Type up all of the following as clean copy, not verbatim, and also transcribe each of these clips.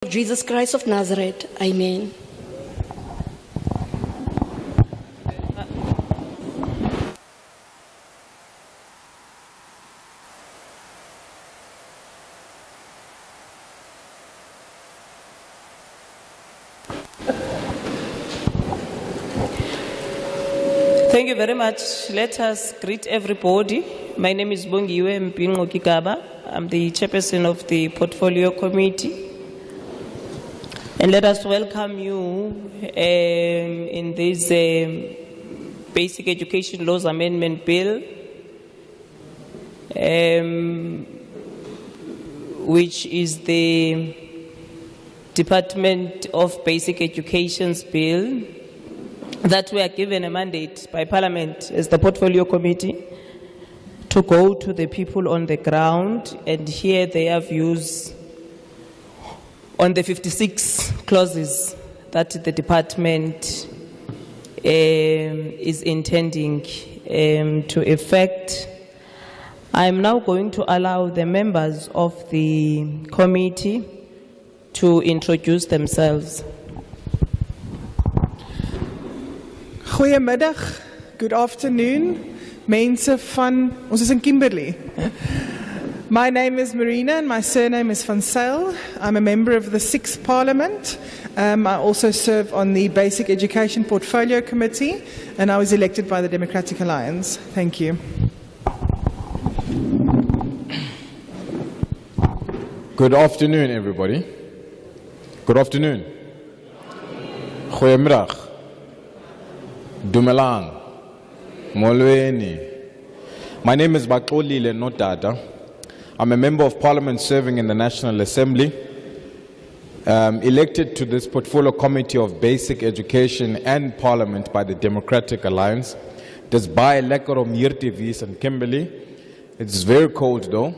Of Jesus Christ of Nazareth. Amen. Thank you very much. Let us greet everybody. My name is Mayibuye Kikaba. I'm the chairperson of the Portfolio Committee. And let us welcome you in this Basic Education Laws Amendment Bill, which is the Department of Basic Education's bill that we are given a mandate by Parliament as the Portfolio Committee to go to the people on the ground and hear their views on the 56 clauses that the department is intending to effect. I am now going to allow the members of the committee to introduce themselves. Goeiemiddag, good afternoon, mense van, ons is in Kimberley. My name is Marina and my surname is Van Zyl. I'm a member of the 6th Parliament. I also serve on the Basic Education Portfolio Committee and I was elected by the Democratic Alliance. Thank you. Good afternoon, everybody. Good afternoon. Goeiemiddag. Dumelang. Molweni. My name is Baxolile Nodada. I'm a member of Parliament serving in the National Assembly, elected to this Portfolio Committee of Basic Education and Parliament by the Democratic Alliance. Despite lack of Mirtivis and Kimberley, it's very cold though,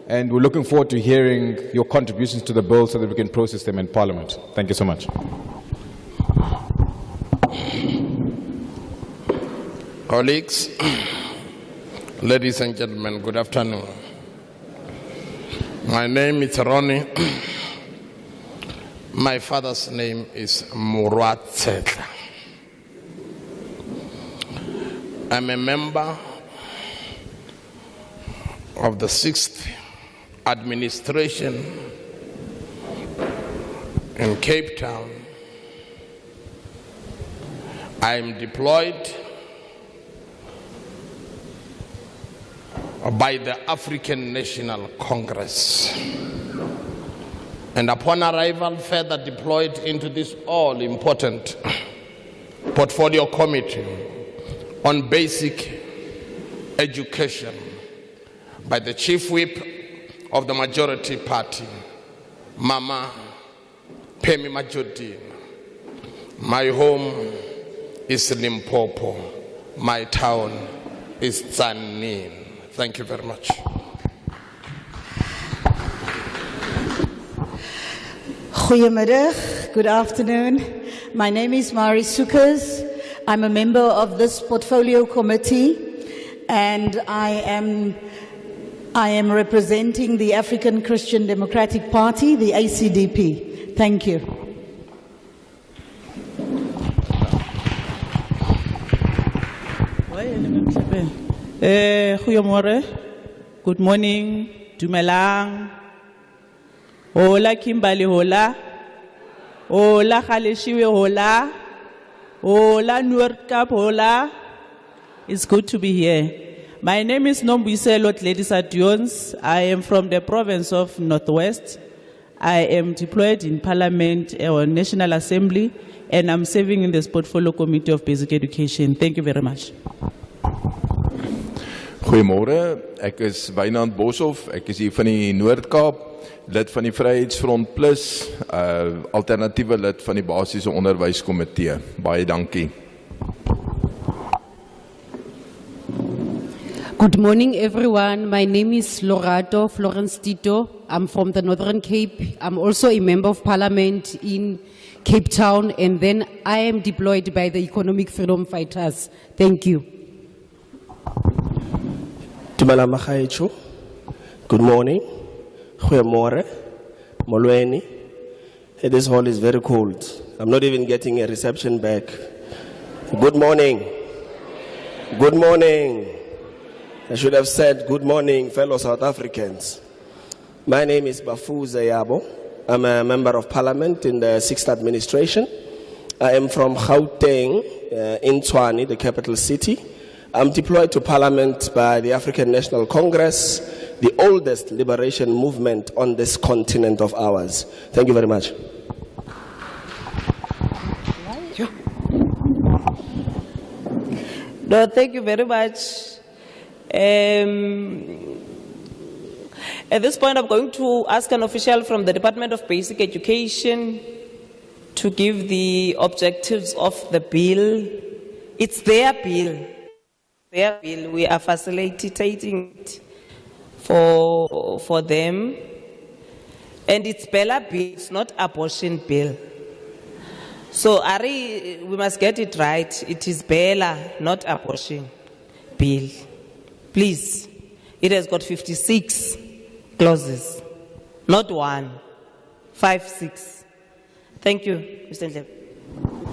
and we're looking forward to hearing your contributions to the bill so that we can process them in Parliament. Thank you so much. Colleagues, ladies and gentlemen, good afternoon. My name is Ronnie. My father's name is Muratsetla. I'm a member of the 6th Administration in Cape Town. I'm deployed by the African National Congress. And upon arrival, further deployed into this all-important Portfolio Committee on Basic Education by the Chief Whip of the Majority Party, Mama Pemi Majodin. My home is Limpopo. My town is Tzaneen. Thank you very much. Goeiemiddag, good afternoon. My name is Mari Sukas. I'm a member of this Portfolio Committee and I am representing the African Christian Democratic Party, the ACDP. Thank you. Good morning, Dumelang. Hola Kimberley, hola. Hola Galeshewe, hola. Hola Noordkap, hola. It's good to be here. My name is Nombuyiselo Ledisa Dions. I am from the province of Northwest. I am deployed in Parliament or National Assembly and I'm serving in this Portfolio Committee of Basic Education. Thank you very much. Goeiemorgen, ek is Wynand Boshoff, ek is hier van die Noord-Kaap, lid van die Vryheidsfront Plus, alternatiewe lid van die Basiese Onderwyskomitee. Baie dankie. Good morning everyone, my name is Lorato Florence Tito. I'm from the Northern Cape. I'm also a member of Parliament in Cape Town and then I am deployed by the Economic Freedom Fighters. Thank you. Good morning. Goeiemorgen. Molweni. This hall is very cold. I'm not even getting a reception back. Good morning. Good morning. I should have said good morning, fellow South Africans. My name is Bafuze Yabo. I'm a member of parliament in the 6th administration. I am from Gauteng, in Tshwane, the capital city. I'm deployed to parliament by the African National Congress, the oldest liberation movement on this continent of ours. Thank you very much. No, thank you very much. At this point, I'm going to ask an official from the Department of Basic Education to give the objectives of the bill. It's their bill. Their bill. We are facilitating it for them. And it's Bella bill, it's not abortion bill. So, Ari, we must get it right. It is Bella, not abortion bill. Please. It has got 56 clauses, not 1, 5, 6. Thank you, Mr. Ndlebe.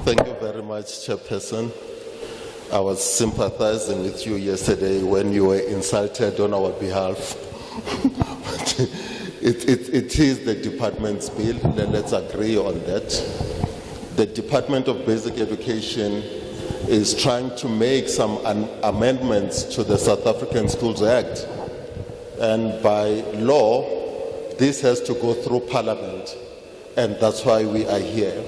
Thank you very much, Chairperson. I was sympathizing with you yesterday when you were insulted on our behalf. It is the department's bill. Let's agree on that. The Department of Basic Education is trying to make some amendments to the South African Schools Act. And by law, this has to go through Parliament. And that's why we are here.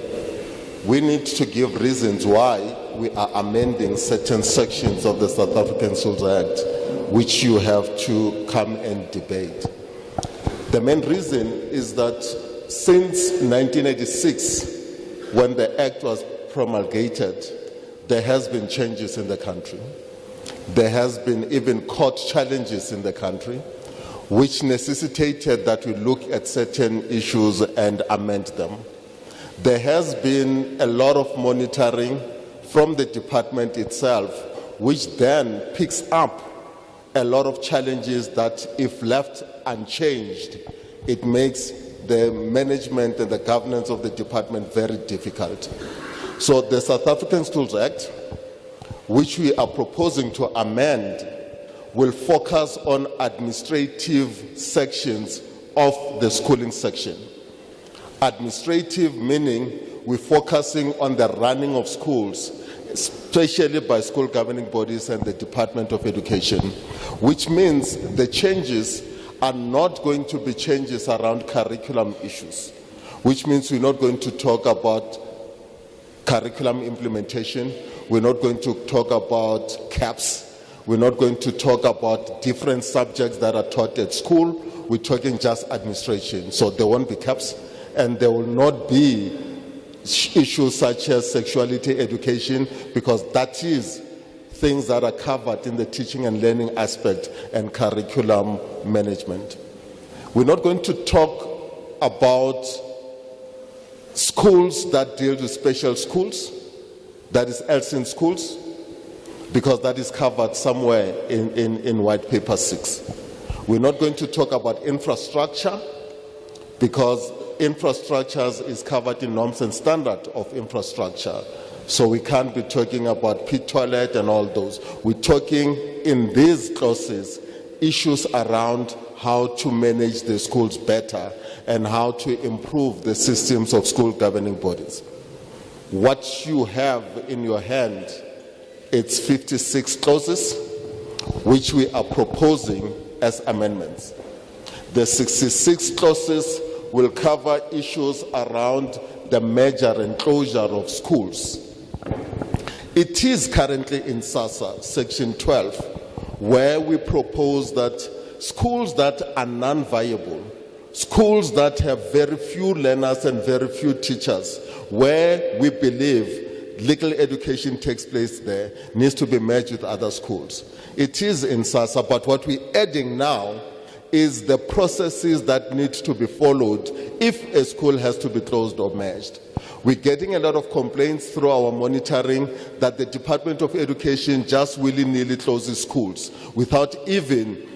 We need to give reasons why we are amending certain sections of the South African Schools Act, which you have to come and debate. The main reason is that since 1986, when the Act was promulgated, there has been changes in the country. There has been even court challenges in the country, which necessitated that we look at certain issues and amend them. There has been a lot of monitoring from the department itself, which then picks up a lot of challenges that, if left unchanged, it makes the management and the governance of the department very difficult. So the South African Schools Act, which we are proposing to amend, will focus on administrative sections of the schooling section. Administrative meaning we're focusing on the running of schools, especially by school governing bodies and the Department of Education, which means the changes are not going to be changes around curriculum issues, which means we're not going to talk about curriculum implementation, we're not going to talk about caps, we're not going to talk about different subjects that are taught at school, we're talking just administration. So there won't be caps, and there will not be issues such as sexuality education, because that is things that are covered in the teaching and learning aspect and curriculum management. We're not going to talk about schools that deal with special schools, that is Elsin schools, because that is covered somewhere in White Paper 6. We're not going to talk about infrastructure, because infrastructure is covered in norms and standards of infrastructure. So we can't be talking about pit toilet and all those. We're talking in these clauses issues around how to manage the schools better and how to improve the systems of school governing bodies. What you have in your hand, it's 56 clauses, which we are proposing as amendments. The 66 clauses will cover issues around the merger and closure of schools. It is currently in SASA, Section 12, where we propose that schools that are non-viable, schools that have very few learners and very few teachers, where we believe legal education takes place there, needs to be merged with other schools. It is in SASA, but what we're adding now is the processes that need to be followed if a school has to be closed or merged. We're getting a lot of complaints through our monitoring that the Department of Education just willy-nilly closes schools without even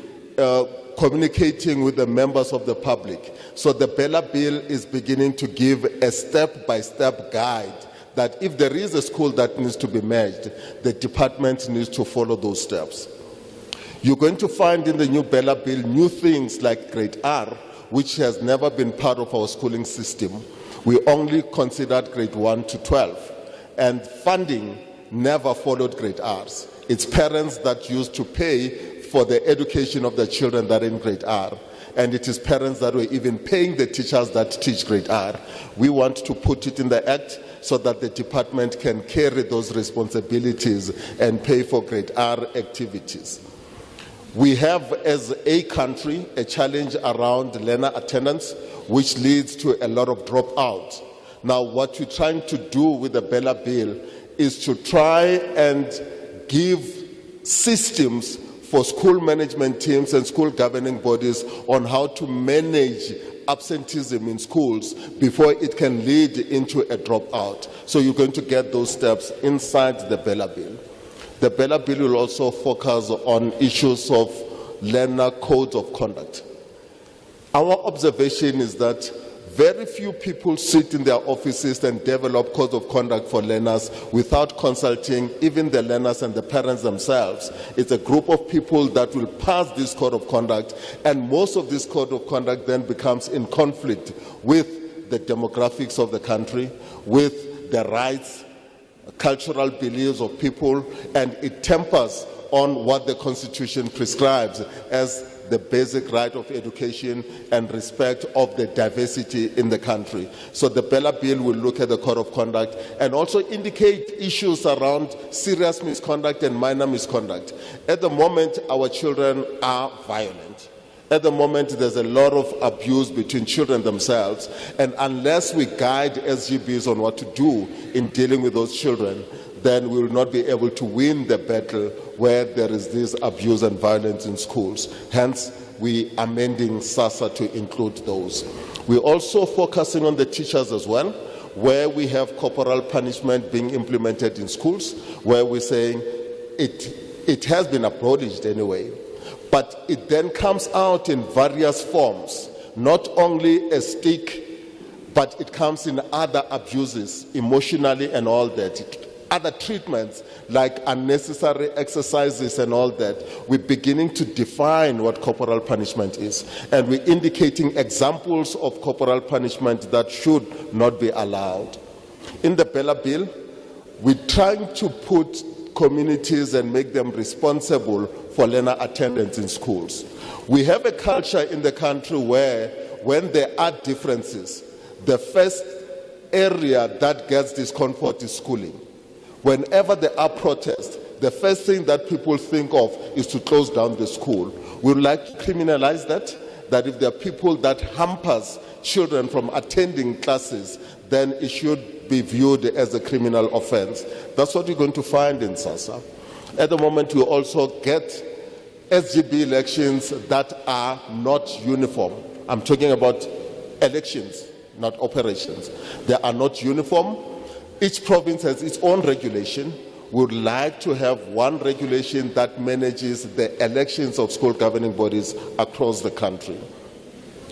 communicating with the members of the public. So the Bella Bill is beginning to give a step-by-step guide that if there is a school that needs to be merged, the department needs to follow those steps. You're going to find in the new Bella Bill new things like grade R, which has never been part of our schooling system. We only considered grade 1 to 12, and funding never followed grade R's. It's parents that used to pay for the education of the children that are in grade R, and it is parents that were even paying the teachers that teach grade R. We want to put it in the Act so that the department can carry those responsibilities and pay for grade R activities. We have, as a country, a challenge around learner attendance, which leads to a lot of dropout. Now, what we're trying to do with the Bella Bill is to try and give systems for school management teams and school governing bodies on how to manage absenteeism in schools before it can lead into a dropout. So you're going to get those steps inside the Bella Bill. The Bella Bill will also focus on issues of learner codes of conduct. Our observation is that very few people sit in their offices and develop codes of conduct for learners without consulting even the learners and the parents themselves. It's a group of people that will pass this code of conduct, and most of this code of conduct then becomes in conflict with the demographics of the country, with the rights, cultural beliefs of people, and it tempers on what the Constitution prescribes as the basic right of education and respect of the diversity in the country. So the Bella Bill will look at the code of conduct and also indicate issues around serious misconduct and minor misconduct. At the moment, our children are violent. At the moment, there's a lot of abuse between children themselves, and unless we guide SGBs on what to do in dealing with those children, then we will not be able to win the battle where there is this abuse and violence in schools. Hence, we are amending SASSA to include those. We're also focusing on the teachers as well, where we have corporal punishment being implemented in schools, where we're saying it has been abolished anyway, but it then comes out in various forms, not only a stick, but it comes in other abuses, emotionally and all that. Other treatments like unnecessary exercises and all that. We're beginning to define what corporal punishment is, and we're indicating examples of corporal punishment that should not be allowed. In the Bella Bill, we're trying to put communities and make them responsible for learner attendance in schools. We have a culture in the country where when there are differences, the first area that gets discomfort is schooling. Whenever there are protests, the first thing that people think of is to close down the school. We would like to criminalize that if there are people that hampers children from attending classes, then it should be viewed as a criminal offense. That's what you're going to find in SASSA. At the moment, we also get SGB elections that are not uniform. I'm talking about elections, not operations. They are not uniform. Each province has its own regulation. We would like to have one regulation that manages the elections of school governing bodies across the country.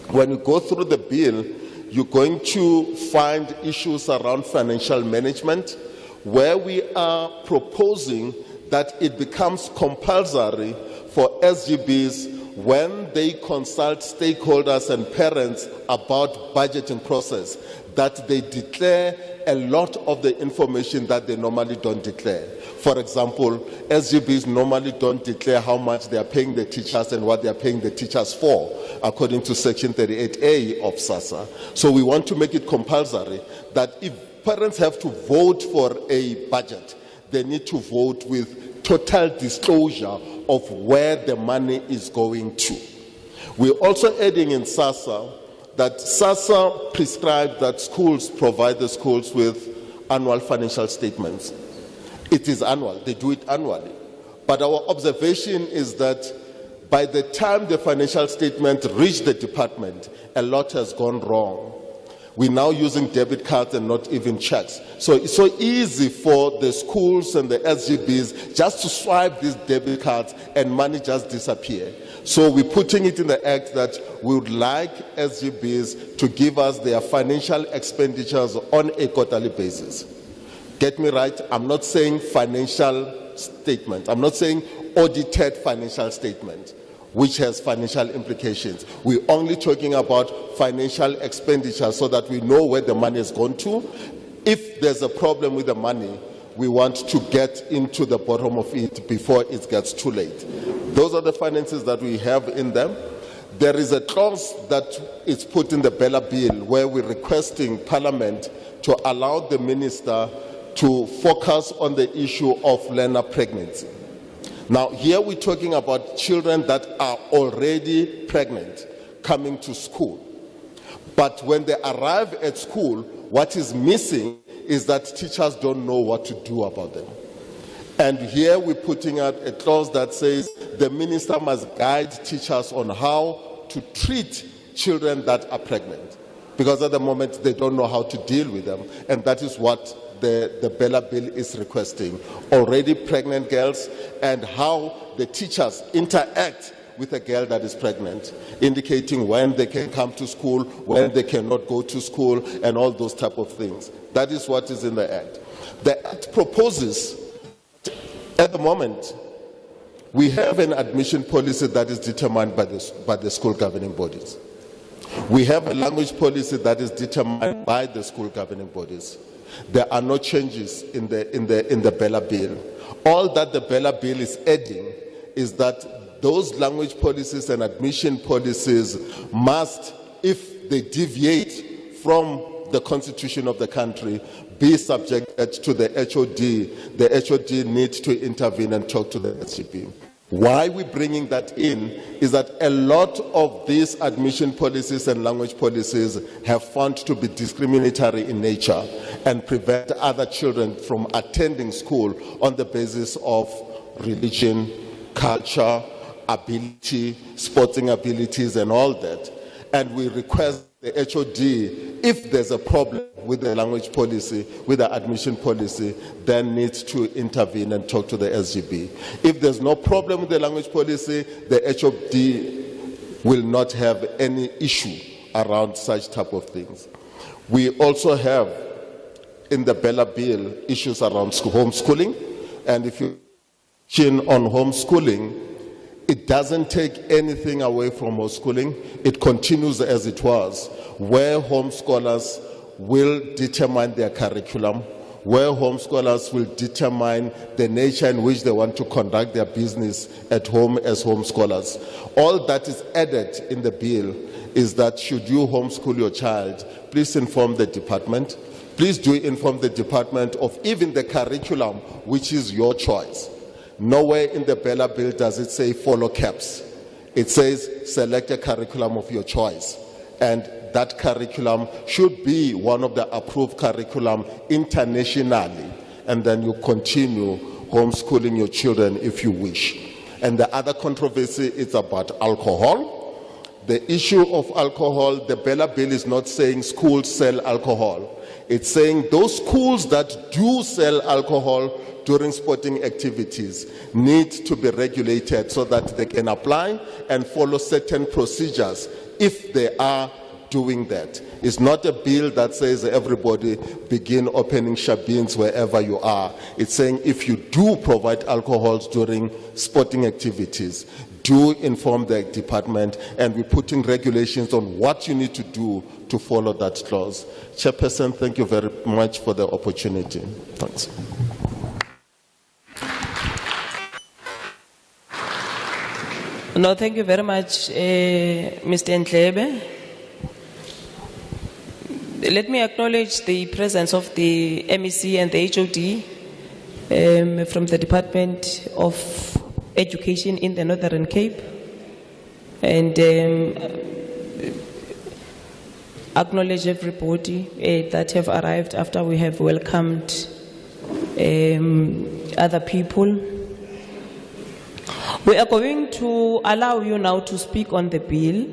When you go through the bill, you're going to find issues around financial management, where we are proposing that it becomes compulsory for SGBs when they consult stakeholders and parents about budgeting process, that they declare a lot of the information that they normally don't declare. For example, SGBs normally don't declare how much they are paying the teachers and what they are paying the teachers for, according to Section 38A of SASSA. So we want to make it compulsory that if parents have to vote for a budget, they need to vote with total disclosure of where the money is going to. We're also adding in SASSA that SASSA prescribes that schools provide the schools with annual financial statements. It is annual, they do it annually. But our observation is that by the time the financial statement reached the department, a lot has gone wrong. We're now using debit cards and not even checks. So it's so easy for the schools and the SGBs just to swipe these debit cards and money just disappear. So we're putting it in the act that we would like SGBs to give us their financial expenditures on a quarterly basis. Get me right, I'm not saying financial statement. I'm not saying audited financial statement, which has financial implications. We're only talking about financial expenditure so that we know where the money has gone to. If there's a problem with the money, we want to get into the bottom of it before it gets too late. Those are the finances that we have in them. There is a clause that is put in the Bella Bill where we're requesting Parliament to allow the Minister to focus on the issue of learner pregnancy. Now, here we're talking about children that are already pregnant coming to school. But when they arrive at school, what is missing is that teachers don't know what to do about them. And here we're putting out a clause that says the minister must guide teachers on how to treat children that are pregnant. Because at the moment they don't know how to deal with them. And that is what the Bella Bill is requesting. Already pregnant girls and how the teachers interact with a girl that is pregnant, indicating when they can come to school, when they cannot go to school, and all those type of things. That is what is in the Act. The Act proposes, at the moment, we have an admission policy that is determined by the school governing bodies. We have a language policy that is determined by the school governing bodies. There are no changes in the Bella Bill. All that the Bella Bill is adding is that those language policies and admission policies must, if they deviate from the constitution of the country, be subjected to the HOD. The HOD needs to intervene and talk to the SGB. Why we're bringing that in is that a lot of these admission policies and language policies have found to be discriminatory in nature and prevent other children from attending school on the basis of religion, culture, ability, sporting abilities, and all that. And we request the HOD, if there's a problem with the language policy, with the admission policy, then needs to intervene and talk to the SGB. If there's no problem with the language policy, the HOD will not have any issue around such type of things. We also have in the Bella Bill issues around homeschooling, and if you on homeschooling, it doesn't take anything away from homeschooling. It continues as it was, where homeschoolers will determine their curriculum, where homeschoolers will determine the nature in which they want to conduct their business at home as homeschoolers. All that is added in the bill is that should you homeschool your child, please inform the department. Please do inform the department of even the curriculum, which is your choice. Nowhere in the Bella Bill does it say follow CAPS. It says select a curriculum of your choice. And that curriculum should be one of the approved curriculum internationally. And then you continue homeschooling your children if you wish. And the other controversy is about alcohol. The issue of alcohol, the Bella Bill is not saying schools sell alcohol. It's saying those schools that do sell alcohol during sporting activities need to be regulated so that they can apply and follow certain procedures if they are doing that. It's not a bill that says everybody begin opening shebeens wherever you are. It's saying if you do provide alcohols during sporting activities, do inform the department, and we're putting regulations on what you need to do to follow that clause. Chairperson, thank you very much for the opportunity. Thanks. No, thank you very much, Mr. Ntlebe. Let me acknowledge the presence of the MEC and the HOD from the Department of Education in the Northern Cape, and acknowledge everybody that have arrived after we have welcomed other people. We are going to allow you now to speak on the bill,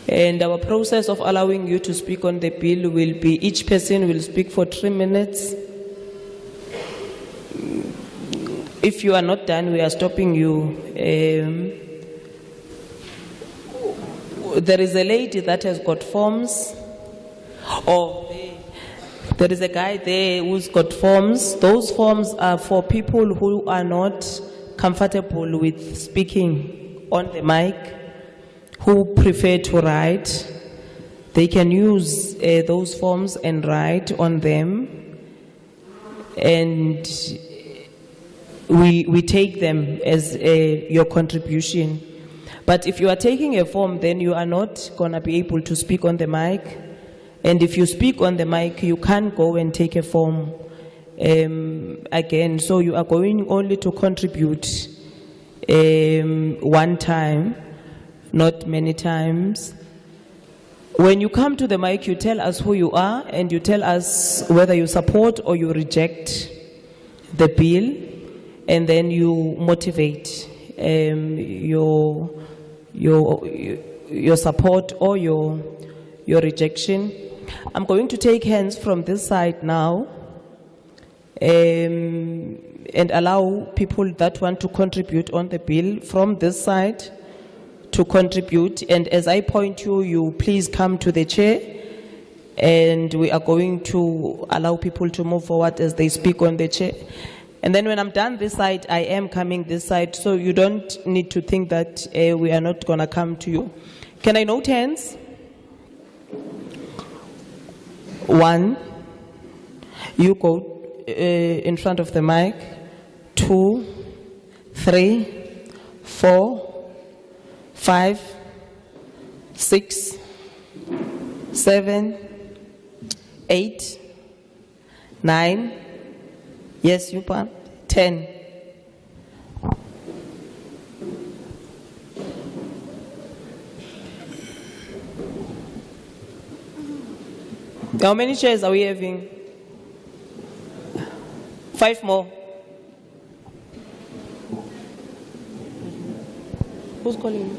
and our process of allowing you to speak on the bill will be each person will speak for 3 minutes. If you are not done, we are stopping you. there is a lady that has got forms, or there is a guy there who's got forms. Those forms are for people who are not comfortable with speaking on the mic, who prefer to write. They can use those forms and write on them, and we take them as your contribution. But if you are taking a form, then you are not going to be able to speak on the mic. And if you speak on the mic, you can't go and take a form again. So you are going only to contribute one time, not many times. When you come to the mic, you tell us who you are, and you tell us whether you support or you reject the bill, and then you motivate your support or your rejection. I'm going to take hands from this side now and allow people that want to contribute on the bill from this side to contribute. And as I point you please come to the chair, and we are going to allow people to move forward as they speak on the chair. And then when I'm done this side, I am coming this side, so you don't need to think that we are not going to come to you. Can I note hands? 1, you go in front of the mic. 2, 3, 4, 5, 6, 7, 8, 9. Yes, you pan. 10. How many chairs are we having? 5 more. Who's calling?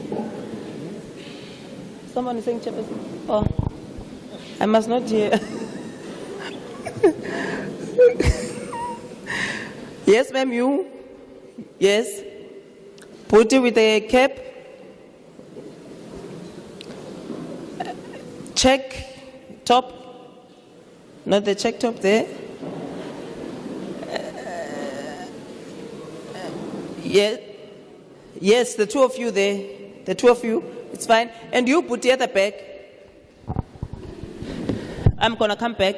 Someone is saying chairperson. Oh, I must not hear. Yes, ma'am, you? Yes. Put it with a cap. Check top. Not the check top there. Yes. Yes, the 2 of you there. The 2 of you. It's fine. And you put it at the back. I'm going to come back.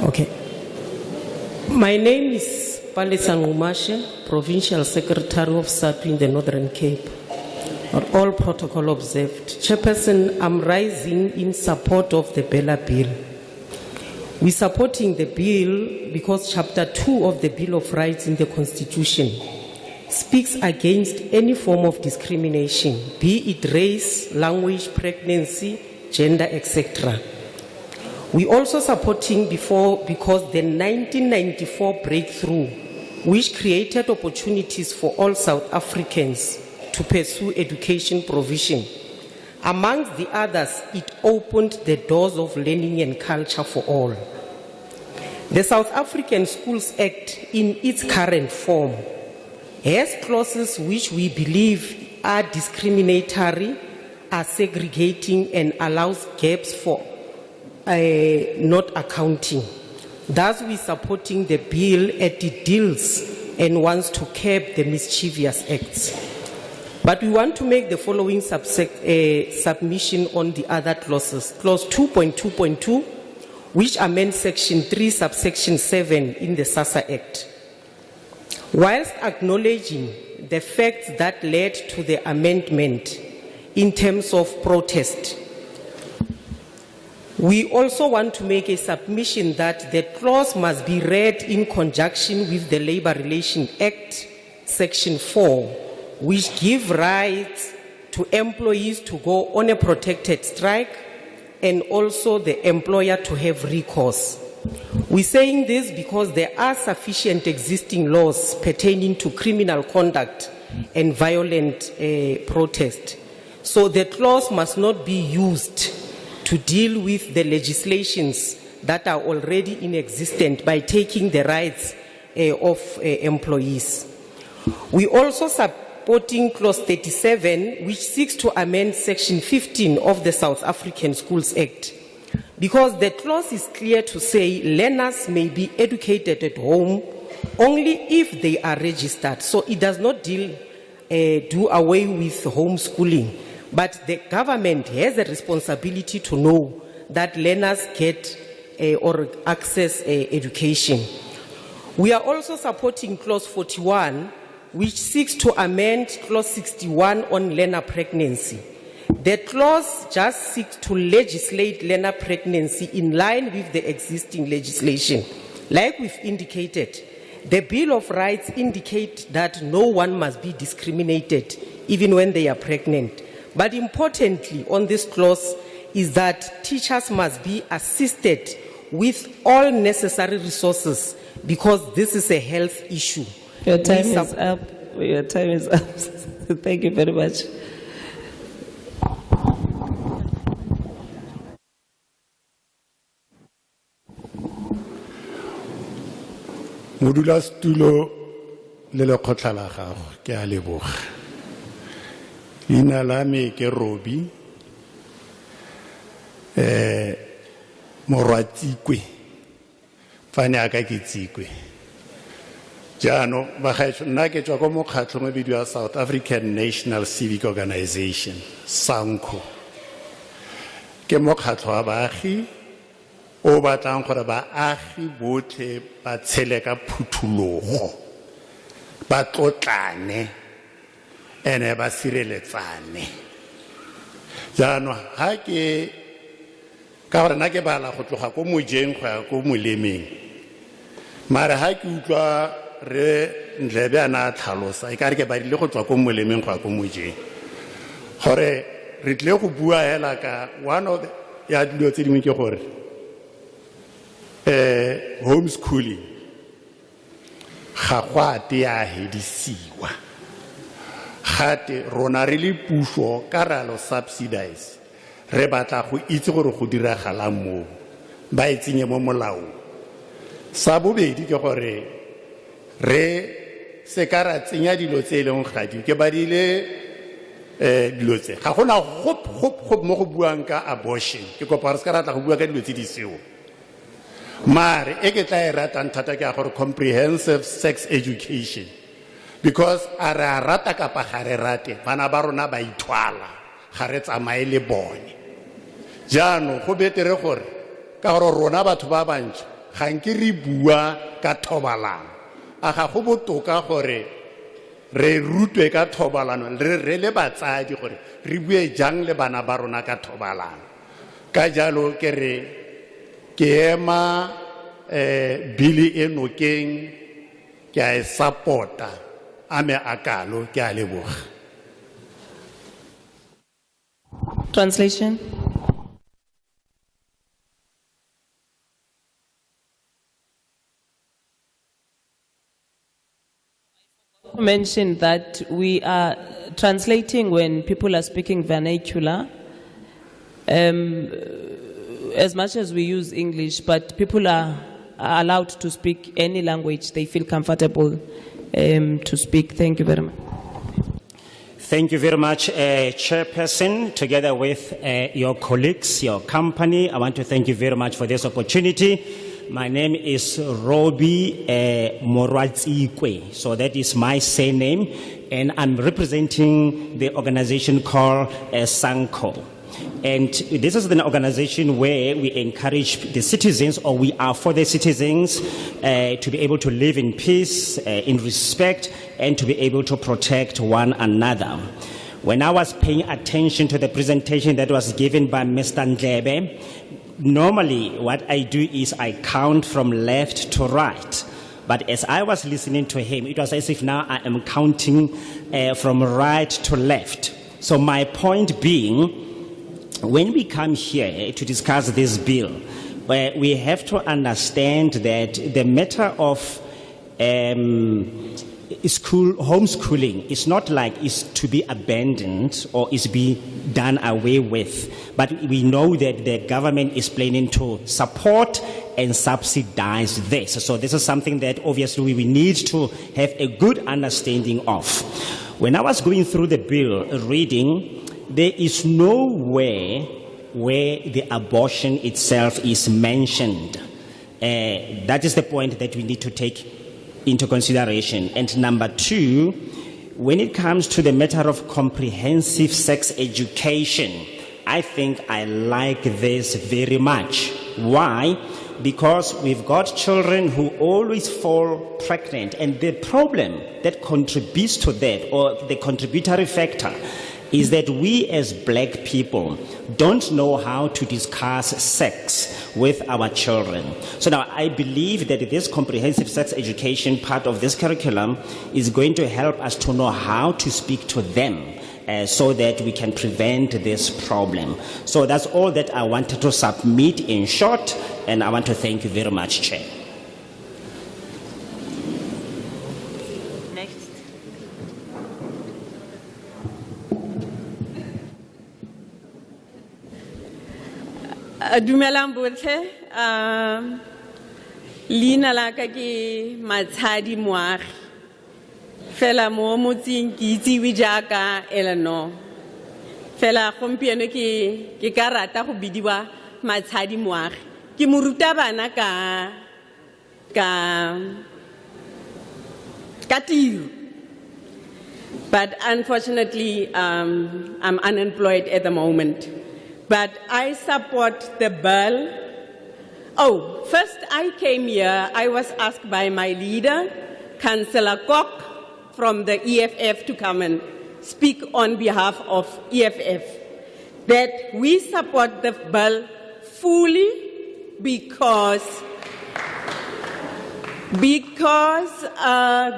Okay. My name is Palesa Ngumashe, Provincial Secretary of SAPI in the Northern Cape. All protocol observed. Chairperson, I'm rising in support of the Bella Bill. We're supporting the bill because Chapter 2 of the Bill of Rights in the Constitution speaks against any form of discrimination, be it race, language, pregnancy, gender, etc. We also supporting because the 1994 breakthrough, which created opportunities for all South Africans to pursue education provision. Amongst the others, it opened the doors of learning and culture for all. The South African Schools Act, in its current form, has clauses which we believe are discriminatory, are segregating, and allows gaps for not accounting. Thus, we're supporting the bill as it deals and wants to curb the mischievous acts. But we want to make the following submission on the other clauses. Clause 2.2.2, which amends Section 3, subsection 7 in the SASA Act. Whilst acknowledging the facts that led to the amendment in terms of protest. We also want to make a submission that the clause must be read in conjunction with the Labour Relations Act, Section 4, which gives rights to employees to go on a protected strike and also the employer to have recourse. We're saying this because there are sufficient existing laws pertaining to criminal conduct and violent protest. So the clause must not be used to deal with the legislations that are already in existence by taking the rights of employees. We also supporting clause 37, which seeks to amend section 15 of the South African Schools Act, because the clause is clear to say learners may be educated at home only if they are registered. So it does not do away with homeschooling. But the government has a responsibility to know that learners get or access education. We are also supporting clause 41, which seeks to amend clause 61 on learner pregnancy. The clause just seeks to legislate learner pregnancy in line with the existing legislation. Like we've indicated, the Bill of Rights indicates that no one must be discriminated even when they are pregnant. But importantly on this clause is that teachers must be assisted with all necessary resources because this is a health issue. Your time is up. Your time is up. Thank you very much. Modulasetulo le lekgotla la gago ke a leboga. Leina la me ke Robi Morwatikwe fane aka ke tsikwe jaano ba gaetsho nna ke tswa ko mokgatlho mo bidio ya South African National Civic Organization SANCO ke mokgatlho wa baagi o batlang gore baagi botlhe ba tshele ka phuthulogo ba tlotlane ene ba sireletsane jaanong ha ke ka gore nna ke bala go tloga ko mojeng go ya ko molemeng mara ha ke utlwa re ndlebe ana tlhalosa e ka re ke badile go tswa ko molemeng go ya ko mojeng gore re tle go bua hela ka one of ya dilo tse dingwe ke gore homeschooling ga go a tea hedisiwa gate rona re le puso ka ralo subsidize re batla go itse gore go diragala mo ba itsenye mo molao sa bobedi ke gore re se ka ra tsenya dilo tse leng gadi ke badile dilo tse ga gona hop mo go buang ka abortion ke kopa re se ka ra tla go bua ka dilo tse di seo mare e ke tla e ratang thata ke a gore comprehensive sex education because a re a rata kapa ga re rate bana ba rona ba ithwala ga re tsamaye le bone jaanong go betere gore ka gore rona batho ba bantsi ga nke re bua ka thobalano a ga go botoka gore re rutwe ka thobalano re le batsadi gore re bue jang le bana ba rona ka thobalano ka jalo ke re ke ema bili enokeng ke a supporta ame akalo ke a leboga. Translation. Mentioned that we are translating when people are speaking vernacular. As much as we use English, but people are allowed to speak any language they feel comfortable to speak. Thank you very much. Thank you very much, Chairperson, together with your colleagues, your company. I want to thank you very much for this opportunity. My name is Robi Morwatikwe, so that is my surname, and I'm representing the organization called SANCO. And this is an organization where we encourage the citizens, or we are for the citizens, to be able to live in peace, in respect, and to be able to protect one another. When I was paying attention to the presentation that was given by Mr. Ndlebe, normally what I do is I count from left to right. But as I was listening to him, it was as if now I am counting from right to left. So my point being, when we come here to discuss this bill, we have to understand that the matter of homeschooling is not like it's to be abandoned or is be done away with, but we know that the government is planning to support and subsidize this. So this is something that obviously we need to have a good understanding of. When I was going through the bill reading, there is nowhere where the abortion itself is mentioned. That is the point that we need to take into consideration. And number two, when it comes to the matter of comprehensive sex education, I think I like this very much. Why? Because we've got children who always fall pregnant, and the problem that contributes to that, or the contributory factor, is that we as black people don't know how to discuss sex with our children. So now I believe that this comprehensive sex education part of this curriculum is going to help us to know how to speak to them so that we can prevent this problem. So that's all that I wanted to submit in short, and I want to thank you very much, Chair. Dumelang botlhe, leina la ka ke Matshadi Moagi. Fela mo motseng ke itsewe jaaka Eleanor. Fela gompieno ke ka rata go bidiwa Matshadi Moagi. Ke morutabana ka tiro. But unfortunately, I'm unemployed at the moment. But I support the bill. Oh, first I came here, I was asked by my leader, Councillor Kok from the EFF, to come and speak on behalf of EFF, that we support the bill fully because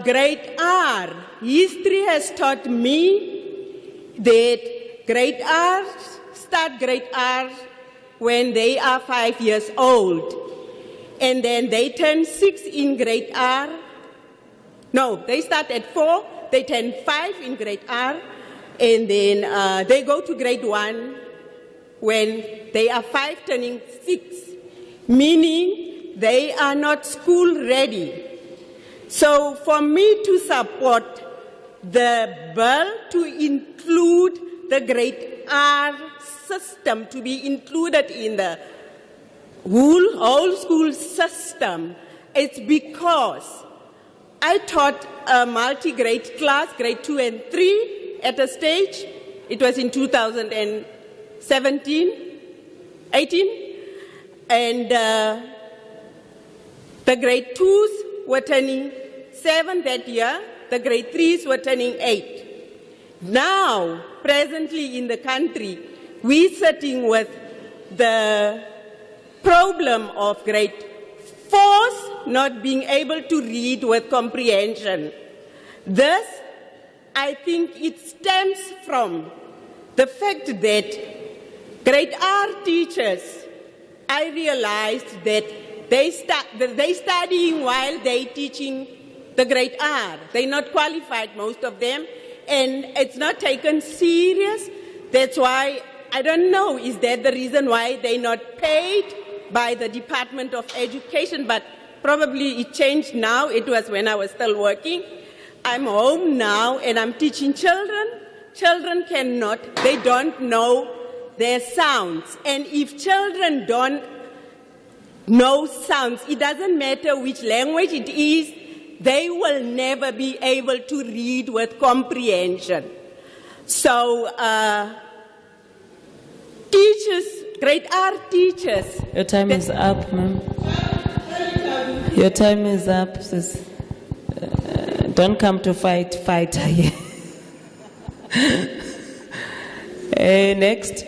grade R, history has taught me that grade R, start grade R when they are 5 years old. And then they turn 6 in grade R. No, they start at 4, they turn 5 in grade R, and then they go to grade 1 when they are 5 turning 6, meaning they are not school ready. So for me to support the bill to include the grade R system, to be included in the whole school system, it's because I taught a multi-grade class, grade 2 and 3 at a stage. It was in 2018, and the grade 2s were turning 7 that year, the grade 3s were turning 8. Now, presently in the country, we're sitting with the problem of grade 4s not being able to read with comprehension. This, I think it stems from the fact that grade R teachers, I realized that they studying while they teaching the grade R. They're not qualified, most of them, and it's not taken serious. That's why, I don't know, is that the reason why they're not paid by the Department of Education, but probably it changed now. It was when I was still working. I'm home now and I'm teaching children. Children they don't know their sounds. And if children don't know sounds, it doesn't matter which language it is, they will never be able to read with comprehension. So, teachers, grade R teachers. Your time is up, ma'am. Your time is up, sis. Don't come to fight here. Next.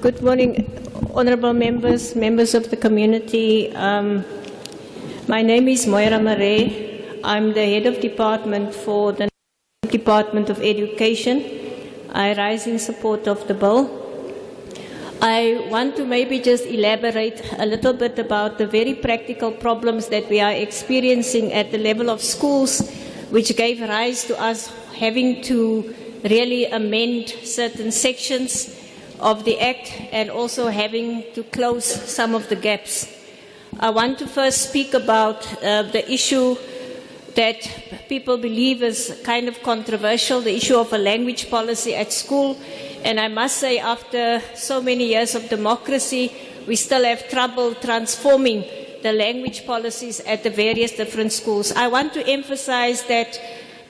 Good morning, honorable members, members of the community. My name is Moira Marais. I'm the head of department for the Department of Education. I rise in support of the bill. I want to maybe just elaborate a little bit about the very practical problems that we are experiencing at the level of schools, which gave rise to us having to really amend certain sections of the Act and also having to close some of the gaps. I want to first speak about the issue that people believe is kind of controversial, the issue of a language policy at school. And I must say, after so many years of democracy, we still have trouble transforming the language policies at the various different schools. I want to emphasize that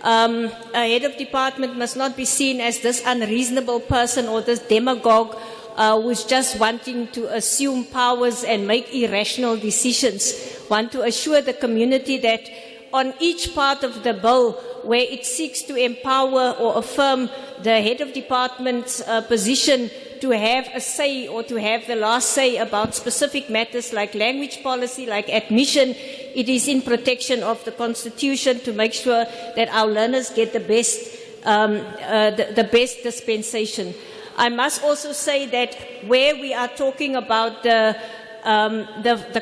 a head of department must not be seen as this unreasonable person or this demagogue who's just wanting to assume powers and make irrational decisions. I want to assure the community that on each part of the bill where it seeks to empower or affirm the head of department's position to have a say or to have the last say about specific matters like language policy, like admission, it is in protection of the Constitution to make sure that our learners get the best dispensation. I must also say that where we are talking about the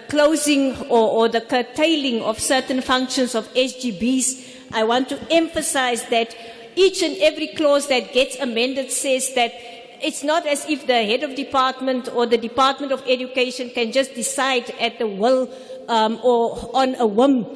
closing or the curtailing of certain functions of SGBs, I want to emphasize that each and every clause that gets amended says that it's not as if the head of department or the Department of Education can just decide at the will or on a whim.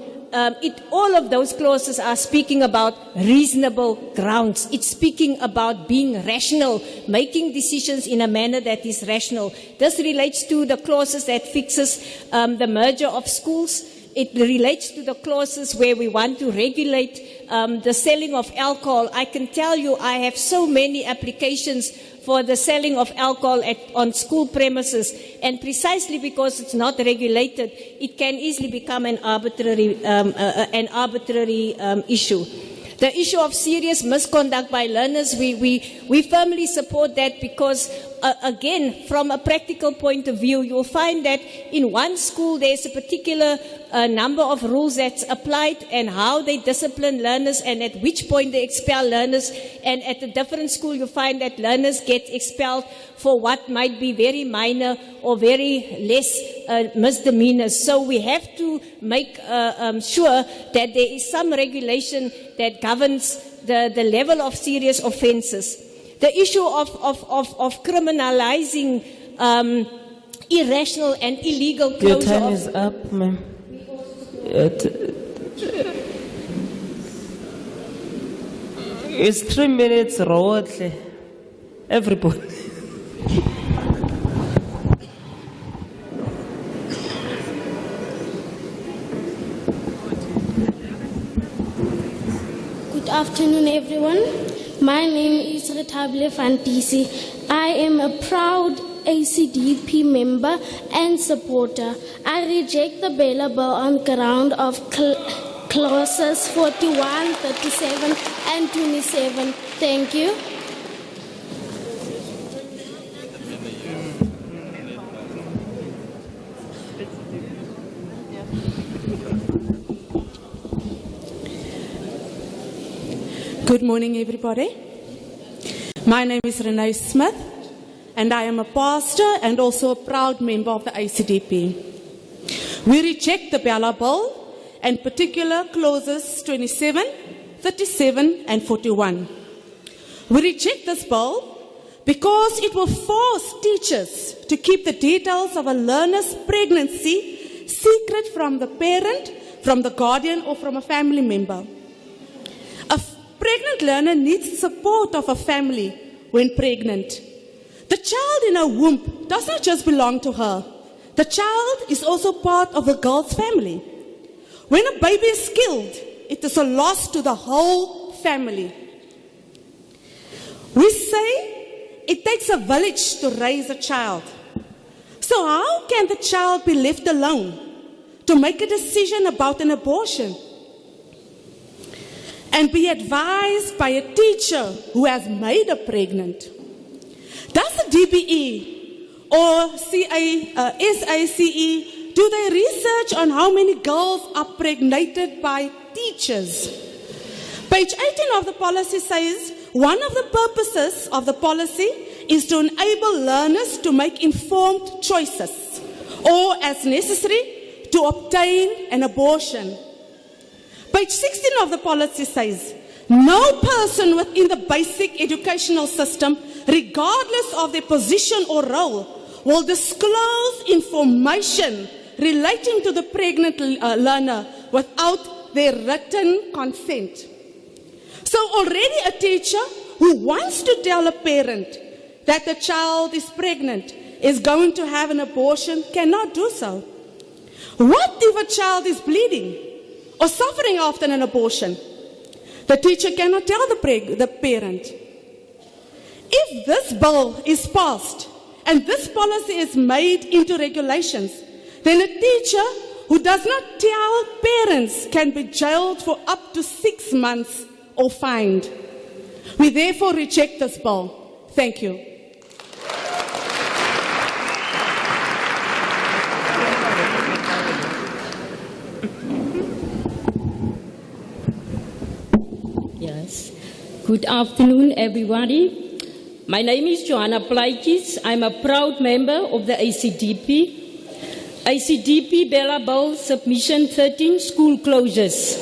All of those clauses are speaking about reasonable grounds. It's speaking about being rational, making decisions in a manner that is rational. This relates to the clauses that fixes the merger of schools. It relates to the clauses where we want to regulate the selling of alcohol. I can tell you I have so many applications for the selling of alcohol on school premises, and precisely because it's not regulated, it can easily become an arbitrary issue. The issue of serious misconduct by learners, we firmly support that because, again, from a practical point of view, you'll find that in one school there's a particular number of rules that's applied and how they discipline learners and at which point they expel learners, and at a different school you find that learners get expelled for what might be very minor or very less misdemeanors. So we have to make sure that there is some regulation that governs the level of serious offences. The issue of criminalizing irrational and illegal closure. Your time is up, ma'am. It's 3 minutes, Rotle. Everybody. Good afternoon, everyone. My name is Retable Fantisi. I am a proud ACDP member and supporter. I reject the Bella Bill on ground of clauses 41, 37, and 27. Thank you. Good morning, everybody. My name is Renee Smith, and I am a pastor and also a proud member of the ACDP. We reject the Bella Bill, and particular clauses 27, 37, and 41. We reject this bill because it will force teachers to keep the details of a learner's pregnancy secret from the parent, from the guardian, or from a family member. A pregnant learner needs support of a family when pregnant. The child in her womb does not just belong to her. The child is also part of the girl's family. When a baby is killed, it is a loss to the whole family. We say it takes a village to raise a child. So how can the child be left alone to make a decision about an abortion and be advised by a teacher who has made her pregnant? Does the DBE or SACE do they research on how many girls are pregnated by teachers? Page 18 of the policy says, one of the purposes of the policy is to enable learners to make informed choices or, as necessary, to obtain an abortion. Page 16 of the policy says, no person within the basic educational system, regardless of their position or role, will disclose information relating to the pregnant learner without their written consent. So already a teacher who wants to tell a parent that the child is pregnant is going to have an abortion cannot do so. What if a child is bleeding or suffering after an abortion? The teacher cannot tell the parent. If this bill is passed and this policy is made into regulations, then a teacher who does not tell parents can be jailed for up to 6 months or fined. We therefore reject this bill. Thank you. Yes. Good afternoon, everybody. My name is Joanna Plaikis. I'm a proud member of the ACDP. ACDP Bella Bill Submission 13, school closures.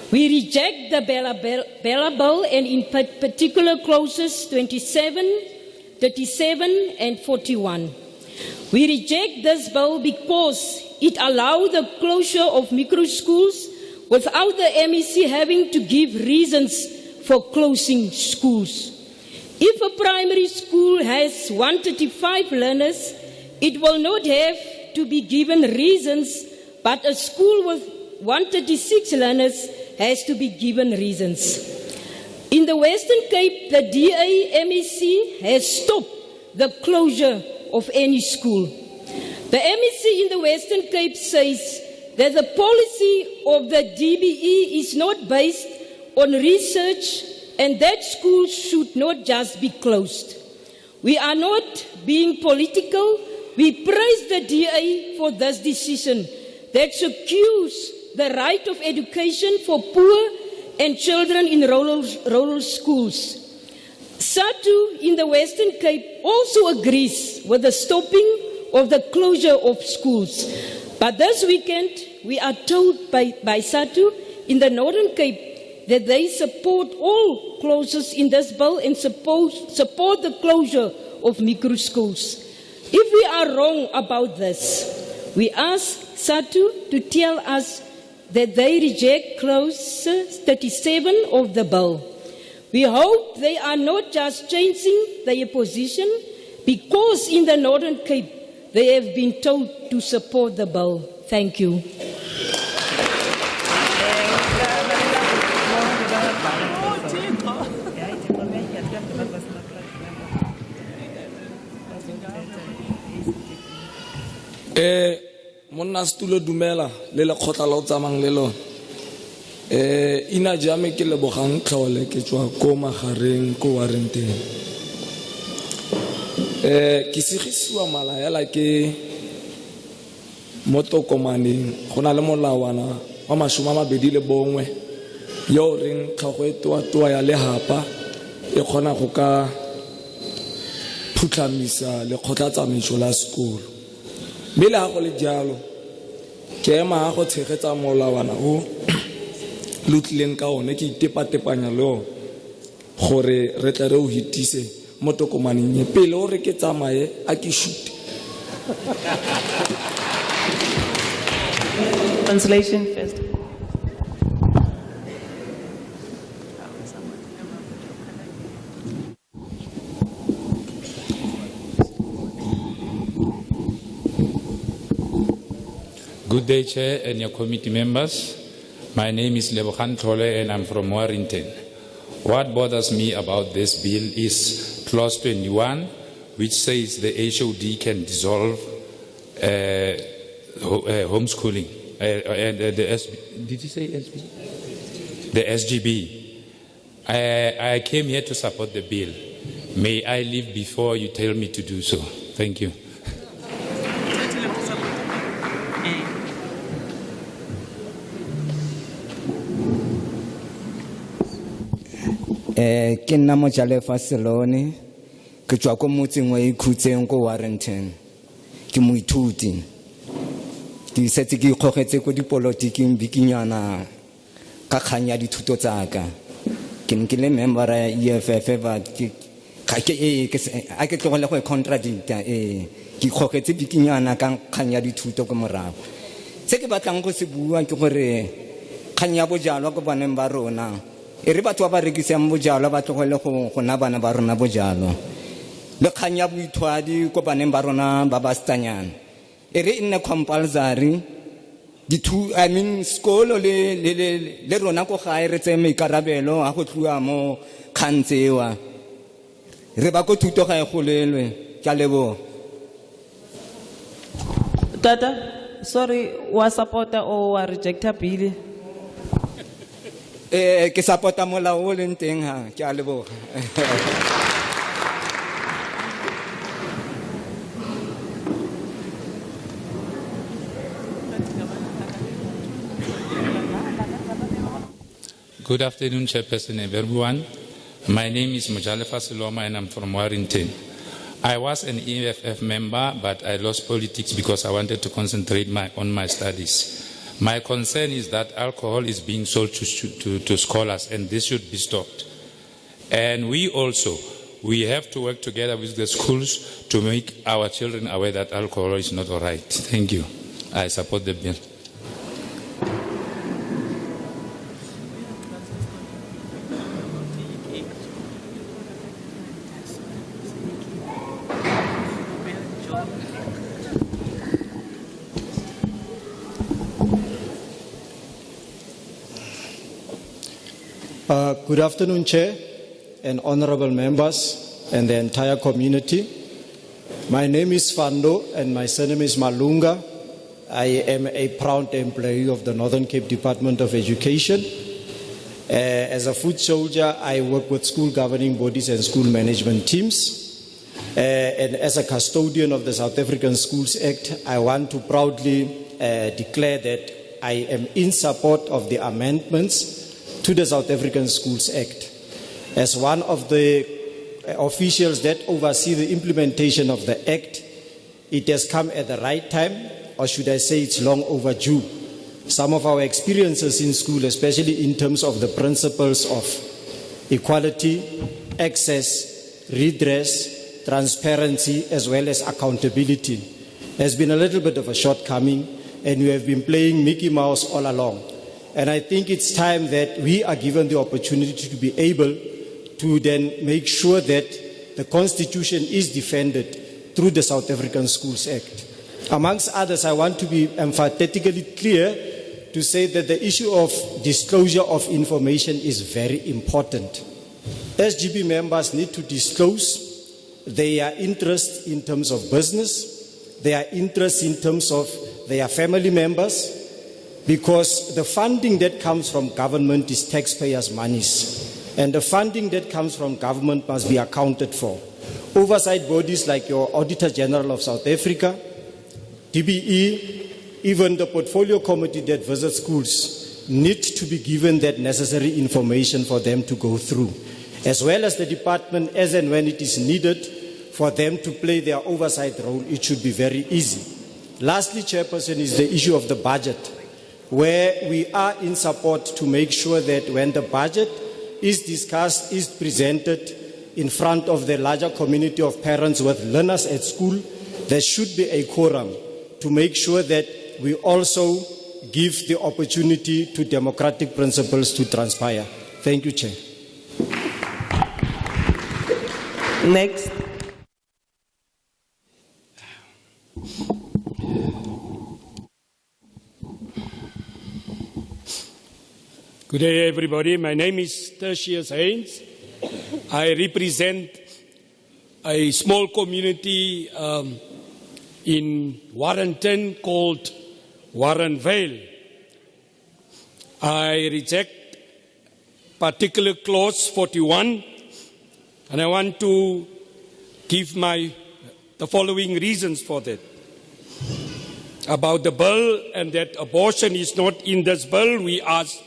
We reject the Bella Bill and in particular clauses 27, 37 and 41. We reject this bill because it allows the closure of micro schools without the MEC having to give reasons for closing schools. If a primary school has 135 learners, it will not have to be given reasons, but a school with 136 learners has to be given reasons. In the Western Cape, the DA-MEC has stopped the closure of any school. The MEC in the Western Cape says that the policy of the DBE is not based on research and that schools should not just be closed. We are not being political. We praise the DA for this decision that secures the right of education for poor and children in rural schools. SATU in the Western Cape also agrees with the stopping of the closure of schools. But this weekend, we are told by SATU in the Northern Cape that they support all clauses in this bill and support the closure of micro schools. If we are wrong about this, we ask SATU to tell us that they reject clause 37 of the bill. We hope they are not just changing their position because in the Northern Cape they have been told to support the bill. Thank you. Monna stulo dumela le le khotla la o tsamang le lona ina jame ke le bogang tlhole ke tswa ko magareng ko warranteng ke segisiwa mala yala ke motokomaneng gona le molawana wa mashoma mabedi le bongwe yo reng tlhogo e toa ya le hapa e khona go ka phutlamisa le khotlatsamaiso la sekolo Mila ha go le jalo ke ema go tshegetsa molawana o lutlileng ka one ke itepatepanya le o gore re tla re o hitise motokomaneng e pele o re ke tsamaye a ke shoot. Translation first. Good day, Chair and your committee members. My name is Lebogang Tlhole and I'm from Warrington. What bothers me about this bill is clause 21, which says the HOD can dissolve homeschooling did you say SB? The SGB. I came here to support the bill. May I leave before you tell me to do so? Thank you. Ke nna Mojalefa Selone ke tswa ko motseng wa Ikhutseng ko Warrenton ke moithuti ke setse ke ikgogetse ko dipolotiking bikinyana ka kgang ya dithuto tsa ka ke ne ke le member ya EFF but ke tlogele go contradicta ke ikgogetse bikinyana ka kgang ya dithuto ko morago se ke batlang go se bua ke gore kgang ya bojalwa ko baneng ba rona re batho ba rekisang bojalwa ba tlogele go na bana ba rona bojalwa le kgang ya boithwadi ko baneng ba rona ba ba stanyana re nne compulsory skolo le rona ko gae re tse maikarabelo a go tluwa mo kgantsewa re ba ko thuto ga e golelwe ke a leboga. Tata, sorry, wa supporter or wa rejecta bill? Ke supporta molao o leng teng ha ke a leboga. Good afternoon, Chairperson and everyone. My name is Mojalefa Seloma and I'm from Warrington. I was an EFF member, but I lost politics because I wanted to concentrate on my studies. My concern is that alcohol is being sold to scholars, and this should be stopped. And we have to work together with the schools to make our children aware that alcohol is not all right. Thank you. I support the bill. Good afternoon, Chair and honorable members and the entire community. My name is Fando and my surname is Malunga. I am a proud employee of the Northern Cape Department of Education. As a foot soldier, I work with school governing bodies and school management teams. And as a custodian of the South African Schools Act, I want to proudly declare that I am in support of the amendments to the South African Schools Act. As one of the officials that oversee the implementation of the Act, it has come at the right time, or should I say it's long overdue. Some of our experiences in school, especially in terms of the principles of equality, access, redress, transparency, as well as accountability, has been a little bit of a shortcoming, and we have been playing Mickey Mouse all along. And I think it's time that we are given the opportunity to be able to then make sure that the Constitution is defended through the South African Schools Act. Amongst others, I want to be emphatically clear to say that the issue of disclosure of information is very important. SGB members need to disclose their interest in terms of business, their interest in terms of their family members, because the funding that comes from government is taxpayers' monies, and the funding that comes from government must be accounted for. Oversight bodies like your Auditor General of South Africa, DBE, even the portfolio committee that visits schools need to be given that necessary information for them to go through, as well as the department as and when it is needed for them to play their oversight role. It should be very easy. Lastly, Chairperson, is the issue of the budget, where we are in support to make sure that when the budget is discussed, is presented in front of the larger community of parents with learners at school, there should be a quorum to make sure that we also give the opportunity to democratic principles to transpire. Thank you, Chair. Next. Good day, everybody. My name is Tertius Haynes. I represent a small community in Warrenton called Warrenvale. I reject particular clause 41, and I want to give the following reasons for that. About the bill and that abortion is not in this bill, we ask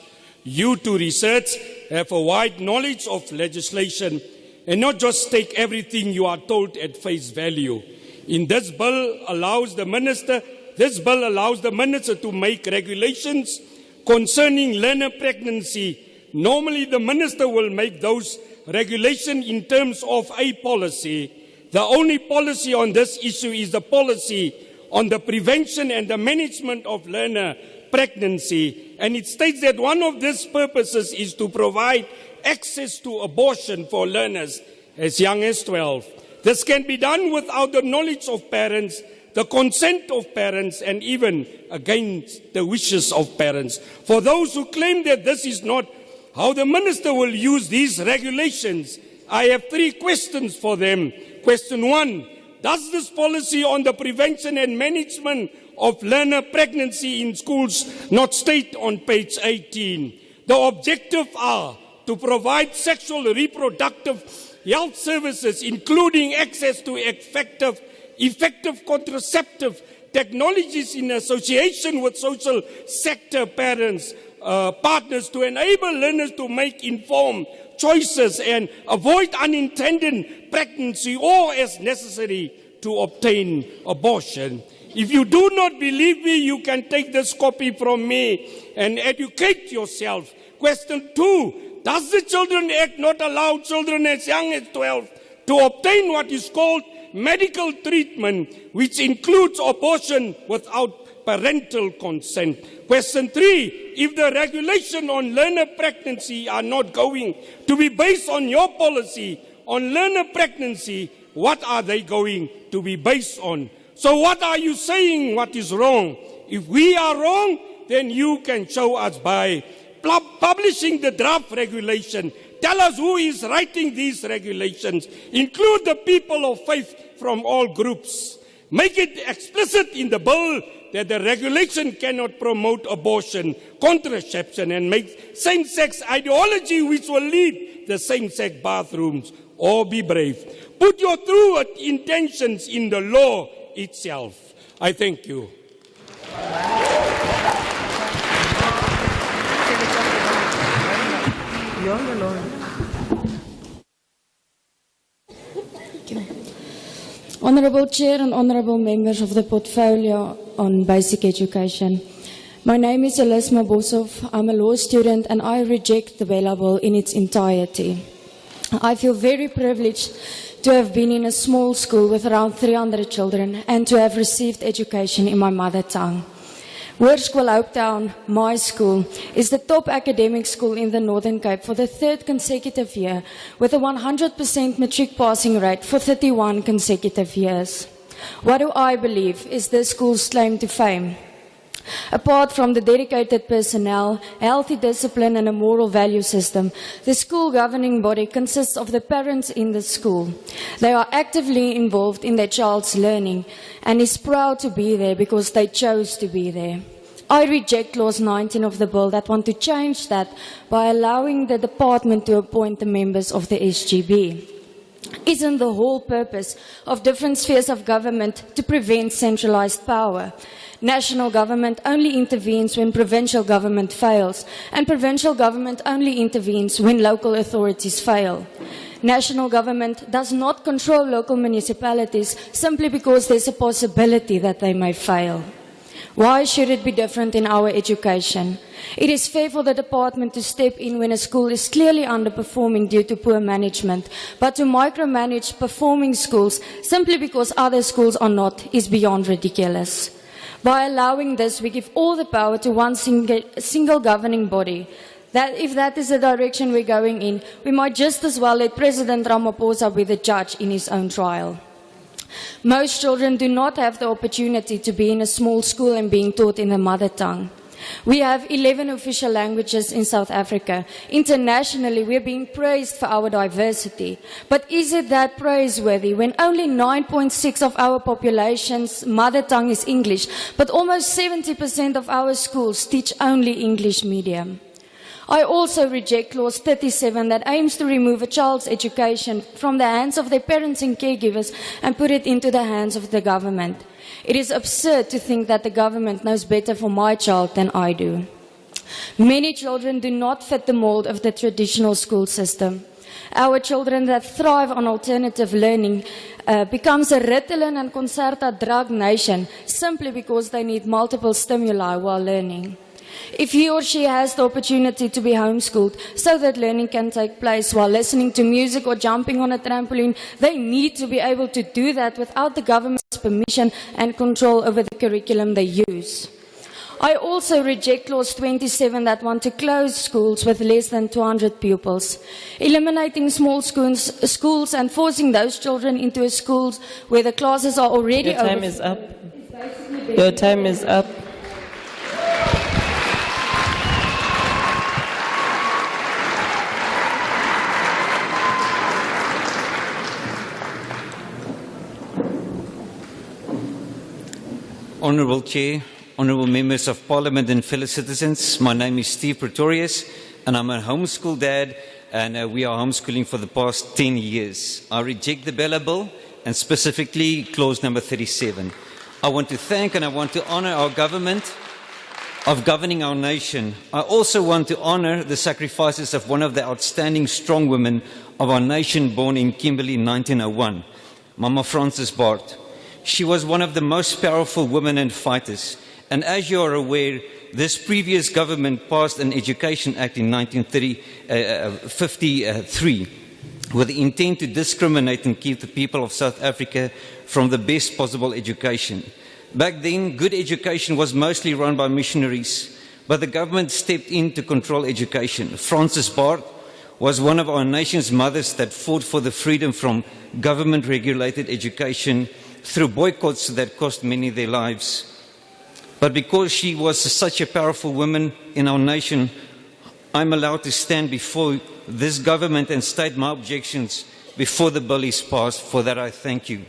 you to research, have a wide knowledge of legislation, and not just take everything you are told at face value. This bill allows the minister to make regulations concerning learner pregnancy. Normally, the minister will make those regulations in terms of a policy. The only policy on this issue is the policy on the prevention and the management of learner pregnancy. And it states that one of these purposes is to provide access to abortion for learners as young as 12. This can be done without the knowledge of parents, the consent of parents, and even against the wishes of parents. For those who claim that this is not how the minister will use these regulations, I have 3 questions for them. Question 1, does this policy on the prevention and management of learner pregnancy in schools not state on page 18? The objectives are to provide sexual reproductive health services, including access to effective contraceptive technologies in association with social sector partners to enable learners to make informed choices and avoid unintended pregnancy or, as necessary, to obtain abortion. If you do not believe me, you can take this copy from me and educate yourself. Question 2, does the Children Act not allow children as young as 12 to obtain what is called medical treatment, which includes abortion without parental consent? Question 3, if the regulation on learner pregnancy are not going to be based on your policy on learner pregnancy, what are they going to be based on? So what are you saying what is wrong? If we are wrong, then you can show us by publishing the draft regulation. Tell us who is writing these regulations. Include the people of faith from all groups. Make it explicit in the bill that the regulation cannot promote abortion, contraception, and make same-sex ideology which will lead the same-sex bathrooms. Or be brave. Put your true intentions in the law itself. I thank you. Honourable Chair and honourable members of the portfolio on basic education. My name is Elisma Boshoff. I'm a law student and I reject the Bella Bill in its entirety. I feel very privileged to have been in a small school with around 300 children and to have received education in my mother tongue. Hoërskool Upington, my school, is the top academic school in the Northern Cape for the 3rd consecutive year with a 100% matric passing rate for 31 consecutive years. What do I believe is this school's claim to fame? Apart from the dedicated personnel, healthy discipline and a moral value system, the school governing body consists of the parents in the school. They are actively involved in their child's learning and is proud to be there because they chose to be there. I reject clause 19 of the bill that want to change that by allowing the department to appoint the members of the SGB. Isn't the whole purpose of different spheres of government to prevent centralized power? National government only intervenes when provincial government fails, and provincial government only intervenes when local authorities fail. National government does not control local municipalities simply because there's a possibility that they may fail. Why should it be different in our education? It is fair for the department to step in when a school is clearly underperforming due to poor management, but to micromanage performing schools simply because other schools are not is beyond ridiculous. By allowing this, we give all the power to one single governing body. That if that is the direction we're going in, we might just as well let President Ramaphosa be the judge in his own trial. Most children do not have the opportunity to be in a small school and being taught in their mother tongue. We have 11 official languages in South Africa. Internationally, we are being praised for our diversity. But is it that praiseworthy when only 9.6% of our population's mother tongue is English, but almost 70% of our schools teach only English medium? I also reject Clause 37 that aims to remove a child's education from the hands of their parents and caregivers and put it into the hands of the government. It is absurd to think that the government knows better for my child than I do. Many children do not fit the mold of the traditional school system. Our children that thrive on alternative learning becomes a Ritalin and Concerta drug nation simply because they need multiple stimuli while learning. If he or she has the opportunity to be homeschooled so that learning can take place while listening to music or jumping on a trampoline, they need to be able to do that without the government's permission and control over the curriculum they use. I also reject Clause 27 that want to close schools with less than 200 pupils. Eliminating small schools and forcing those children into schools where the classes are already over. Your time is up. Your time is up. Honourable Chair, Honourable Members of Parliament and fellow citizens, my name is Steve Pretorius and I'm a homeschool dad and we are homeschooling for the past 10 years. I reject the Bella Bill and specifically clause number 37. I want to thank and I want to honour our government of governing our nation. I also want to honour the sacrifices of one of the outstanding strong women of our nation born in Kimberley in 1901, Mama Frances Bart. She was one of the most powerful women and fighters. And as you are aware, this previous government passed an Education Act in 1953 with the intent to discriminate and keep the people of South Africa from the best possible education. Back then, good education was mostly run by missionaries, but the government stepped in to control education. Frances Bart was one of our nation's mothers that fought for the freedom from government-regulated education through boycotts that cost many their lives. But because she was such a powerful woman in our nation, I'm allowed to stand before this government and state my objections before the bill is passed. For that, I thank you.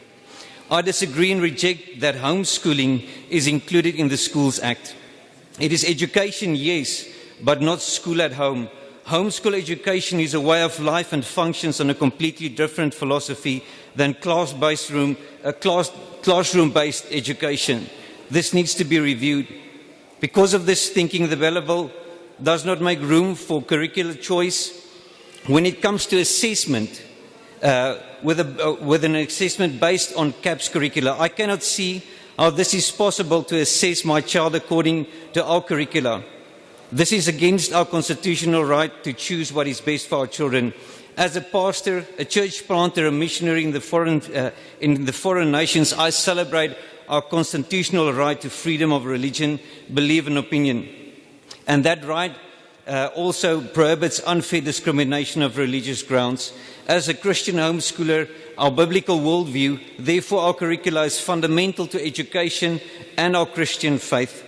I disagree and reject that homeschooling is included in the Schools Act. It is education, yes, but not school at home. Homeschool education is a way of life and functions on a completely different philosophy than classroom-based education. This needs to be reviewed. Because of this thinking, the Bella Bill does not make room for curricular choice. When it comes to assessment, with an assessment based on CAPS curricula, I cannot see how this is possible to assess my child according to our curricula. This is against our constitutional right to choose what is best for our children. As a pastor, a church planter, a missionary in the foreign nations, I celebrate our constitutional right to freedom of religion, belief and opinion. And that right also prohibits unfair discrimination of religious grounds. As a Christian homeschooler, our biblical worldview, therefore our curricula is fundamental to education and our Christian faith.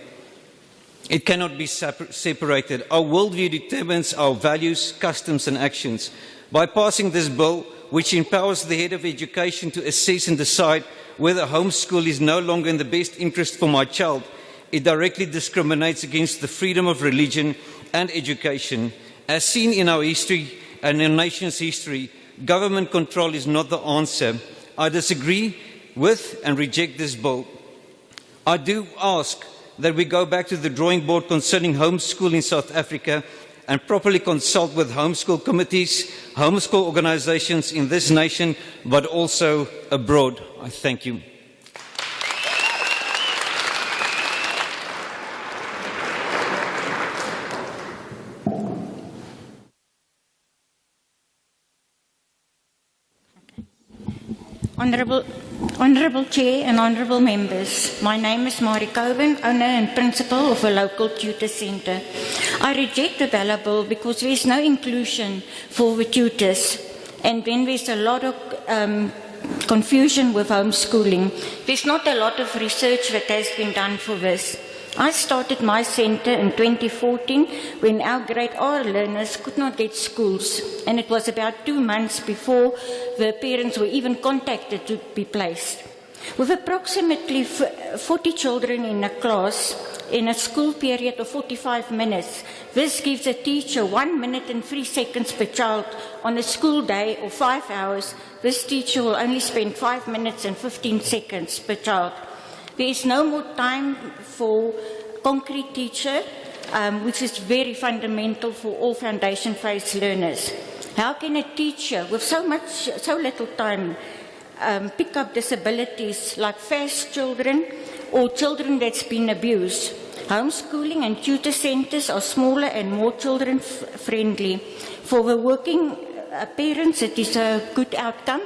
It cannot be separated. Our worldview determines our values, customs and actions. By passing this bill, which empowers the head of education to assess and decide whether homeschool is no longer in the best interest for my child, it directly discriminates against the freedom of religion and education. As seen in our history and in our nation's history, government control is not the answer. I disagree with and reject this bill. I do ask that we go back to the drawing board concerning homeschool in South Africa and properly consult with homeschool committees, homeschool organizations in this nation, but also abroad. I thank you. Honourable Chair and Honourable Members, my name is Mari Coben, owner and principal of a local tutor centre. I reject the Bella Bill because there is no inclusion for the tutors, and then there's a lot of confusion with homeschooling. There's not a lot of research that has been done for this. I started my centre in 2014 when our grade R learners could not get schools, and it was about 2 months before the parents were even contacted to be placed. With approximately 40 children in a class in a school period of 45 minutes, this gives a teacher 1 minute and 3 seconds per child. On a school day of 5 hours, this teacher will only spend 5 minutes and 15 seconds per child. There is no more time for concrete teacher, which is very fundamental for all foundation phase learners. How can a teacher with so little time pick up disabilities like fast children or children that's been abused? Homeschooling and tutor centers are smaller and more children-friendly. For the working parents, it is a good outcome,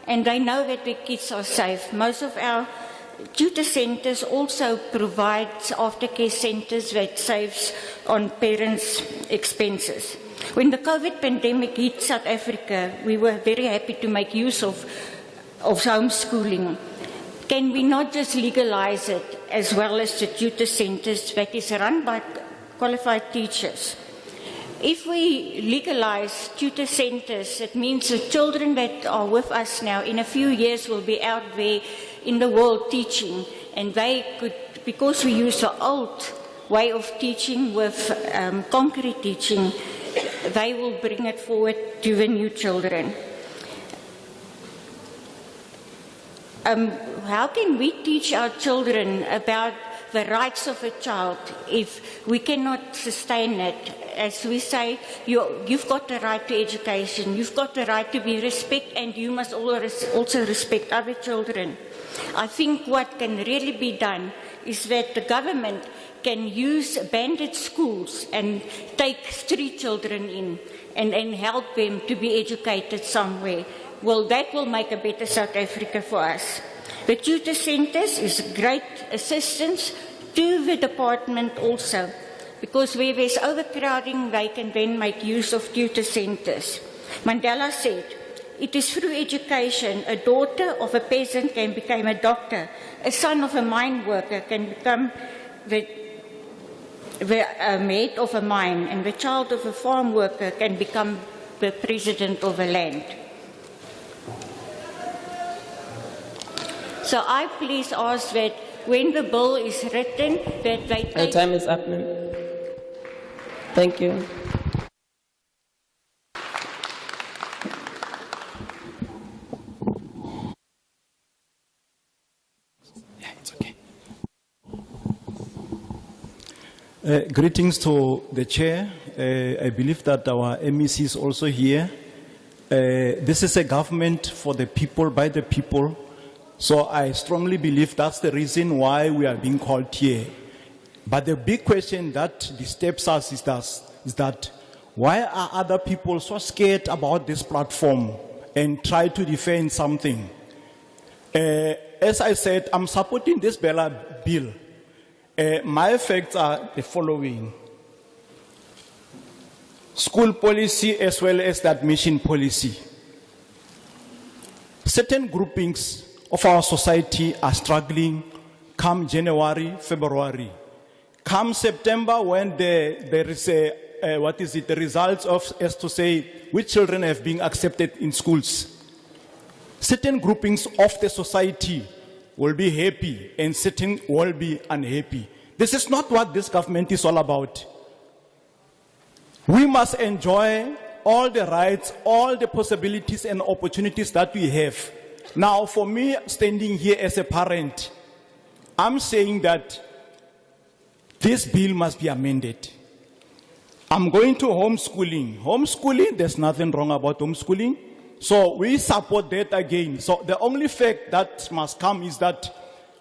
and they know that their kids are safe. Most of our tutor centers also provide aftercare centers that saves on parents' expenses. When the COVID pandemic hit South Africa, we were very happy to make use of homeschooling. Can we not just legalize it as well as the tutor centers that is run by qualified teachers? If we legalize tutor centers, it means the children that are with us now in a few years will be out there in the world teaching, and they could, because we use the old way of teaching with concrete teaching, they will bring it forward to the new children. How can we teach our children about the rights of a child if we cannot sustain it? As we say, you've got the right to education, you've got the right to be respected, and you must also respect other children. I think what can really be done is that the government can use abandoned schools and take street children in and help them to be educated somewhere. Well, that will make a better South Africa for us. The tutor centers is a great assistance to the department also, because where there's overcrowding, they can then make use of tutor centers. Mandela said, "It is through education a daughter of a peasant can become a doctor, a son of a mine worker can become the head of a mine, and the child of a farm worker can become the president of a land." So I please ask that when the bill is written, that they take... Your time is up, ma'am. Thank you. Yeah, it's okay. Greetings to the chair. I believe that our MEC is also here. This is a government for the people, by the people. So I strongly believe that's the reason why we are being called here. But the big question that disturbs us is that why are other people so scared about this platform and try to defend something? As I said, I'm supporting this bill. My facts are the following. School policy as well as the admission policy. Certain groupings of our society are struggling come January, February. Come September, when there is the results of, as to say, which children have been accepted in schools. Certain groupings of the society will be happy and certain will be unhappy. This is not what this government is all about. We must enjoy all the rights, all the possibilities and opportunities that we have. Now, for me, standing here as a parent, I'm saying that this bill must be amended. I'm going to homeschooling. Homeschooling, there's nothing wrong about homeschooling. So we support that again. So the only fact that must come is that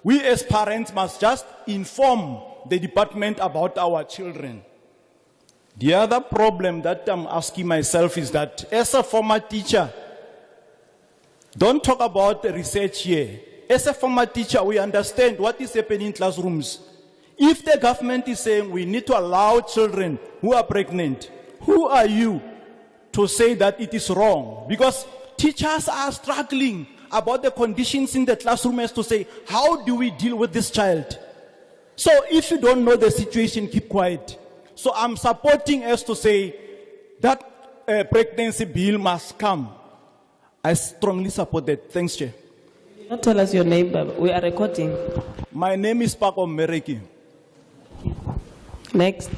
we as parents must just inform the department about our children. The other problem that I'm asking myself is that as a former teacher, don't talk about the research here. As a former teacher, we understand what is happening in classrooms. If the government is saying we need to allow children who are pregnant, who are you to say that it is wrong? Because teachers are struggling about the conditions in the classroom as to say, how do we deal with this child? So if you don't know the situation, keep quiet. So I'm supporting as to say that pregnancy bill must come. I strongly support that. Thanks, Chair. Not tell us your name, but we are recording. My name is Paco Mereki. Next.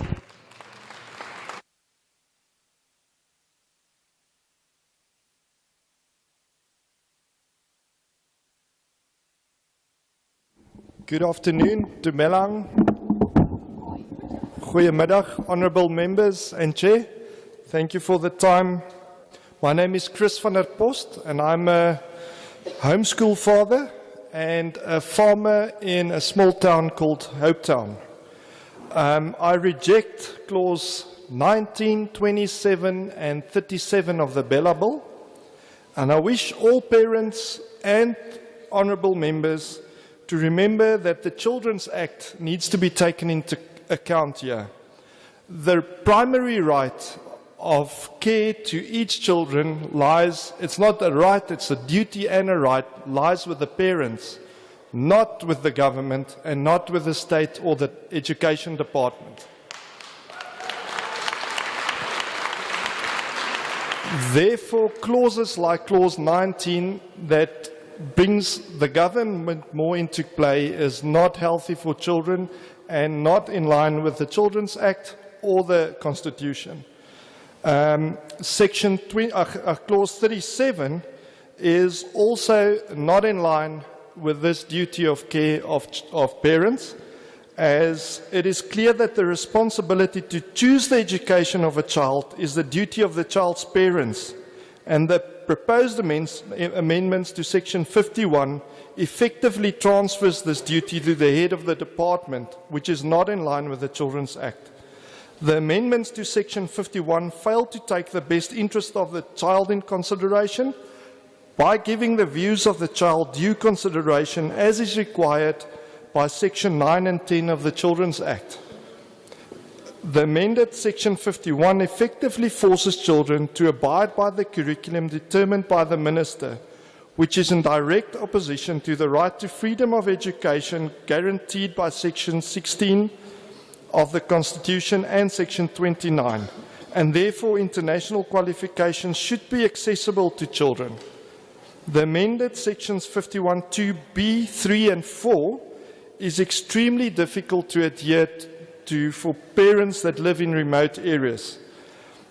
Good afternoon, Dumelang. Goeiemiddag, honorable members and chair. Thank you for the time. My name is Chris van der Post, and I'm a homeschool father and a farmer in a small town called Hopetown. I reject clause 19, 27 and 37 of the Bella Bill, and I wish all parents and honorable members to remember that the Children's Act needs to be taken into account here. The primary right of care to each children lies, it's not a right, it's a duty and a right, lies with the parents, not with the government and not with the state or the education department. Therefore, clauses like clause 19 that brings the government more into play is not healthy for children and not in line with the Children's Act or the Constitution. Clause 37 is also not in line with this duty of care of parents, as it is clear that the responsibility to choose the education of a child is the duty of the child's parents, and the proposed amendments to section 51 effectively transfers this duty to the head of the department, which is not in line with the Children's Act. The amendments to section 51 fail to take the best interest of the child in consideration by giving the views of the child due consideration as is required by section 9 and 10 of the Children's Act. The amended section 51 effectively forces children to abide by the curriculum determined by the minister, which is in direct opposition to the right to freedom of education guaranteed by section 16 of the Constitution and section 29, and therefore international qualifications should be accessible to children. The amended sections 51(2)(b), 3 and 4 is extremely difficult to adhere to for parents that live in remote areas.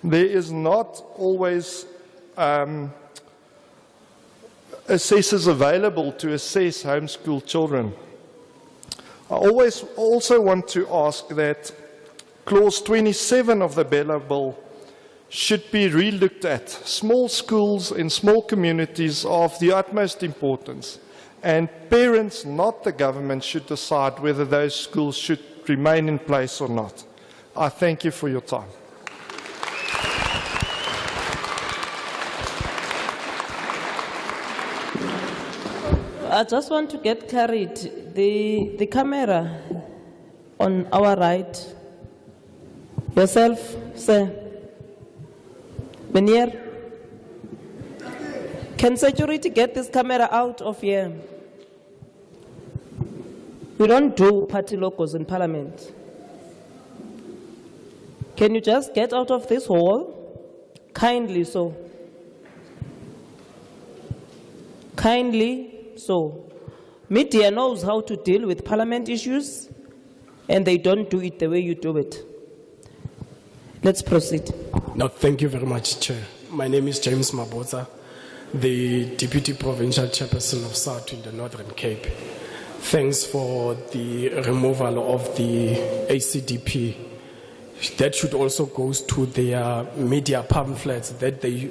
There is not always assessors available to assess homeschool children. I also want to ask that clause 27 of the Bella Bill should be re-looked at. Small schools in small communities are of the utmost importance, and parents, not the government, should decide whether those schools should remain in place or not. I thank you for your time. I just want to get clarity. The camera on our right, yourself, sir, Benier, can security get this camera out of here? We don't do party logos in Parliament. Can you just get out of this hall? Kindly so. Kindly so. Media knows how to deal with Parliament issues, and they don't do it the way you do it. Let's proceed. No, thank you very much, Chair. My name is James Mabota, the Deputy Provincial Chairperson of South in the Northern Cape. Thanks for the removal of the ACDP. That should also go to their media pamphlets that they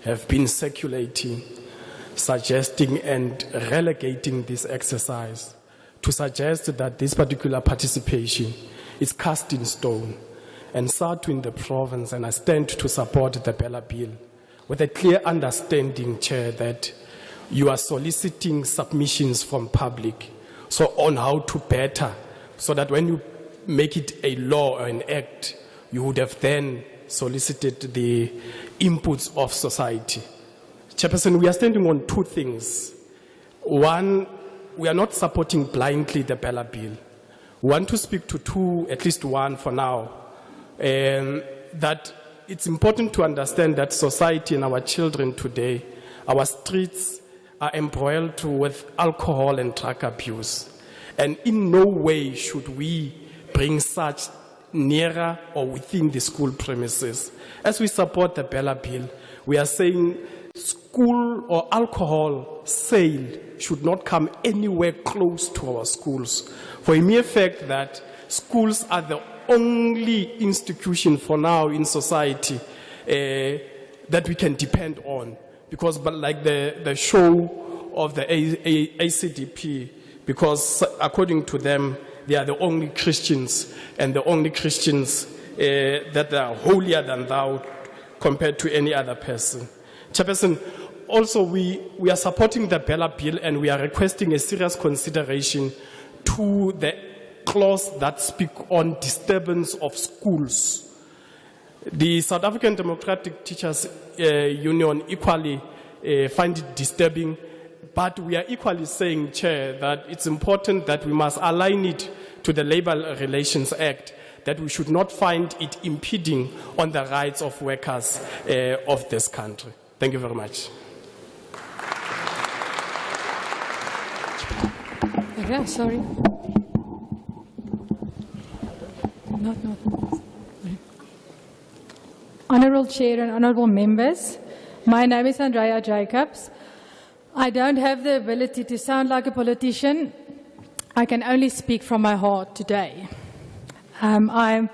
have been circulating, suggesting and relegating this exercise to suggest that this particular participation is cast in stone. And SADTU in the province, and I stand to support the Bella Bill with a clear understanding, Chair, that you are soliciting submissions from public on how to better, so that when you make it a law or an act, you would have then solicited the inputs of society. Chairperson, we are standing on two things. One, we are not supporting blindly the Bella Bill. We want to speak to two, at least one for now, that it's important to understand that society and our children today, our streets are embroiled with alcohol and drug abuse. And in no way should we bring such nearer or within the school premises. As we support the Bella Bill, we are saying school or alcohol sale should not come anywhere close to our schools. For a mere fact that schools are the only institution for now in society that we can depend on. Because but like the show of the ACDP, because according to them, they are the only Christians, and the only Christians that are holier than thou compared to any other person. Chairperson, also we are supporting the Bella Bill, and we are requesting a serious consideration to the clause that speak on disturbance of schools. The South African Democratic Teachers Union equally find it disturbing, but we are equally saying, Chair, that it's important that we must align it to the Labour Relations Act, that we should not find it impeding on the rights of workers of this country. Thank you very much. Sorry. Honourable Chair and honourable members, my name is Andrea Jacobs. I don't have the ability to sound like a politician. I can only speak from my heart today. I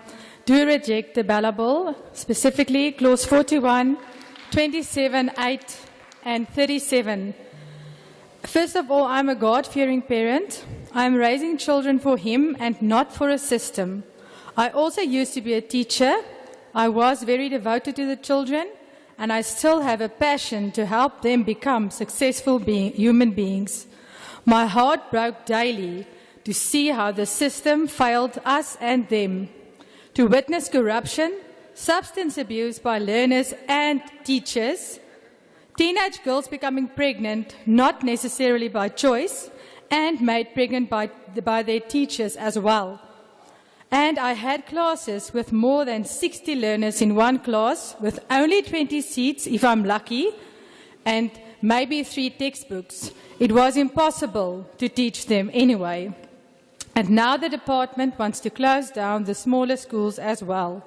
do reject the Bella Bill, specifically clause 41, 27, 8 and 37. First of all, I'm a God-fearing parent. I'm raising children for Him and not for a system. I also used to be a teacher. I was very devoted to the children, and I still have a passion to help them become successful human beings. My heart broke daily to see how the system failed us and them, to witness corruption, substance abuse by learners and teachers, teenage girls becoming pregnant, not necessarily by choice, and made pregnant by their teachers as well. And I had classes with more than 60 learners in one class, with only 20 seats if I'm lucky, and maybe 3 textbooks. It was impossible to teach them anyway. And now the department wants to close down the smaller schools as well.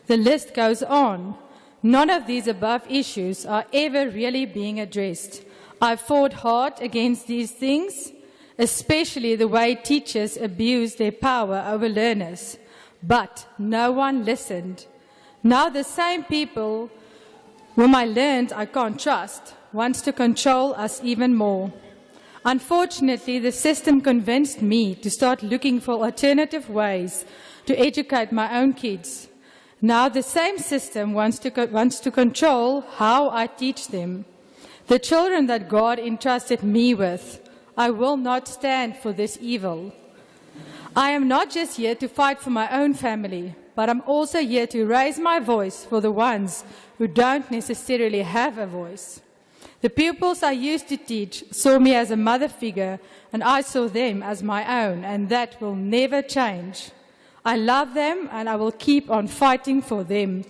The list goes on. None of these above issues are ever really being addressed. I fought hard against these things, especially the way teachers abuse their power over learners. But no one listened. Now the same people whom I learned I can't trust wants to control us even more. Unfortunately, the system convinced me to start looking for alternative ways to educate my own kids. Now the same system wants to control how I teach them. The children that God entrusted me with, I will not stand for this evil. I am not just here to fight for my own family, but I'm also here to raise my voice for the ones who don't necessarily have a voice. The pupils I used to teach saw me as a mother figure, and I saw them as my own, and that will never change. I love them, and I will keep on fighting for them.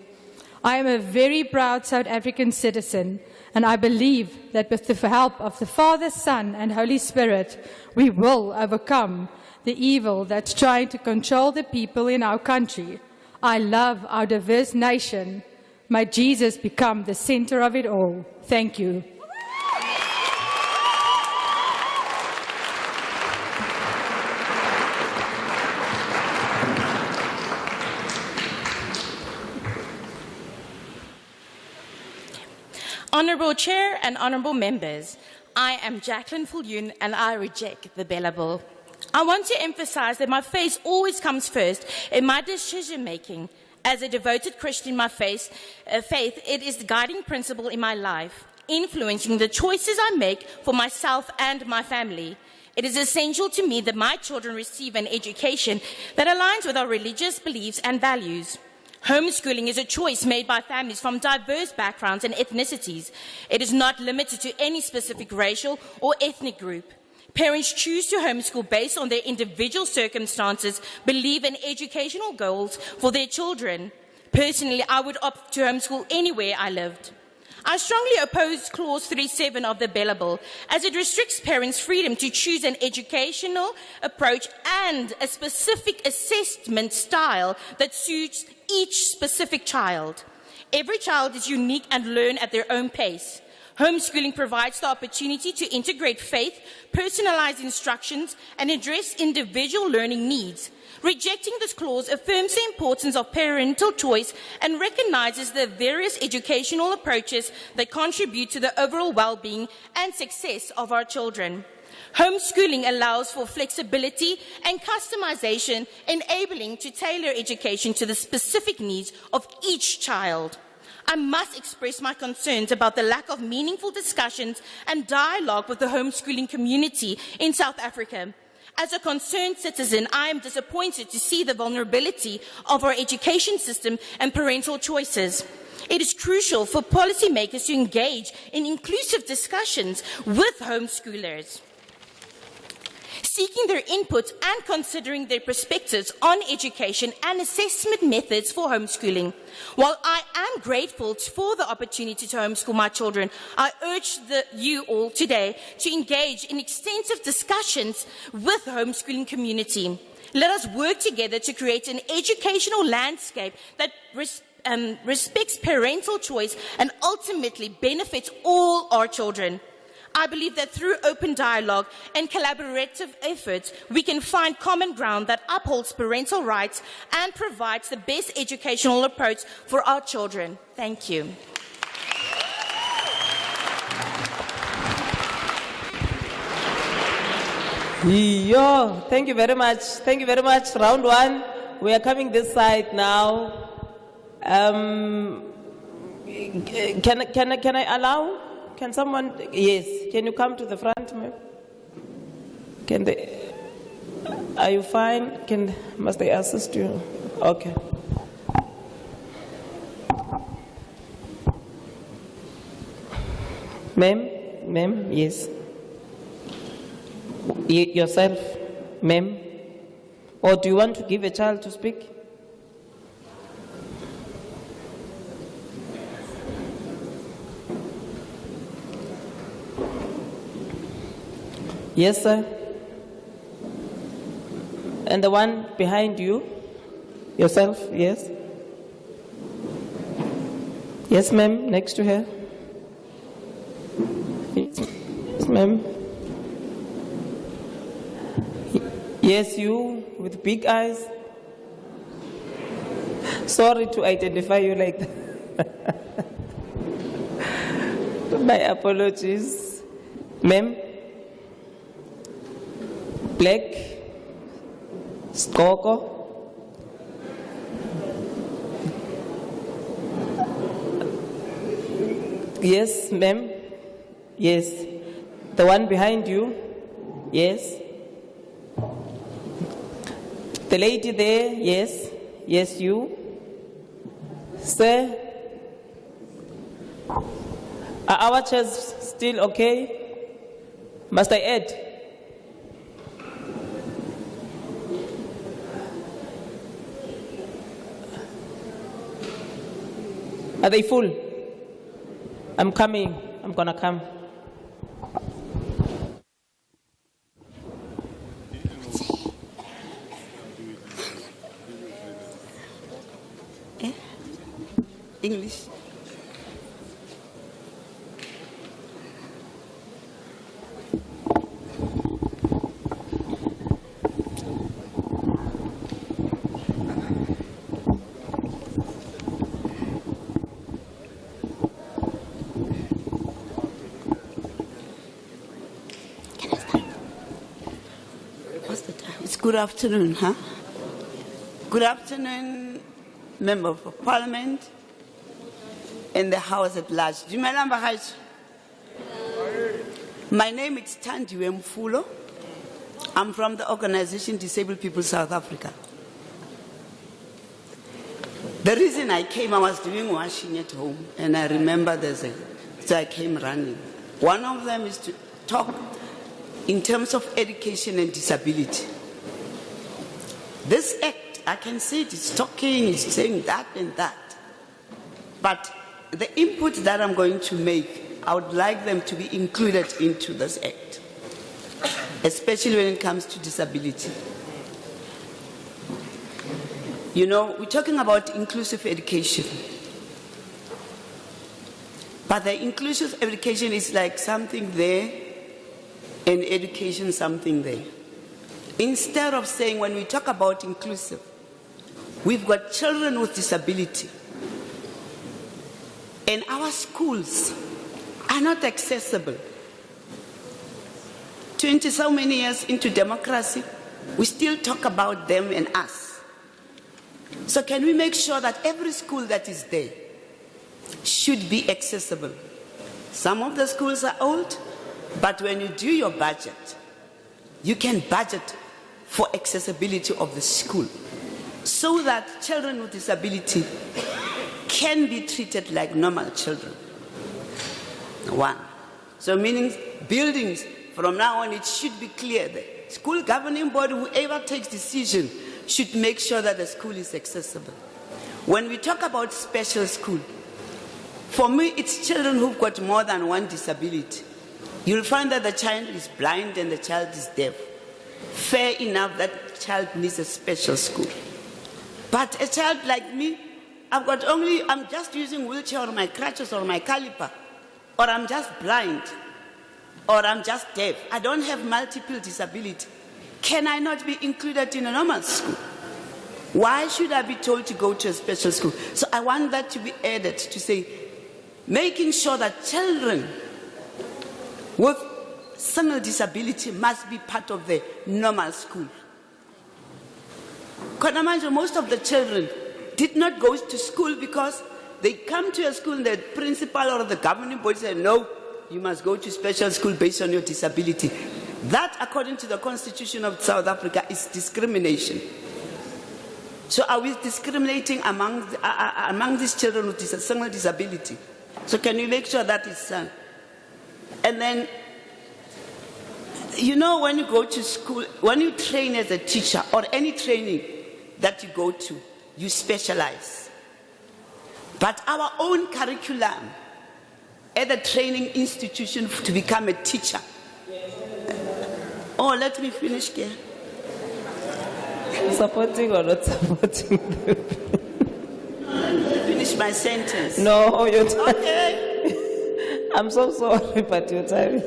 I am a very proud South African citizen, and I believe that with the help of the Father, Son, and Holy Spirit, we will overcome the evil that's trying to control the people in our country. I love our diverse nation. May Jesus become the center of it all. Thank you. Honourable Chair and honourable members, I am Jacqueline Fulyoun and I reject the Bella Bill. I want to emphasise that my faith always comes first in my decision making. As a devoted Christian, my faith, it is the guiding principle in my life, influencing the choices I make for myself and my family. It is essential to me that my children receive an education that aligns with our religious beliefs and values. Homeschooling is a choice made by families from diverse backgrounds and ethnicities. It is not limited to any specific racial or ethnic group. Parents choose to homeschool based on their individual circumstances, belief and educational goals for their children. Personally, I would opt to homeschool anywhere I lived. I strongly oppose Clause 37 of the Bella Bill, as it restricts parents' freedom to choose an educational approach and a specific assessment style that suits each specific child. Every child is unique and learn at their own pace. Homeschooling provides the opportunity to integrate faith, personalized instructions, and address individual learning needs. Rejecting this clause affirms the importance of parental choice and recognizes the various educational approaches that contribute to the overall well-being and success of our children. Homeschooling allows for flexibility and customization, enabling to tailor education to the specific needs of each child. I must express my concerns about the lack of meaningful discussions and dialogue with the homeschooling community in South Africa. As a concerned citizen, I am disappointed to see the vulnerability of our education system and parental choices. It is crucial for policymakers to engage in inclusive discussions with homeschoolers, seeking their input and considering their perspectives on education and assessment methods for homeschooling. While I am grateful for the opportunity to homeschool my children, I urge you all today to engage in extensive discussions with the homeschooling community. Let us work together to create an educational landscape that respects parental choice and ultimately benefits all our children. I believe that through open dialogue and collaborative efforts, we can find common ground that upholds parental rights and provides the best educational approach for our children. Thank you. Thank you very much. Thank you very much. Round one. We are coming this side now. Can I allow? Can someone? Yes. Can you come to the front, ma'am? Can they? Are you fine? Must they assist you? Okay. Ma'am, yes. Yourself, ma'am? Or do you want to give a child to speak? Yes, sir. And the one behind you? Yourself, yes? Yes, ma'am, next to her. Yes, ma'am. Yes, you with big eyes. Sorry to identify you like that. My apologies. Ma'am? Black? Skoko? Yes, ma'am. Yes. The one behind you? Yes. The lady there? Yes. Yes, you. Sir? Are our chairs still okay? Must I add? Are they full? I'm coming. I'm gonna come. English. What's the time? It's good afternoon, huh? Good afternoon, Member of Parliament, in the House at large. My name is Tandiwe Mfulo. I'm from the organization Disabled People South Africa. The reason I came, I was doing washing at home, and I remember so I came running. One of them is to talk in terms of education and disability. This act, I can see it's talking, it's saying that and that. But the inputs that I'm going to make, I would like them to be included into this act, especially when it comes to disability. You know, we're talking about inclusive education. But the inclusive education is like something there and education something there. Instead of saying when we talk about inclusive, we've got children with disability. And our schools are not accessible. 20 so many years into democracy, we still talk about them and us. So can we make sure that every school that is there should be accessible? Some of the schools are old, but when you do your budget, you can budget for accessibility of the school so that children with disability can be treated like normal children. One. So meaning buildings, from now on it should be clear that school governing board, whoever takes decision, should make sure that the school is accessible. When we talk about special school, for me it's children who've got more than one disability. You'll find that the child is blind and the child is deaf. Fair enough, that child needs a special school. But a child like me, I'm just using wheelchair or my crutches or my caliper, or I'm just blind, or I'm just deaf. I don't have multiple disability. Can I not be included in a normal school? Why should I be told to go to a special school? So I want that to be added to say, making sure that children with similar disability must be part of the normal school. Because most of the children did not go to school because they come to a school and the principal or the governing body said, no, you must go to special school based on your disability. That, according to the Constitution of South Africa, is discrimination. So are we discriminating among these children with similar disability? So can you make sure that is done? And then, you know, when you go to school, when you train as a teacher or any training that you go to, you specialize. But our own curriculum at the training institution to become a teacher. Oh, let me finish here. Supporting or not supporting? Finish my sentence. No, you're time. Okay. I'm so sorry, but you're time.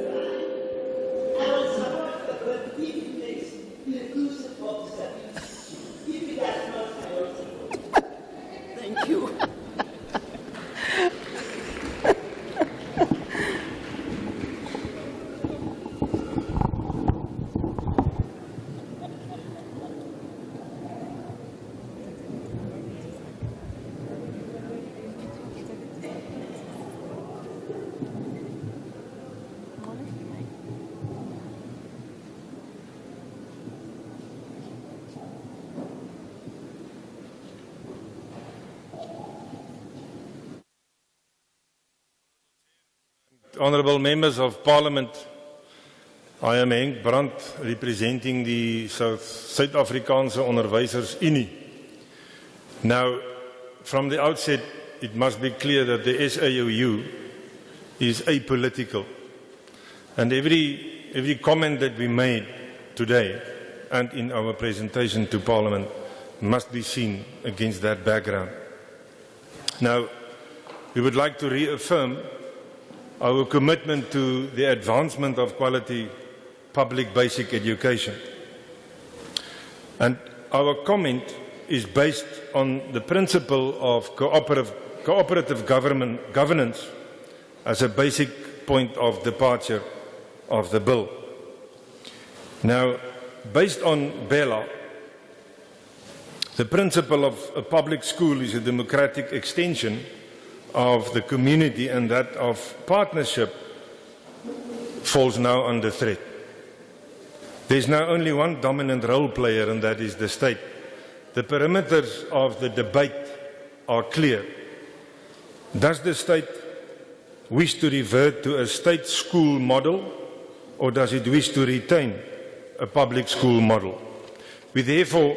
Thank you. Honourable members of Parliament, I am Henk Brandt, representing the South Afrikaanse Onderwysers Unie. Now, from the outset, it must be clear that the SAOU is apolitical. And every comment that we made today and in our presentation to Parliament must be seen against that background. Now, we would like to reaffirm our commitment to the advancement of quality public basic education. And our comment is based on the principle of cooperative governance as a basic point of departure of the bill. Now, based on BELA, the principle of a public school is a democratic extension of the community, and that of partnership falls now under threat. There's now only one dominant role player, and that is the state. The perimeters of the debate are clear. Does the state wish to revert to a state school model, or does it wish to retain a public school model? We therefore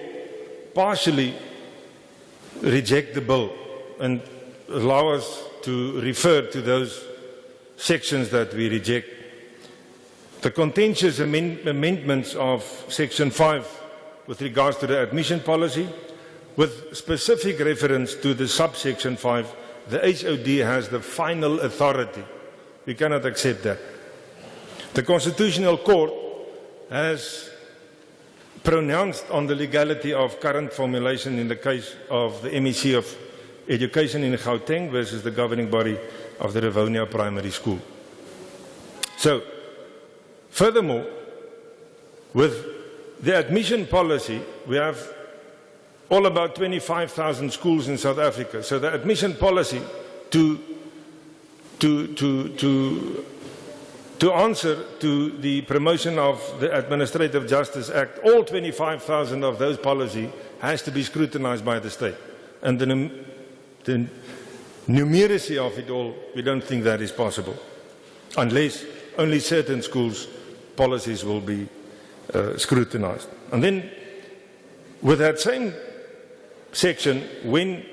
partially reject the bill, and allow us to refer to those sections that we reject. The contentious amendments of Section 5 with regards to the admission policy, with specific reference to the subsection 5, the HOD has the final authority. We cannot accept that. The Constitutional Court has pronounced on the legality of current formulation in the case of the MEC of Education in Gauteng versus the governing body of the Rivonia Primary School. So, furthermore, with the admission policy, we have all about 25,000 schools in South Africa. So the admission policy to answer to the promotion of the Administrative Justice Act, all 25,000 of those policy has to be scrutinized by the state. And the numeracy of it all, we don't think that is possible, unless only certain schools' policies will be scrutinized. And then, with that same section, when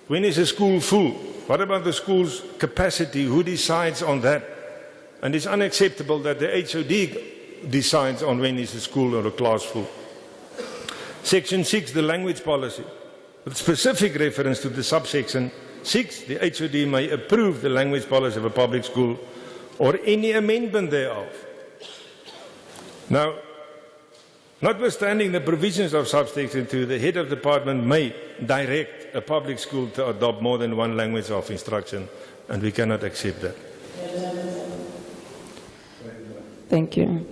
is a school full? What about the school's capacity? Who decides on that? And it's unacceptable that the HOD decides on when is a school or a class full. Section 6, the language policy. With specific reference to the subsection 6, the HOD may approve the language policy of a public school or any amendment thereof. Now, notwithstanding the provisions of subsection 2, the head of department may direct a public school to adopt more than one language of instruction, and we cannot accept that. Thank you.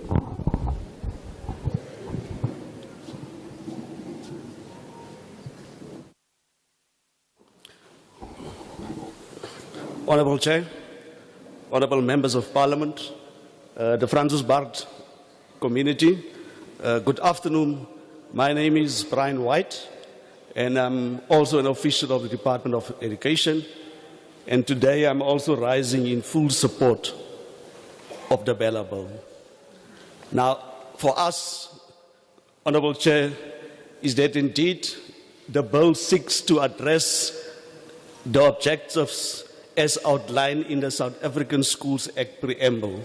Honourable Chair, honourable members of Parliament, the Francis Bard community, good afternoon. My name is Brian White, and I'm also an official of the Department of Education. And today I'm also rising in full support of the Bella Bill. Now, for us, Honourable Chair, is that indeed the bill seeks to address the objectives as outlined in the South African Schools Act preamble.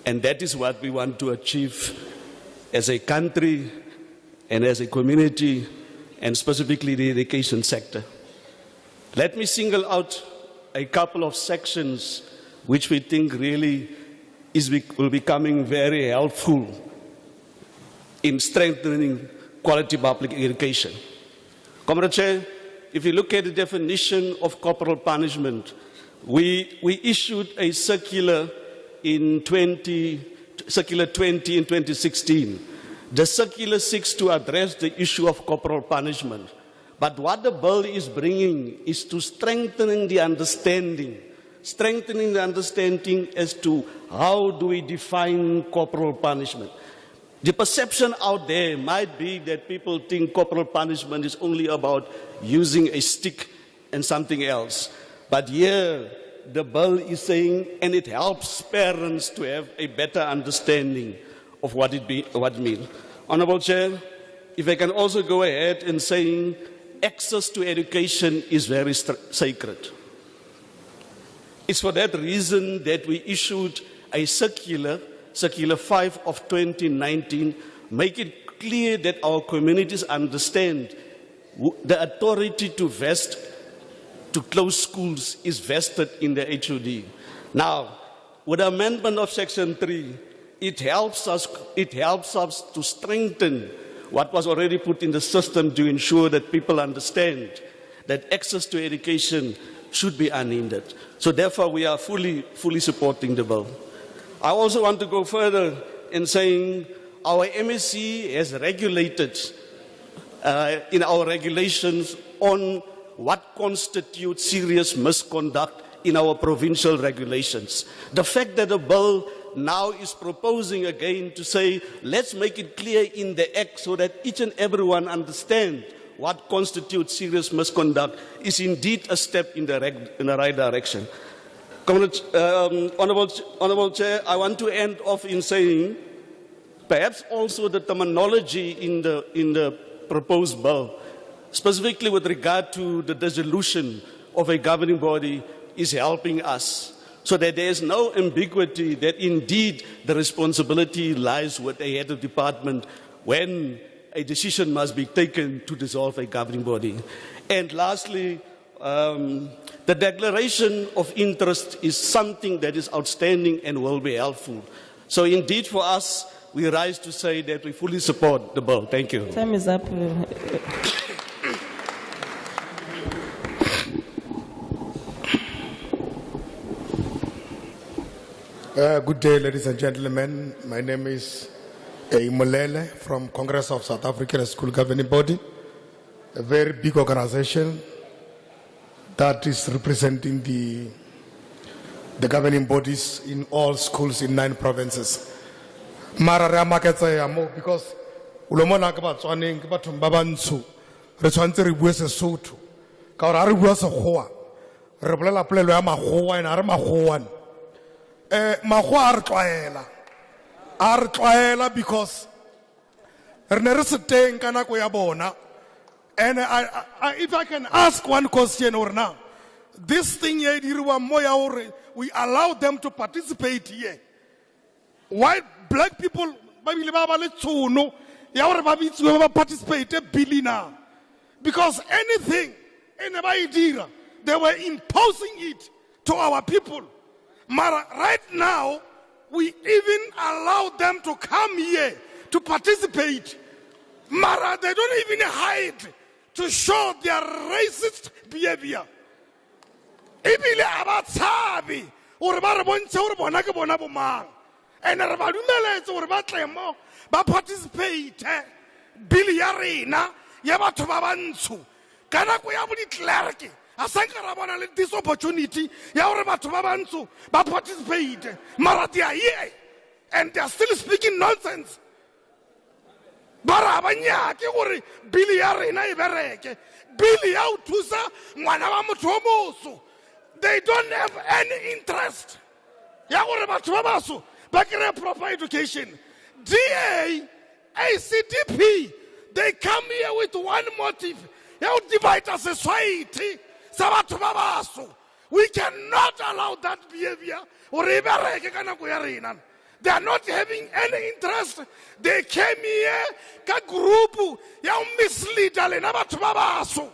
And that is what we want to achieve as a country and as a community, and specifically the education sector. Let me single out a couple of sections which we think really will be becoming very helpful in strengthening quality public education. Comrade Chair, if you look at the definition of corporal punishment, we issued a circular in Circular 20 in 2016. The circular seeks to address the issue of corporal punishment. But what the bill is bringing is to strengthening the understanding as to how do we define corporal punishment. The perception out there might be that people think corporal punishment is only about using a stick and something else. But here, the bill is saying, and it helps parents to have a better understanding of what it means. Honourable Chair, if I can also go ahead in saying access to education is very sacred. It's for that reason that we issued a circular 5 of 2019, make it clear that our communities understand the authority to close schools is vested in the HOD. Now, with the amendment of Section 3, it helps us to strengthen what was already put in the system to ensure that people understand that access to education should be unhindered. So therefore, we are fully supporting the bill. I also want to go further in saying our MSc has regulated in our regulations on what constitutes serious misconduct in our provincial regulations. The fact that the bill now is proposing again to say, let's make it clear in the Act so that each and everyone understands what constitutes serious misconduct is indeed a step in the right direction. Honourable Chair, I want to end off in saying perhaps also the terminology in the proposed bill, specifically with regard to the dissolution of a governing body is helping us, so that there is no ambiguity that indeed the responsibility lies with a head of department when a decision must be taken to dissolve a governing body. And lastly, the declaration of interest is something that is outstanding and will be helpful. So indeed for us, we rise to say that we fully support the bill. Thank you. Time is up. Good day, ladies and gentlemen. My name is Mulele from Congress of South African School Governing Body, a very big organization that is representing the governing bodies in all schools in 9 provinces. Mara because ulomona ka batswaneng ke batho ba bantsho re tshwantse re bue Sesotho ka gore a re bua Sekgowa re bolela polelo ya Makgowa ena re Makgowa Makgowa a re tlwaela because re ne re se teng ka nako ya bona. And if I can ask one question or now, this thing here, we allow them to participate here. Why black people participate billy now? Because anything, they were imposing it to our people. Mara, right now, we even allow them to come here to participate. Mara, they don't even hide to show their racist behavior. Ibile abatsabi ore ba re bontshe ore bona ke bona bo mang, and re ba dumeletse ore ba tlemo ba participate bill ya rena ya batho ba bantsho ka nako ya bo di-clerk a sanka ra bona le this opportunity ya ore batho ba bantsho ba participate. Mara they are here and they are still speaking nonsense. Bara banya ke gore bill ya rena e bereke, bill ya o thusa ngwana ba motho o moso. They don't have any interest ya gore batho ba baso ba kry proper education. DA, ACDP, they come here with one motive, ya o divide a society sa batho ba baso. We cannot allow that behavior or e bereke ka nako ya rena. They are not having any interest. They came here, ka group, ya mislead na batho ba baso.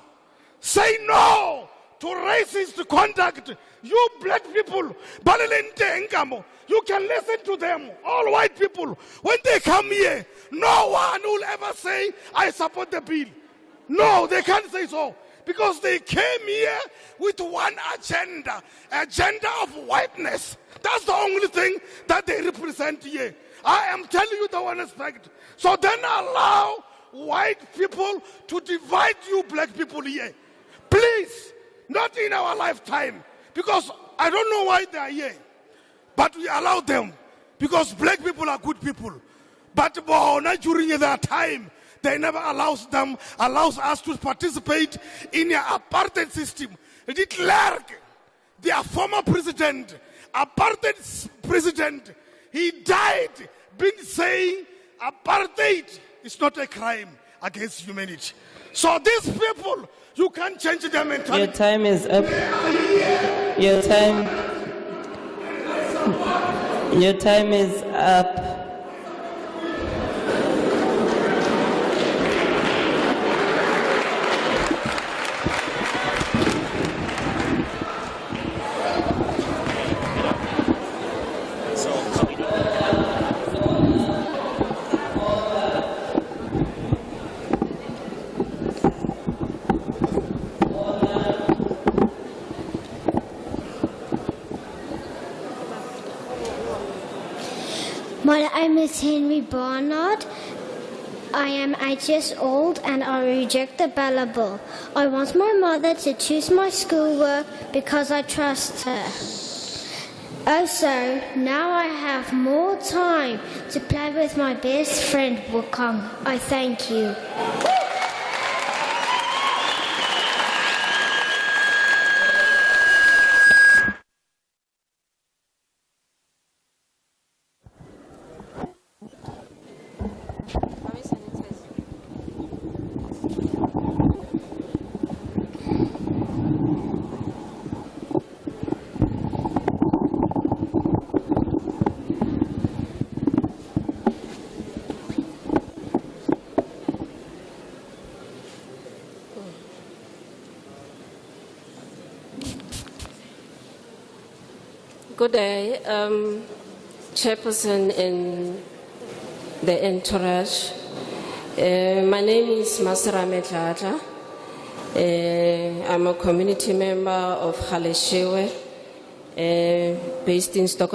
Say no to racist conduct. You black people, you can listen to them, all white people. When they come here, no one will ever say, I support the bill. No, they can't say so. Because they came here with one agenda of whiteness. That's the only thing that they represent here. I am telling you the one aspect. So then allow white people to divide you black people here. Please, not in our lifetime. Because I don't know why they are here. But we allow them. Because black people are good people. But during their time, they never allows us to participate in the apartheid system. De Klerk, their former president, apartheid president, he died been saying apartheid is not a crime against humanity. So these people, you can't change them entirely. Your time is up. Your time is up. My name is Henry Barnard. I am 8 years old and I reject the ballot bill. I want my mother to choose my schoolwork because I trust her. Also, now I have more time to play with my best friend Wukong. I thank you. Good day, Chairperson and the entourage. My name is Masra Medlata. I'm a community member of Galeshewe, based in Stock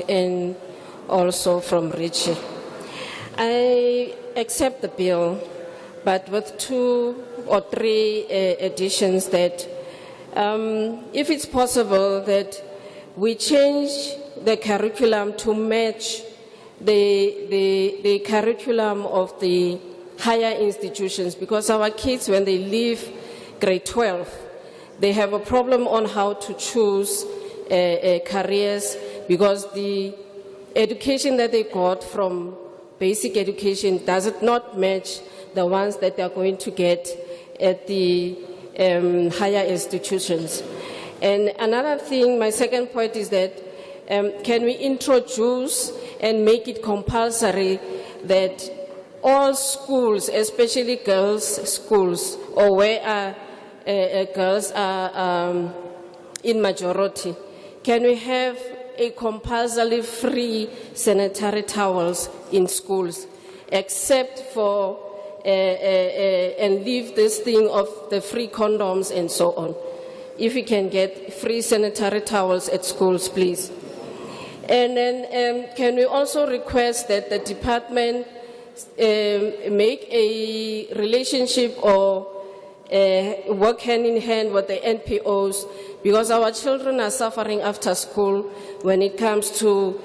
and also from Richie. I accept the bill, but with 2 or 3 additions that if it's possible that we change the curriculum to match the curriculum of the higher institutions, because our kids, when they leave grade 12, they have a problem on how to choose careers, because the education that they got from basic education does not match the ones that they are going to get at the higher institutions. And another thing, my second point is that can we introduce and make it compulsory that all schools, especially girls' schools, or where girls are in majority, can we have a compulsory free sanitary towels in schools, except for and leave this thing of the free condoms and so on? If we can get free sanitary towels at schools, please. And then can we also request that the department make a relationship or work hand in hand with the NPOs, because our children are suffering after school when it comes to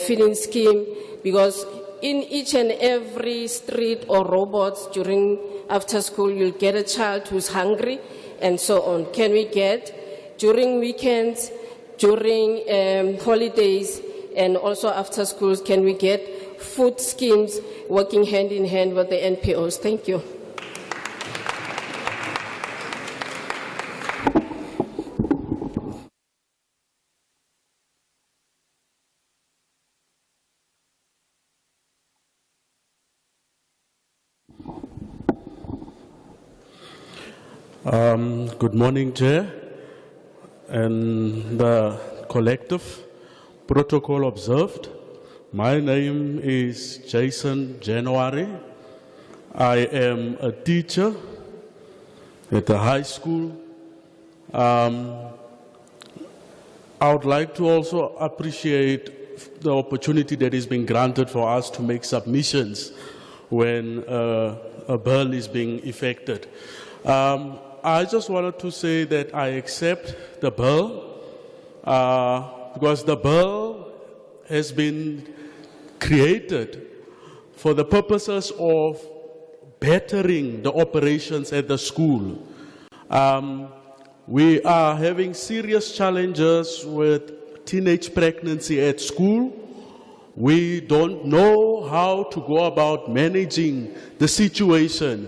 feeding scheme, because in each and every street or robots during after school, you'll get a child who's hungry and so on. Can we get, during weekends, during holidays, and also after schools, can we get food schemes working hand in hand with the NPOs? Thank you. Good morning, Chair, and the collective. Protocol observed. My name is Jason January. I am a teacher at the high school. I would like to also appreciate the opportunity that is being granted for us to make submissions when a bill is being effected. I just wanted to say that I accept the bill because the bill has been created for the purposes of bettering the operations at the school. We are having serious challenges with teenage pregnancy at school. We don't know how to go about managing the situation.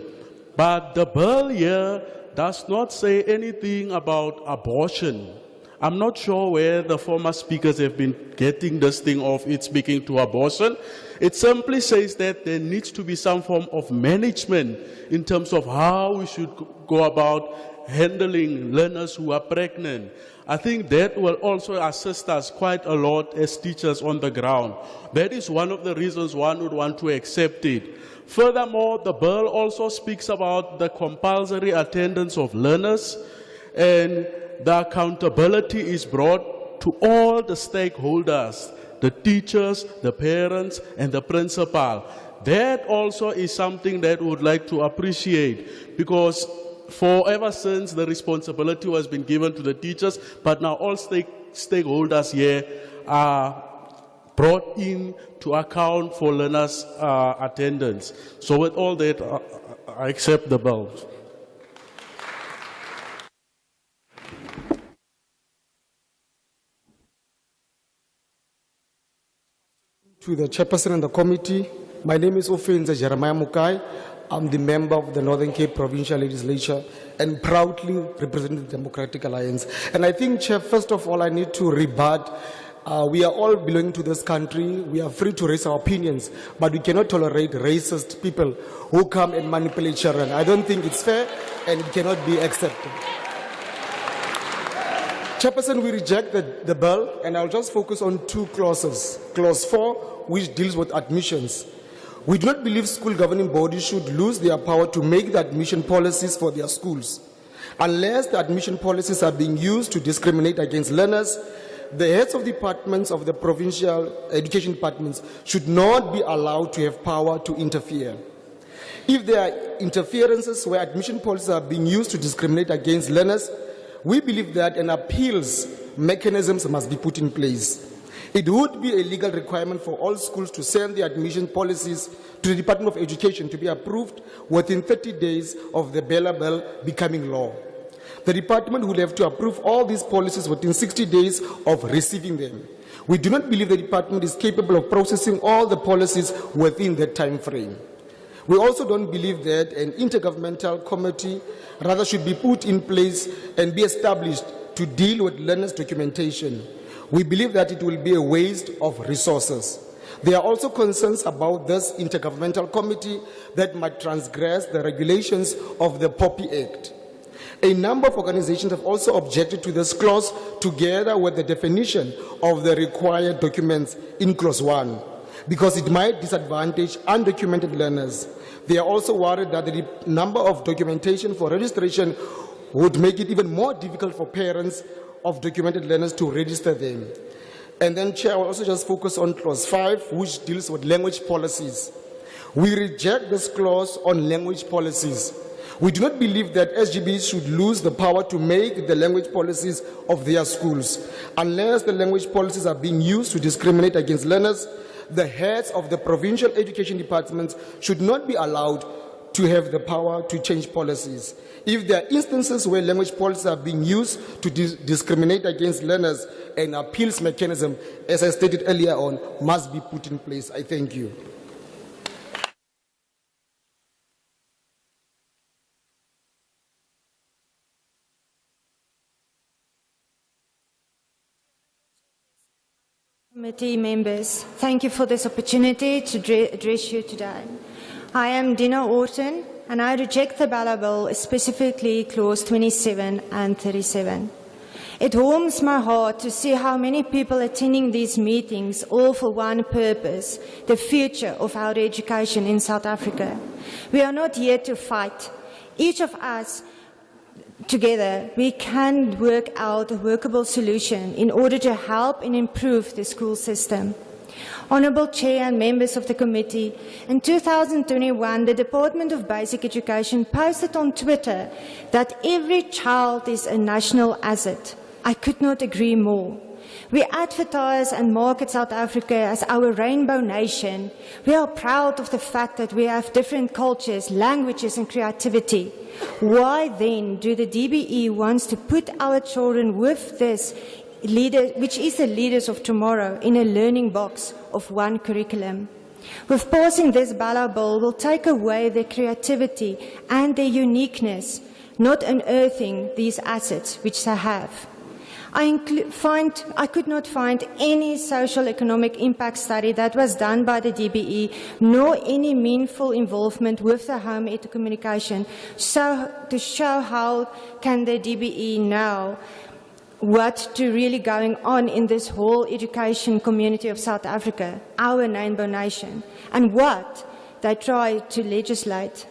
But the bill here does not say anything about abortion. I'm not sure where the former speakers have been getting this thing of it speaking to abortion. It simply says that there needs to be some form of management in terms of how we should go about handling learners who are pregnant. I think that will also assist us quite a lot as teachers on the ground. That is one of the reasons one would want to accept it. Furthermore, the bill also speaks about the compulsory attendance of learners, and the accountability is brought to all the stakeholders, the teachers, the parents, and the principal. That also is something that we would like to appreciate, because ever since the responsibility was been given to the teachers, but now all stakeholders here are brought in to account for learners' attendance. So with all that, I accept the bill. To the chairperson and the committee, my name is Ofenza Jeremiah Mukai. I'm the member of the Northern Cape Provincial Legislature and proudly represent the Democratic Alliance. And I think, Chair, first of all, I need to rebut. We are all belonging to this country. We are free to raise our opinions, but we cannot tolerate racist people who come and manipulate children. I don't think it's fair, and it cannot be accepted. Chairperson, we reject the bill, and I'll just focus on two clauses. Clause 4, which deals with admissions. We do not believe school governing bodies should lose their power to make the admission policies for their schools. Unless the admission policies are being used to discriminate against learners, the heads of departments of the provincial education departments should not be allowed to have power to interfere. If there are interferences where admission policies are being used to discriminate against learners, we believe that an appeals mechanisms must be put in place. It would be a legal requirement for all schools to send the admission policies to the Department of Education to be approved within 30 days of the Bella Bill becoming law. The department will have to approve all these policies within 60 days of receiving them. We do not believe the department is capable of processing all the policies within that time frame. We also don't believe that an intergovernmental committee rather should be put in place and be established to deal with learners' documentation. We believe that it will be a waste of resources. There are also concerns about this intergovernmental committee that might transgress the regulations of the POPI Act. A number of organizations have also objected to this clause together with the definition of the required documents in clause 1 because it might disadvantage undocumented learners. They are also worried that the number of documentation for registration would make it even more difficult for parents of documented learners to register them. And then, Chair, I will also just focus on clause 5, which deals with language policies. We reject this clause on language policies. We do not believe that SGBs should lose the power to make the language policies of their schools. Unless the language policies are being used to discriminate against learners, the heads of the provincial education departments should not be allowed to have the power to change policies. If there are instances where language policies are being used to discriminate against learners, an appeals mechanism, as I stated earlier on, must be put in place. I thank you. Committee members, thank you for this opportunity to address you today. I am Dina Orton, and I reject the Bala Bill, specifically clause 27 and 37. It warms my heart to see how many people attending these meetings, all for one purpose, the future of our education in South Africa. We are not here to fight. Each of us, together, we can work out a workable solution in order to help and improve the school system. Honourable Chair and members of the committee, in 2021, the Department of Basic Education posted on Twitter that every child is a national asset. I could not agree more. We advertise and market South Africa as our rainbow nation. We are proud of the fact that we have different cultures, languages and creativity. Why then do the DBE wants to put our children with this leader, which is the leaders of tomorrow, in a learning box of one curriculum? With passing this Bala Bill will take away their creativity and their uniqueness, not unearthing these assets which they have. I could not find any social economic impact study that was done by the DBE, nor any meaningful involvement with the home ed communication, so to show how can the DBE know what's really going on in this whole education community of South Africa, our rainbow nation, and what they try to legislate.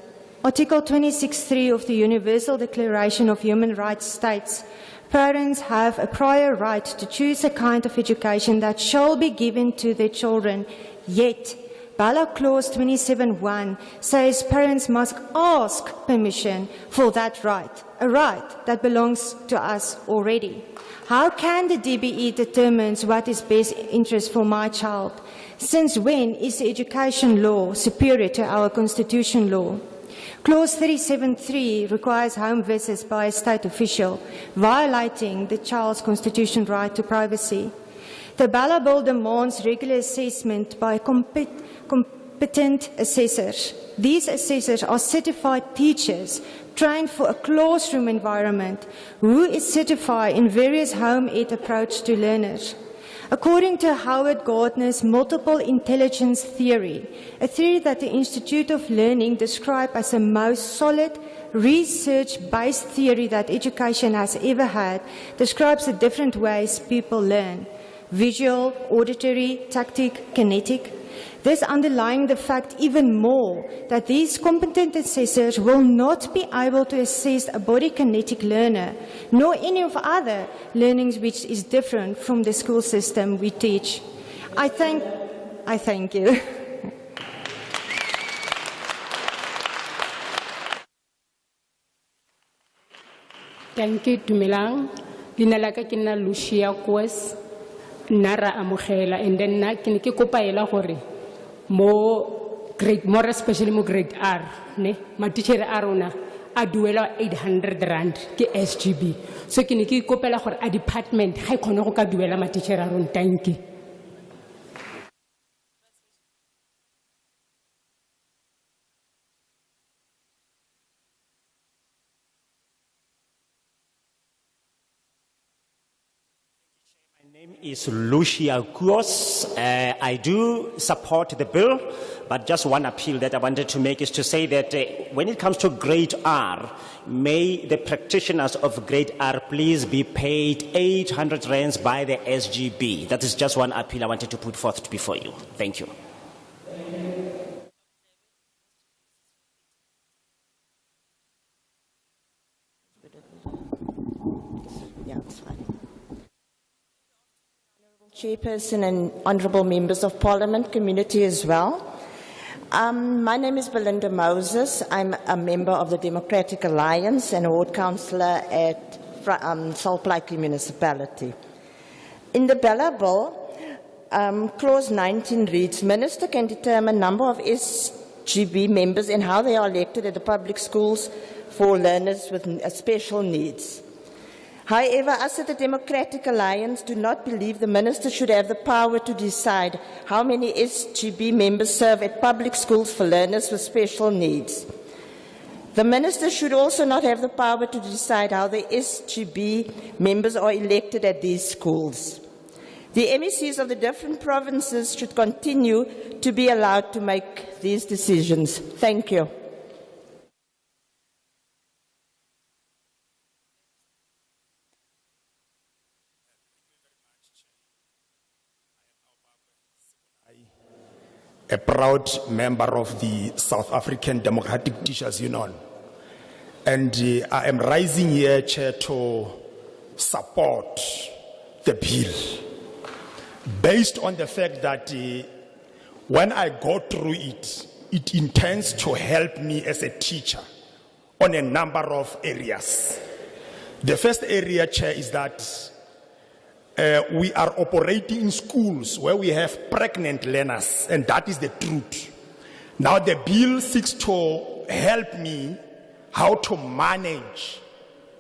Article 26.3 of the Universal Declaration of Human Rights states, parents have a prior right to choose a kind of education that shall be given to their children. Yet, Bala Clause 27.1 says parents must ask permission for that right, a right that belongs to us already. How can the DBE determine what is best interest for my child? Since when is the education law superior to our constitution law? Clause 37.3 requires home visits by a state official, violating the child's constitutional right to privacy. The Bala Bill demands regular assessment by competent assessors. These assessors are certified teachers trained for a classroom environment, who is certified in various home ed approach to learners. According to Howard Gardner's multiple intelligence theory, a theory that the Institute of Learning described as the most solid, research-based theory that education has ever had, describes the different ways people learn: visual, auditory, tactic, kinetic. This underlying the fact even more that these competent assessors will not be able to assess a body kinetic learner, nor any of other learnings which is different from the school system we teach. I thank you. Thank you, Tumilang. Dinalaka kina Lucia Kwes, Nara Amukhela, and then na kiniki kopaela hore. More grade, more especially more grade R, ne? My teacher Aruna, I duela 800 rand ke SGB. So kiniki kopela hore a department, hai kono ka duela my teacher Arun. Thank you. My name is Lucia Kuos. I do support the bill, but just one appeal that I wanted to make is to say that when it comes to grade R, may the practitioners of grade R please be paid 800 rands by the SGB. That is just one appeal I wanted to put forth before you. Thank you. Chairperson and honourable members of Parliament, community as well. My name is Belinda Moses. I'm a member of the Democratic Alliance and a ward councillor at Socio-political municipality. In the Bella Bill, clause 19 reads, Minister can determine number of SGB members and how they are elected at the public schools for learners with special needs. However, us at the Democratic Alliance do not believe the Minister should have the power to decide how many SGB members serve at public schools for learners with special needs. The Minister should also not have the power to decide how the SGB members are elected at these schools. The MECs of the different provinces should continue to be allowed to make these decisions. Thank you. A proud member of the South African Democratic Teachers Union. And I am rising here, Chair, to support the bill based on the fact that when I go through it, it intends to help me as a teacher on a number of areas. The first area, Chair, is that we are operating in schools where we have pregnant learners, and that is the truth. Now the bill seeks to help me how to manage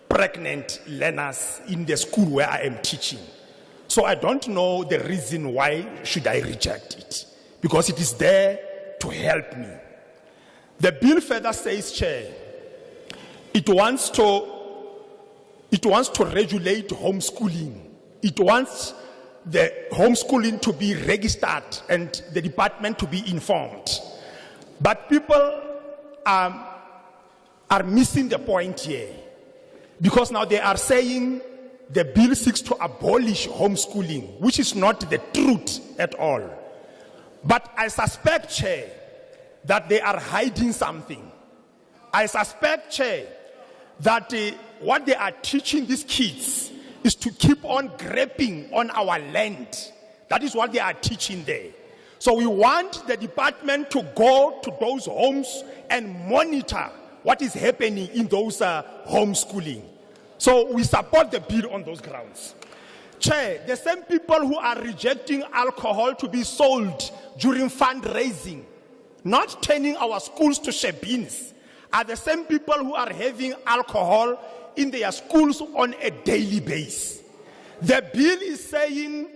pregnant learners in the school where I am teaching. So I don't know the reason why should I reject it, because it is there to help me. The bill further says, Chair, it wants to regulate homeschooling. It wants the homeschooling to be registered and the department to be informed. But people are missing the point here, because now they are saying the bill seeks to abolish homeschooling, which is not the truth at all. But I suspect, Chair, that they are hiding something. I suspect, Chair, that what they are teaching these kids is to keep on grabbing on our land. That is what they are teaching there. So we want the department to go to those homes and monitor what is happening in those homeschooling. So we support the bill on those grounds. Chair, the same people who are rejecting alcohol to be sold during fundraising, not turning our schools to shebeens, are the same people who are having alcohol in their schools on a daily basis. The bill is saying,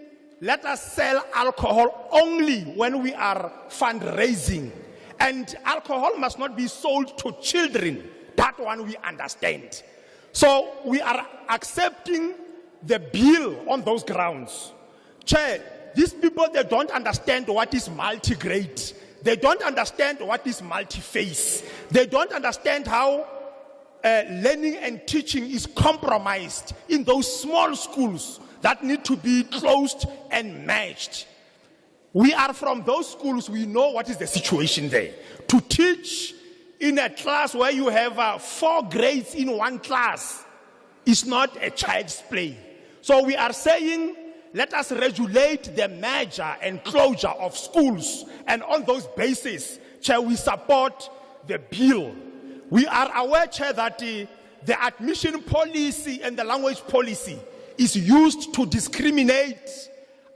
let us sell alcohol only when we are fundraising. And alcohol must not be sold to children. That one we understand. So we are accepting the bill on those grounds. Chair, these people, they don't understand what is multi-grade. They don't understand what is multi-phase. They don't understand how learning and teaching is compromised in those small schools that need to be closed and matched. We are from those schools, we know what is the situation there. To teach in a class where you have 4 grades in one class is not a child's play. So we are saying, let us regulate the merger and closure of schools. And on those bases, Chair, we support the bill. We are aware, Chair, that the admission policy and the language policy is used to discriminate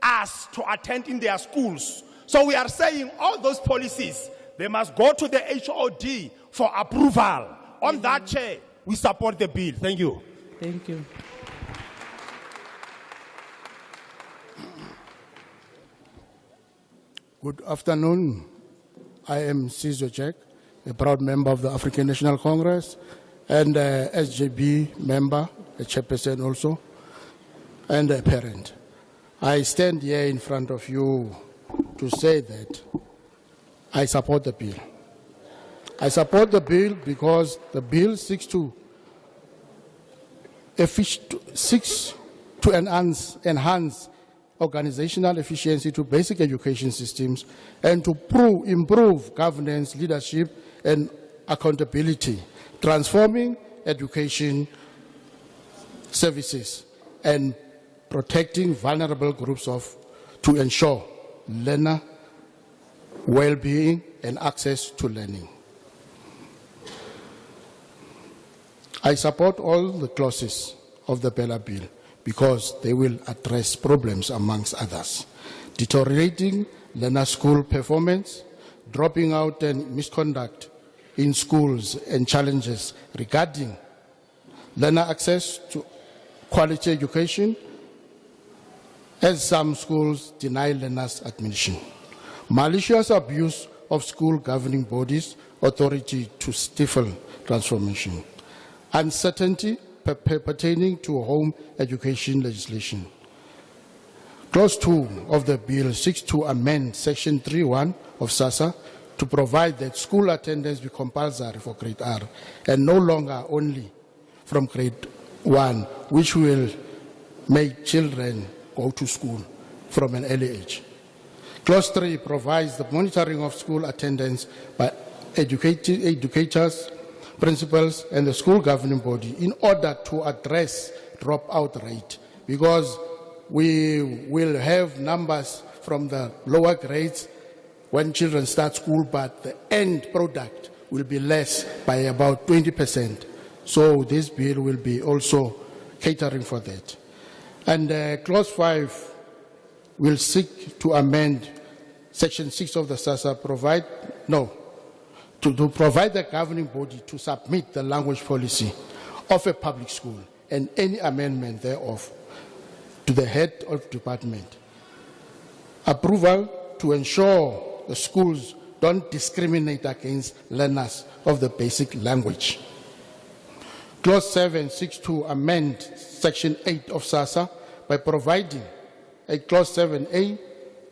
us to attend in their schools. So we are saying all those policies, they must go to the HOD for approval. On that, Chair, we support the bill. Thank you. Thank you. Good afternoon. I am Socio-political, a proud member of the African National Congress and a SJB member, a chairperson also, and a parent. I stand here in front of you to say that I support the bill. I support the bill because the bill seeks to enhance organizational efficiency to basic education systems and to improve governance, leadership, and accountability, transforming education services and protecting vulnerable groups to ensure learner well-being and access to learning. I support all the clauses of the Bella Bill because they will address problems amongst others. Deteriorating learner school performance, dropping out and misconduct in schools, and challenges regarding learner access to quality education, as some schools deny learners admission. Malicious abuse of school governing bodies' authority to stifle transformation. Uncertainty pertaining to home education legislation. Clause 2 of the bill seeks to amend Section 3.1 of SASA to provide that school attendance be compulsory for grade R and no longer only from grade 1, which will make children go to school from an early age. Clause 3 provides the monitoring of school attendance by educators, principals, and the school governing body in order to address dropout rate, because we will have numbers from the lower grades when children start school, but the end product will be less by about 20%. So this bill will be also catering for that. And Clause 5 will seek to amend Section 6 of the SASA, to provide the governing body to submit the language policy of a public school and any amendment thereof to the head of department. Approval to ensure the schools don't discriminate against learners of the basic language. Clause 7 seeks to amend Section 8 of SASA by providing a Clause 7A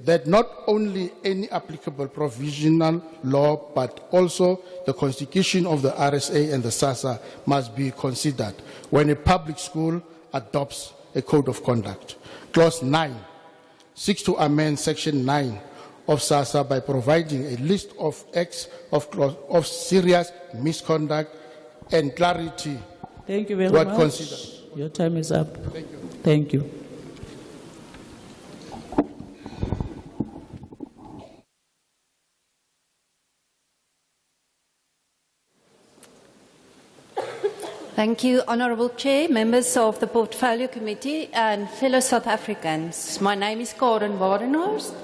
that not only any applicable provisional law, but also the constitution of the RSA and the SASA must be considered when a public school adopts a code of conduct. Clause 9 seeks to amend Section 9 of SASA by providing a list of acts of serious misconduct and clarity. Thank you very much. Your time is up. Thank you. Thank you. Thank you, Honourable Chair, members of the Portfolio Committee and fellow South Africans. My name is Karen Wadenhorst.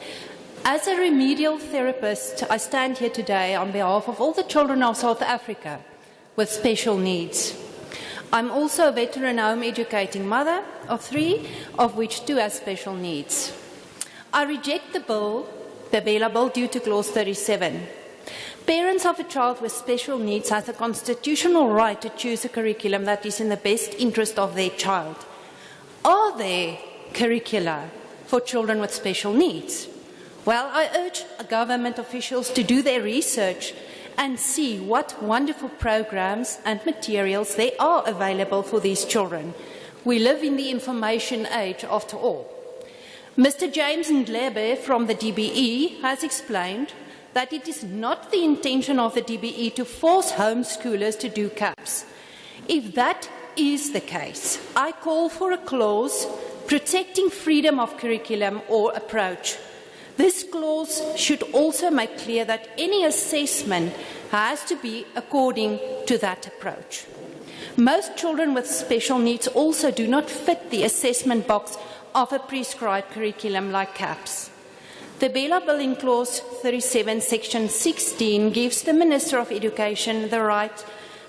As a remedial therapist, I stand here today on behalf of all the children of South Africa with special needs. I'm also a veteran home educating mother of 3, of which 2 have special needs. I reject the Bella Bill due to Clause 37. Parents of a child with special needs have the constitutional right to choose a curriculum that is in the best interest of their child. Are there curricula for children with special needs? Well, I urge government officials to do their research and see what wonderful programs and materials there are available for these children. We live in the information age, after all. Mr. James Ndlebe from the DBE has explained that it is not the intention of the DBE to force homeschoolers to do CAPS. If that is the case, I call for a clause protecting freedom of curriculum or approach. This clause should also make clear that any assessment has to be according to that approach. Most children with special needs also do not fit the assessment box of a prescribed curriculum like CAPS. The Bela Bill in Clause 37, Section 16 gives the Minister of Education the right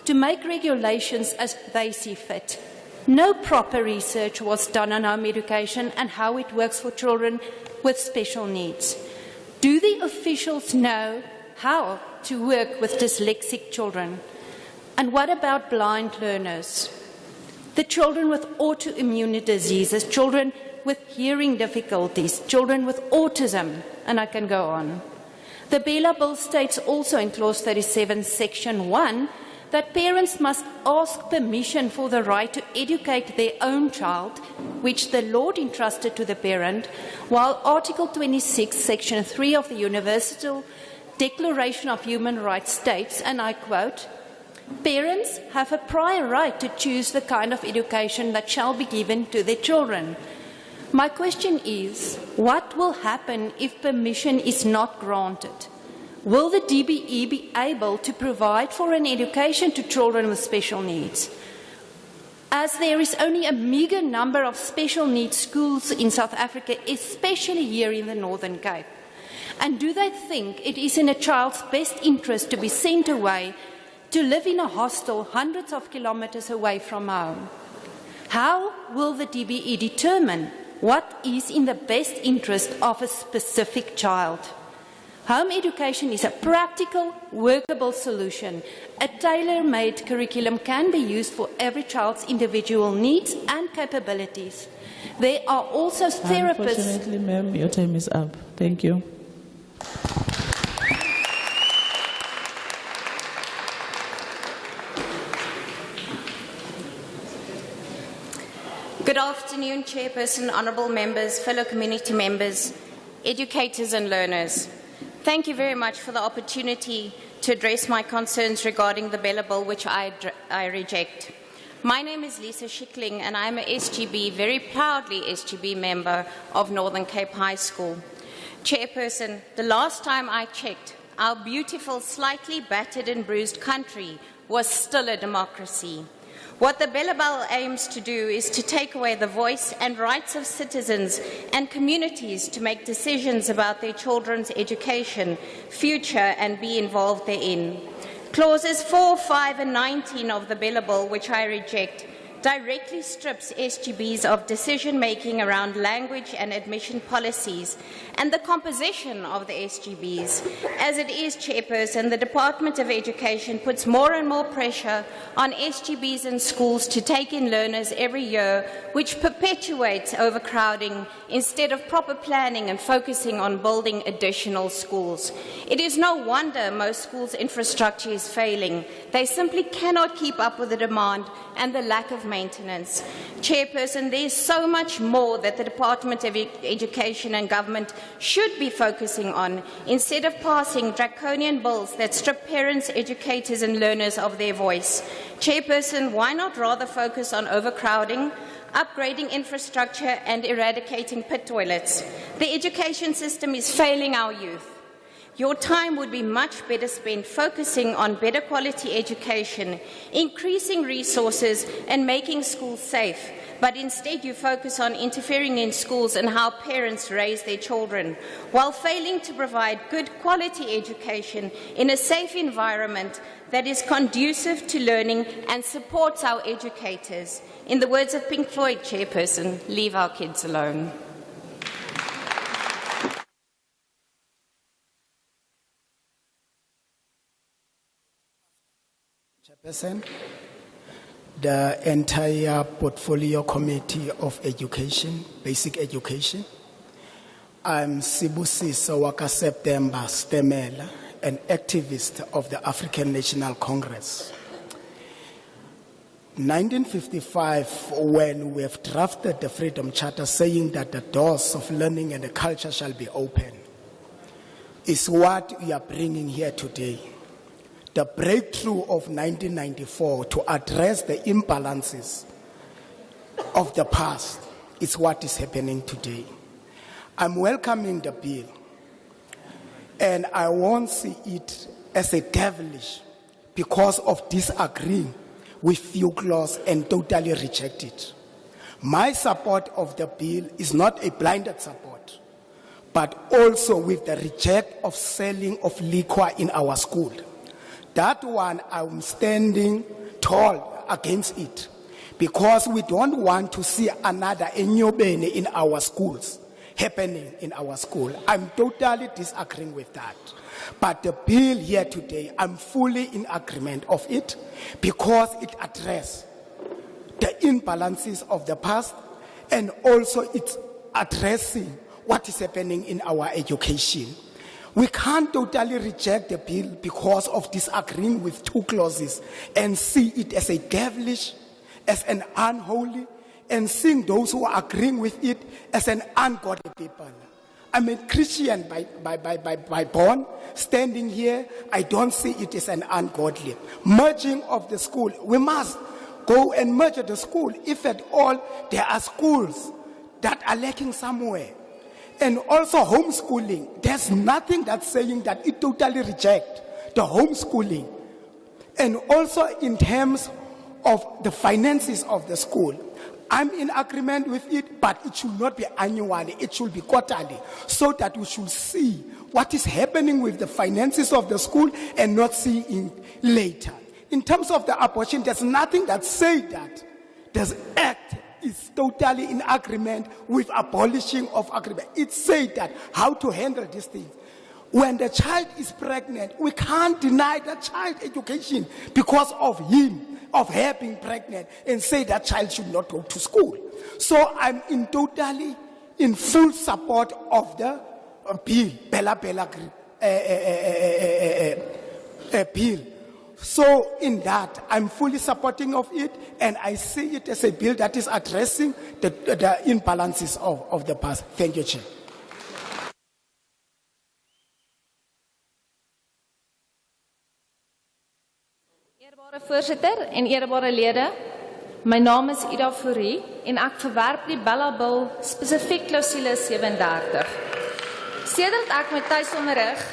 to make regulations as they see fit. No proper research was done on home education and how it works for children with special needs. Do the officials know how to work with dyslexic children? And what about blind learners? The children with autoimmune diseases, children with hearing difficulties, children with autism, and I can go on. The Bela Bill states also in Clause 37, Section 1, that parents must ask permission for the right to educate their own child, which the Lord entrusted to the parent, while Article 26, Section 3 of the Universal Declaration of Human Rights states, and I quote, "Parents have a prior right to choose the kind of education that shall be given to their children." My question is, what will happen if permission is not granted? Will the DBE be able to provide for an education to children with special needs? As there is only a meagre number of special needs schools in South Africa, especially here in the Northern Cape. And do they think it is in a child's best interest to be sent away to live in a hostel hundreds of kilometers away from home? How will the DBE determine what is in the best interest of a specific child? Home education is a practical, workable solution. A tailor-made curriculum can be used for every child's individual needs and capabilities. There are also therapists. Unfortunately, ma'am, your time is up. Thank you. Good afternoon, Chairperson, honourable members, fellow community members, educators and learners. Thank you very much for the opportunity to address my concerns regarding the Bela Bill, which I reject. My name is Lisa Schickling, and I am a SGB, very proudly SGB member of Northern Cape High School. Chairperson, the last time I checked, our beautiful, slightly battered and bruised country was still a democracy. What the Bela Bill aims to do is to take away the voice and rights of citizens and communities to make decisions about their children's education, future, and be involved therein. Clauses 4, 5, and 19 of the Bela Bill, which I reject, directly strips SGBs of decision-making around language and admission policies and the composition of the SGBs. As it is, Chairperson, the Department of Education puts more and more pressure on SGBs and schools to take in learners every year, which perpetuates overcrowding instead of proper planning and focusing on building additional schools. It is no wonder most schools' infrastructure is failing. They simply cannot keep up with the demand and the lack of maintenance. Chairperson, there is so much more that the Department of Education and government should be focusing on, instead of passing draconian bills that strip parents, educators and learners of their voice. Chairperson, why not rather focus on overcrowding, upgrading infrastructure and eradicating pit toilets? The education system is failing our youth. Your time would be much better spent focusing on better quality education, increasing resources and making schools safe, but instead you focus on interfering in schools and how parents raise their children, while failing to provide good quality education in a safe environment that is conducive to learning and supports our educators. In the words of Pink Floyd, Chairperson, leave our kids alone. Chairperson, the entire Portfolio Committee of Education, Basic Education, I'm Sibusiso Waka September Stemela, an activist of the African National Congress. 1955, when we have drafted the Freedom Charter saying that the doors of learning and the culture shall be open, is what we are bringing here today. The breakthrough of 1994 to address the imbalances of the past is what is happening today. I'm welcoming the bill, and I won't see it as a devilish because of disagreeing with few clauses and totally reject it. My support of the bill is not a blinded support, but also with the reject of selling of liquor in our school. That one, I'm standing tall against it because we don't want to see another Enyobene in our schools happening in our school. I'm totally disagreeing with that. But the bill here today, I'm fully in agreement of it because it addresses the imbalances of the past and also it's addressing what is happening in our education. We can't totally reject the bill because of disagreeing with two clauses and see it as a devilish, as an unholy, and seeing those who are agreeing with it as an ungodly people. I'm a Christian by born. Standing here, I don't see it as an ungodly. Merging of the school, we must go and merge the school. If at all there are schools that are lacking somewhere. And also homeschooling, there's nothing that's saying that it totally rejects the homeschooling. And also in terms of the finances of the school, I'm in agreement with it, but it should not be annually, it should be quarterly, so that we should see what is happening with the finances of the school and not seeing later. In terms of the abortion, there's nothing that says that this act is totally in agreement with abolishing of agreement. It says that how to handle these things. When the child is pregnant, we can't deny the child education because of him, of her being pregnant, and say that child should not go to school. So I'm totally in full support of the bill, bill. So in that, I'm fully supporting of it, and I see it as a bill that is addressing the imbalances of the past. Thank you, Chair. Eerbare voorsitter en eerbare lede, my naam is Ida Fourie en ek verwerp die Bellabil spesifiek klousule 37. Sedert ek met tuisonderrig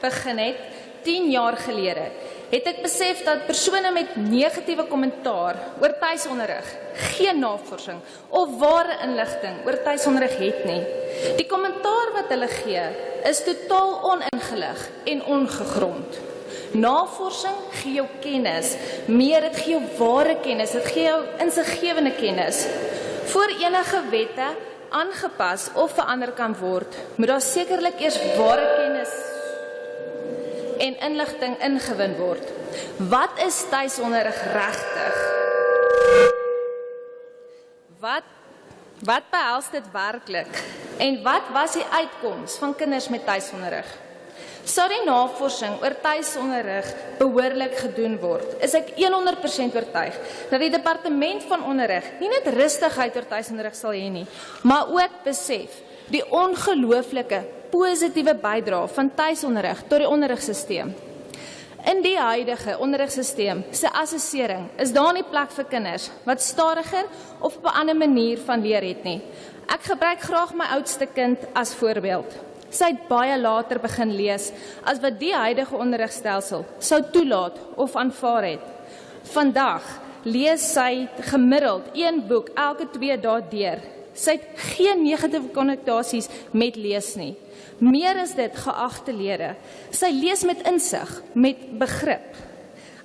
begin het, 10 jaar gelede, het ek besef dat persone met negatiewe kommentaar oor tuisonderrig geen navorsing of ware inligting oor tuisonderrig het nie. Die kommentaar wat hulle gee, is totaal oningelig en ongegrond. Navorsing gee jou kennis, meer dit gee jou ware kennis, dit gee jou insiggewende kennis. Voor enige wette aangepas of verander kan word, moet daar sekerlik eers ware kennis en inligting ingewin word. Wat is tuisonderrig regtig? Wat behels dit werklik? En wat was die uitkoms van kinders met tuisonderrig? Sou die navorsing oor tuisonderrig behoorlik gedoen word, is ek 100% oortuig dat die departement van onderrig nie net rustigheid oor tuisonderrig sal hê nie, maar ook besef die ongelooflike positiewe bydrae van tuisonderrig tot die onderrigsisteem. In die huidige onderrigsisteem se assessering is daar nie plek vir kinders wat stadiger of op 'n ander manier van leer het nie. Ek gebruik graag my oudste kind as voorbeeld. Sy het baie later begin lees as wat die huidige onderrigstelsel sou toelaat of aanvaar het. Vandag lees sy gemiddeld 1 boek elke 2 dae deur. Sy het geen negatiewe konnotasies met lees nie. Meer is dit, geagte lede. Sy lees met insig, met begrip.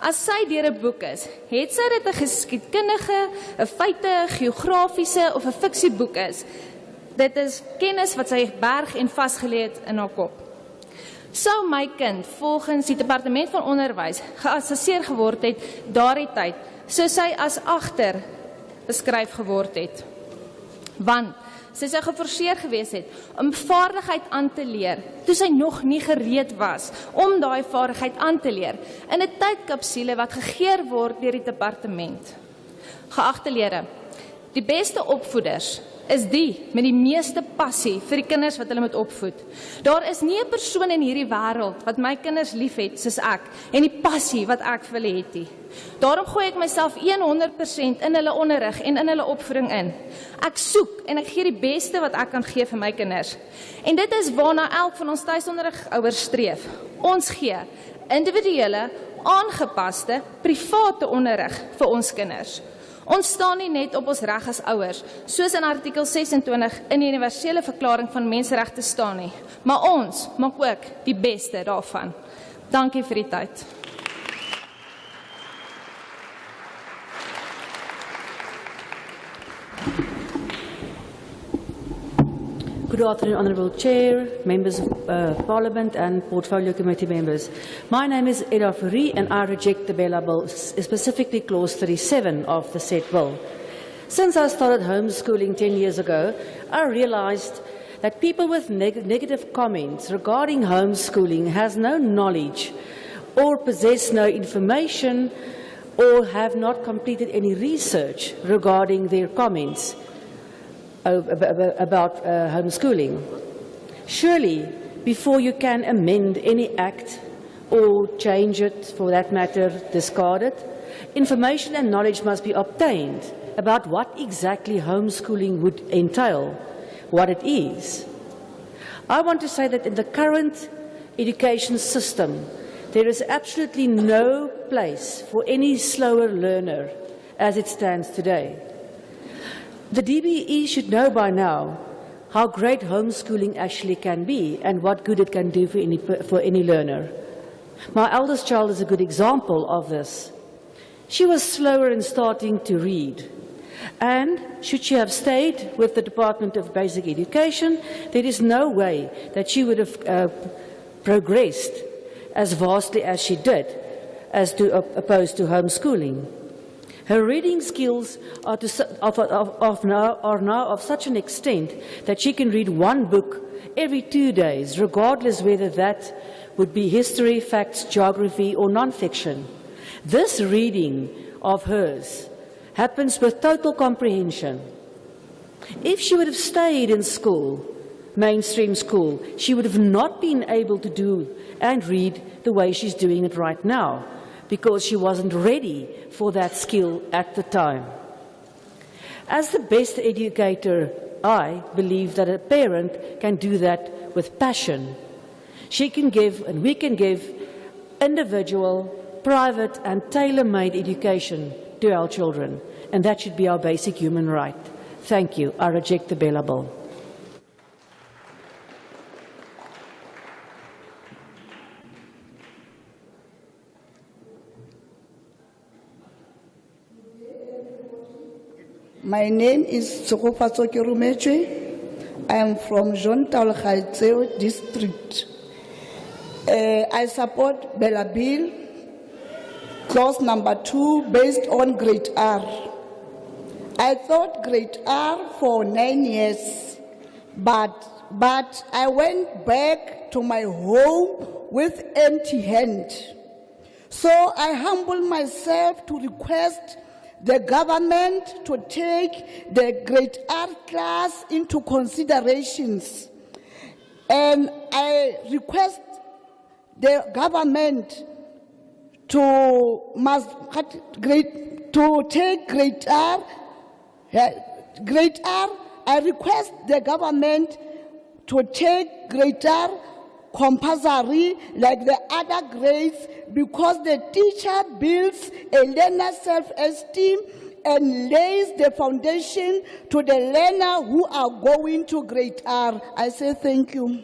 As sy deur 'n boek is, het sy dit 'n geskiedkundige, 'n feite, geografiese of 'n fiksieboek is. Dit is kennis wat sy berg en vasgelê het in haar kop. Sou my kind volgens die departement van onderwys geassesseer geword het daardie tyd, sou sy as agter beskryf geword het. Want sy sou geforseer gewees het om vaardigheid aan te leer, toe sy nog nie gereed was om daai vaardigheid aan te leer, in 'n tydkapsule wat gegee word deur die departement. Geagte lede, die beste opvoeders is die met die meeste passie vir die kinders wat hulle moet opvoed. Daar is nie 'n persoon in hierdie wêreld wat my kinders liefhet soos ek en die passie wat ek vir hulle het nie. Daarom gooi ek myself 100% in hulle onderrig en in hulle opvoeding in. Ek soek en ek gee die beste wat ek kan gee vir my kinders. En dit is waarna elk van ons tuisonderrigouers streef. Ons gee individuele, aangepaste, private onderrig vir ons kinders. Ons staan nie net op ons reg as ouers, soos in artikel 26 in die universele verklaring van menseregte staan nie, maar ons maak ook die beste daarvan. Dankie vir die tyd. Good afternoon, Honourable Chair, Members of Parliament and Portfolio Committee members. My name is Eda Fourie and I reject the Bella Bill, specifically Clause 37 of the said bill. Since I started homeschooling 10 years ago, I realised that people with negative comments regarding homeschooling has no knowledge or possess no information or have not completed any research regarding their comments about homeschooling. Surely, before you can amend any act or change it, for that matter, discard it, information and knowledge must be obtained about what exactly homeschooling would entail, what it is. I want to say that in the current education system, there is absolutely no place for any slower learner as it stands today. The DBE should know by now how great homeschooling actually can be and what good it can do for any learner. My eldest child is a good example of this. She was slower in starting to read, and should she have stayed with the Department of Basic Education, there is no way that she would have progressed as vastly as she did, opposed to homeschooling. Her reading skills are now of such an extent that she can read one book every 2 days, regardless whether that would be history, facts, geography, or non-fiction. This reading of hers happens with total comprehension. If she would have stayed in school, mainstream school, she would have not been able to do and read the way she's doing it right now, because she wasn't ready for that skill at the time. As the best educator, I believe that a parent can do that with passion. She can give, and we can give, individual, private and tailor-made education to our children, and that should be our basic human right. Thank you. I reject the Bella Bill. My name is Socio-political. I am from Galeshewe district. I support Bella Bill, clause number 2, based on grade R. I thought grade R for 9 years, but I went back to my home with empty hand. So I humble myself to request the government to take the grade R class into considerations. And I request the government to take grade R. I request the government to take grade R compulsory like the other grades, because the teacher builds a learner's self-esteem and lays the foundation to the learner who are going to grade R. I say thank you.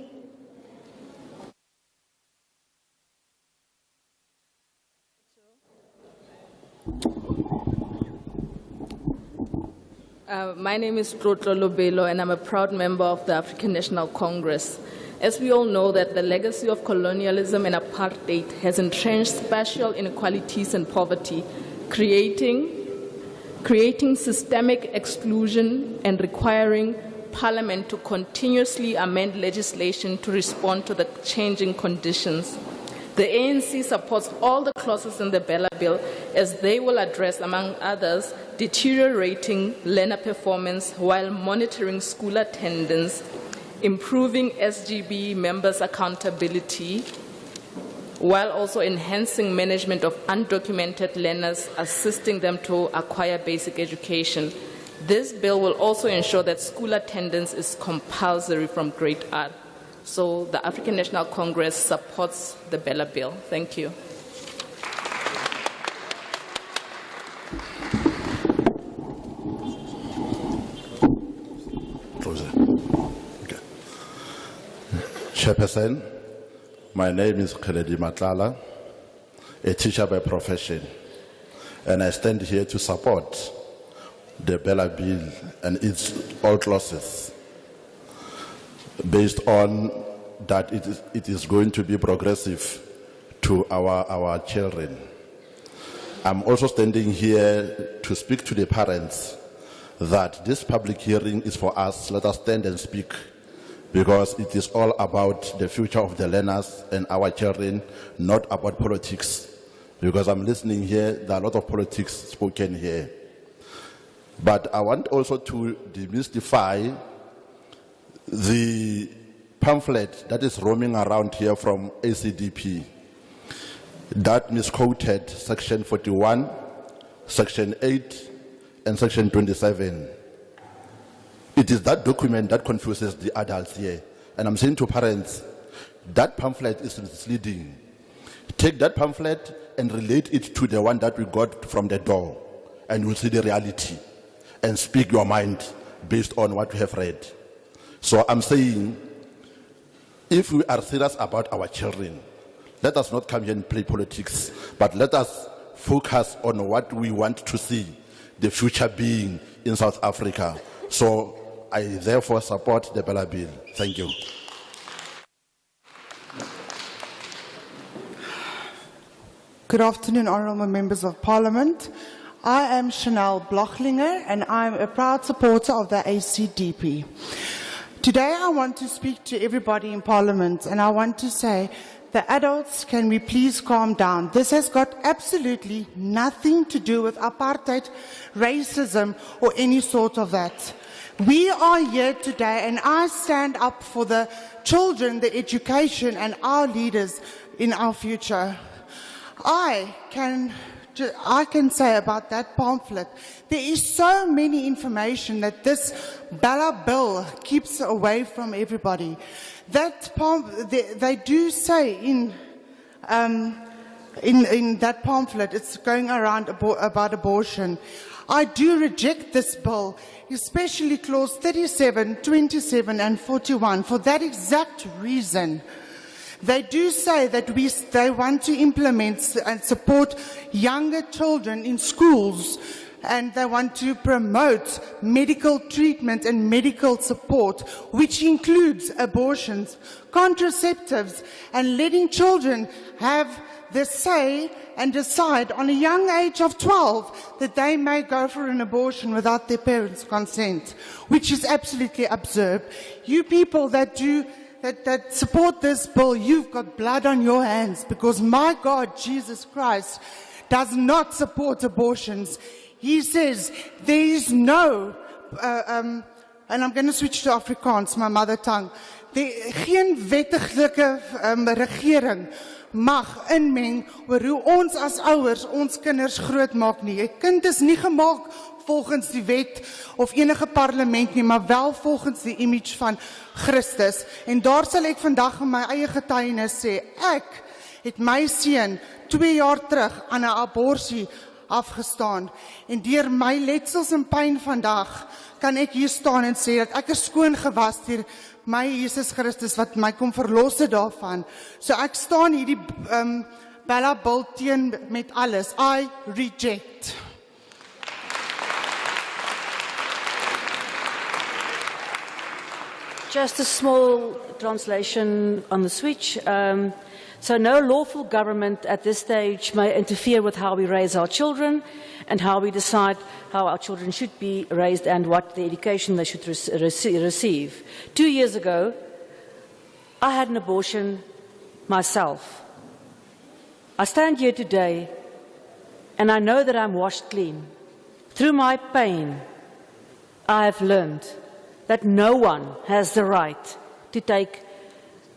My name is Tlotlo Lobelo, and I'm a proud member of the African National Congress. As we all know, that the legacy of colonialism and apartheid has entrenched spatial inequalities and poverty, creating systemic exclusion and requiring Parliament to continuously amend legislation to respond to the changing conditions. The ANC supports all the clauses in the Bella Bill as they will address, among others, deteriorating learner performance while monitoring school attendance, improving SGB members' accountability, while also enhancing management of undocumented learners, assisting them to acquire basic education. This bill will also ensure that school attendance is compulsory from grade R. So the African National Congress supports the Bella Bill. Thank you. Okay. Chairperson, my name is Khaledi Matlala, a teacher by profession, and I stand here to support the Bella Bill and its all clauses, based on that it is going to be progressive to our children. I'm also standing here to speak to the parents that this public hearing is for us. Let us stand and speak, because it is all about the future of the learners and our children, not about politics. Because I'm listening here, there are a lot of politics spoken here. But I want also to demystify the pamphlet that is roaming around here from ACDP that misquoted Section 41, Section 8, and Section 27. It is that document that confuses the adults here. And I'm saying to parents, that pamphlet is misleading. Take that pamphlet and relate it to the one that we got from the door, and you'll see the reality and speak your mind based on what you have read. So I'm saying, if we are serious about our children, let us not come here and play politics, but let us focus on what we want to see the future being in South Africa. So I therefore support the Bella Bill. Thank you. Good afternoon, honourable members of Parliament. I am Chanel Blochlinger, and I'm a proud supporter of the ACDP. Today I want to speak to everybody in Parliament, and I want to say, the adults, can we please calm down? This has got absolutely nothing to do with apartheid, racism, or any sort of that. We are here today, and I stand up for the children, the education, and our leaders in our future. I can say about that pamphlet, there is so many information that this Bella Bill keeps away from everybody. That they do say in that pamphlet, it's going around about abortion. I do reject this bill, especially clause 37, 27, and 41, for that exact reason. They do say that they want to implement and support younger children in schools, and they want to promote medical treatment and medical support, which includes abortions, contraceptives, and letting children have the say and decide on a young age of 12 that they may go for an abortion without their parents' consent, which is absolutely absurd. You people that support this bill, you've got blood on your hands, because my God, Jesus Christ, does not support abortions. He says there is no, and I'm going to switch to Afrikaans, my mother tongue. Geen wettige regering mag inmeng oor hoe ons as ouers ons kinders grootmaak nie. 'n Kind is nie gemaak volgens die wet of enige parlement nie, maar wel volgens die image van Christus. En daar sal ek vandag in my eie getuienis sê, ek het my seun 2 jaar terug aan 'n aborsie afgestaan. En deur my letsels en pyn vandag kan ek hier staan en sê dat ek is skoon gewas deur my Jesus Christus wat my kom verlos het daarvan. So ek staan hierdie Bella Bill teen met alles. I reject. Just a small translation on the switch. So no lawful government at this stage may interfere with how we raise our children and how we decide how our children should be raised and what the education they should receive. 2 years ago, I had an abortion myself. I stand here today and I know that I'm washed clean. Through my pain, I have learned that no one has the right to take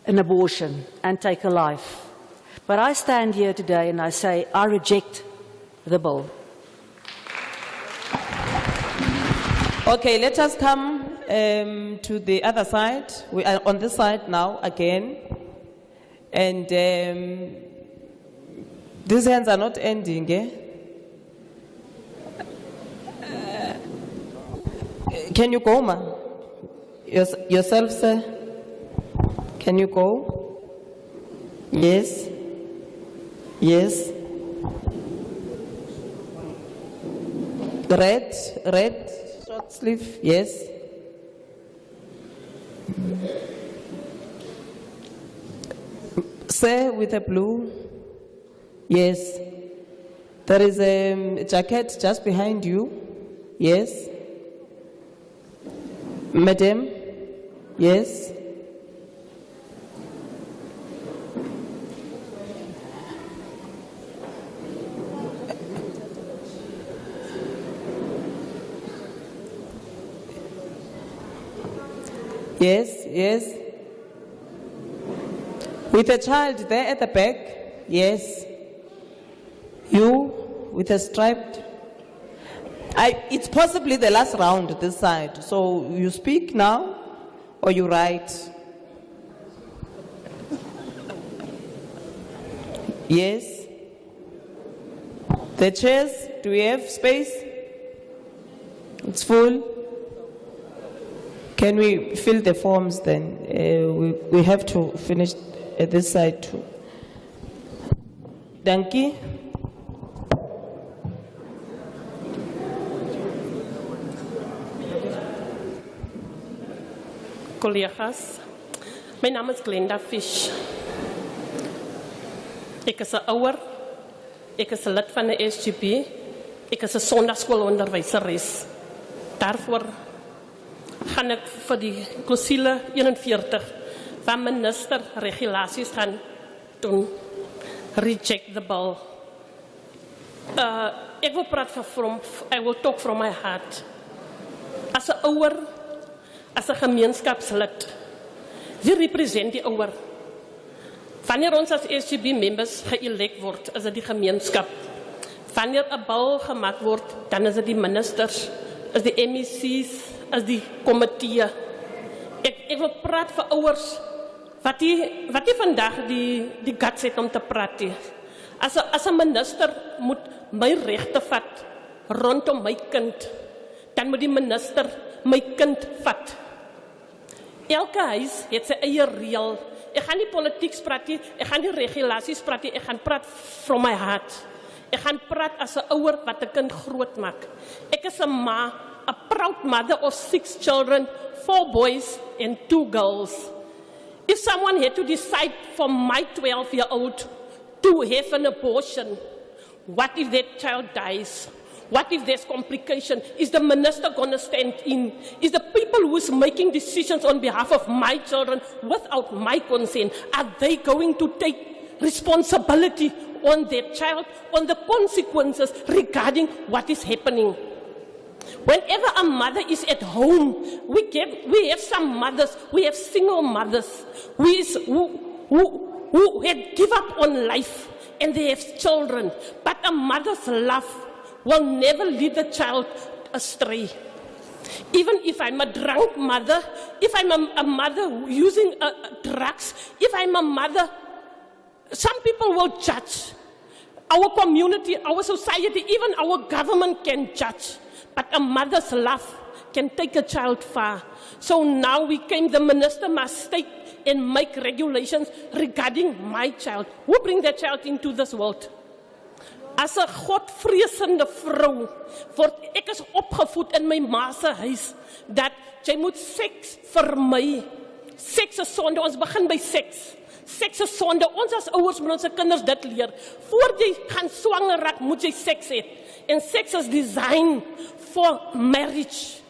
an abortion and take a life. But I stand here today and I say, I reject the bill. Okay, let us come to the other side. We are on this side now again. And these hands are not ending, eh? Can you go, ma? Yourself, sir? Can you go? Yes? Yes? Red, short sleeve, yes? Sir, with a blue? Yes. There is a jacket just behind you? Yes? Madam? Yes? Yes, yes. With a child there at the back? Yes. You with a striped? It's possibly the last round this side. So you speak now or you write? Yes. The chairs, do we have space? It's full. Can we fill the forms then? We have to finish at this side too. Dankie. Collega's, mijn naam is Glenda Fish. Ik is een ouder, ik is een lid van de SGP, ik is een zondagschoolonderwijzeres. Daarvoor ga ik voor die clausule 41 van minister regulaties gaan doen. Reject the bill. Ik wil praten I will talk from my heart. As een ouder, as een gemeenskapslid, wie represent die ouder? Wanneer ons as SGB-members geëlek word, is dit die gemeenskap. Wanneer 'n bil gemaak word, dan is dit die ministers, is die MEC's, is die komitee. Ek wil praat vir ouers wat die vandag die guts het om te praat. As 'n minister moet my regte vat rondom my kind, dan moet die minister my kind vat. Elke huis het sy eie reël. Ek gaan nie politiek praat nie, ek gaan nie regulasies praat nie, ek gaan praat from my heart. Ek gaan praat as 'n ouer wat 'n kind groot maak. Ek is 'n ma, a proud mother of 6 children, 4 boys and 2 girls. If someone had to decide for my 12-year-old to have an abortion, what if that child dies? What if there's complication? Is the minister going to stand in? Is the people who's making decisions on behalf of my children without my consent, are they going to take responsibility on their child, on the consequences regarding what is happening? Whenever a mother is at home, we have some mothers, we have single mothers who had give up on life and they have children, but a mother's love will never lead the child astray. Even if I'm a drunk mother, if I'm a mother using drugs, if I'm a mother, some people will judge. Our community, our society, even our government can judge. But a mother's love can take a child far. So now the minister must take and make regulations regarding my child. Who bring that child into this world? As 'n godvreesende vrou, ek is opgevoed in my ma se huis, dat jy moet seks vermy. Seks is sonde, ons begin by seks. Seks is sonde. Ons as ouers moet ons kinders dit leer. Voor jy gaan swanger raak, moet jy seks hê. En seks is designed for marriage.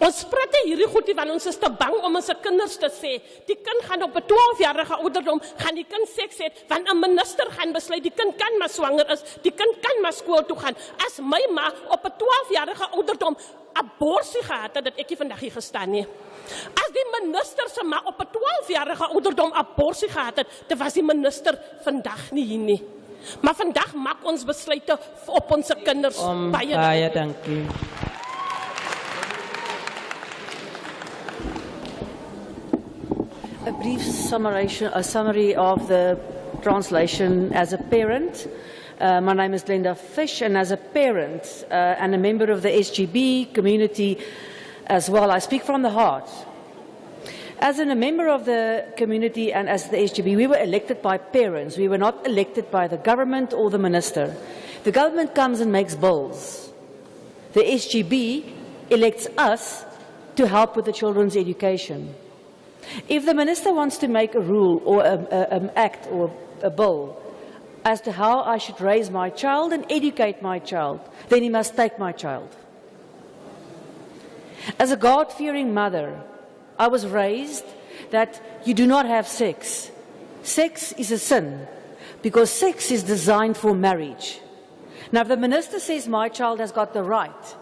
Ons praat hierdie goedie want ons is te bang om ons kinders te sê. Die kind gaan op 'n 12-jarige ouderdom gaan die kind seks hê want 'n minister gaan besluit die kind kan maar swanger is, die kind kan maar skool toe gaan. As my ma op 'n 12-jarige ouderdom abortus gehad het, dat ek nie vandag hier gestaan nie. As die minister se ma op 'n 12-jarige ouderdom abortus gehad het, dan was die minister vandag nie hier nie. Maar vandag maak ons besluite op ons kinders. Baie dankie. A brief summary of the translation as a parent. My name is Glenda Fish, and as a parent and a member of the SGB community as well, I speak from the heart. As a member of the community and as the SGB, we were elected by parents. We were not elected by the government or the minister. The government comes and makes bills. The SGB elects us to help with the children's education. If the minister wants to make a rule or an act or a bill as to how I should raise my child and educate my child, then he must take my child. As a God-fearing mother, I was raised that you do not have sex. Sex is a sin because sex is designed for marriage. Now, if the minister says my child has got the right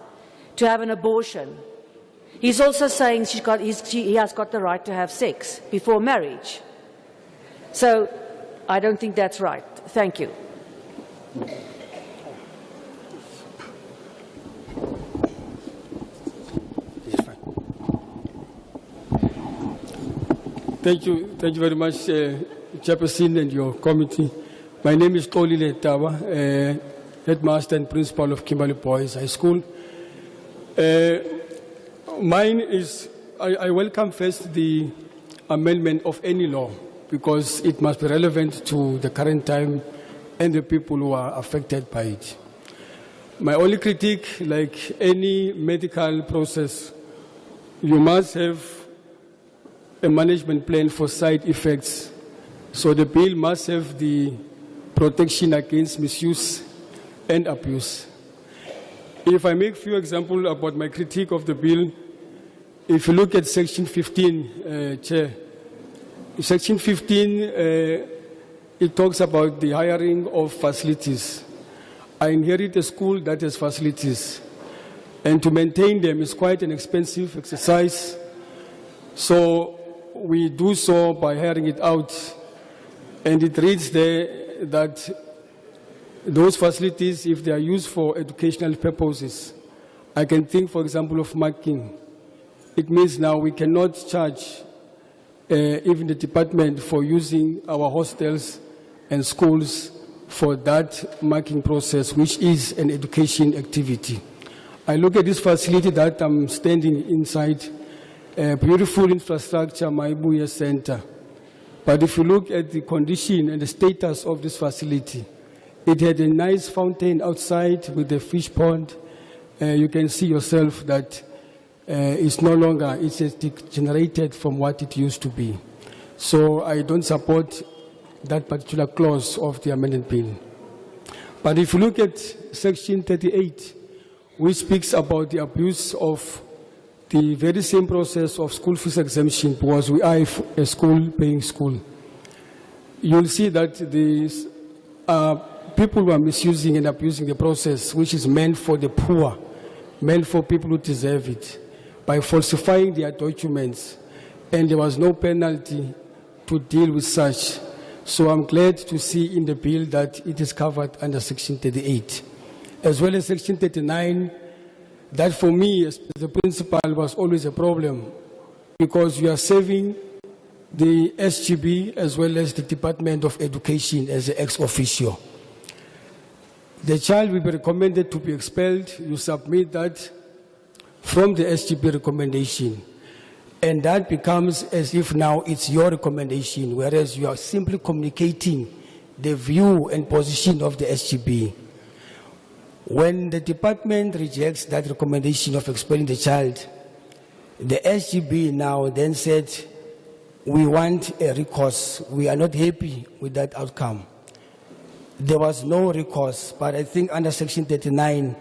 to have an abortion, he's also saying he has got the right to have sex before marriage. So I don't think that's right. Thank you. Thank you very much, Chairperson and your committee. My name is Tolile Tawa, headmaster and principal of Kimberley Boys High School. Mine is, I welcome first the amendment of any law because it must be relevant to the current time and the people who are affected by it. My only critique, like any medical process, you must have a management plan for side effects. So the bill must have the protection against misuse and abuse. If I make a few examples about my critique of the bill, if you look at Section 15, Chair, Section 15, it talks about the hiring of facilities. I inherit a school that has facilities, and to maintain them is quite an expensive exercise. So we do so by hiring it out, and it reads there that those facilities, if they are used for educational purposes, I can think, for example, of marking. It means now we cannot charge even the department for using our hostels and schools for that marking process, which is an education activity. I look at this facility that I'm standing inside, a beautiful infrastructure, Mayibuye Center. But if you look at the condition and the status of this facility, it had a nice fountain outside with a fish pond. You can see yourself that it's no longer, it's degenerated from what it used to be. So I don't support that particular clause of the amendment bill. But if you look at Section 38, which speaks about the abuse of the very same process of school fees exemption, because we are a school-paying school, you'll see that these people who are misusing and abusing the process, which is meant for the poor, meant for people who deserve it, by falsifying their documents, and there was no penalty to deal with such. So I'm glad to see in the bill that it is covered under Section 38. As well as Section 39, that for me, as the principal, was always a problem, because you are saving the SGB as well as the Department of Education as an ex officio. The child will be recommended to be expelled. You submit that from the SGB recommendation, and that becomes as if now it's your recommendation, whereas you are simply communicating the view and position of the SGB. When the department rejects that recommendation of expelling the child, the SGB now then said, we want a recourse. We are not happy with that outcome. There was no recourse, but I think under Section 39,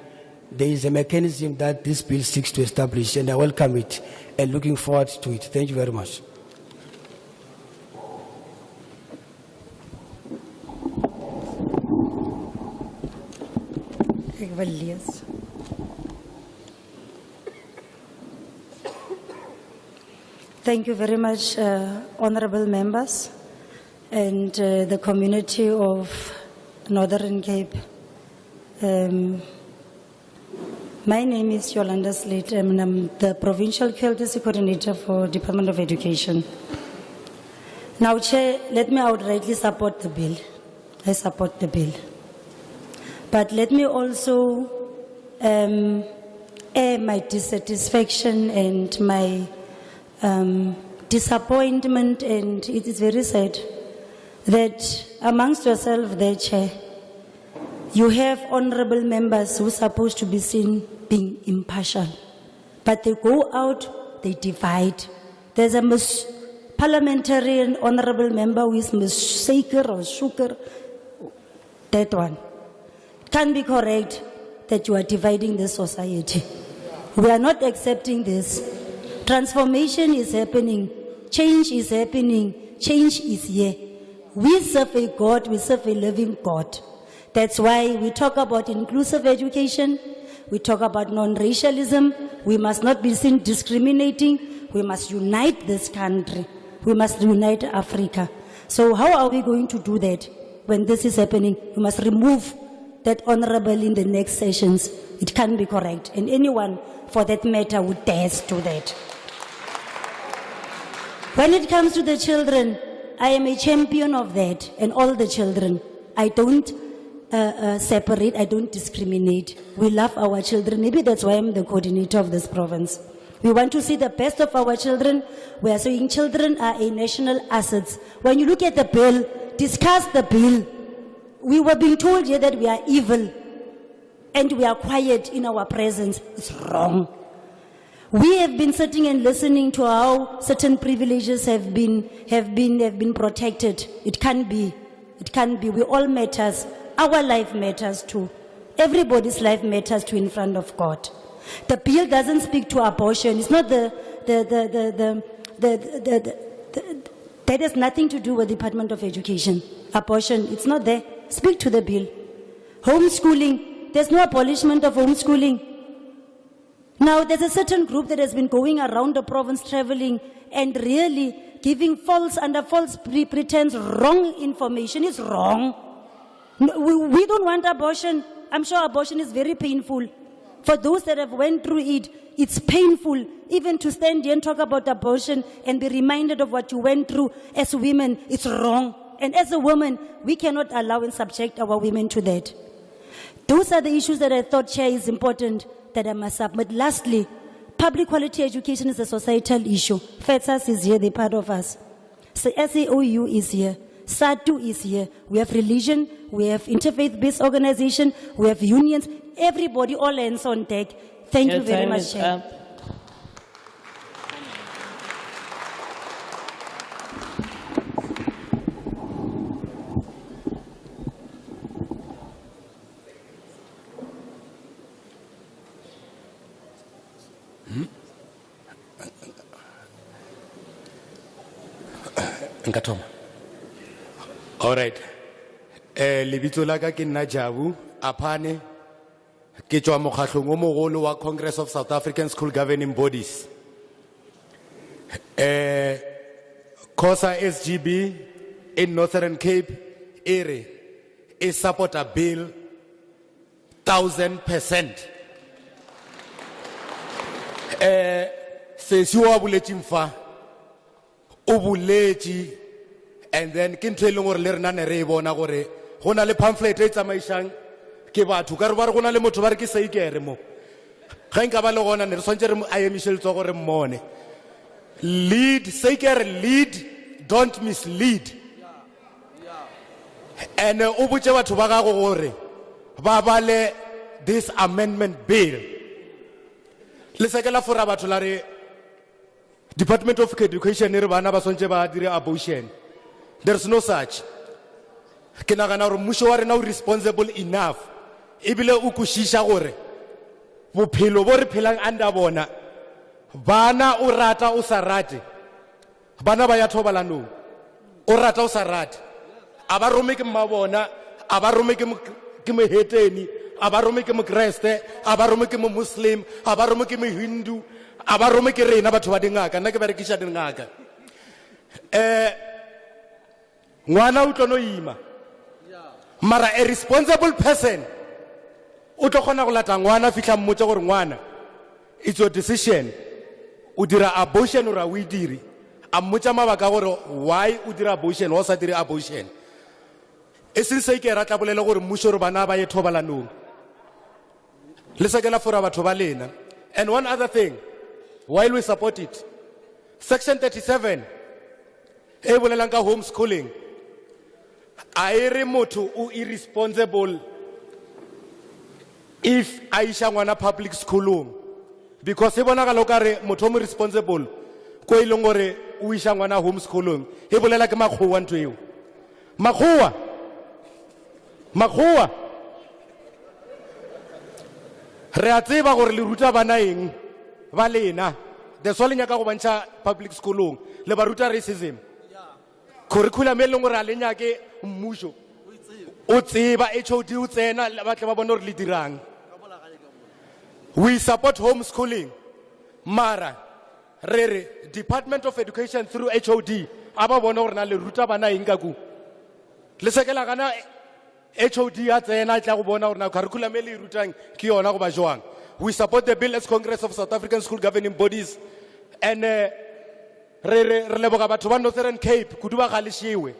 there is a mechanism that this bill seeks to establish, and I welcome it and looking forward to it. Thank you very much. Thank you very much, honorable members and the community of Northern Cape. My name is Yolanda Slate, and I'm the Provincial Courtesy Coordinator for Department of Education. Now, Chair, let me outrightly support the bill. I support the bill. But let me also air my dissatisfaction and my disappointment, and it is very sad that amongst yourself there, Chair, you have honorable members who are supposed to be seen being impartial, but they go out, they divide. There's a parliamentary and honorable member who is Shaker or Shuker, that one. It can't be correct that you are dividing the society. We are not accepting this. Transformation is happening. Change is happening. Change is here. We serve a God. We serve a living God. That's why we talk about inclusive education. We talk about non-racialism. We must not be seen discriminating. We must unite this country. We must unite Africa. So how are we going to do that when this is happening? We must remove that honorable in the next sessions. It can't be correct. And anyone, for that matter, would dare to do that. When it comes to the children, I am a champion of that, and all the children. I don't separate, I don't discriminate. We love our children. Maybe that's why I'm the coordinator of this province. We want to see the best of our children. We are saying children are a national asset. When you look at the bill, discuss the bill. We were being told here that we are evil and we are quiet in our presence. It's wrong. We have been sitting and listening to how certain privileges have been protected. It can't be. It can't be. We all matters. Our life matters too. Everybody's life matters too in front of God. The bill doesn't speak to abortion. It's not that has nothing to do with the Department of Education. Abortion, it's not there. Speak to the bill. Homeschooling, there's no abolishment of homeschooling. Now, there's a certain group that has been going around the province traveling and really giving under false pretense, wrong information. Is wrong. We don't want abortion. I'm sure abortion is very painful. For those that have went through it, it's painful even to stand here and talk about abortion and be reminded of what you went through as women. It's wrong. And as a woman, we cannot allow and subject our women to that. Those are the issues that I thought, Chair, is important that I must submit. Lastly, public quality education is a societal issue. FETSAS is here, they're part of us. So SAOU is here. SADU is here. We have religion, we have interfaith-based organization, we have unions. Everybody, all hands on deck. Thank you very much, Chair. All right. Lebitso la ka ke nna Jabu Apane ke tswa mokgatlong o mogolo wa Congress of South African School Governing Bodies. COSA SGB in Northern Cape area is support a bill 1000%. Sesiwa buleti mfa ubuleti. And then kintleleng gore le rena ne re bona gore gona le pamphlet e tsamaisang ke batho ka re ba re gona le motho ba re ke seikere mo ga nka ba le gona ne re swantse re a emise letso gore mmone lead seikere lead don't mislead and o botse batho ba ga go gore ba bale this amendment bill le sekela fora batho la re Department of Education re bana ba swantse ba dire abortion. There's no such. Ke nagana gore mmuso wa rena o responsible enough ebile o kushisha gore bophelo bo re phelang under bona bana o rata o sa rate bana ba ya thobalanong o rata o sa rate a ba rome ke mmabona a ba rome ke moheteni a ba rome ke mokreste a ba rome ke muslim a ba rome ke hindu a ba rome ke rena batho ba dingaka nna ke berekisha dingaka ngwana o tlono ima mara a responsible person o tlo khona go lata ngwana fihla mmotse gore ngwana it's your decision o dira abortion or a we diri a mmotsa mabaka gore why o dira abortion wa sa dira abortion e seng se ke ratla bolela gore mmuso re bana ba ye thobalanong le sekela fora batho ba lena. And one other thing, while we support it, section 37 e bolelang ka homeschooling a ere motho o irresponsible if aisha ngwana public schoolong, because e bona ga lo kare motho mo responsible ko e leng gore o isha ngwana homeschooling e bolela ke makgowa ntwe eo makgowa re a tseba gore le ruta bana eng ba lena the swale nya ka go bantša public schoolong le ba ruta racism curriculum e leng gore a le nyake mmuso o tseba HOD o tsena ba tle ba bona gore le dirang. We support homeschooling mara re Department of Education through HOD aba bona gore na le ruta bana eng ka ku le sekela kana HOD ya tsena tla go bona gore na curriculum e le rutang ke yona go ba jwang. We support the bill as Congress of South African School Governing Bodies and re leboga batho ba Northern Cape kudu ba Galeshewe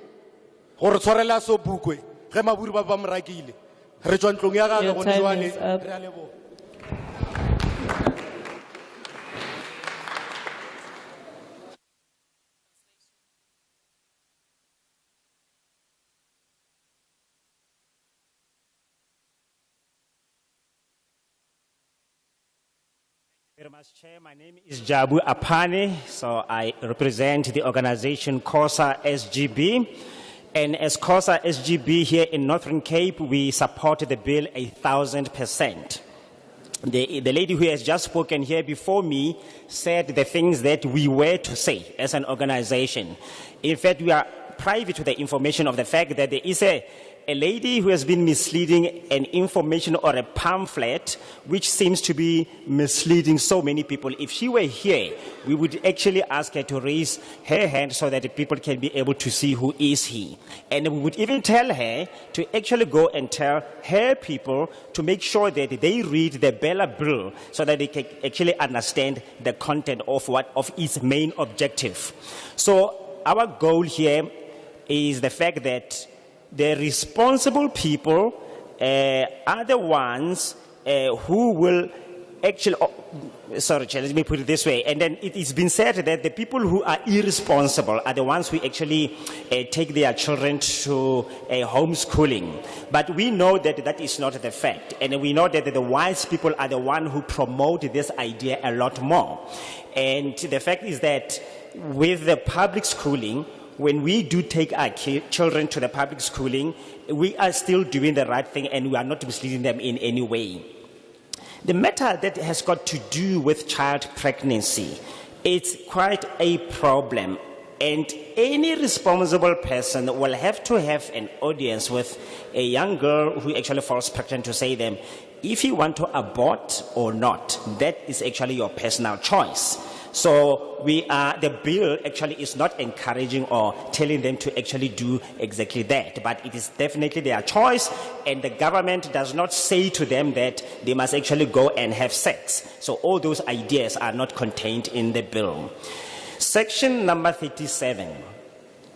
gore tshwarela so bukwe ge maburu ba morakile re tswa ntlong ya ga go jwane re a leboga. Very much, Chair. My name is Jabu Apane, so I represent the organization COSA SGB. And as COSA SGB here in Northern Cape, we support the bill 1,000%. The lady who has just spoken here before me said the things that we were to say as an organization. In fact, we are privy to the information of the fact that there is a lady who has been misleading an information or a pamphlet which seems to be misleading so many people. If she were here, we would actually ask her to raise her hand so that the people can be able to see who is he. And we would even tell her to actually go and tell her people to make sure that they read the Bella Bill so that they can actually understand the content of its main objective. So our goal here is the fact that the responsible people are the ones who will actually, sorry, let me put it this way, and then it's been said that the people who are irresponsible are the ones who actually take their children to homeschooling. But we know that that is not the fact, and we know that the wise people are the ones who promote this idea a lot more. And the fact is that with the public schooling, when we do take our children to the public schooling, we are still doing the right thing and we are not misleading them in any way. The matter that has got to do with child pregnancy, it's quite a problem. And any responsible person will have to have an audience with a young girl who actually falls pregnant to say them, if you want to abort or not, that is actually your personal choice. So the bill actually is not encouraging or telling them to actually do exactly that, but it is definitely their choice, and the government does not say to them that they must actually go and have sex. So all those ideas are not contained in the bill. Section number 37,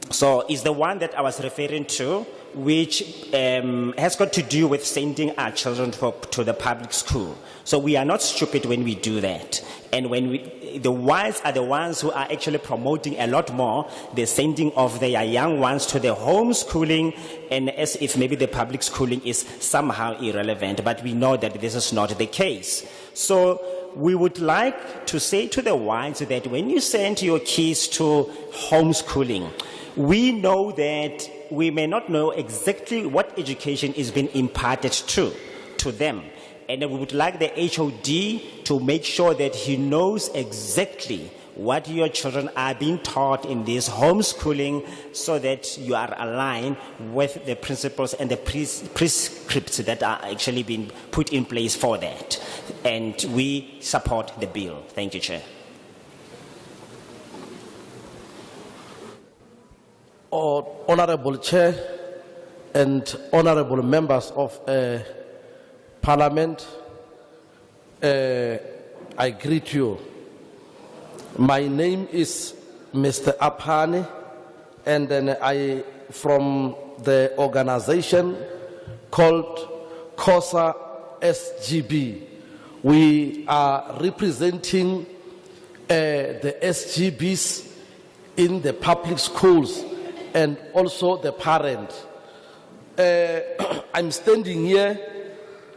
so is the one that I was referring to, which has got to do with sending our children to the public school. So we are not stupid when we do that. And when the wise are the ones who are actually promoting a lot more the sending of their young ones to the homeschooling, and as if maybe the public schooling is somehow irrelevant. But we know that this is not the case. So we would like to say to the wives that when you send your kids to homeschooling, we know that we may not know exactly what education is being imparted to them. And we would like the HOD to make sure that he knows exactly what your children are being taught in this homeschooling, so that you are aligned with the principles and the prescripts that are actually being put in place for that. And we support the bill. Thank you, Chair. Honorable Chair and honorable members of Parliament, I greet you. My name is Mr. Apani, and then I from the organization called COSA SGB. We are representing the SGBs in the public schools and also the parents. I'm standing here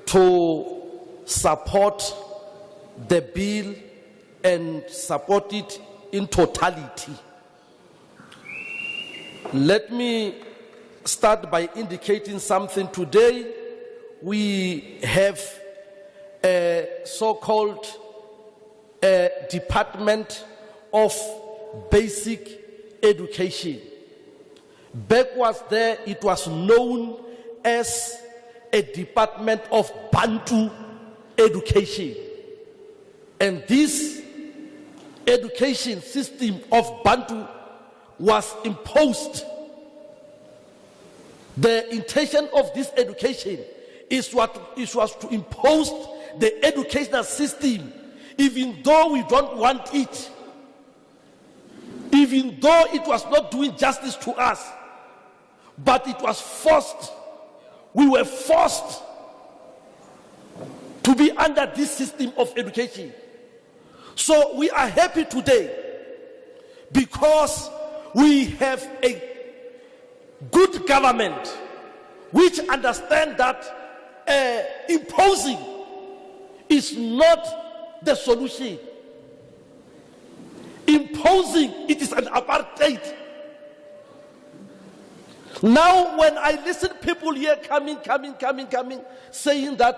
to support the bill and support it in totality. Let me start by indicating something. Today we have a so-called Department of Basic Education. Backwards there, it was known as a Department of Bantu Education. And this education system of Bantu was imposed. The intention of this education was to impose the educational system, even though we don't want it, even though it was not doing justice to us, but it was forced. We were forced to be under this system of education. So we are happy today because we have a good government which understands that imposing is not the solution. Imposing, it is an apartheid. Now when I listen people here coming, saying that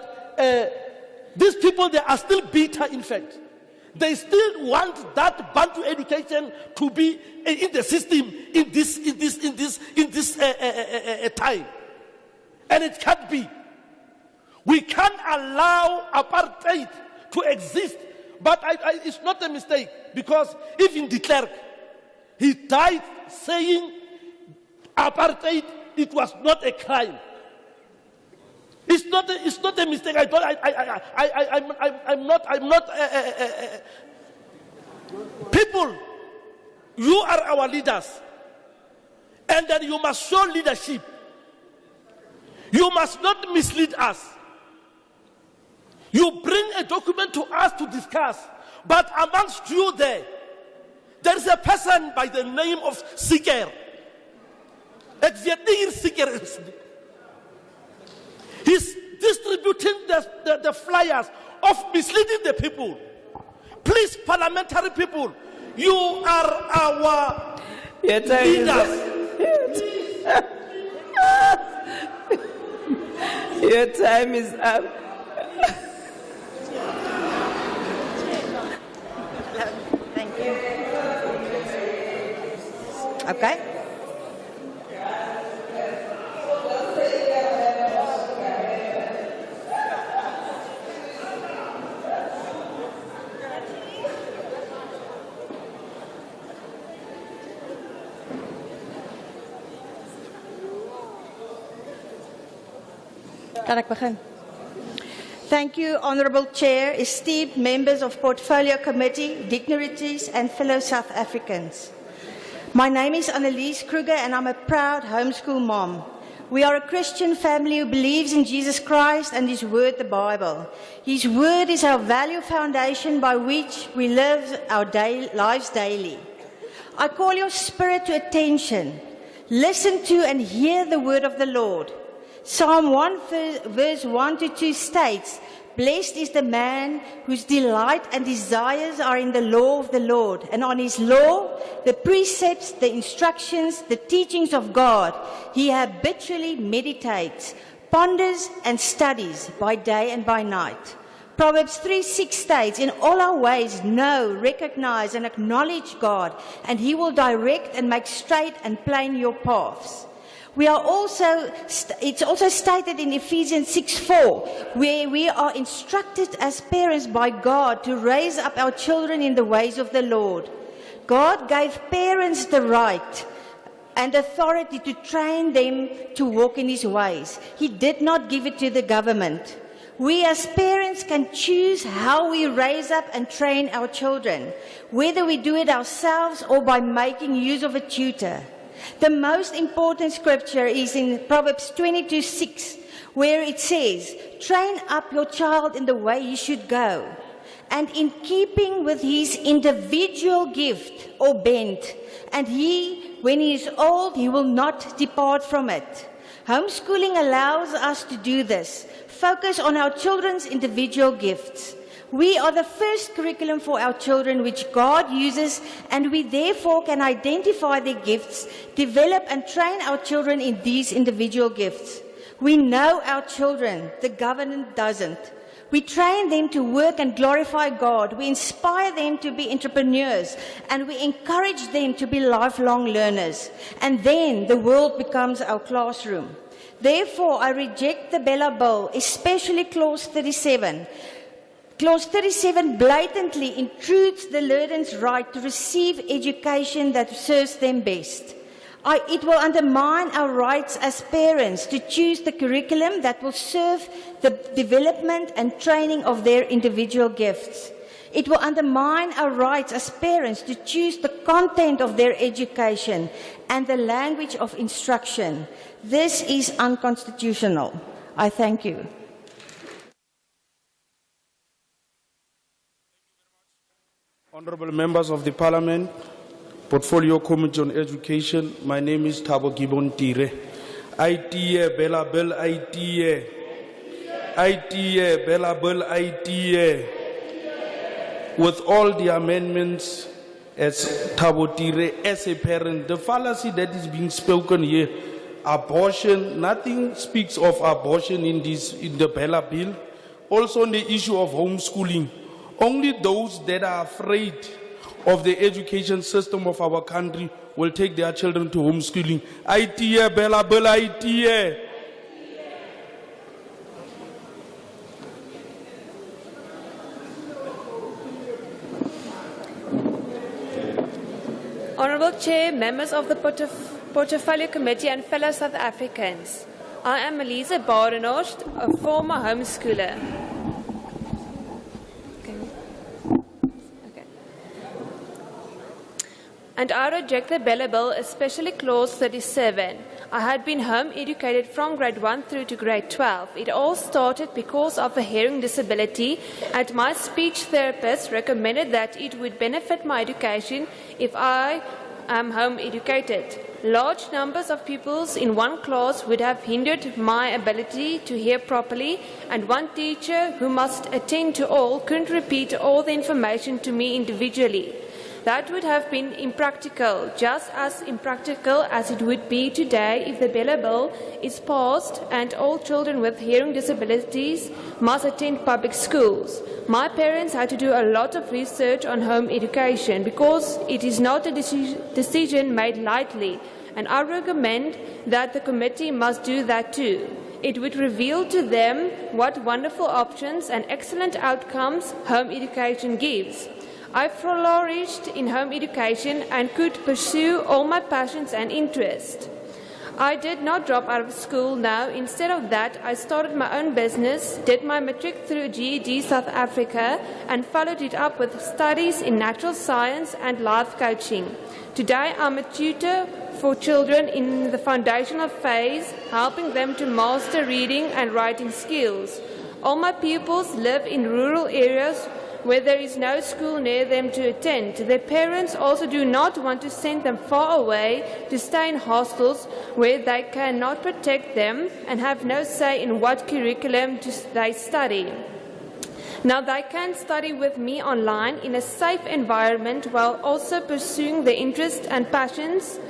these people, they are still bitter, in fact. They still want that Bantu education to be in the system in this time. And it can't be. We can't allow apartheid to exist. But it's not a mistake, because even de Klerk, he died saying apartheid, it was not a crime. It's not a mistake. I'm not. People, you are our leaders, and then you must show leadership. You must not mislead us. You bring a document to us to discuss, but amongst you there is a person by the name of Siker. He's distributing the flyers of misleading the people. Please, parliamentary people, you are our leaders. Your time is up. Thank you. Okay. Kan ek begin? Thank you, Honourable Chair, esteemed members of Portfolio Committee, dignitaries and fellow South Africans. My name is Annelies Kruger and I'm a proud homeschool mom. We are a Christian family who believes in Jesus Christ and His Word, the Bible. His Word is our value foundation by which we live our lives daily. I call your spirit to attention. Listen to and hear the word of the Lord. Psalm 1 verse 1 to 2 states, Blessed is the man whose delight and desires are in the law of the Lord, and on his law, the precepts, the instructions, the teachings of God, he habitually meditates, ponders and studies by day and by night. Proverbs 3:6 states, in all our ways know, recognize and acknowledge God, and he will direct and make straight and plain your paths. It's also stated in Ephesians 6:4, where we are instructed as parents by God to raise up our children in the ways of the Lord. God gave parents the right and authority to train them to walk in his ways. He did not give it to the government. We as parents can choose how we raise up and train our children, whether we do it ourselves or by making use of a tutor. The most important scripture is in Proverbs 22:6, where it says, train up your child in the way he should go, and in keeping with his individual gift or bent, and when he is old, he will not depart from it. Homeschooling allows us to do this. Focus on our children's individual gifts. We are the first curriculum for our children which God uses, and we therefore can identify their gifts, develop and train our children in these individual gifts. We know our children, the government doesn't. We train them to work and glorify God. We inspire them to be entrepreneurs, and we encourage them to be lifelong learners. And then the world becomes our classroom. Therefore, I reject the Bella Bill, especially Clause 37. Clause 37 blatantly intrudes the learners' right to receive education that serves them best. It will undermine our rights as parents to choose the curriculum that will serve the development and training of their individual gifts. It will undermine our rights as parents to choose the content of their education and the language of instruction. This is unconstitutional. I thank you. Honourable members of the Parliament, Portfolio Committee on Education, my name is Thabo Gibontire. ITA Bella Bill ITA. ITA Bella Bill ITA. With all the amendments, as Thabo Tire, as a parent, the fallacy that is being spoken here, abortion, nothing speaks of abortion in the Bella Bill. Also on the issue of homeschooling, only those that are afraid of the education system of our country will take their children to homeschooling. ITA Bella Bill ITA. Honourable Chair, members of the Portfolio Committee and fellow South Africans, I am Elise Badenhorst, a former homeschooler. And I reject the Bella Bill, especially Clause 37. I had been home educated from grade 1 through to grade 12. It all started because of a hearing disability, and my speech therapist recommended that it would benefit my education if I am home educated. Large numbers of pupils in one class would have hindered my ability to hear properly, and one teacher who must attend to all couldn't repeat all the information to me individually. That would have been impractical, just as impractical as it would be today if the Bella Bill is passed and all children with hearing disabilities must attend public schools. My parents had to do a lot of research on home education because it is not a decision made lightly, and I recommend that the committee must do that too. It would reveal to them what wonderful options and excellent outcomes home education gives. I flourished in home education and could pursue all my passions and interests. I did not drop out of school now. Instead of that, I started my own business, did my matric through GED South Africa, and followed it up with studies in natural science and life coaching. Today, I'm a tutor for children in the foundational phase, helping them to master reading and writing skills. All my pupils live in rural areas where there is no school near them to attend. Their parents also do not want to send them far away to stay in hostels where they cannot protect them and have no say in what curriculum they study. Now they can study with me online in a safe environment while also pursuing their interests and passions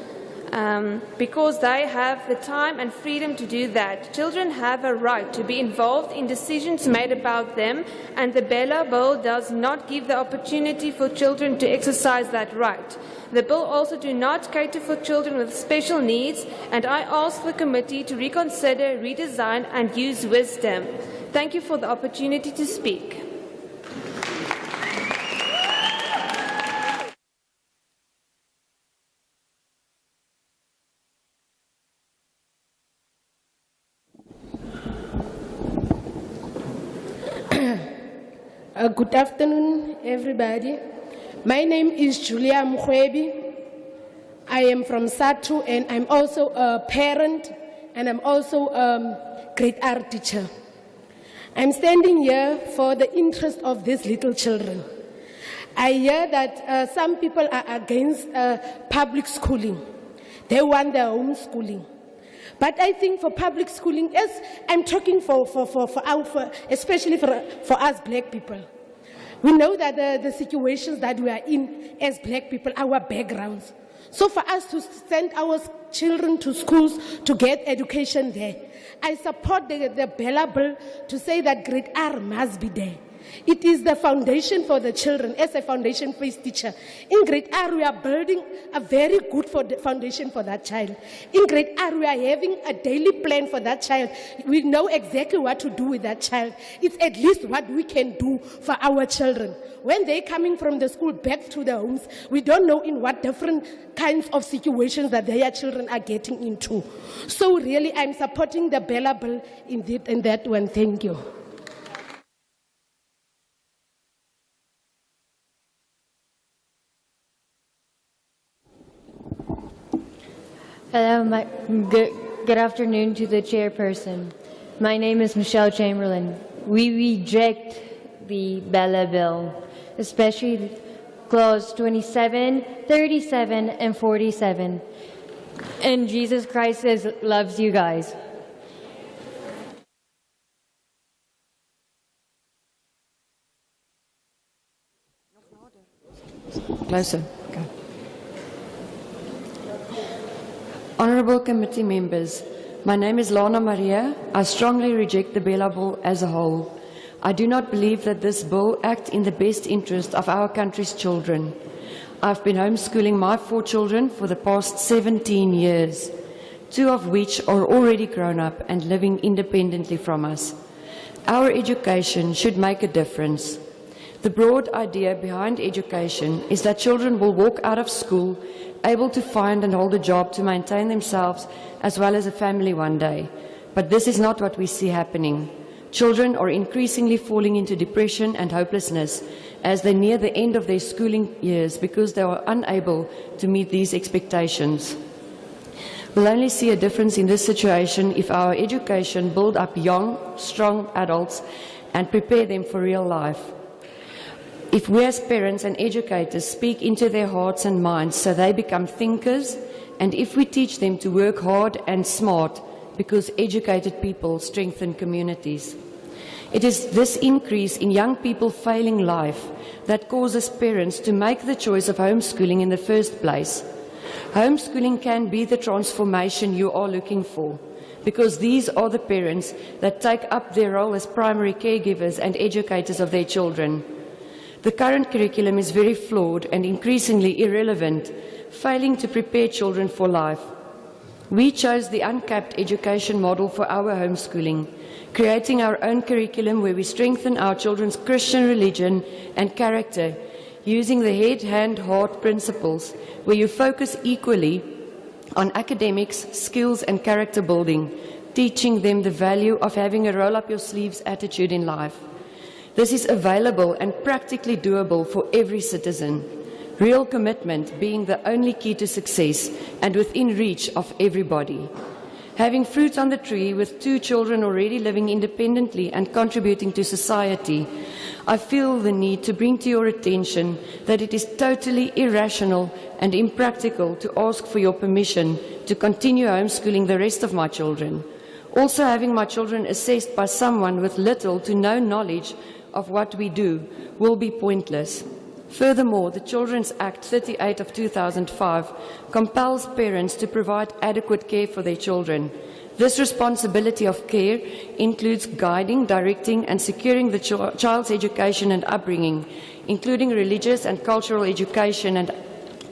because they have the time and freedom to do that. Children have a right to be involved in decisions made about them, and the Bella Bill does not give the opportunity for children to exercise that right. The bill also does not cater for children with special needs, and I ask the committee to reconsider, redesign and use wisdom. Thank you for the opportunity to speak. Good afternoon, everybody. My name is Julia Mkhwebi. I am from Satu, and I'm also a parent, and I'm also a grade R teacher. I'm standing here for the interest of these little children. I hear that some people are against public schooling. They want their homeschooling. But I think for public schooling, as I'm talking especially for us black people, we know that the situations that we are in as black people, our backgrounds. So for us to send our children to schools to get education there, I support the Bella Bill to say that grade R must be there. It is the foundation for the children. As a foundation-based teacher, in grade R we are building a very good foundation for that child. In grade R we are having a daily plan for that child. We know exactly what to do with that child. It's at least what we can do for our children. When they're coming from the school back to their homes, we don't know in what different kinds of situations that their children are getting into. So really, I'm supporting the Bella Bill in that one. Thank you. Hello, good afternoon to the chairperson. My name is Michelle Chamberlain. We reject the Bella Bill, especially clause 27, 37, and 47. And Jesus Christ loves you guys. Closer. Okay. Honourable committee members, my name is Lana Maria. I strongly reject the Bella Bill as a whole. I do not believe that this bill acts in the best interest of our country's children. I've been homeschooling my 4 children for the past 17 years, 2 of which are already grown up and living independently from us. Our education should make a difference. The broad idea behind education is that children will walk out of school able to find and hold a job to maintain themselves as well as a family one day. But this is not what we see happening. Children are increasingly falling into depression and hopelessness as they near the end of their schooling years because they are unable to meet these expectations. We'll only see a difference in this situation if our education builds up young, strong adults and prepare them for real life. If we as parents and educators speak into their hearts and minds so they become thinkers, and if we teach them to work hard and smart, because educated people strengthen communities. It is this increase in young people failing life that causes parents to make the choice of homeschooling in the first place. Homeschooling can be the transformation you are looking for, because these are the parents that take up their role as primary caregivers and educators of their children. The current curriculum is very flawed and increasingly irrelevant, failing to prepare children for life. We chose the uncapped education model for our homeschooling, creating our own curriculum where we strengthen our children's Christian religion and character, using the head, hand, heart principles, where you focus equally on academics, skills and character building, teaching them the value of having a roll-up-your-sleeves attitude in life. This is available and practically doable for every citizen. Real commitment being the only key to success and within reach of everybody. Having fruit on the tree with 2 children already living independently and contributing to society, I feel the need to bring to your attention that it is totally irrational and impractical to ask for your permission to continue homeschooling the rest of my children. Also, having my children assessed by someone with little to no knowledge of what we do will be pointless. Furthermore, the Children's Act 38 of 2005 compels parents to provide adequate care for their children. This responsibility of care includes guiding, directing and securing the child's education and upbringing, including religious and cultural education and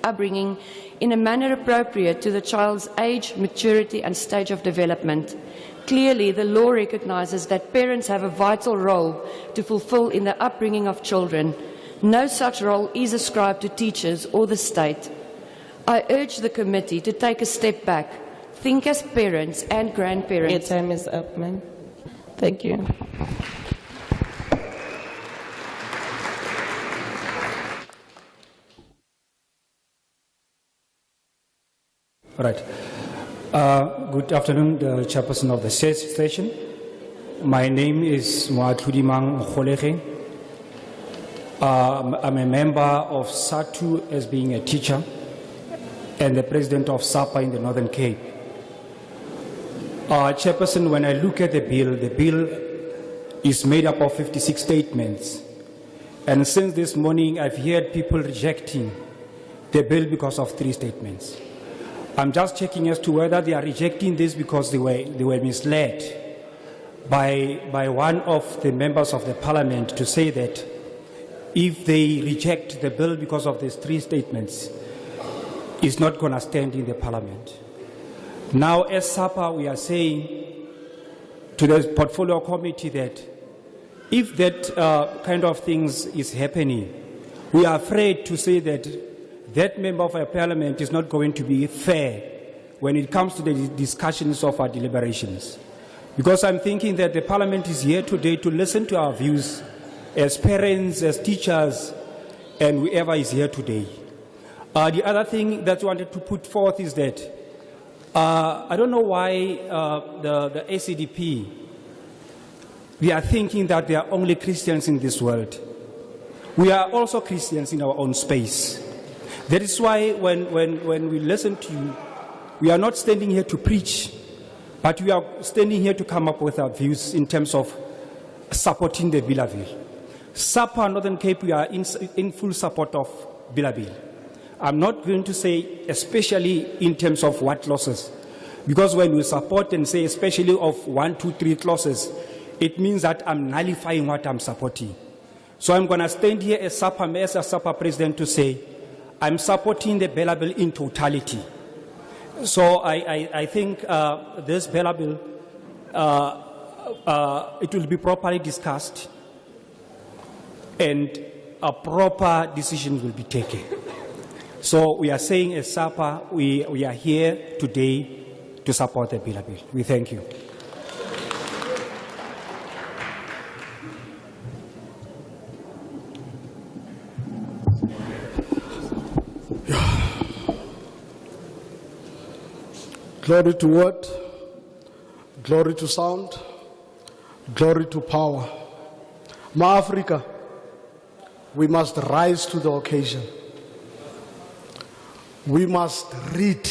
upbringing in a manner appropriate to the child's age, maturity and stage of development. Clearly, the law recognizes that parents have a vital role to fulfill in the upbringing of children. No such role is ascribed to teachers or the state. I urge the committee to take a step back, think as parents and grandparents. Your time is up, ma'am. Thank you. Right. Good afternoon, the chairperson of the session. My name is Moatludimang Kholege. I'm a member of SATU as being a teacher and the president of SAPA in the Northern Cape. Chairperson, when I look at the bill is made up of 56 statements. And since this morning, I've heard people rejecting the bill because of 3 statements. I'm just checking as to whether they are rejecting this because they were misled by one of the members of the parliament to say that if they reject the bill because of these 3 statements, it's not going to stand in the parliament. Now, as SAPA, we are saying to the portfolio committee that if that kind of things is happening, we are afraid to say that that member of our parliament is not going to be fair when it comes to the discussions of our deliberations. Because I'm thinking that the parliament is here today to listen to our views as parents, as teachers, and whoever is here today. The other thing that I wanted to put forth is that I don't know why the ACDP, we are thinking that there are only Christians in this world. We are also Christians in our own space. That is why when we listen to you, we are not standing here to preach, but we are standing here to come up with our views in terms of supporting the Bill. SAPA Northern Cape, we are in full support of Bill. I'm not going to say especially in terms of what clauses, because when we support and say especially of 1, 2, 3 clauses, it means that I'm nullifying what I'm supporting. So I'm going to stand here as a SAPA president to say, I'm supporting the Bella Bill in totality. So I think this Bella Bill, it will be properly discussed and a proper decision will be taken. So we are saying as SAPA, we are here today to support the Bella Bill. We thank you. Glory to word, glory to sound, glory to power. Ma-Africa, we must rise to the occasion. We must read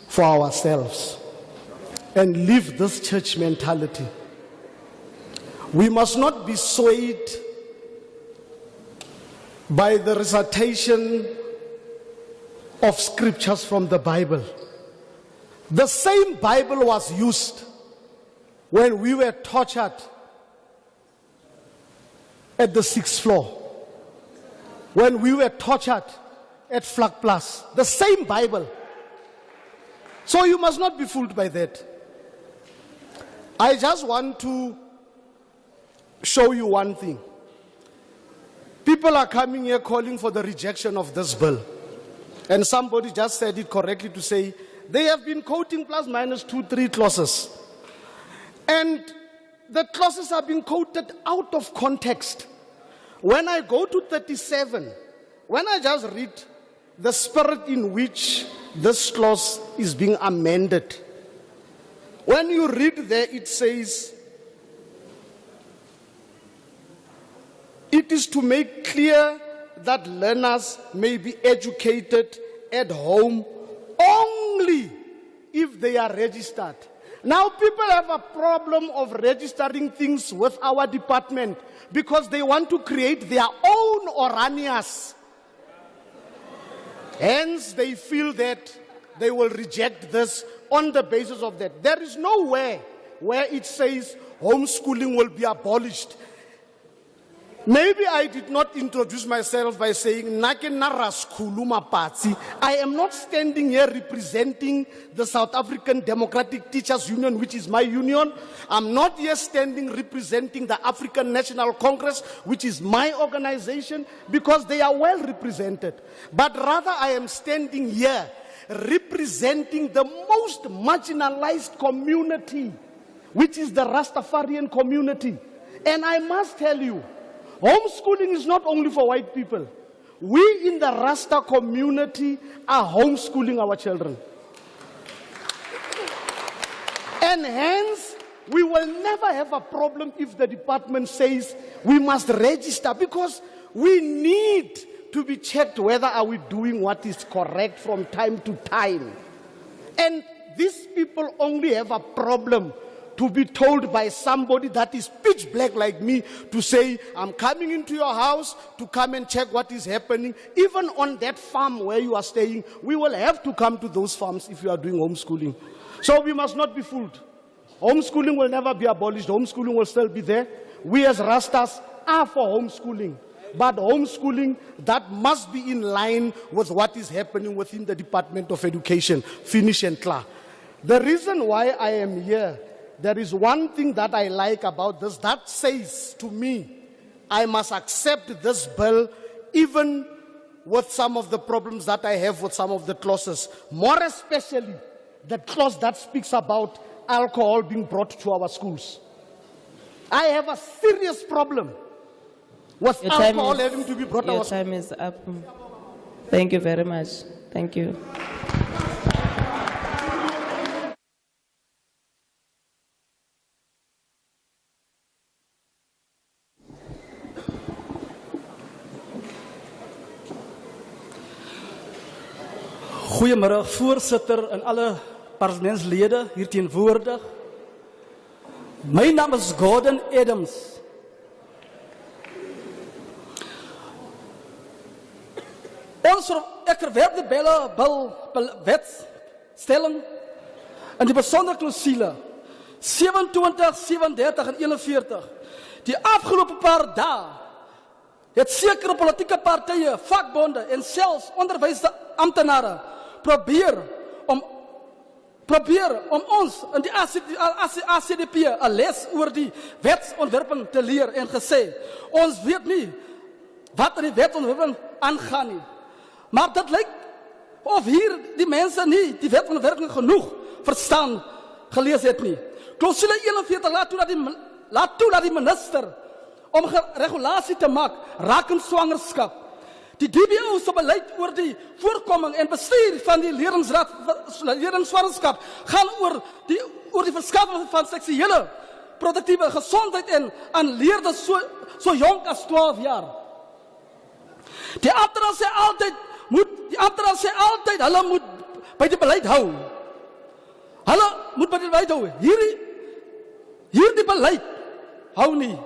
for ourselves and live this church mentality. We must not be swayed by the recitation of scriptures from the Bible. The same Bible was used when we were tortured at the 6th floor, when we were tortured at Flag Plus. The same Bible. So you must not be fooled by that. I just want to show you one thing. People are coming here calling for the rejection of this bill. And somebody just said it correctly to say, they have been quoting plus minus 2, 3 clauses. And the clauses are being quoted out of context. When I go to 37, when I just read the spirit in which this clause is being amended, when you read there, it says, it is to make clear that learners may be educated at home only if they are registered. Now people have a problem of registering things with our department because they want to create their own Oranias. Hence, they feel that they will reject this on the basis of that. There is nowhere where it says homeschooling will be abolished. Maybe I did not introduce myself by saying, I am not standing here representing the South African Democratic Teachers Union, which is my union. I'm not here standing representing the African National Congress, which is my organization, because they are well represented. But rather, I am standing here representing the most marginalized community, which is the Rastafarian community. And I must tell you, homeschooling is not only for white people. We in the Rasta community are homeschooling our children. And hence, we will never have a problem if the department says we must register, because we need to be checked whether are we doing what is correct from time to time. And these people only have a problem to be told by somebody that is pitch black like me to say, I'm coming into your house to come and check what is happening. Even on that farm where you are staying, we will have to come to those farms if you are doing homeschooling. So we must not be fooled. Homeschooling will never be abolished. Homeschooling will still be there. We as Rastas are for homeschooling. But homeschooling, that must be in line with what is happening within the Department of Education. Finish and clear. The reason why I am here, there is one thing that I like about this, that says to me, I must accept this bill even with some of the problems that I have with some of the clauses. More especially, the clause that speaks about alcohol being brought to our schools. I have a serious problem with alcohol having to be brought to our schools. Your time is up. Thank you very much. Thank you. Goeiemiddag voorsitter en alle parlementslede hier teenwoordig. My naam is Gordon Adams. Ek verwerp die wetstelling in die besondere klousule 27, 37 en 41. Die afgelope paar dae het sekere politieke partye, vakbonde en selfs onderwysamptenare probeer om ons in die ACDP 'n les oor die wetsontwerping te leer en gesê, ons weet nie wat in die wetsontwerping aangaan nie. Maar dit lyk of hier die mense nie die wetsontwerping genoeg verstaan gelees het nie. Klousule 41 laat toe dat die minister om regulasie te maak rakend swangerskap. Die DBO se beleid oor die voorkoming en bestuur van die leerlingsswangerskap gaan oor die verskaffing van seksuele produktiewe gesondheid en aan leerders so jonk as 12 jaar. Die amptenaar sê altyd hulle moet by die beleid hou. Hulle moet by die beleid hou. Hierdie beleid hou nie.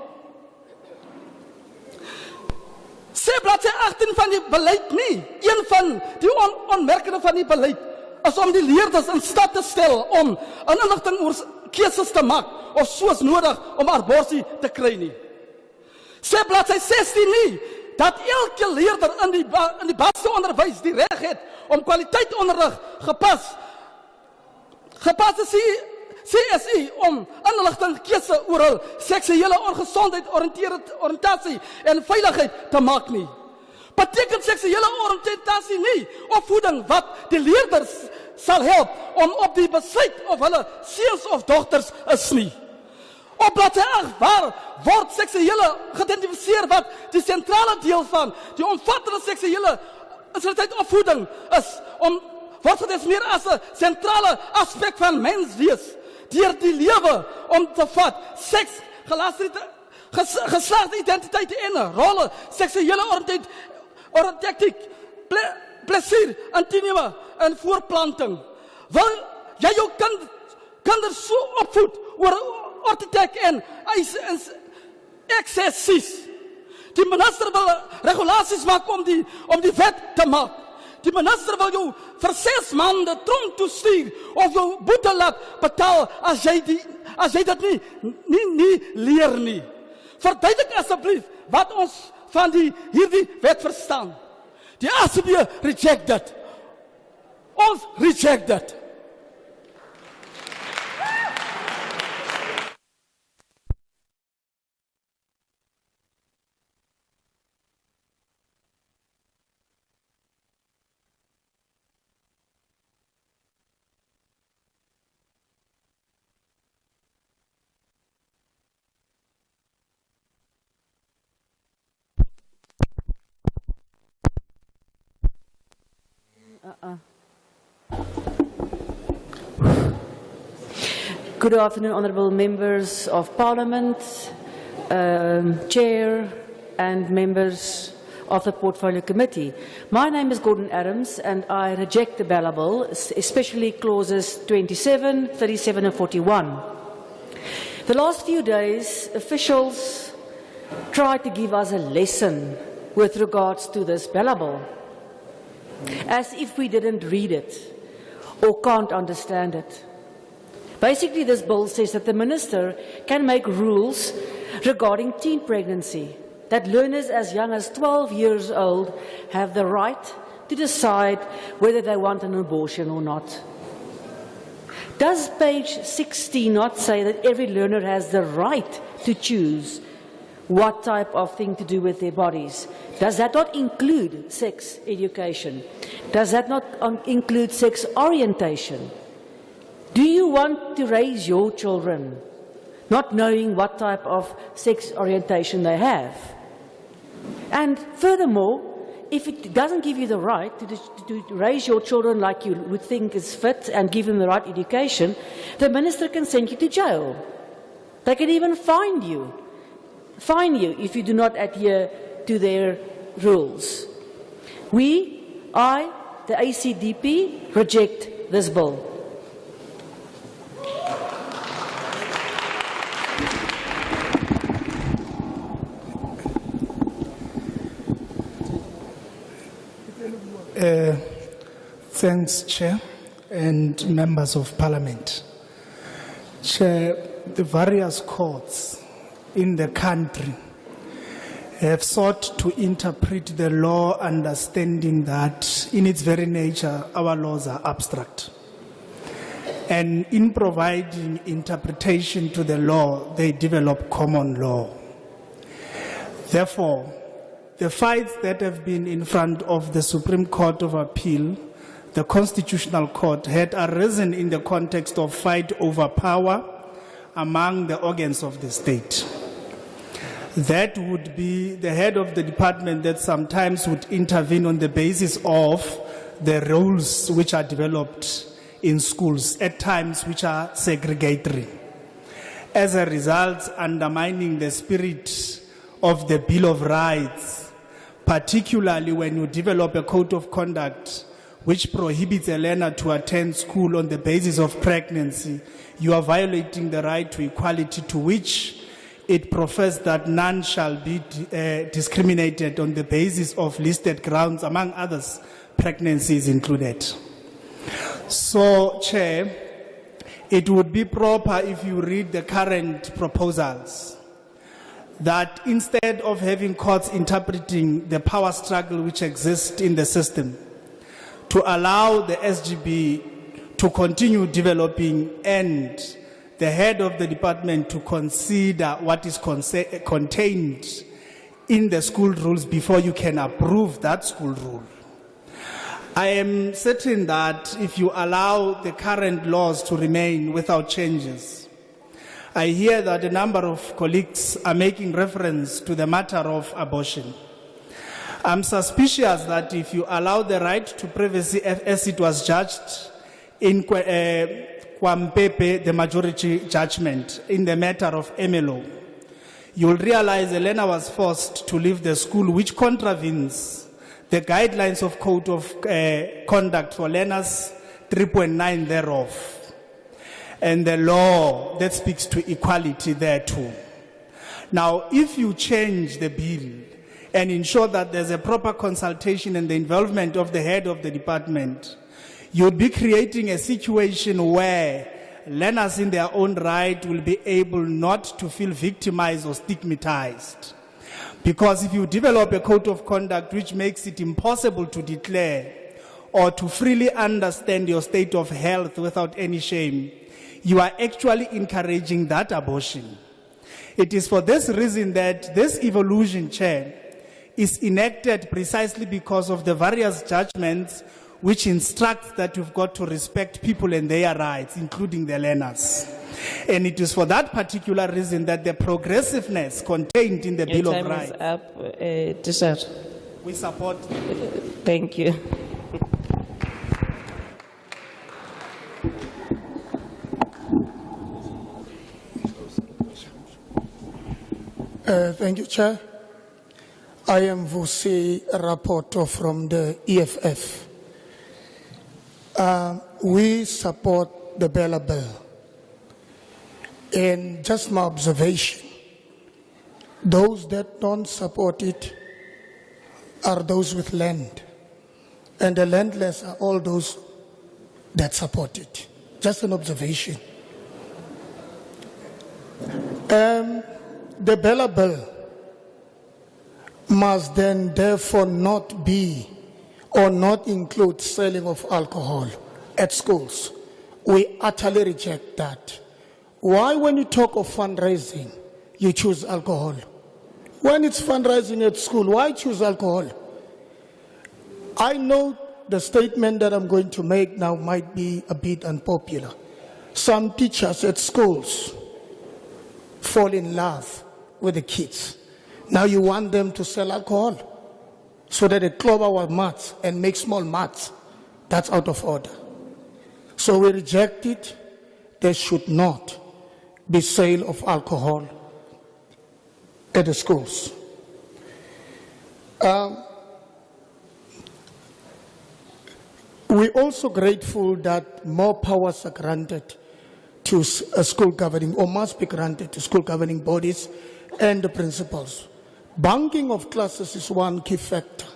Sê bladsy 18 van die beleid nie. Een van die onmerkende van die beleid is om die leerders in staat te stel om inligting oor keuses te maak of soos nodig om abortus te kry nie. Sê bladsy 16 nie dat elke leerder in die basisonderwys die reg het om kwaliteitsonderrig gepaste CSI om inligting keuse oor hul seksuele ongesondheid, oriëntasie en veiligheid te maak nie. Beteken seksuele oriëntasie nie opvoeding wat die leerders sal help om op die besluit of hulle seuns of dogters is nie. Op bladsy 8 waar word seksuele geïdentifiseer wat die sentrale deel van die omvattende seksuele opvoeding is, word gedefinieer as 'n sentrale aspek van menswees deur die lewe om te vat seks, geslagsidentiteit en rolle, seksuele oriëntasie, plesier, intieme en voorplanting. Wil jy jou kind kinders so opvoed oor ortitech en eise en eksessies. Die minister wil regulasies maak om die wet te maak. Die minister wil jou vir 6 maande tronk toe stuur of jou boete laat betaal as jy dit nie leer nie. Verduidelik asseblief wat ons van hierdie wet verstaan. Die ACB reject dit. Ons reject dit. Good afternoon, honourable members of Parliament, Chair and members of the Portfolio Committee. My name is Gordon Adams and I reject the Bella Bill, especially clauses 27, 37 and 41. The last few days, officials tried to give us a lesson with regards to this Bella Bill, as if we didn't read it or can't understand it. Basically, this bill says that the minister can make rules regarding teen pregnancy, that learners as young as 12 years old have the right to decide whether they want an abortion or not. Does page 60 not say that every learner has the right to choose what type of thing to do with their bodies? Does that not include sex education? Does that not include sex orientation? Do you want to raise your children not knowing what type of sex orientation they have? And furthermore, if it doesn't give you the right to raise your children like you would think is fit and give them the right education, the minister can send you to jail. They can even fine you if you do not adhere to their rules. I, the ACDP, reject this bill. Thanks, Chair and members of Parliament. Chair, the various courts in the country have sought to interpret the law, understanding that in its very nature our laws are abstract. And in providing interpretation to the law, they develop common law. Therefore, the fights that have been in front of the Supreme Court of Appeal, the Constitutional Court, had arisen in the context of fight over power among the organs of the state. That would be the head of the department that sometimes would intervene on the basis of the rules which are developed in schools, at times which are segregatory. As a result, undermining the spirit of the Bill of Rights, particularly when you develop a code of conduct which prohibits a learner to attend school on the basis of pregnancy, you are violating the right to equality, to which it professes that none shall be discriminated on the basis of listed grounds, among others, pregnancy is included. So, Chair, it would be proper if you read the current proposals, that instead of having courts interpreting the power struggle which exists in the system, to allow the SGB to continue developing and the head of the department to consider what is contained in the school rules before you can approve that school rule. I am certain that if you allow the current laws to remain without changes, I hear that a number of colleagues are making reference to the matter of abortion. I'm suspicious that if you allow the right to privacy as it was judged in Kwampepe, the majority judgment in the matter of MLO, you will realize a learner was forced to leave the school, which contravenes the guidelines of Code of Conduct for Learners 3.9 thereof. and the law that speaks to equality there too. Now, if you change the bill and ensure that there's a proper consultation and the involvement of the head of the department, you'd be creating a situation where learners in their own right will be able not to feel victimized or stigmatized. Because if you develop a code of conduct which makes it impossible to declare or to freely understand your state of health without any shame, you are actually encouraging that abortion. It is for this reason that this evolution, Chair, is enacted precisely because of the various judgments which instructs that you've got to respect people and their rights, including the learners. And it is for that particular reason that the progressiveness contained in the Bill of Rights. Your time is up, Teacher. We support. Thank you. Thank you, Chair. I am Vusi, a rapporteur from the EFF. We support the Bella Bill. And just my observation, those that don't support it are those with land. And the landless are all those that support it. Just an observation. The Bella Bill must then therefore not be or not include selling of alcohol at schools. We utterly reject that. Why, when you talk of fundraising, you choose alcohol? When it's fundraising at school, why choose alcohol? I know the statement that I'm going to make now might be a bit unpopular. Some teachers at schools fall in love with the kids. Now you want them to sell alcohol so that they club our mats and make small mats. That's out of order. So we reject it. There should not be sale of alcohol at the schools. We're also grateful that more powers are granted to school governing, or must be granted to school governing bodies and the principals. Bunking of classes is one key factor.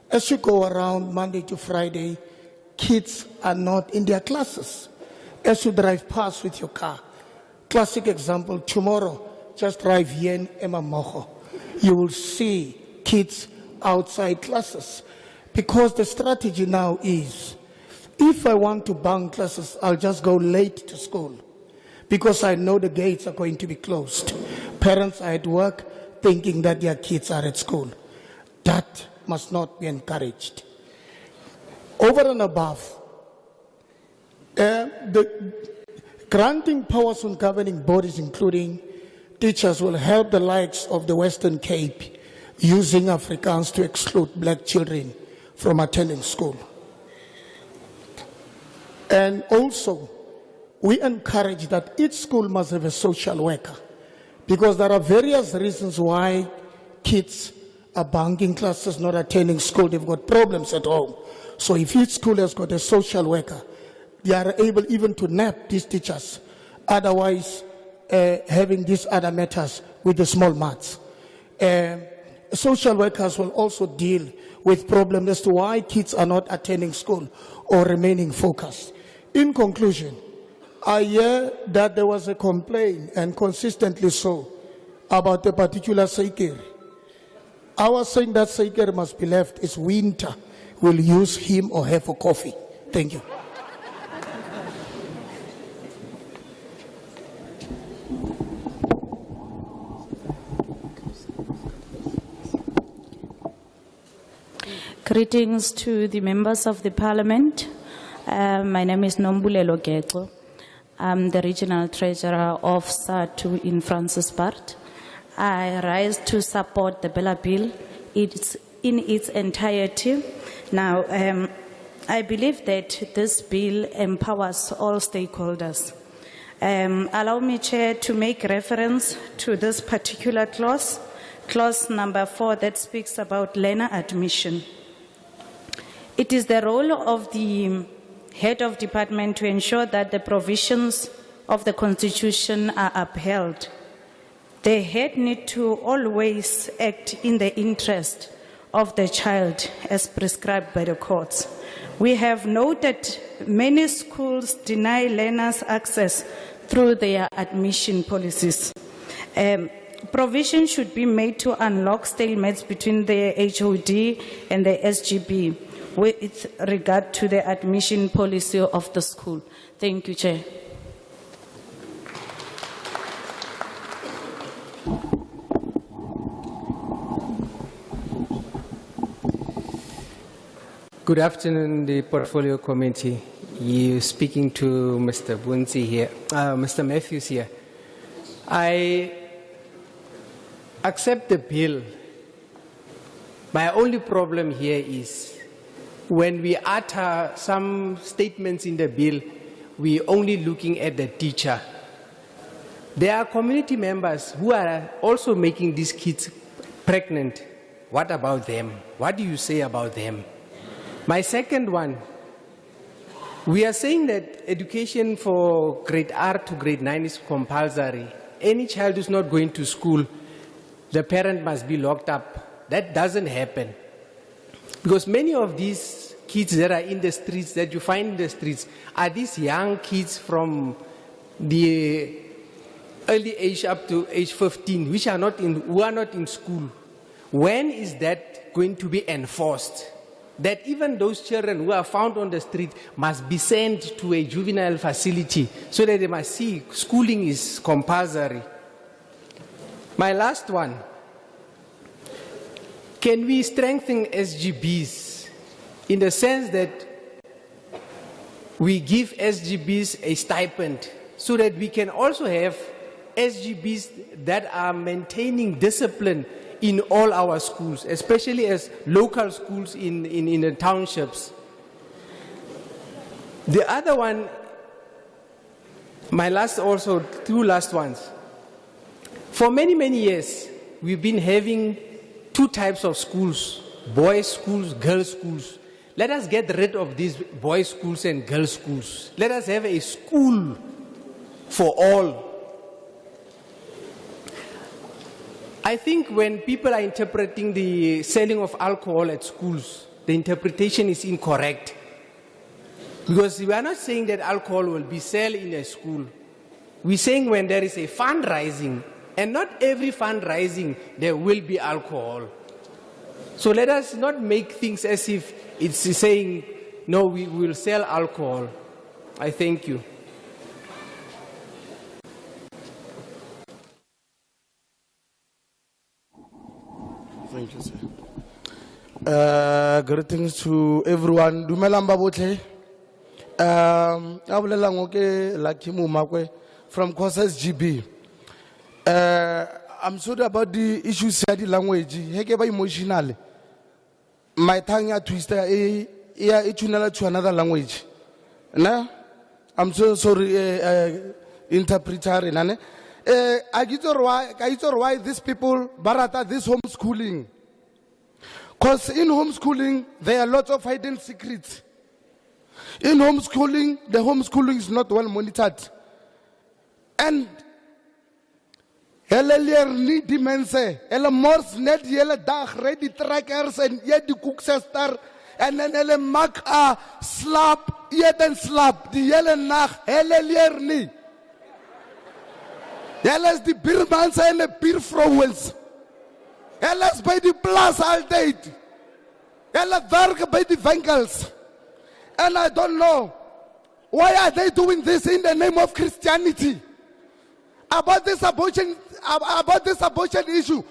As you go around Monday to Friday, kids are not in their classes. As you drive past with your car, classic example, tomorrow, just drive here in Emamoho, you will see kids outside classes. Because the strategy now is, if I want to bunk classes, I'll just go late to school. Because I know the gates are going to be closed. Parents are at work thinking that their kids are at school. That must not be encouraged. Over and above, the granting powers on governing bodies, including teachers, will help the likes of the Western Cape using Afrikaans to exclude black children from attending school. And also, we encourage that each school must have a social worker, because there are various reasons why kids are bunking classes, not attending school. They've got problems at home. So if each school has got a social worker, they are able even to nap these teachers, otherwise having these other matters with the small mats. Social workers will also deal with problems as to why kids are not attending school or remaining focused. In conclusion, I hear that there was a complaint, and consistently so, about a particular Saikere. I was saying that Saikere must be left. It's winter. We'll use him or her for coffee. Thank you. Greetings to the members of the parliament. My name is Nombulelo Geto. I'm the regional treasurer of SATU in Francisbart. I rise to support the Bella Bill in its entirety. Now, I believe that this bill empowers all stakeholders. Allow me, Chair, to make reference to this particular clause, clause number 4, that speaks about learner admission. It is the role of the head of department to ensure that the provisions of the Constitution are upheld, the head need to always act in the interest of the child as prescribed by the courts. We have noted many schools deny learners access through their admission policies. Provision should be made to unlock stalemates between the HOD and the SGB with regard to the admission policy of the school. Thank you, Chair. Good afternoon, the Portfolio Committee. You speaking to Mr. Bunzi here, Mr. Matthews here. I accept the bill. My only problem here is when we utter some statements in the bill, we're only looking at the teacher. There are community members who are also making these kids pregnant. What about them? What do you say about them? My second one, we are saying that education for grade R to grade 9 is compulsory. Any child who's not going to school, the parent must be locked up. That doesn't happen. Because many of these kids that are in the streets, that you find in the streets, are these young kids from the early age up to age 15, who are not in school. When is that going to be enforced? That even those children who are found on the street must be sent to a juvenile facility so that they must see schooling is compulsory. My last one, can we strengthen SGBs in the sense that we give SGBs a stipend so that we can also have SGBs that are maintaining discipline in all our schools, especially as local schools in the townships. The other one, my last also, two last ones. For many, many years, we've been having two types of schools, boys' schools, girls' schools. Let us get rid of these boys' schools and girls' schools. Let us have a school for all. I think when people are interpreting the selling of alcohol at schools, the interpretation is incorrect. Because we are not saying that alcohol will be sold in a school. We're saying when there is a fundraising, and not every fundraising there will be alcohol. So let us not make things as if it's saying, no, we will sell alcohol. I thank you. Thank you, sir. Greetings to everyone. Dumelang ba botlhe. A bolelang o ke Lucky Mumakwe from Courses GB. I'm sorry about the issues of the language. Heke ba emotional. My tongue ya twister e channel to another language. Na? I'm so sorry, interpreter nane. I get why these people barata this homeschooling. Because in homeschooling there are lots of hidden secrets. In homeschooling, the homeschooling is not well monitored. And hele leerni dimense, hele mors net hele dag ready trackers and yet the cookster and then hele mak a slap, yet and slap, the hele nacht hele leerni. Hele is the biermans en de biervrouwens. Hele is by the plaas altijd. Hele werken by the winkels. And I don't know, why are they doing this in the name of Christianity? About this abortion issue.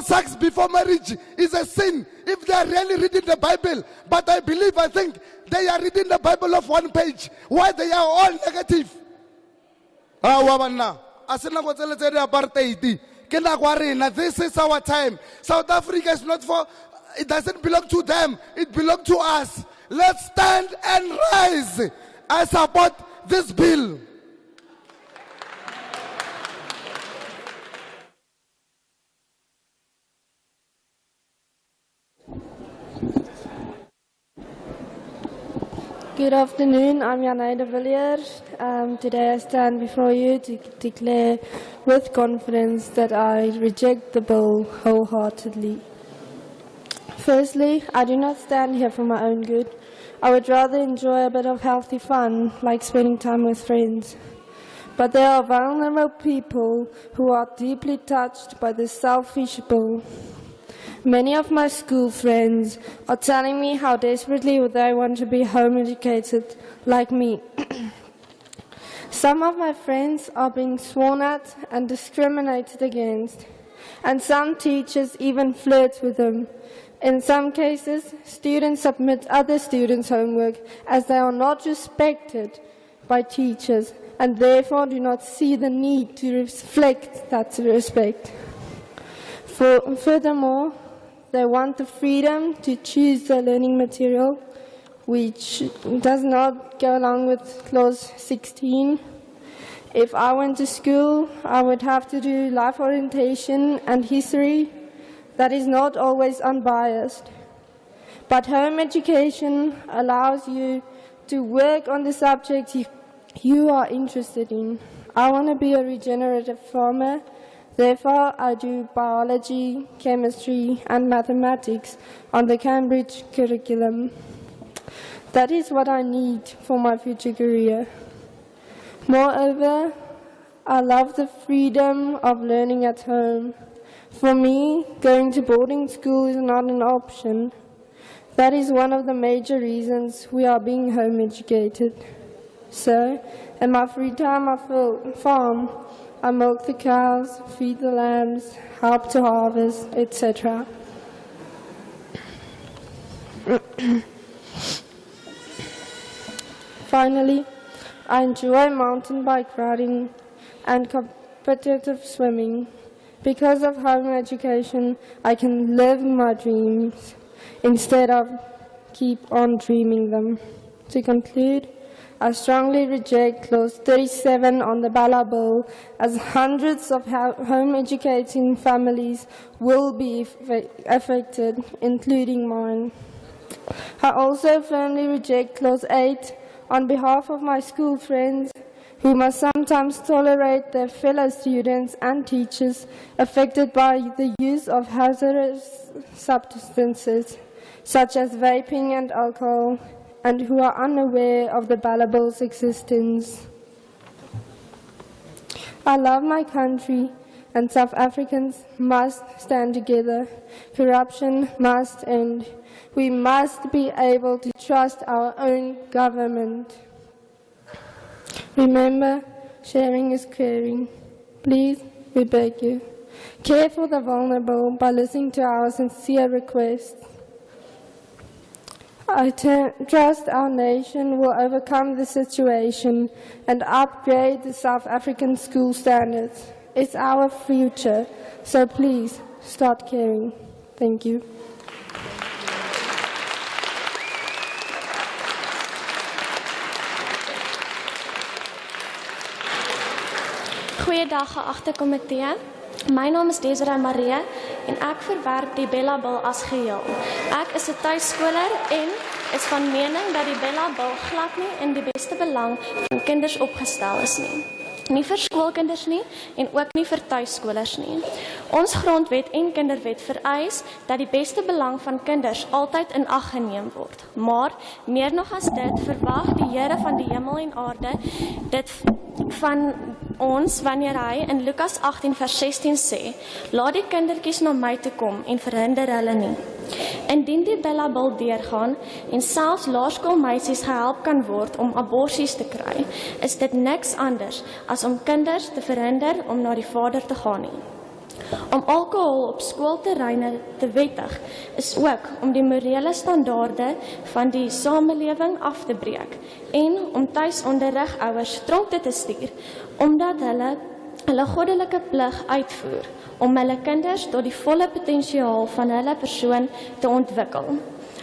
Sex before marriage is a sin if they are really reading the Bible. But I think they are reading the Bible of one page. Why they are all negative? This is our time. South Africa is not for, it doesn't belong to them, it belongs to us. Let's stand and rise. I support this bill. Good afternoon, I'm Janai de Villiers. Today I stand before you to declare with confidence that I reject the bill wholeheartedly. Firstly, I do not stand here for my own good. I would rather enjoy a bit of healthy fun, like spending time with friends. But there are vulnerable people who are deeply touched by this selfish bill. Many of my school friends are telling me how desperately they want to be home educated like me. Some of my friends are being sworn at and discriminated against, and some teachers even flirt with them. In some cases, students submit other students' homework as they are not respected by teachers and therefore do not see the need to reflect that respect. Furthermore, they want the freedom to choose their learning material, which does not go along with Clause 16. If I went to school, I would have to do life orientation and history. That is not always unbiased. But home education allows you to work on the subjects you are interested in. I want to be a regenerative farmer. Therefore, I do biology, chemistry, and mathematics on the Cambridge curriculum. That is what I need for my future career. Moreover, I love the freedom of learning at home. For me, going to boarding school is not an option. That is one of the major reasons we are being home educated. So, in my free time I farm. I milk the cows, feed the lambs, help to harvest, etc. Finally, I enjoy mountain bike riding and competitive swimming. Because of home education, I can live my dreams instead of keep on dreaming them. To conclude, I strongly reject Clause 37 on the Bala Bill, as hundreds of home educating families will be affected, including mine. I also firmly reject Clause 8 on behalf of my school friends who must sometimes tolerate their fellow students and teachers affected by the use of hazardous substances, such as vaping and alcohol, and who are unaware of the Bala Bill's existence. I love my country, and South Africans must stand together. Corruption must end. We must be able to trust our own government. Remember, sharing is caring. Please, we beg you, care for the vulnerable by listening to our sincere requests. I trust our nation will overcome the situation and upgrade the South African school standards. It's our future, so please start caring. Thank you. Goeiedag geagte komitee. My naam is Desiree Marie en ek verwerp die Bella Bill as geheel. Ek is 'n tuiskoler en is van mening dat die Bella Bill glad nie in die beste belang van kinders opgestel is nie. Nie vir skoolkinders nie en ook nie vir tuiskolers nie. Ons grondwet en kinderwet vereis dat die beste belang van kinders altyd in ag geneem word. Maar meer nog as dit verwag die Here van die hemel en aarde dit van ons wanneer hy in Lukas 18 vers 16 sê, laat die kindertjies na my toe kom en verhinder hulle nie. Indien die Bella Bill deurgaan en selfs laerskoolmeisies gehelp kan word om aborsies te kry, is dit niks anders as om kinders te verhinder om na die Vader te gaan nie. Om alkohol op skoolterreine te wettig is ook om die morele standaarde van die samelewing af te breek en om tuisonderrig ouers tronk te stuur omdat hulle goddelike plig uitvoer om hulle kinders tot die volle potensiaal van hulle persoon te ontwikkel,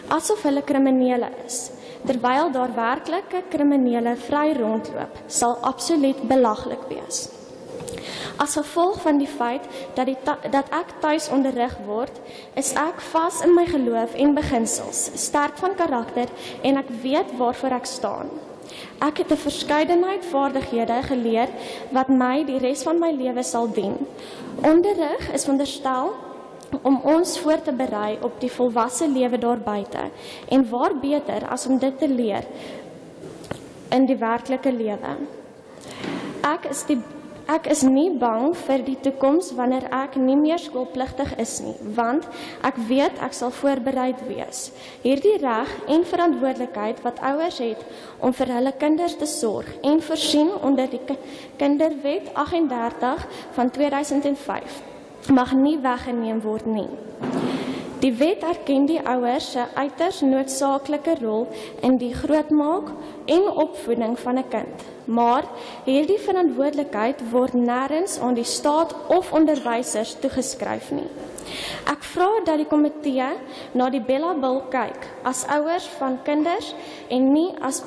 asof hulle kriminele is, terwyl daar werklike kriminele vry rondloop, sal absoluut belaglik wees. As gevolg van die feit dat ek tuis onderrig word, is ek vas in my geloof en beginsels, sterk van karakter en ek weet waarvoor ek staan. Ek het 'n verskeidenheid vaardighede geleer wat my die res van my lewe sal dien. Onderrig is veronderstel om ons voor te berei op die volwasse lewe daar buite en waar beter as om dit te leer in die werklike lewe. Ek is nie bang vir die toekoms wanneer ek nie meer skoolpligtig is nie, want ek weet ek sal voorbereid wees. Hierdie reg en verantwoordelikheid wat ouers het om vir hulle kinders te sorg en voorsien onder die Kinderwet 38 van 2005 mag nie weggeneem word nie. Die wet erken die ouers se uiters noodsaaklike rol in die grootmaak en opvoeding van 'n kind. Maar hierdie verantwoordelikheid word nêrens aan die staat of onderwysers toegeskryf nie. Ek vra dat die komitee na die Bella-bil kyk as ouers van kinders en nie as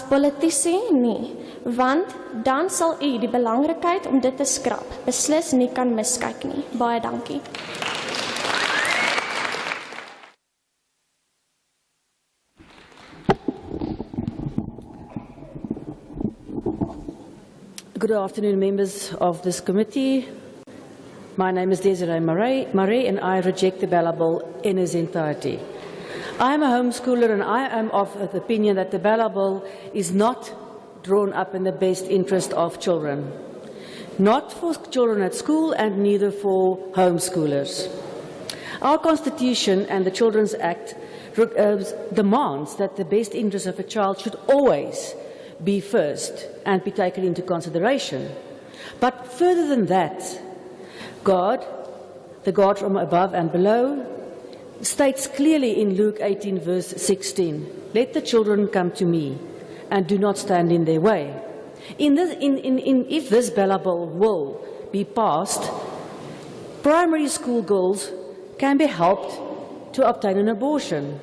politici nie, want dan sal u die belangrikheid om dit te skrap beslis nie kan miskyk nie. Baie dankie. Good afternoon, members of this committee. My name is Desiree Murray, and I reject the Bella Bill in its entirety. I am a homeschooler, and I am of the opinion that the Bella Bill is not drawn up in the best interest of children. Not for children at school and neither for homeschoolers. Our Constitution and the Children's Act demands that the best interest of a child should always be first and be taken into consideration. But further than that, God, the God from above and below, states clearly in Luke 18 verse 16, "Let the children come to me and do not stand in their way." If this Bella Bill will be passed, primary school girls can be helped to obtain an abortion.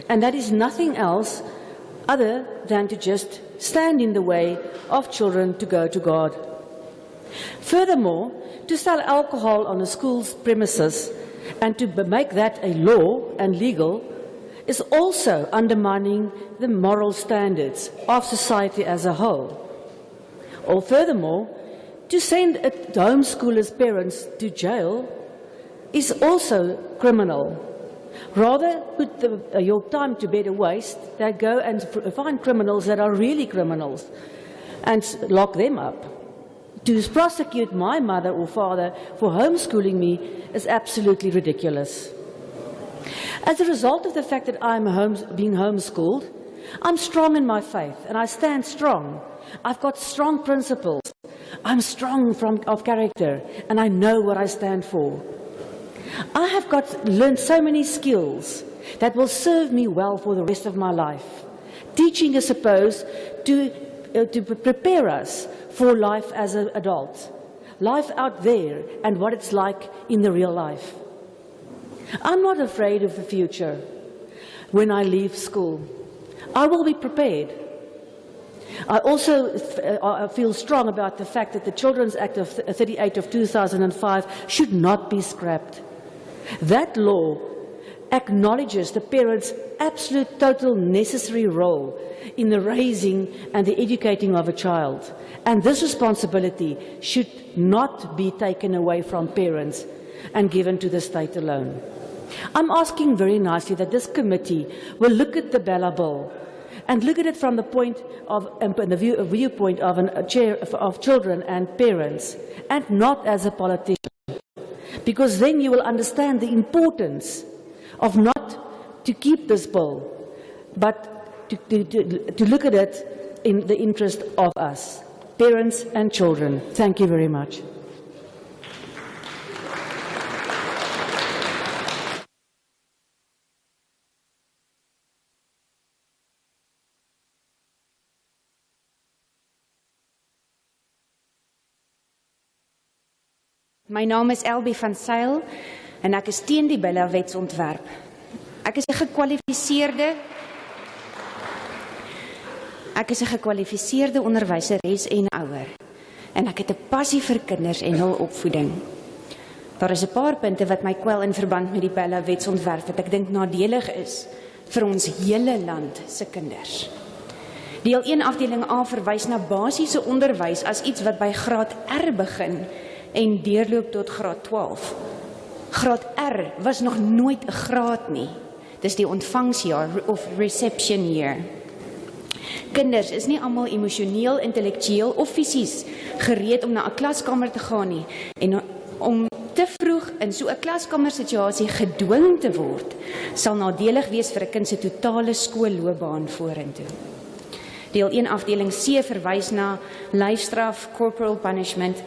And that is nothing else other than to just stand in the way of children to go to God. Furthermore, to sell alcohol on a school's premises and to make that a law and legal is also undermining the moral standards of society as a whole. Or furthermore, to send a homeschooler's parents to jail is also criminal. Rather put your time to better waste than go and find criminals that are really criminals and lock them up. To prosecute my mother or father for homeschooling me is absolutely ridiculous. As a result of the fact that I'm being homeschooled, I'm strong in my faith and I stand strong. I've got strong principles. I'm strong of character and I know what I stand for. I have learned so many skills that will serve me well for the rest of my life. Teaching is supposed to prepare us for life as an adult, life out there and what it's like in the real life. I'm not afraid of the future when I leave school. I will be prepared. I also feel strong about the fact that the Children's Act of 38 of 2005 should not be scrapped. That law acknowledges the parent's absolute total necessary role in the raising and the educating of a child. And this responsibility should not be taken away from parents and given to the state alone. I'm asking very nicely that this committee will look at the Bella Bill and look at it from the viewpoint of a chair of children and parents, and not as a politician. Because then you will understand the importance of not to keep this bill, but to look at it in the interest of us, parents and children. Thank you very much. My naam is Elbie van Sail en ek is teen die Bella-wetsontwerp. Ek is 'n gekwalifiseerde onderwyseres en ouer. en ek het 'n passie vir kinders en hul opvoeding. Daar is 'n paar punte wat my kwel in verband met die Bella wetsontwerp wat ek dink nadelig is vir ons hele land se kinders. Deel 1 afdeling A verwys na basiese onderwys as iets wat by graad R begin en deurloop tot graad 12. Graad R was nog nooit 'n graad nie. Dis die ontvangsjaar of reception year. Kinders is nie almal emosioneel, intellektueel of fisies gereed om na 'n klaskamer te gaan nie en om te vroeg in so 'n klaskamersituasie gedwing te word sal nadelig wees vir 'n kind se totale skoolloopbaan vorentoe. Deel 1 afdeling C verwys na lyfstraf, corporal punishment.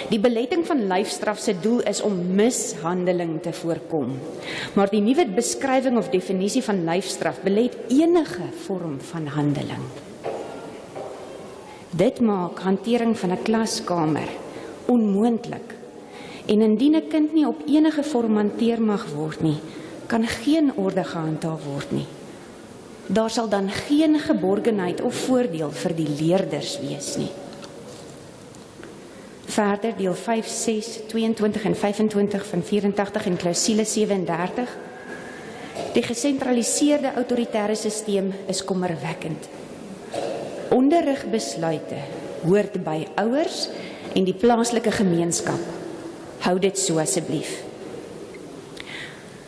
Die beletting van lyfstraf se doel is om mishandeling te voorkom. Maar die nuwe beskrywing of definisie van lyfstraf belet enige vorm van handeling. Dit maak hantering van 'n klaskamer onmoontlik. En indien 'n kind nie op enige vorm hanteer mag word nie, kan geen orde gehandhaaf word nie. Daar sal dan geen geborgenheid of voordeel vir die leerders wees nie. Verder deel 5, 6, 22 en 25 van 84 en klousule 37. Die gesentraliseerde autoritaire sisteem is kommerwekkend. Onderrigbesluite hoort by ouers en die plaaslike gemeenskap. Hou dit so asseblief.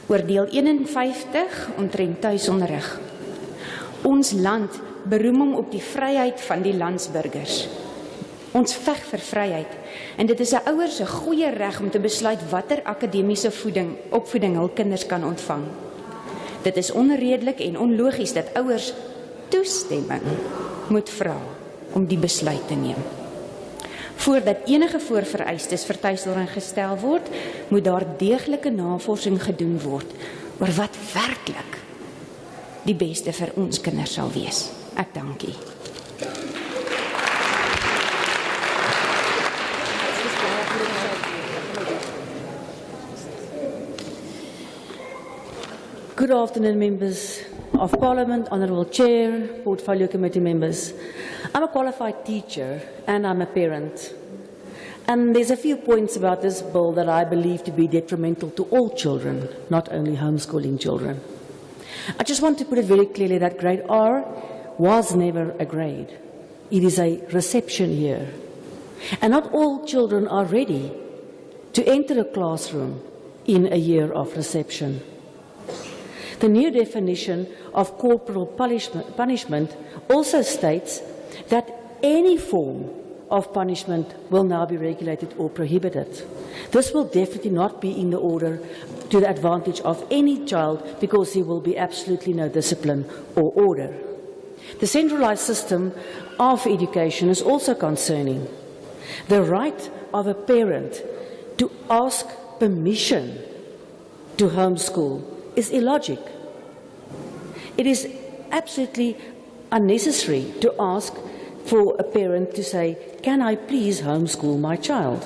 Oor deel 51 omtrent tuisonderrig. Ons land beroem hom op die vryheid van die landsburgers. Ons veg vir vryheid en dit is 'n ouer se goeie reg om te besluit watter akademiese opvoeding hul kinders kan ontvang. Dit is onredelik en onlogies dat ouers toestemming moet vra om die besluit te neem. Voordat enige voorvereistes vir tuisdorring gestel word, moet daar deeglike navorsing gedoen word oor wat werklik die beste vir ons kinders sal wees. Ek dank u. Good afternoon, members of Parliament, Honourable Chair, Portfolio Committee members. I'm a qualified teacher and I'm a parent. And there's a few points about this bill that I believe to be detrimental to all children, not only homeschooling children. I just want to put it very clearly that grade R was never a grade. It is a reception year. And not all children are ready to enter a classroom in a year of reception. The new definition of corporal punishment also states that any form of punishment will now be regulated or prohibited. This will definitely not be in the order to the advantage of any child because there will be absolutely no discipline or order. The centralized system of education is also concerning. The right of a parent to ask permission to homeschool is illogic. It is absolutely unnecessary to ask for a parent to say, can I please homeschool my child?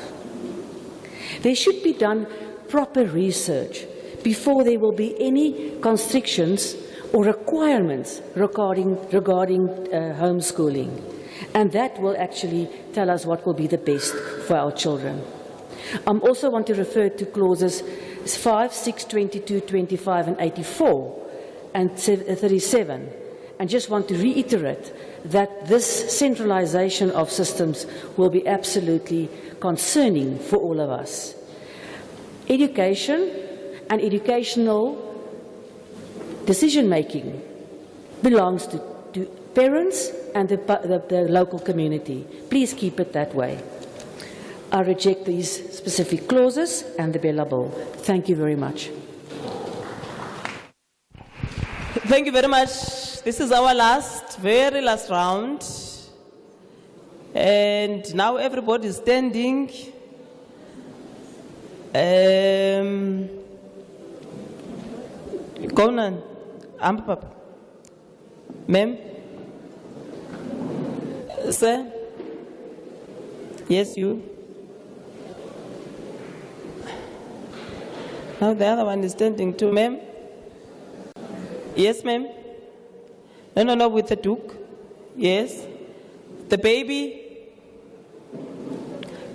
There should be done proper research before there will be any constrictions or requirements regarding homeschooling. And that will actually tell us what will be the best for our children. I also want to refer to clauses 5, 6, 22, 25 and 84 and 37 and just want to reiterate that this centralization of systems will be absolutely concerning for all of us. Education and educational decision-making belongs to parents and the local community. Please keep it that way. I reject these specific clauses and the Bella Bill. Thank you very much. Thank you very much. This is our very last round. And now everybody is standing. Go on. Papa. Ma'am? Sir? Yes, you? Now the other one is standing too, ma'am. Yes, ma'am. No, with the duke. Yes. The baby.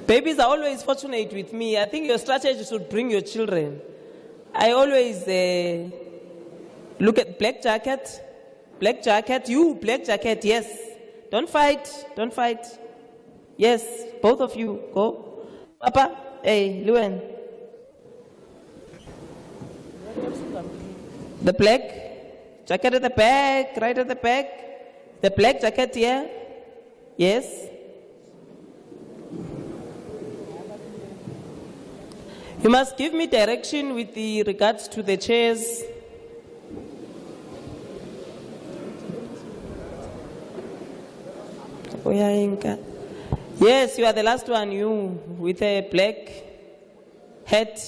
Babies are always fortunate with me. I think your strategy should bring your children. I always look at black jacket, you, black jacket, yes. Don't fight. Yes, both of you, go. Papa, hey, Luen. The black jacket at the back, right at the back. The black jacket here, yes. You must give me direction with the regards to the chairs. Yes, you are the last one, you with a black hat.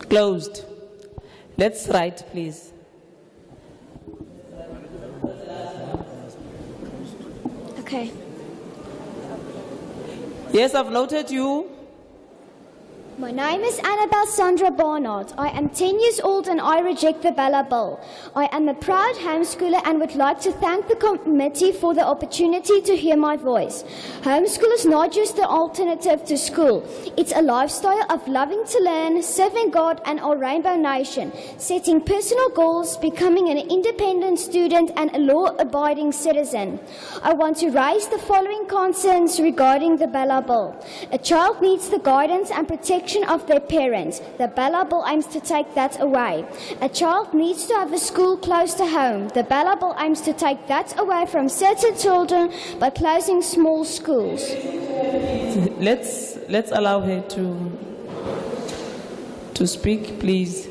Closed. Let's write, please. Okay. Yes, I've noted you. My name is Annabelle Sandra Barnard. I am 10 years old and I reject the Bella Bill. I am a proud homeschooler and would like to thank the committee for the opportunity to hear my voice. Homeschool is not just the alternative to school. It's a lifestyle of loving to learn, serving God and our Rainbow Nation, setting personal goals, becoming an independent student and a law-abiding citizen. I want to raise the following concerns regarding the Bella Bill. A child needs the guidance and protection of their parents. The Bella Bill aims to take that away. A child needs to have a school close to home. The Bella Bill aims to take that away from certain children by closing small schools. Let's allow her to speak, please.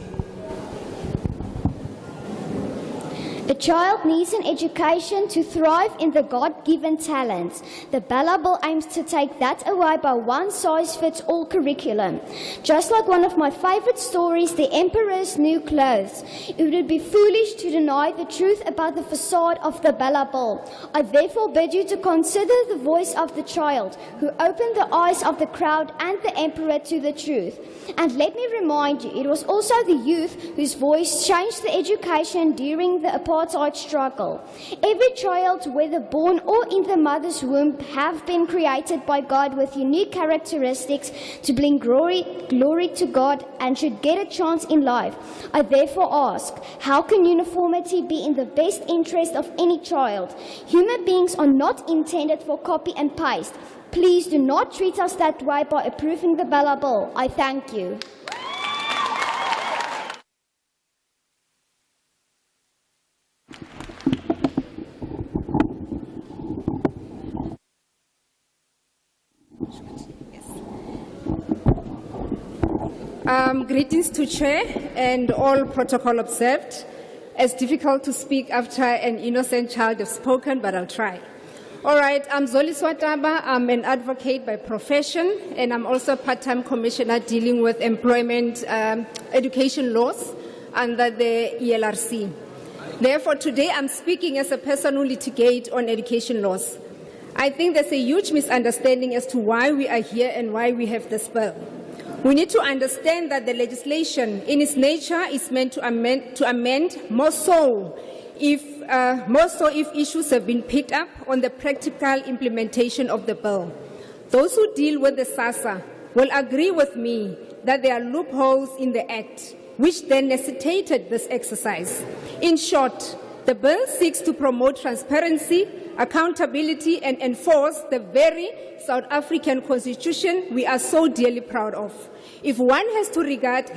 A child needs an education to thrive in the God-given talents. The Bella Bill aims to take that away by one-size-fits-all curriculum. Just like one of my favorite stories, The Emperor's New Clothes. It would be foolish to deny the truth about the facade of the Bella Bill. I therefore bid you to consider the voice of the child, who opened the eyes of the crowd and the Emperor to the truth. And let me remind you, it was also the youth whose voice changed the education during the apartheid struggle. Every child, whether born or in the mother's womb, have been created by God with unique characteristics to bring glory to God and should get a chance in life. I therefore ask, how can uniformity be in the best interest of any child? Human beings are not intended for copy and paste. Please do not treat us that way by approving the Bella Bill. I thank you. Greetings to Chair and all protocol observed. It's difficult to speak after an innocent child has spoken, but I'll try. All right, I'm Zoli Swataba. I'm an advocate by profession, and I'm also a part-time commissioner dealing with employment education laws under the ELRC. Therefore, today I'm speaking as a person who litigates on education laws. I think there's a huge misunderstanding as to why we are here and why we have this bill. We need to understand that the legislation in its nature is meant to amend more so if issues have been picked up on the practical implementation of the bill. Those who deal with the SASSA will agree with me that there are loopholes in the Act, which then necessitated this exercise. In short, the bill seeks to promote transparency, accountability, and enforce the very South African Constitution we are so dearly proud of. If one has regard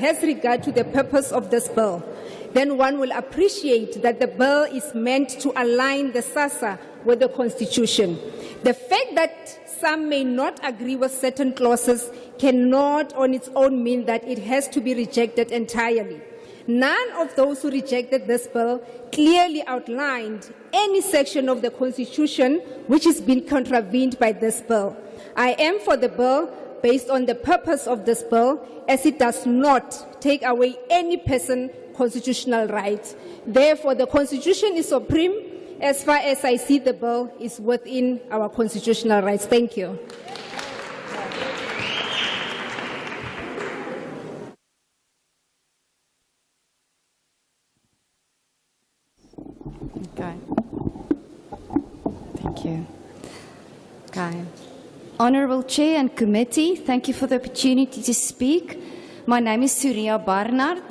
to the purpose of this bill, then one will appreciate that the bill is meant to align the SASSA with the Constitution. The fact that some may not agree with certain clauses cannot on its own mean that it has to be rejected entirely. None of those who rejected this bill clearly outlined any section of the Constitution which has been contravened by this bill. I am for the bill based on the purpose of this bill, as it does not take away any person's constitutional rights. Therefore, the Constitution is supreme. As far as I see, the bill is within our constitutional rights. Thank you. Okay. Honourable Chair and Committee, thank you for the opportunity to speak. My name is Surya Barnard.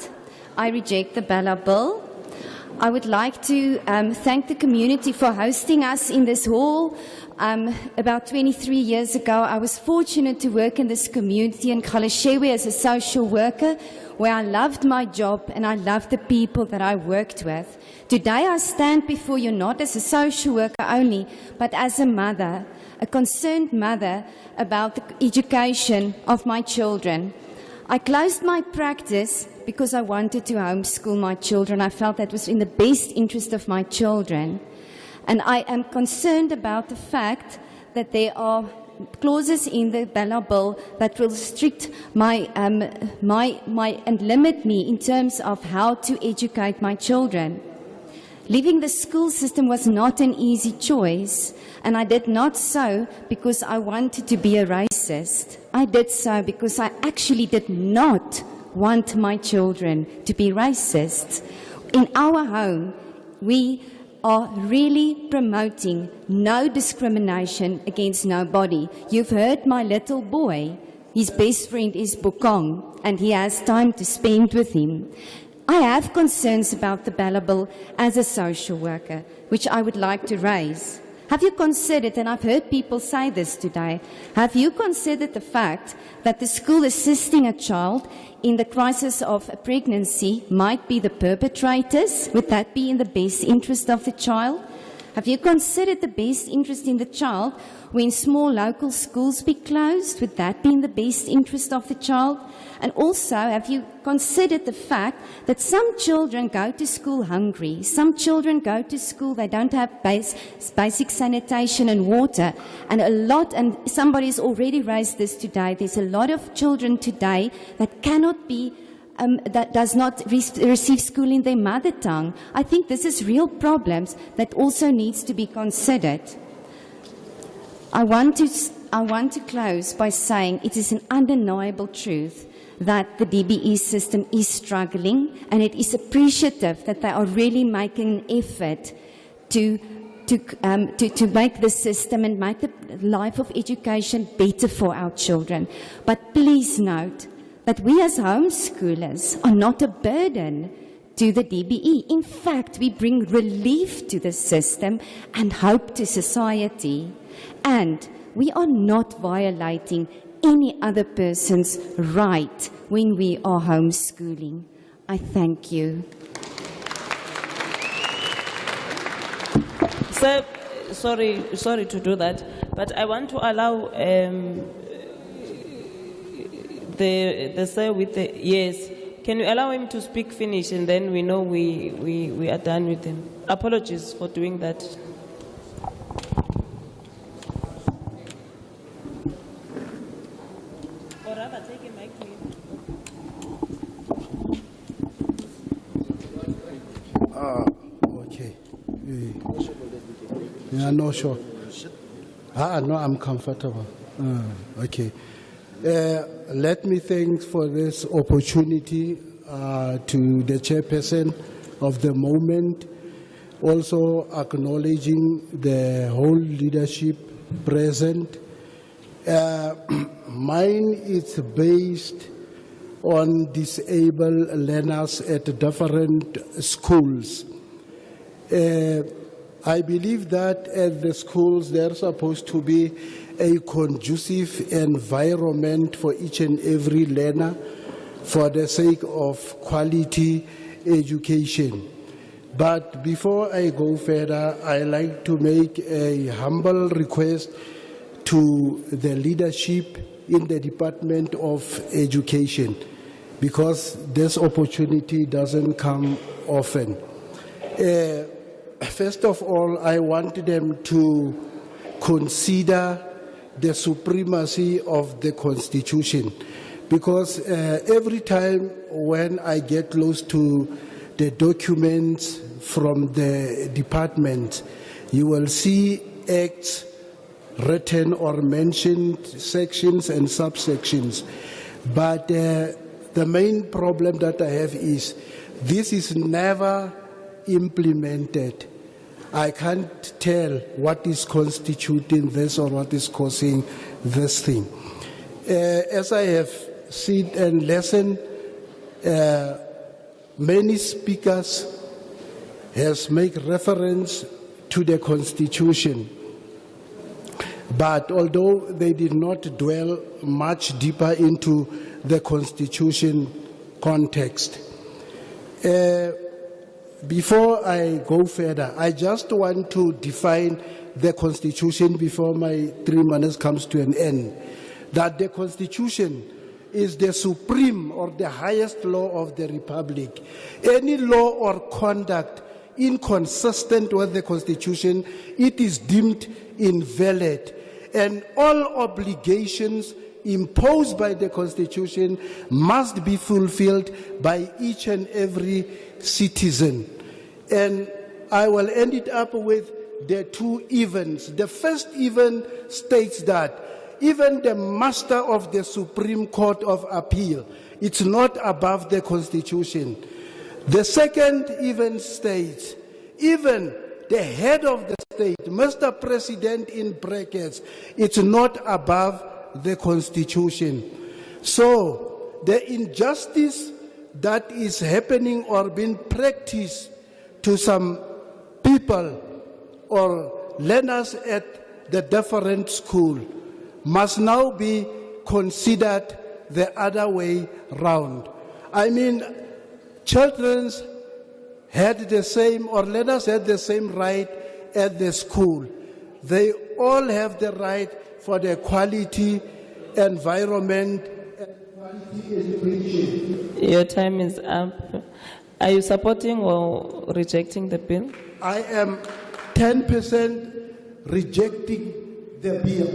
I reject the Bella Bill. I would like to thank the community for hosting us in this hall. About 23 years ago, I was fortunate to work in this community in Galeshewe as a social worker, where I loved my job and I loved the people that I worked with. Today, I stand before you not as a social worker only, but as a mother, a concerned mother about the education of my children. I closed my practice because I wanted to homeschool my children. I felt that was in the best interest of my children. And I am concerned about the fact that there are clauses in the Bella Bill that will restrict and limit me in terms of how to educate my children. Leaving the school system was not an easy choice, and I did not so because I wanted to be a racist. I did so because I actually did not want my children to be racist. In our home, we are really promoting no discrimination against nobody. You've heard my little boy, his best friend is Bokong, and he has time to spend with him. I have concerns about the Bella Bill as a social worker, which I would like to raise. Have you considered, and I've heard people say this today, have you considered the fact that the school assisting a child in the crisis of a pregnancy might be the perpetrators? Would that be in the best interest of the child? Have you considered the best interest in the child when small local schools be closed? Would that be in the best interest of the child? And also, have you considered the fact that some children go to school hungry? Some children go to school, they don't have basic sanitation and water. And somebody's already raised this today, there's a lot of children today that cannot be that does not receive school in their mother tongue. I think this is real problems that also needs to be considered. I want to close by saying it is an undeniable truth that the DBE system is struggling, and it is appreciative that they are really making an effort to make the system and make the life of education better for our children. But please note that we as homeschoolers are not a burden to the DBE. In fact, we bring relief to the system and hope to society. And we are not violating any other person's right when we are homeschooling. I thank you. Sir, sorry to do that, but I want to allow the sir with the yes. Can you allow him to speak finish, and then we know we are done with him? Apologies for doing that. Or rather, take a mic, please. Okay. Yeah, no, sure. No, I'm comfortable. Okay. Let me thank for this opportunity to the chairperson of the moment, also acknowledging the whole leadership present. Mine is based on disabled learners at different schools. I believe that at the schools there's supposed to be a conducive environment for each and every learner for the sake of quality education. But before I go further, I like to make a humble request to the leadership in the Department of Education, because this opportunity doesn't come often. First of all, I want them to consider the supremacy of the Constitution, because every time when I get close to the documents from the department, you will see acts written or mentioned, sections and subsections. But the main problem that I have is this is never implemented. I can't tell what is constituting this or what is causing this thing. As I have seen and listened, many speakers has made reference to the Constitution, but although they did not dwell much deeper into the Constitution context. Before I go further, I just want to define the Constitution before my 3 minutes comes to an end. That the Constitution is the supreme or the highest law of the Republic. Any law or conduct inconsistent with the Constitution, it is deemed invalid. And all obligations imposed by the Constitution must be fulfilled by each and every citizen. And I will end it up with the 2 events. The first event states that even the master of the Supreme Court of Appeal, it's not above the Constitution. The second event states, even the head of the state, Mr. President in brackets, it's not above the Constitution. So the injustice that is happening or being practiced to some people or learners at the different school must now be considered the other way round. I mean, children had the same, or learners had the same right at the school. They all have the right for the quality environment and quality education. Your time is up. Are you supporting or rejecting the bill? I am 10% rejecting the bill.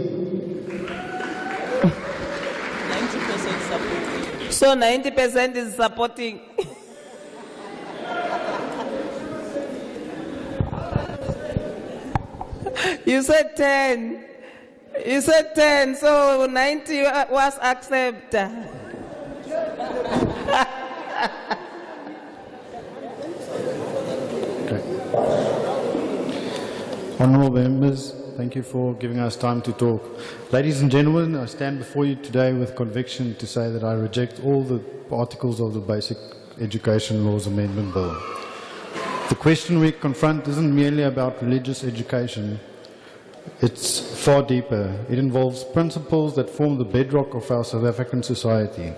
90% supporting. So 90% is supporting. You said 10. You said 10, so 90 was accepted. Honourable members, thank you for giving us time to talk. Ladies and gentlemen, I stand before you today with conviction to say that I reject all the articles of the Basic Education Laws Amendment Bill. The question we confront isn't merely about religious education. It's far deeper. It involves principles that form the bedrock of our South African society,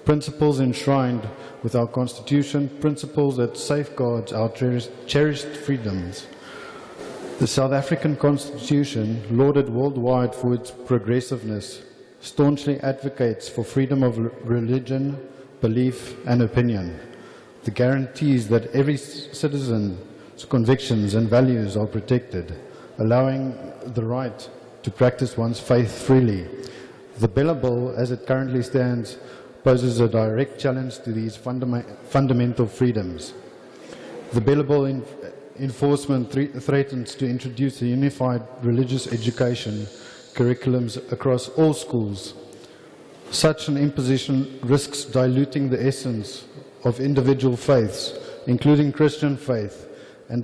principles enshrined with our Constitution, principles that safeguard our cherished freedoms. The South African Constitution, lauded worldwide for its progressiveness, staunchly advocates for freedom of religion, belief and opinion. The guarantees that every citizen's convictions and values are protected, allowing the right to practice one's faith freely. The Bill, as it currently stands, poses a direct challenge to these fundamental freedoms. The Bill enforcement threatens to introduce a unified religious education curriculums across all schools. Such an imposition risks diluting the essence of individual faiths, including Christian faith, and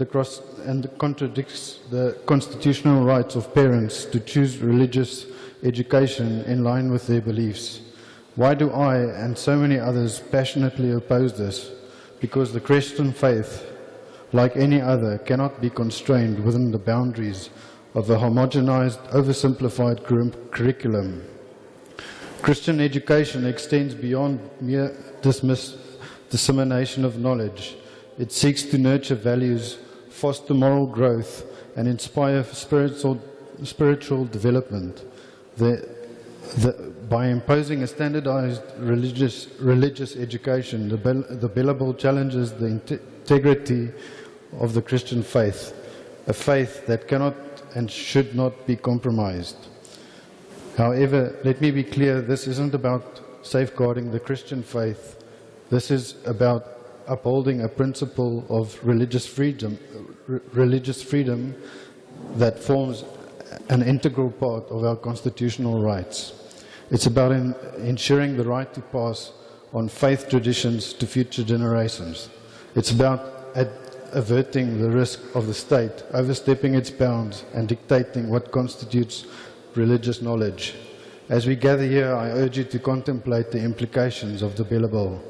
contradicts the constitutional rights of parents to choose religious education in line with their beliefs. Why do I and so many others passionately oppose this? Because the Christian faith, like any other, cannot be constrained within the boundaries of a homogenized, oversimplified curriculum. Christian education extends beyond mere dissemination of knowledge. It seeks to nurture values, foster moral growth, and inspire spiritual development. By imposing a standardized religious education, the Bill challenges the integrity of the Christian faith, a faith that cannot and should not be compromised. However, let me be clear, this isn't about safeguarding the Christian faith. This is about upholding a principle of religious freedom that forms an integral part of our constitutional rights. It's about ensuring the right to pass on faith traditions to future generations. It's about averting the risk of the state overstepping its bounds and dictating what constitutes religious knowledge. As we gather here, I urge you to contemplate the implications of the Bela Bill.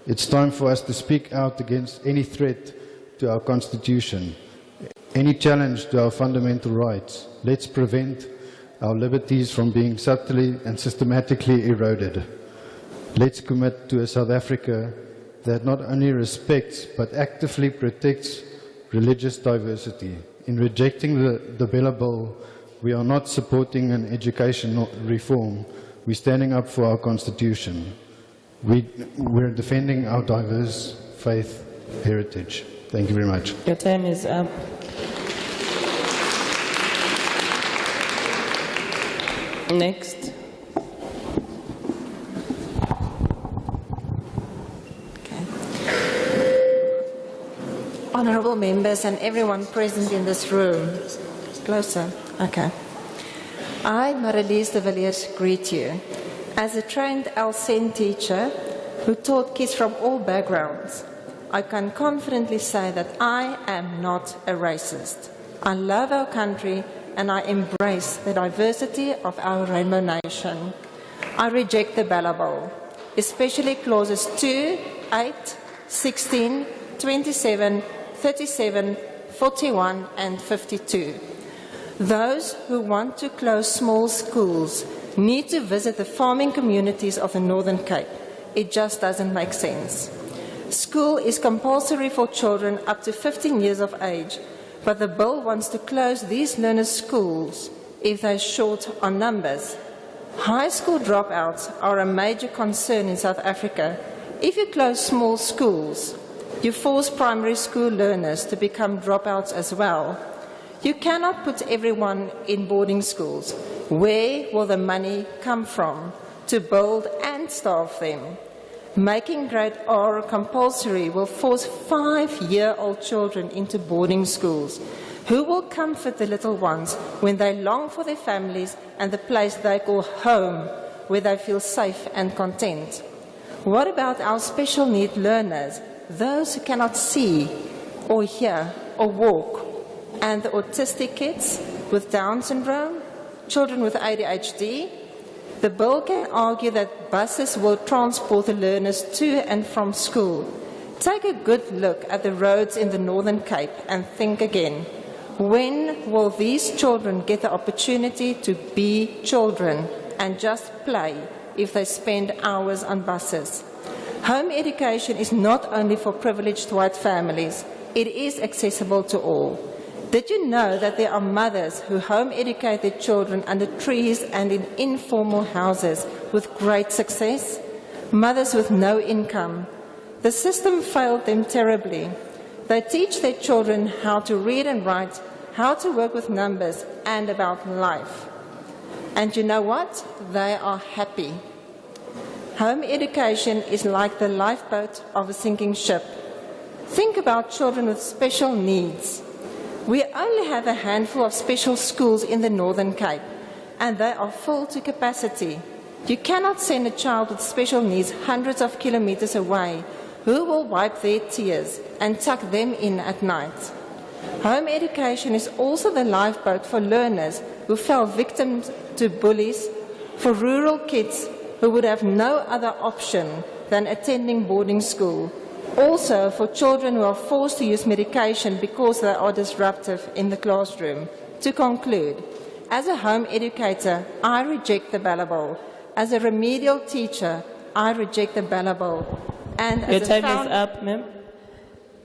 It's time for us to speak out against any threat to our Constitution, any challenge to our fundamental rights. Let's prevent our liberties from being subtly and systematically eroded. Let's commit to a South Africa that not only respects but actively protects religious diversity. In rejecting the Bela Bill, we are not supporting an education reform. We're standing up for our Constitution. We're defending our diverse faith heritage. Thank you very much. Your time is up. Next. Honourable members and everyone present in this room. Closer. Okay. I, Marilise de Villiers, greet you. As a trained LSEN teacher who taught kids from all backgrounds, I can confidently say that I am not a racist. I love our country and I embrace the diversity of our rainbow nation. I reject the Bela Bill, especially clauses 2, 8, 16, 27, 37, 41 and 52. Those who want to close small schools need to visit the farming communities of the Northern Cape. It just doesn't make sense. School is compulsory for children up to 15 years of age, but the bill wants to close these learners' schools if they're short on numbers. High school dropouts are a major concern in South Africa. If you close small schools, you force primary school learners to become dropouts as well. You cannot put everyone in boarding schools. Where will the money come from to build and staff them? Making grade R compulsory will force 5-year-old children into boarding schools. Who will comfort the little ones when they long for their families and the place they call home, where they feel safe and content? What about our special need learners, those who cannot see or hear or walk, and the autistic kids with Down syndrome, children with ADHD? The bill can argue that buses will transport the learners to and from school. Take a good look at the roads in the Northern Cape and think again. When will these children get the opportunity to be children and just play if they spend hours on buses? Home education is not only for privileged white families, it is accessible to all. Did you know that there are mothers who home educate their children under trees and in informal houses with great success? Mothers with no income. The system failed them terribly. They teach their children how to read and write, how to work with numbers, and about life. And you know what? They are happy. Home education is like the lifeboat of a sinking ship. Think about children with special needs. We only have a handful of special schools in the Northern Cape, and they are full to capacity. You cannot send a child with special needs hundreds of kilometers away. Who will wipe their tears and tuck them in at night? Home education is also the lifeboat for learners who fell victim to bullies, for rural kids who would have no other option than attending boarding school. Also for children who are forced to use medication because they are disruptive in the classroom. To conclude, as a home educator, I reject the Bela Bill. As a remedial teacher, I reject the Bela Bill. And your time is up, ma'am.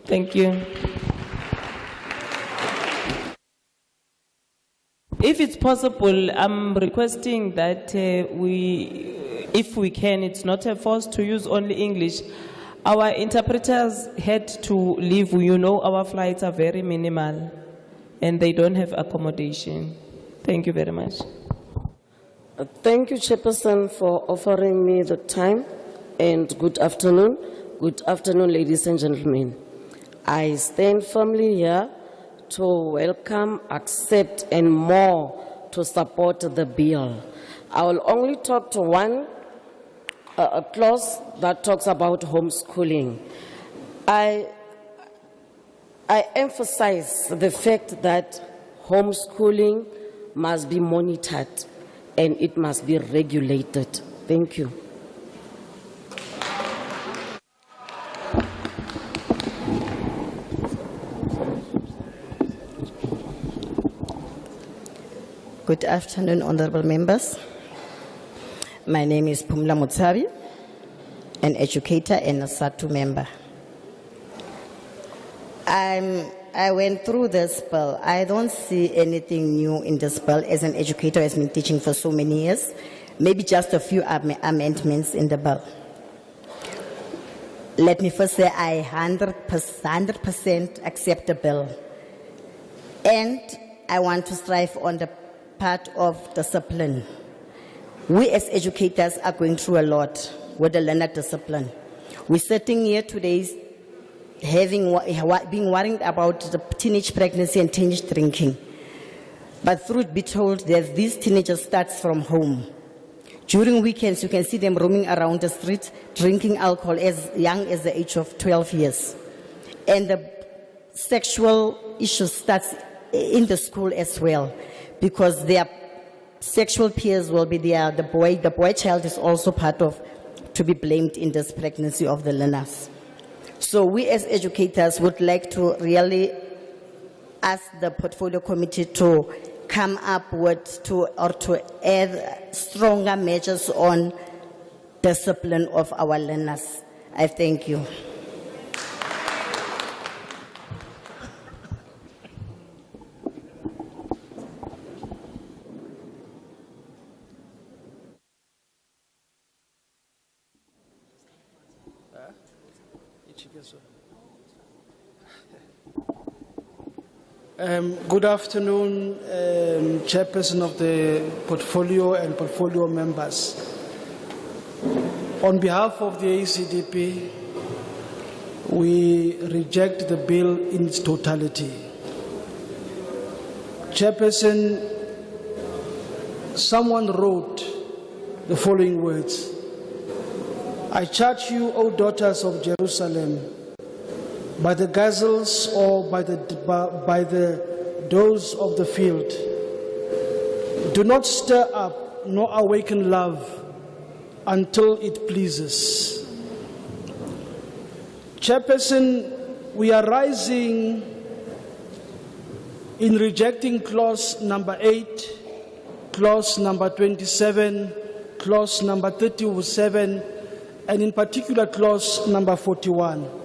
Thank you. If it's possible, I'm requesting that if we can, it's not a force to use only English. Our interpreters had to leave. You know, our flights are very minimal and they don't have accommodation. Thank you very much. Thank you, Chairperson, for offering me the time, and good afternoon. Good afternoon, ladies and gentlemen. I stand firmly here to welcome, accept, and more to support the bill. I will only talk to one a clause that talks about homeschooling. I I emphasize the fact that homeschooling must be monitored and it must be regulated. Thank you. Good afternoon, honorable members. My name is Pumla Mutsabi, an educator and a SATU member. I went through this bill. I don't see anything new in this bill. As an educator who has been teaching for so many years, maybe just a few amendments in the bill. Let me first say I 100% accept the bill. And I want to strive on the part of discipline. We as educators are going through a lot with the learner discipline. We're sitting here today being worried about the teenage pregnancy and teenage drinking. But truth be told, that these teenagers start from home. During weekends, you can see them roaming around the street, drinking alcohol as young as the age of 12 years. And the sexual issue starts in the school as well, because their sexual peers will be there. The boy child is also part of, to be blamed in this pregnancy of the learners. So we as educators would like to really ask the portfolio committee to come up with to add stronger measures on discipline of our learners. I thank you. Good afternoon, Chairperson of the portfolio and portfolio members. On behalf of the ACDP, we reject the bill in its totality. Chairperson, someone wrote the following words: I charge you, O daughters of Jerusalem, by the gazelles or by the doors of the field, do not stir up nor awaken love until it pleases. Chairperson, we are rising in rejecting clause number 8, clause number 27, clause number 37, and in particular clause number 41.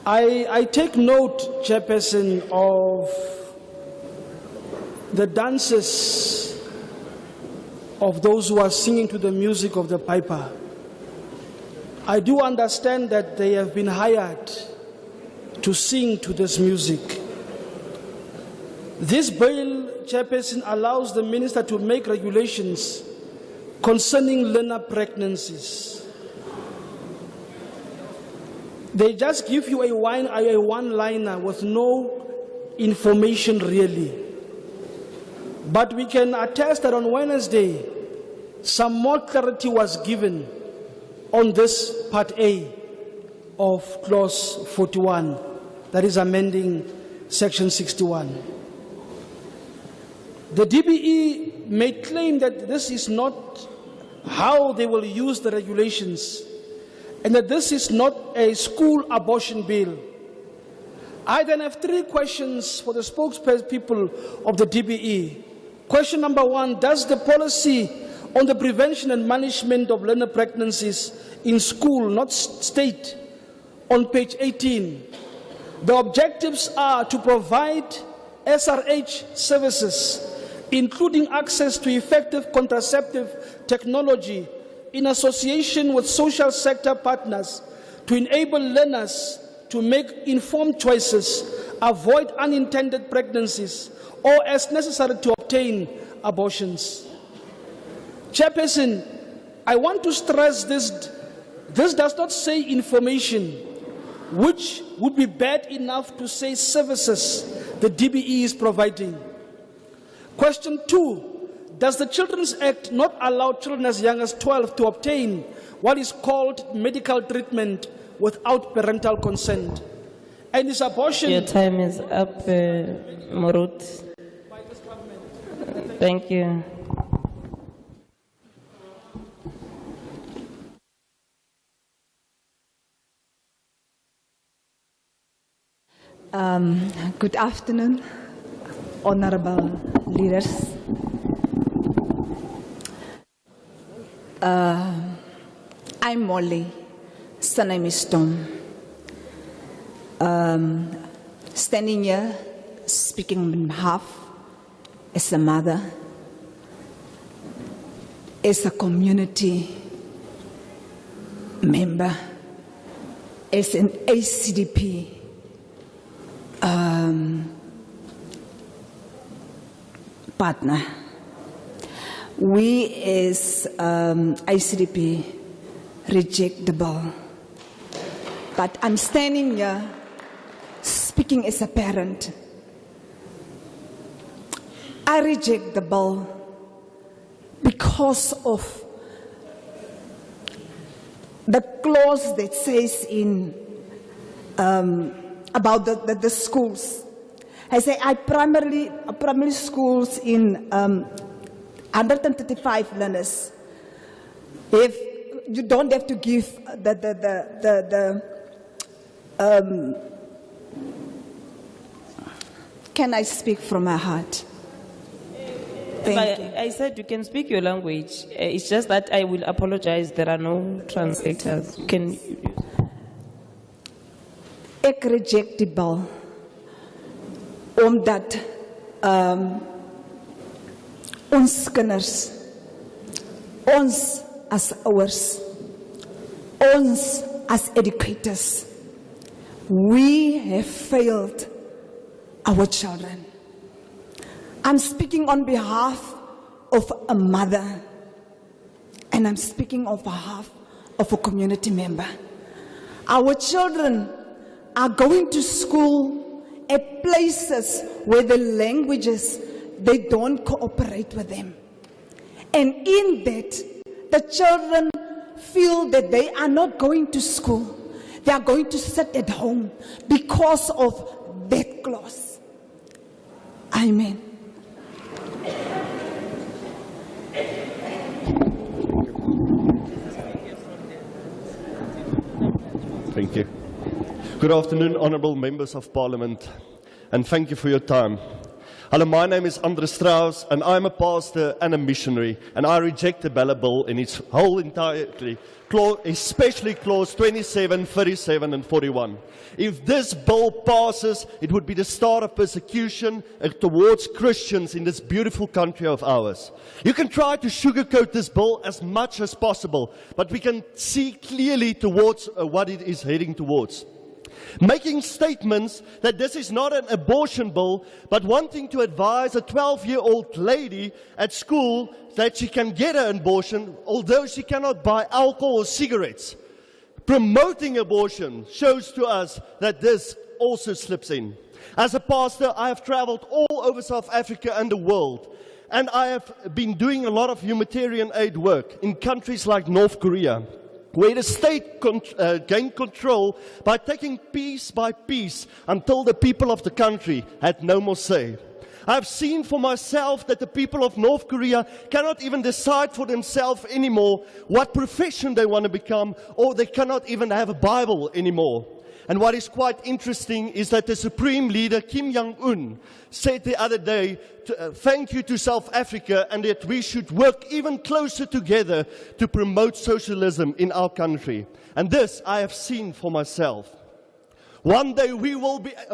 I take note, Chairperson, of the dances of those who are singing to the music of the piper. I do understand that they have been hired to sing to this music. This bill, Chairperson, allows the minister to make regulations concerning learner pregnancies. They just give you a one-liner with no information really. But we can attest that on Wednesday, some more clarity was given on this part A of clause 41, that is amending section 61. The DBE made claim that this is not how they will use the regulations, and that this is not a school abortion bill. I then have 3 questions for the spokespeople of the DBE. Question number 1, does the policy on the prevention and management of learner pregnancies in school not state on page 18, the objectives are to provide SRH services, including access to effective contraceptive technology in association with social sector partners to enable learners to make informed choices, avoid unintended pregnancies, or as necessary to obtain abortions. Chairperson, I want to stress this. This does not say information, which would be bad enough to say services the DBE is providing. Question 2, does the Children's Act not allow children as young as 12 to obtain what is called medical treatment without parental consent. And this abortion... Your time is up, Morut. Thank you. Good afternoon, honorable leaders. I'm Molly, surname is Tom. Standing here, speaking on behalf as a mother, as a community member, as an ACDP partner. We as ICDP reject the bill. But I'm standing here speaking as a parent. I reject the bill because of the clause that says in about the schools. I say primary schools in 135 learners. If you don't have to give can I speak from my heart? Thank you. I said you can speak your language. It's just that I will apologize. There are no translators. Ek reject die bill omdat ons kinders, ons as ouers, ons as educators, we have failed our children. I'm speaking on behalf of a mother, and I'm speaking on behalf of a community member. Our children are going to school at places where the languages, they don't cooperate with them. And in that, the children feel that they are not going to school. They are going to sit at home because of that clause. Amen. Thank you. Good afternoon, honourable members of Parliament, and thank you for your time. Hello, my name is Andre Strauss, and I'm a pastor and a missionary, and I reject the Bella Bill in its whole entirety, especially clause 27, 37, and 41. If this bill passes, it would be the start of persecution towards Christians in this beautiful country of ours. You can try to sugarcoat this bill as much as possible, but we can see clearly towards what it is heading towards. Making statements that this is not an abortion bill, but wanting to advise a 12-year-old lady at school that she can get an abortion, although she cannot buy alcohol or cigarettes. Promoting abortion shows to us that this also slips in. As a pastor, I have traveled all over South Africa and the world, and I have been doing a lot of humanitarian aid work in countries like North Korea, where the state gained control by taking piece by piece until the people of the country had no more say. I've seen for myself that the people of North Korea cannot even decide for themselves anymore what profession they want to become, or they cannot even have a Bible anymore. And what is quite interesting is that the Supreme Leader Kim Jong-un said the other day, thank you to South Africa, and that we should work even closer together to promote socialism in our country. And this I have seen for myself. One day we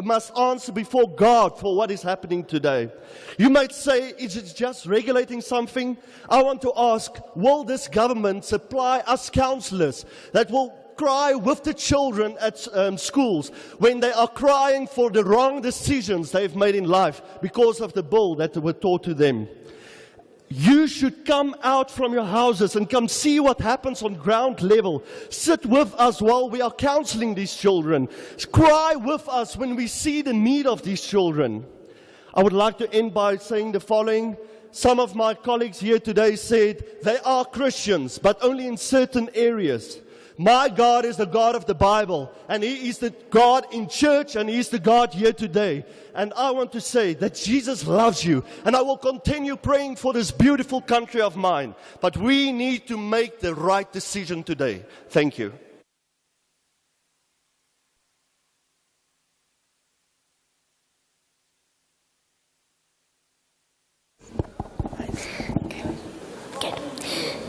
must answer before God for what is happening today. You might say, is it just regulating something? I want to ask, will this government supply us counselors that will cry with the children at schools when they are crying for the wrong decisions they've made in life because of the bill that were taught to them? You should come out from your houses and come see what happens on ground level. Sit with us while we are counseling these children. Cry with us when we see the need of these children. I would like to end by saying the following. Some of my colleagues here today said they are Christians, but only in certain areas. My God is the God of the Bible, and He is the God in church, and He is the God here today. And I want to say that Jesus loves you, and I will continue praying for this beautiful country of mine. But we need to make the right decision today. Thank you.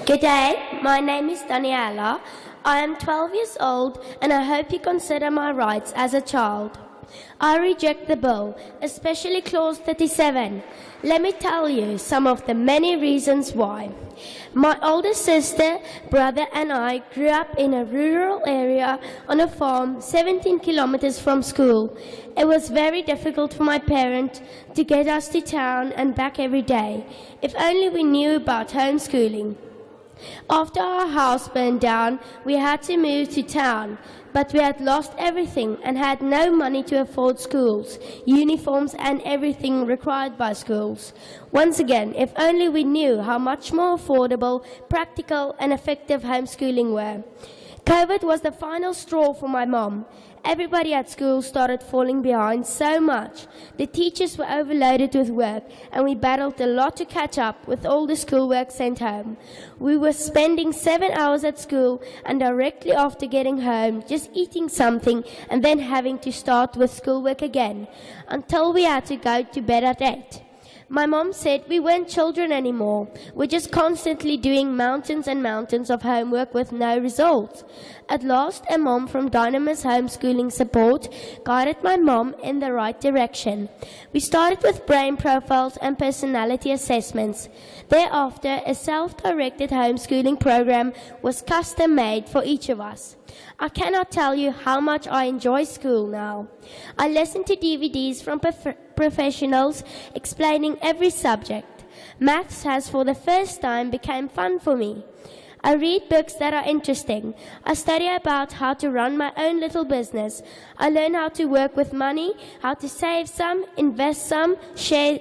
Good day, my name is Daniela. I am 12 years old and I hope you consider my rights as a child. I reject the bill, especially clause 37. Let me tell you some of the many reasons why. My older sister, brother and I grew up in a rural area on a farm 17 kilometers from school. It was very difficult for my parents to get us to town and back every day. If only we knew about homeschooling. After our house burned down, we had to move to town, but we had lost everything and had no money to afford schools, uniforms and everything required by schools. Once again, if only we knew how much more affordable, practical and effective homeschooling were. COVID was the final straw for my mom. Everybody at school started falling behind so much. The teachers were overloaded with work and we battled a lot to catch up with all the schoolwork sent home. We were spending 7 hours at school and directly after getting home just eating something and then having to start with schoolwork again until we had to go to bed at 8. My mom said we weren't children anymore. We're just constantly doing mountains and mountains of homework with no results. At last, a mom from Dynamis Homeschooling Support guided my mom in the right direction. We started with brain profiles and personality assessments. Thereafter, a self-directed homeschooling program was custom-made for each of us. I cannot tell you how much I enjoy school now. I listen to DVDs from professionals explaining every subject. Maths has for the first time become fun for me. I read books that are interesting. I study about how to run my own little business. I learn how to work with money, how to save some, invest some, share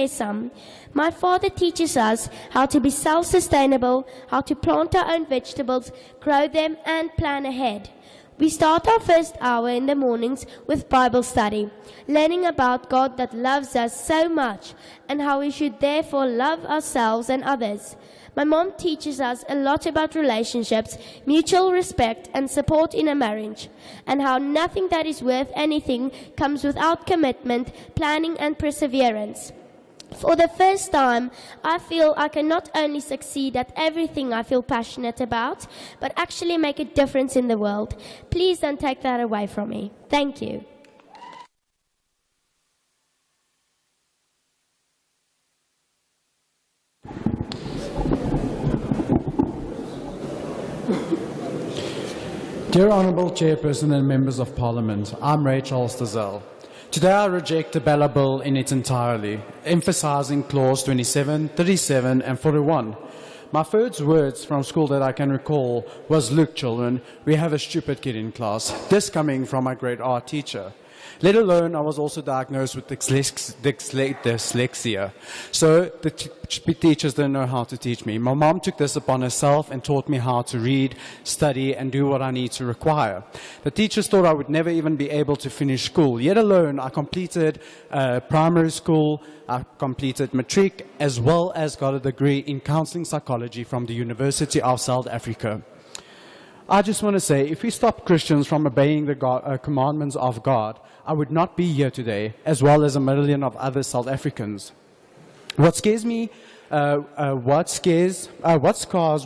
some. My father teaches us how to be self-sustainable, how to plant our own vegetables, grow them and plan ahead. We start our first hour in the mornings with Bible study, learning about God that loves us so much and how we should therefore love ourselves and others. My mom teaches us a lot about relationships, mutual respect and support in a marriage, and how nothing that is worth anything comes without commitment, planning and perseverance. For the first time, I feel I can not only succeed at everything I feel passionate about, but actually make a difference in the world. Please don't take that away from me. Thank you. Dear Honourable Chairperson and Members of Parliament, I'm Ray Charles Dazelle. Today I reject the Bella Bill in its entirety, emphasising clause 27, 37 and 41. My first words from school that I can recall was, "Look children, we have a stupid kid in class." This coming from my grade art teacher. Let alone I was also diagnosed with dyslexia. So the teachers didn't know how to teach me. My mom took this upon herself and taught me how to read, study and do what I need to require. The teachers thought I would never even be able to finish school. Yet alone I completed primary school, I completed matric as well as got a degree in counseling psychology from the University of South Africa. I just want to say, if we stop Christians from obeying the commandments of God, I would not be here today, as well as a million of other South Africans. What scares me, what scars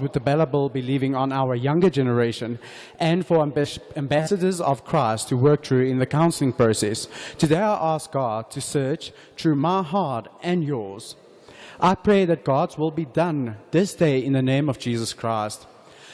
would the Bella Bill be leaving on our younger generation and for ambassadors of Christ to work through in the counseling process? Today I ask God to search through my heart and yours. I pray that God's will be done this day in the name of Jesus Christ.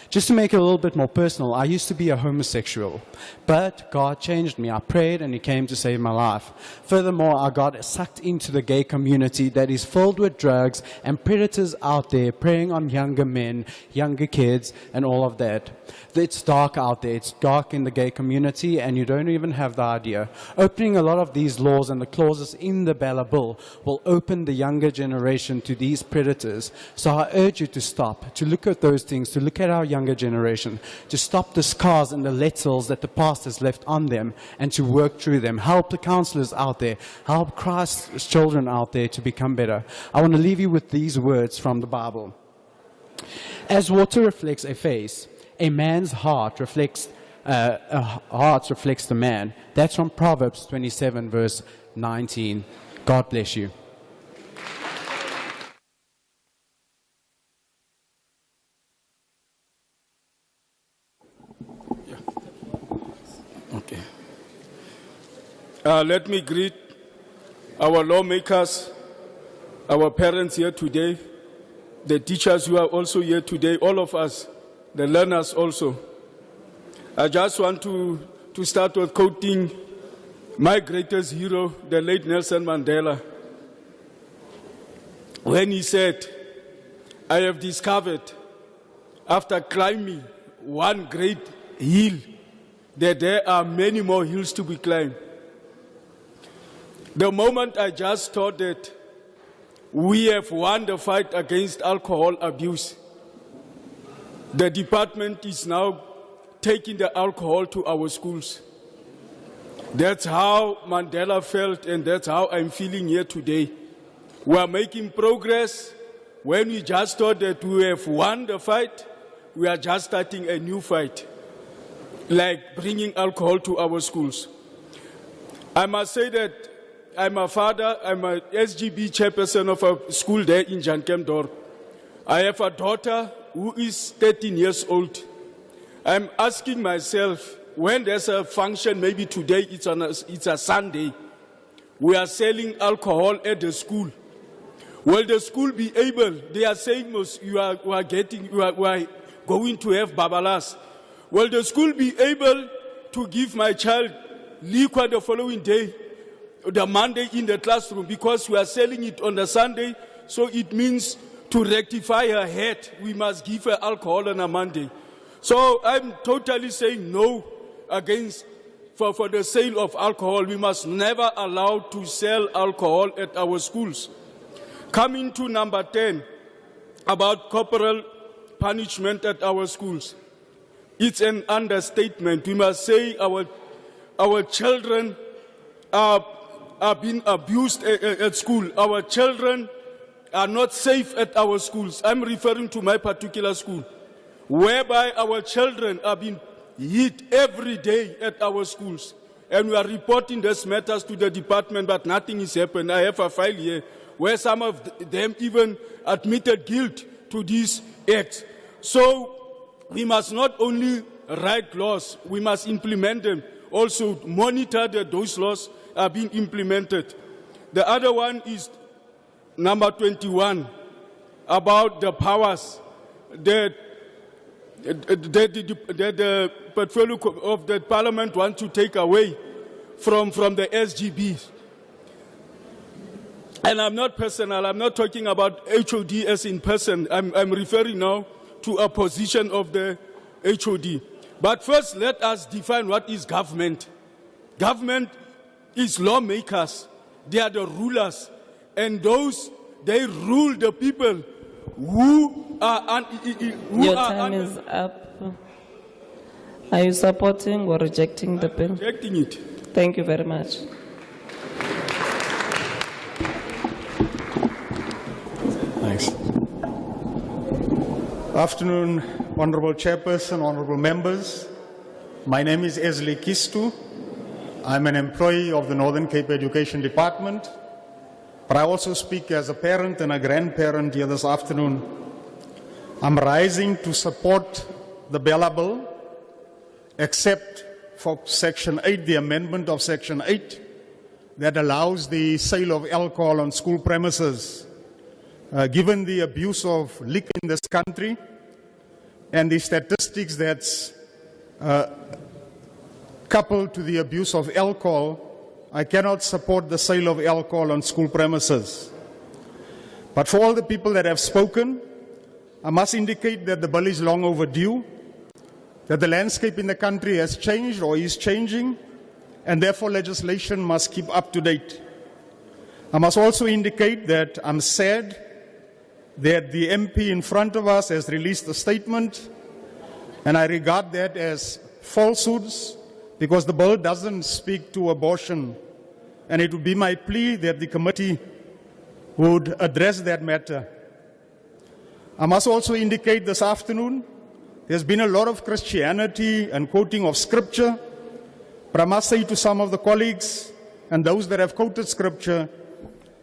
Just to make it a little bit more personal, I used to be a homosexual, but God changed me. I prayed and He came to save my life. Furthermore, I got sucked into the gay community that is filled with drugs and predators out there preying on younger men, younger kids, and all of that. It's dark out there. It's dark in the gay community, and you don't even have the idea. Opening a lot of these laws and the clauses in the Bella Bill will open the younger generation to these predators. So I urge you to stop, to look at those things, to look at our younger generation, to stop the scars and the letters that the past has left on them, and to work through them. Help the counselors out there. Help Christ's children out there to become better. I want to leave you with these words from the Bible. As water reflects a face, a man's heart reflects the man. That's from Proverbs 27, verse 19. God bless you. Okay. Let me greet our lawmakers, our parents here today, the teachers who are also here today, all of us, the learners also. I just want to start with quoting my greatest hero, the late Nelson Mandela, when he said, "I have discovered, after climbing one great hill, that there are many more hills to be climbed." The moment I just thought that we have won the fight against alcohol abuse, the department is now taking the alcohol to our schools. That's how Mandela felt, and that's how I'm feeling here today. We are making progress. When we just thought that we have won the fight, we are just starting a new fight, like bringing alcohol to our schools. I must say that I'm a father, I'm a SGB chairperson of a school there in Jankemdorp. I have a daughter who is 13 years old. I'm asking myself, when there's a function, maybe today it's a Sunday, we are selling alcohol at the school. Will the school be able, they are saying we are going to have babalas. Will the school be able to give my child liquor the following day, the Monday in the classroom, because we are selling it on the Sunday? So it means to rectify her head, we must give her alcohol on a Monday. So I'm totally saying no against for the sale of alcohol. We must never allow to sell alcohol at our schools. Coming to number 10, about corporal punishment at our schools. It's an understatement. We must say our children are being abused at school. Our children are not safe at our schools. I'm referring to my particular school, whereby our children are being hit every day at our schools. And we are reporting these matters to the department, but nothing is happening. I have a file here where some of them even admitted guilt to these acts. So we must not only write laws, we must implement them. Also monitor that those laws are being implemented. The other one is number 21, about the powers that the portfolio of the parliament wants to take away from the SGB. And I'm not personal, I'm not talking about HOD as in person. I'm referring now to a position of the HOD. But first, let us define what is government. Government is lawmakers. They are the rulers. And those, they rule the people who are... Your time is up. Are you supporting or rejecting the bill? Rejecting it. Thank you very much. Thanks. Afternoon, Honorable Chairperson, Honorable Members. My name is Esli Kistu. I'm an employee of the Northern Cape Education Department, but I also speak as a parent and a grandparent here this afternoon. I'm rising to support the Bella Bill, except for Section 8, the amendment of Section 8, that allows the sale of alcohol on school premises. Given the abuse of liquor in this country and the statistics that's coupled to the abuse of alcohol, I cannot support the sale of alcohol on school premises. But for all the people that have spoken, I must indicate that the bill is long overdue. that the landscape in the country has changed or is changing, and therefore legislation must keep up to date. I must also indicate that I'm sad that the MP in front of us has released a statement, and I regard that as falsehoods because the bill doesn't speak to abortion, and it would be my plea that the committee would address that matter. I must also indicate this afternoon there's been a lot of Christianity and quoting of scripture, but I must say to some of the colleagues and those that have quoted scripture,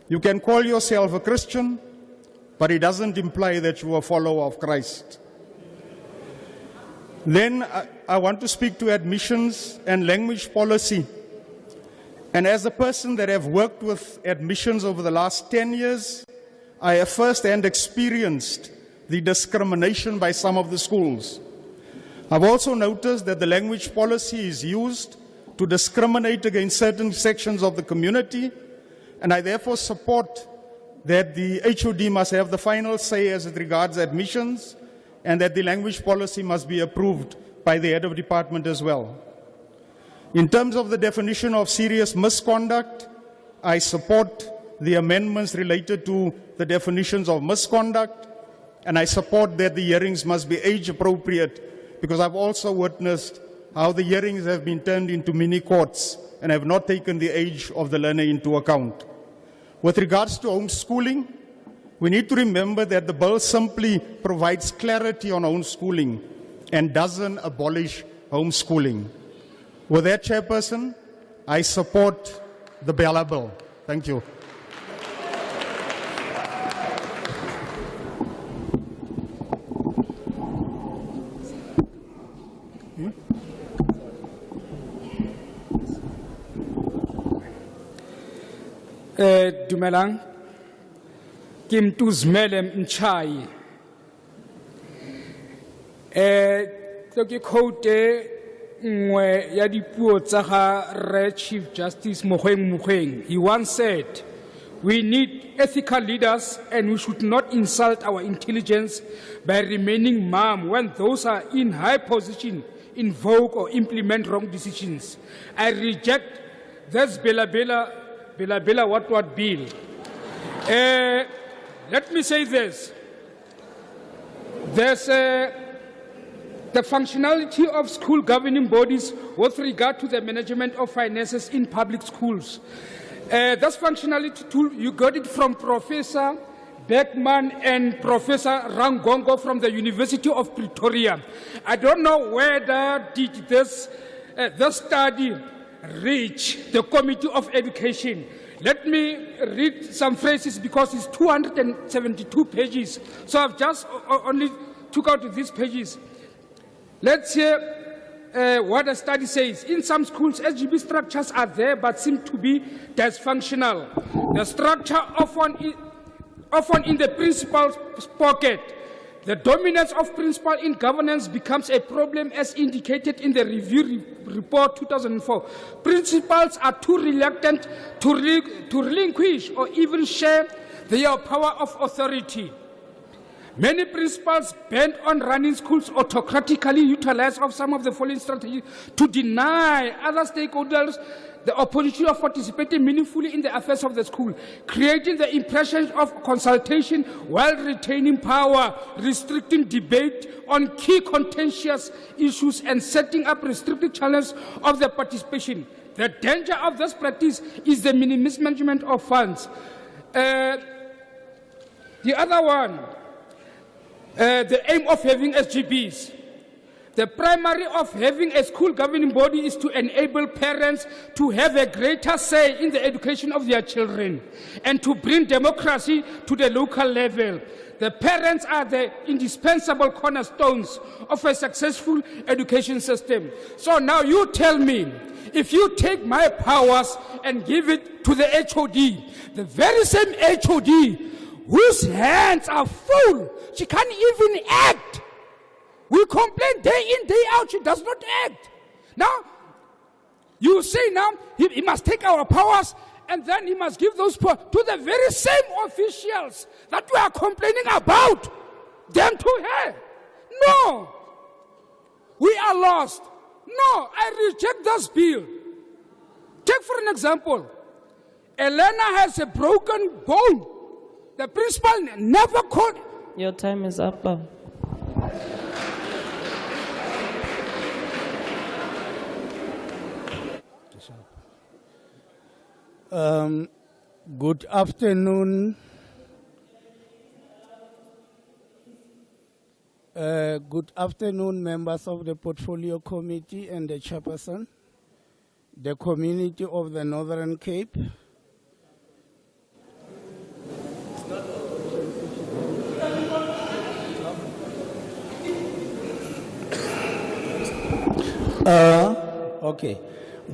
you can call yourself a Christian, but it doesn't imply that you are a follower of Christ. Then I want to speak to admissions and language policy. And as a person that have worked with admissions over the last 10 years, I have firsthand experienced the discrimination by some of the schools. I've also noticed that the language policy is used to discriminate against certain sections of the community, and I therefore support that the HOD must have the final say as it regards admissions, and that the language policy must be approved by the head of department as well. In terms of the definition of serious misconduct, I support the amendments related to the definitions of misconduct, and I support that the hearings must be age appropriate, because I've also witnessed how the hearings have been turned into mini courts and have not taken the age of the learner into account. With regards to homeschooling, we need to remember that the bill simply provides clarity on homeschooling and doesn't abolish homeschooling. With that, Chairperson, I support the Bella bill. Thank you. Dumelang, Kim Tuzmelem Nchai. Toki Kote Mwe Yadipuo Tsaha Re Chief Justice Mokheng Mokheng. He once said, "We need ethical leaders and we should not insult our intelligence by remaining mum when those are in high position invoke or implement wrong decisions." I reject this Bela what bill. Let me say this. There's the functionality of school governing bodies with regard to the management of finances in public schools. This functionality tool, you got it from Professor Beckman and Professor Rangongo from the University of Pretoria. I don't know whether did this study reach the Committee of Education. Let me read some phrases because it's 272 pages. So I've just only took out these pages. Let's hear what the study says. In some schools, SGB structures are there but seem to be dysfunctional. The structure often in the principal's pocket. The dominance of principal in governance becomes a problem as indicated in the review report 2004. Principals are too reluctant to relinquish or even share their power of authority. Many principals bent on running schools autocratically utilize of some of the following strategies to deny other stakeholders the opportunity of participating meaningfully in the affairs of the school, creating the impression of consultation while retaining power, restricting debate on key contentious issues, and setting up restricted channels of the participation. The danger of this practice is the mismanagement of funds. The other one, the aim of having SGBs. The primary of having a school governing body is to enable parents to have a greater say in the education of their children and to bring democracy to the local level. The parents are the indispensable cornerstones of a successful education system. So now you tell me, if you take my powers and give it to the HOD, the very same HOD whose hands are full, she can't even act. We complain day in, day out, she does not act. Now, you say now, he must take our powers and then he must give those powers to the very same officials that we are complaining about, them to her. No. we are lost. No, I reject this bill. Take for an example, a learner has a broken bone. The principal never called. Your time is up. Good afternoon. Good afternoon, members of the Portfolio Committee and the Chairperson, the community of the Northern Cape. Okay.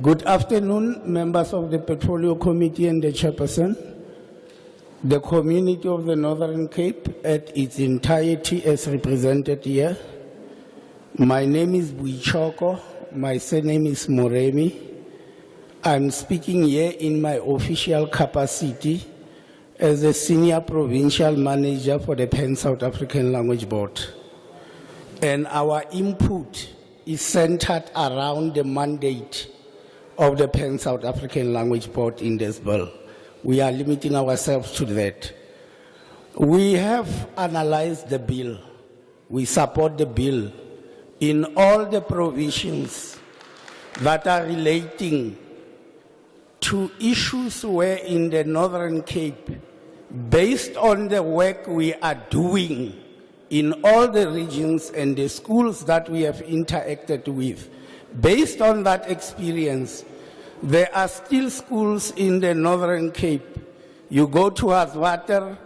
Good afternoon, members of the Portfolio Committee and the Chairperson, the community of the Northern Cape at its entirety as represented here. My name is Buichoko. My surname is Moremi. I'm speaking here in my official capacity as a senior provincial manager for the Pan South African Language Board. And our input is centered around the mandate of the Pan South African Language Board in this bill. We are limiting ourselves to that. We have analyzed the bill. We support the bill in all the provisions that are relating to issues where in the Northern Cape, based on the work we are doing in all the regions and the schools that we have interacted with, based on that experience, there are still schools in the Northern Cape. You go to Azwater,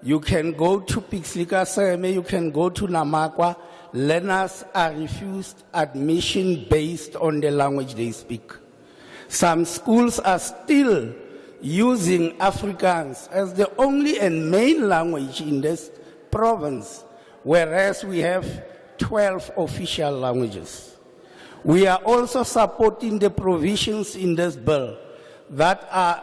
you can go to Pixlika Seme, you can go to Namakwa. Learners are refused admission based on the language they speak. Some schools are still using Afrikaans as the only and main language in this province, whereas we have 12 official languages. We are also supporting the provisions in this bill that are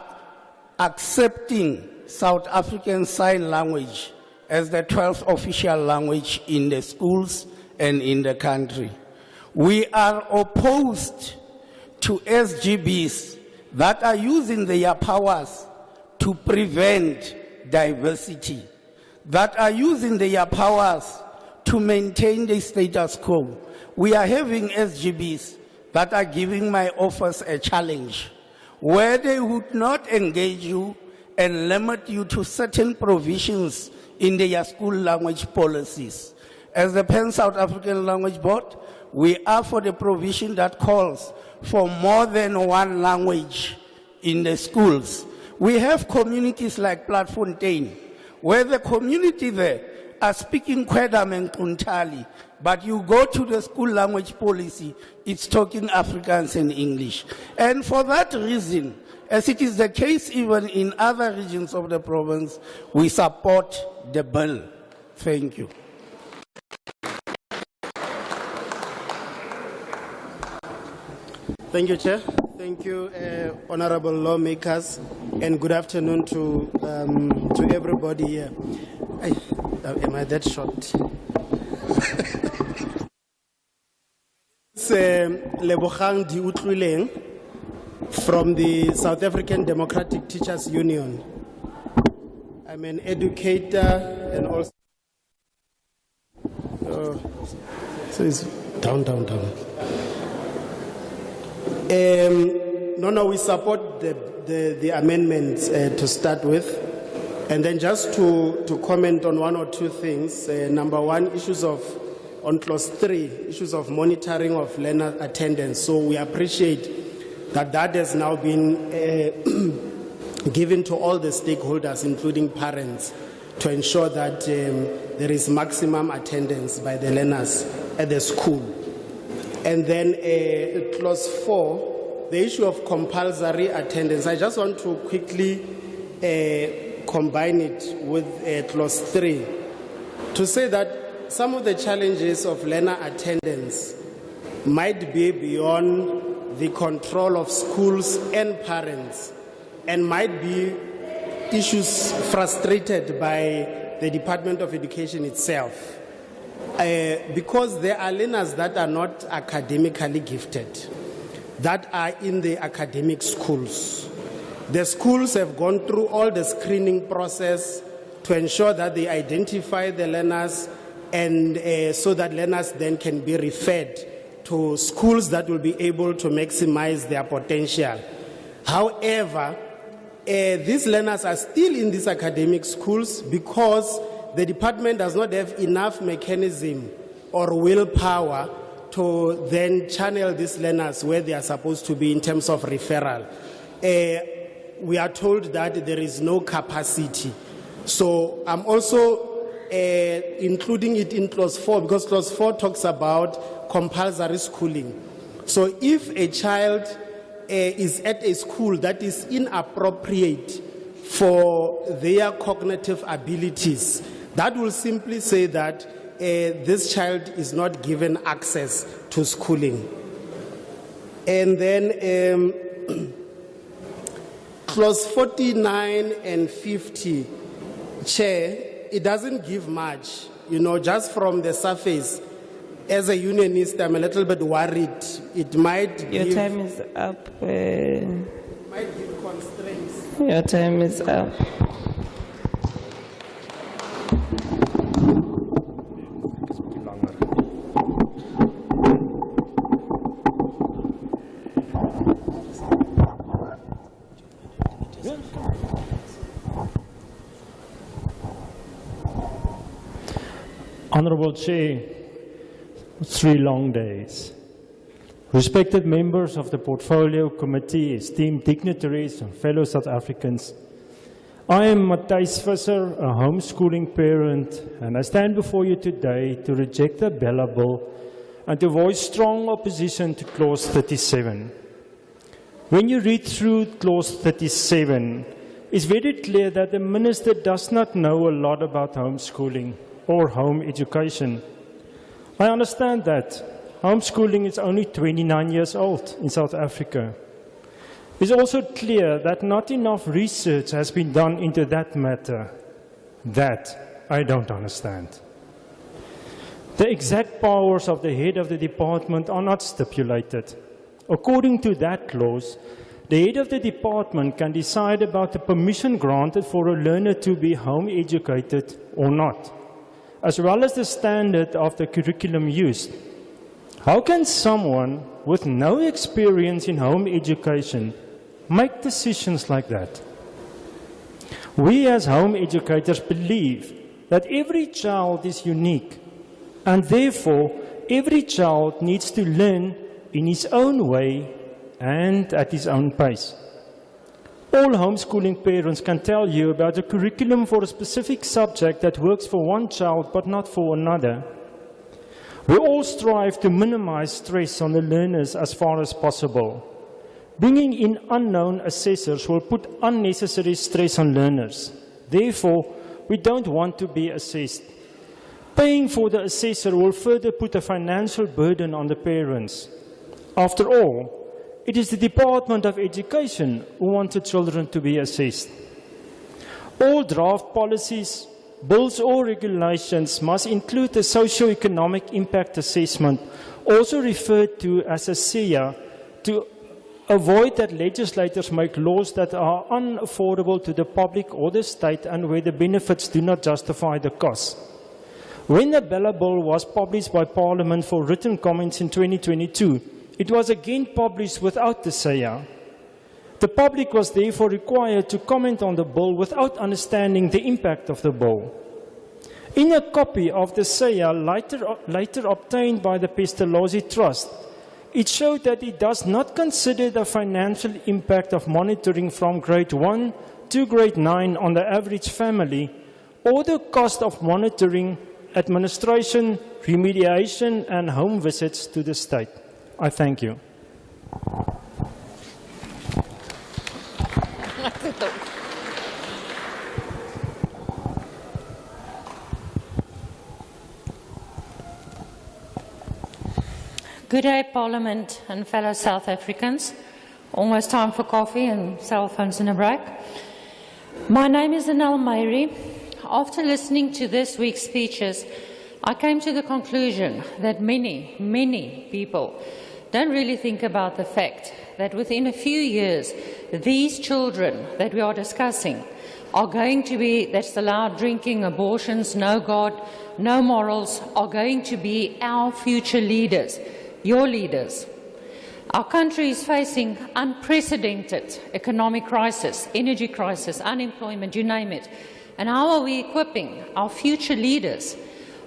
accepting South African Sign Language as the 12th official language in the schools and in the country. We are opposed to SGBs that are using their powers to prevent diversity, that are using their powers to maintain the status quo. We are having SGBs that are giving my office a challenge where they would not engage you and limit you to certain provisions in their school language policies. As the Pan South African Language Board, we are for the provision that calls for more than one language in the schools. We have communities like Platfontein, where the community there are speaking Kwedam and Kuntali, but you go to the school language policy, it's talking Afrikaans and English. And for that reason, as it is the case even in other regions of the province, we support the bill. Thank you. Thank you, Chair. Thank you, honorable lawmakers, and good afternoon to everybody here. Am I that short? Lebogang Di Utlwileng from the South African Democratic Teachers Union. I'm an educator and also. So it's down. No, we support the amendments to start with. And then just to comment on one or two things. Number one, on clause 3, issues of monitoring of learner attendance. So we appreciate that has now been given to all the stakeholders, including parents, to ensure that there is maximum attendance by the learners at the school. And then clause 4, the issue of compulsory attendance. I just want to quickly combine it with clause 3 to say that some of the challenges of learner attendance might be beyond the control of schools and parents and might be issues frustrated by the Department of Education itself. because there are learners that are not academically gifted, that are in the academic schools. The schools have gone through all the screening process to ensure that they identify the learners, and so that learners then can be referred to schools that will be able to maximize their potential. However, these learners are still in these academic schools because the department does not have enough mechanism or willpower to then channel these learners where they are supposed to be in terms of referral. We are told that there is no capacity. So I'm also including it in clause 4, because clause 4 talks about compulsory schooling. So if a child is at a school that is inappropriate for their cognitive abilities, that will simply say that this child is not given access to schooling. And then clause 49 and 50, Chair, it doesn't give much, just from the surface. As a unionist, I'm a little bit worried. It might Your give... time is up. It might give constraints. Your time is up. Honourable Chair, 3 long days. Respected members of the Portfolio Committee, esteemed dignitaries and fellow South Africans, I am Matthijs Visser, a homeschooling parent, and I stand before you today to reject the Bella Bill and to voice strong opposition to Clause 37. When you read through Clause 37, it's very clear that the Minister does not know a lot about homeschooling or home education. I understand that homeschooling is only 29 years old in South Africa. It's also clear that not enough research has been done into that matter. That I don't understand. The exact powers of the head of the department are not stipulated. According to that clause, the head of the department can decide about the permission granted for a learner to be home educated or not, as well as the standard of the curriculum used. How can someone with no experience in home education make decisions like that? We as home educators believe that every child is unique, and therefore every child needs to learn in his own way and at his own pace. All homeschooling parents can tell you about a curriculum for a specific subject that works for one child but not for another. We all strive to minimize stress on the learners as far as possible. Bringing in unknown assessors will put unnecessary stress on learners. Therefore, we don't want to be assessed. Paying for the assessor will further put a financial burden on the parents. After all, it is the Department of Education who wants the children to be assessed. All draft policies, bills or regulations must include a socio-economic impact assessment, also referred to as a SEIA, to avoid that legislators make laws that are unaffordable to the public or the state and where the benefits do not justify the costs. When the Bella Bill was published by Parliament for written comments in 2022, it was again published without the SEIA. The public was therefore required to comment on the bill without understanding the impact of the bill. In a copy of the SEIA later obtained by the Pestalozzi Trust, it showed that it does not consider the financial impact of monitoring from grade 1 to grade 9 on the average family, or the cost of monitoring, administration, remediation, and home visits to the state. I thank you. Good day, Parliament and fellow South Africans. Almost time for coffee and cell phones in a break. My name is Anel Mayri. After listening to this week's speeches, I came to the conclusion that many people don't really think about the fact that within a few years, these children that we are discussing are going to be, that's allowed drinking, abortions, no God, no morals, are going to be our future leaders, your leaders. Our country is facing unprecedented economic crisis, energy crisis, unemployment, you name it. And how are we equipping our future leaders?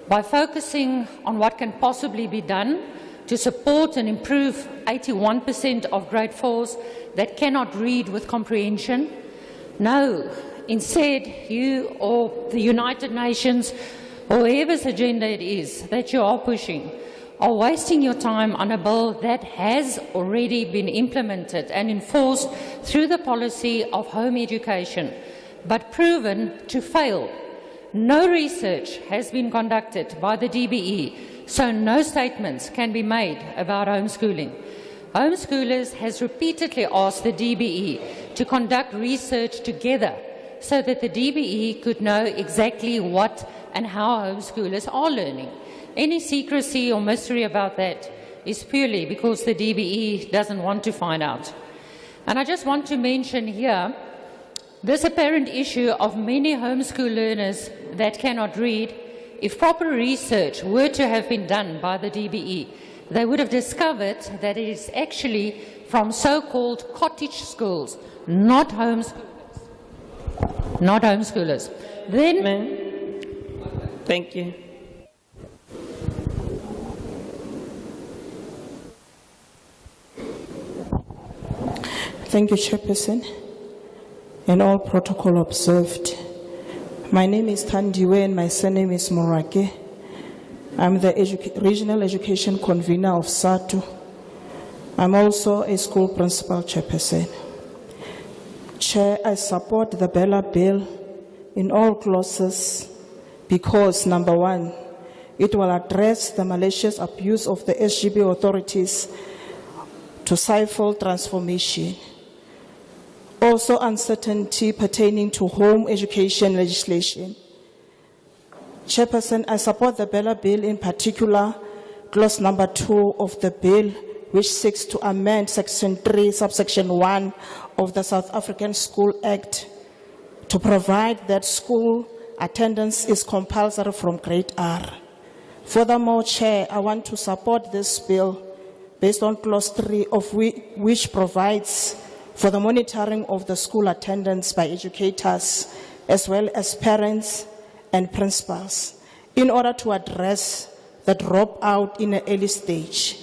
By focusing on what can possibly be done to support and improve 81% of grade 4s that cannot read with comprehension? No. Instead, you or the United Nations, or whoever's agenda it is that you are pushing, are wasting your time on a bill that has already been implemented and enforced through the policy of home education, but proven to fail. No research has been conducted by the DBE, so no statements can be made about homeschooling. Homeschoolers has repeatedly asked the DBE to conduct research together so that the DBE could know exactly what and how homeschoolers are learning. Any secrecy or mystery about that is purely because the DBE doesn't want to find out. And I just want to mention here this apparent issue of many homeschool learners that cannot read. If proper research were to have been done by the DBE, they would have discovered that it is actually from so-called cottage schools, not homeschoolers. Not homeschoolers. Then, thank you. Thank you, Chairperson, and all protocol observed. My name is Thandiwe and my surname is Morake. I'm the Regional Education Convener of SATU. I'm also a school principal chairperson. Chair, I support the Bella Bill in all clauses because, number one, it will address the malicious abuse of the SGB authorities to stifle transformation. Also, uncertainty pertaining to home education legislation. Chairperson, I support the Bella Bill, in particular, clause number 2 of the bill, which seeks to amend Section 3, subsection 1 of the South African School Act to provide that school attendance is compulsory from grade R. Furthermore, Chair, I want to support this bill based on clause 3 of which provides for the monitoring of the school attendance by educators as well as parents and principals in order to address the dropout in an early stage.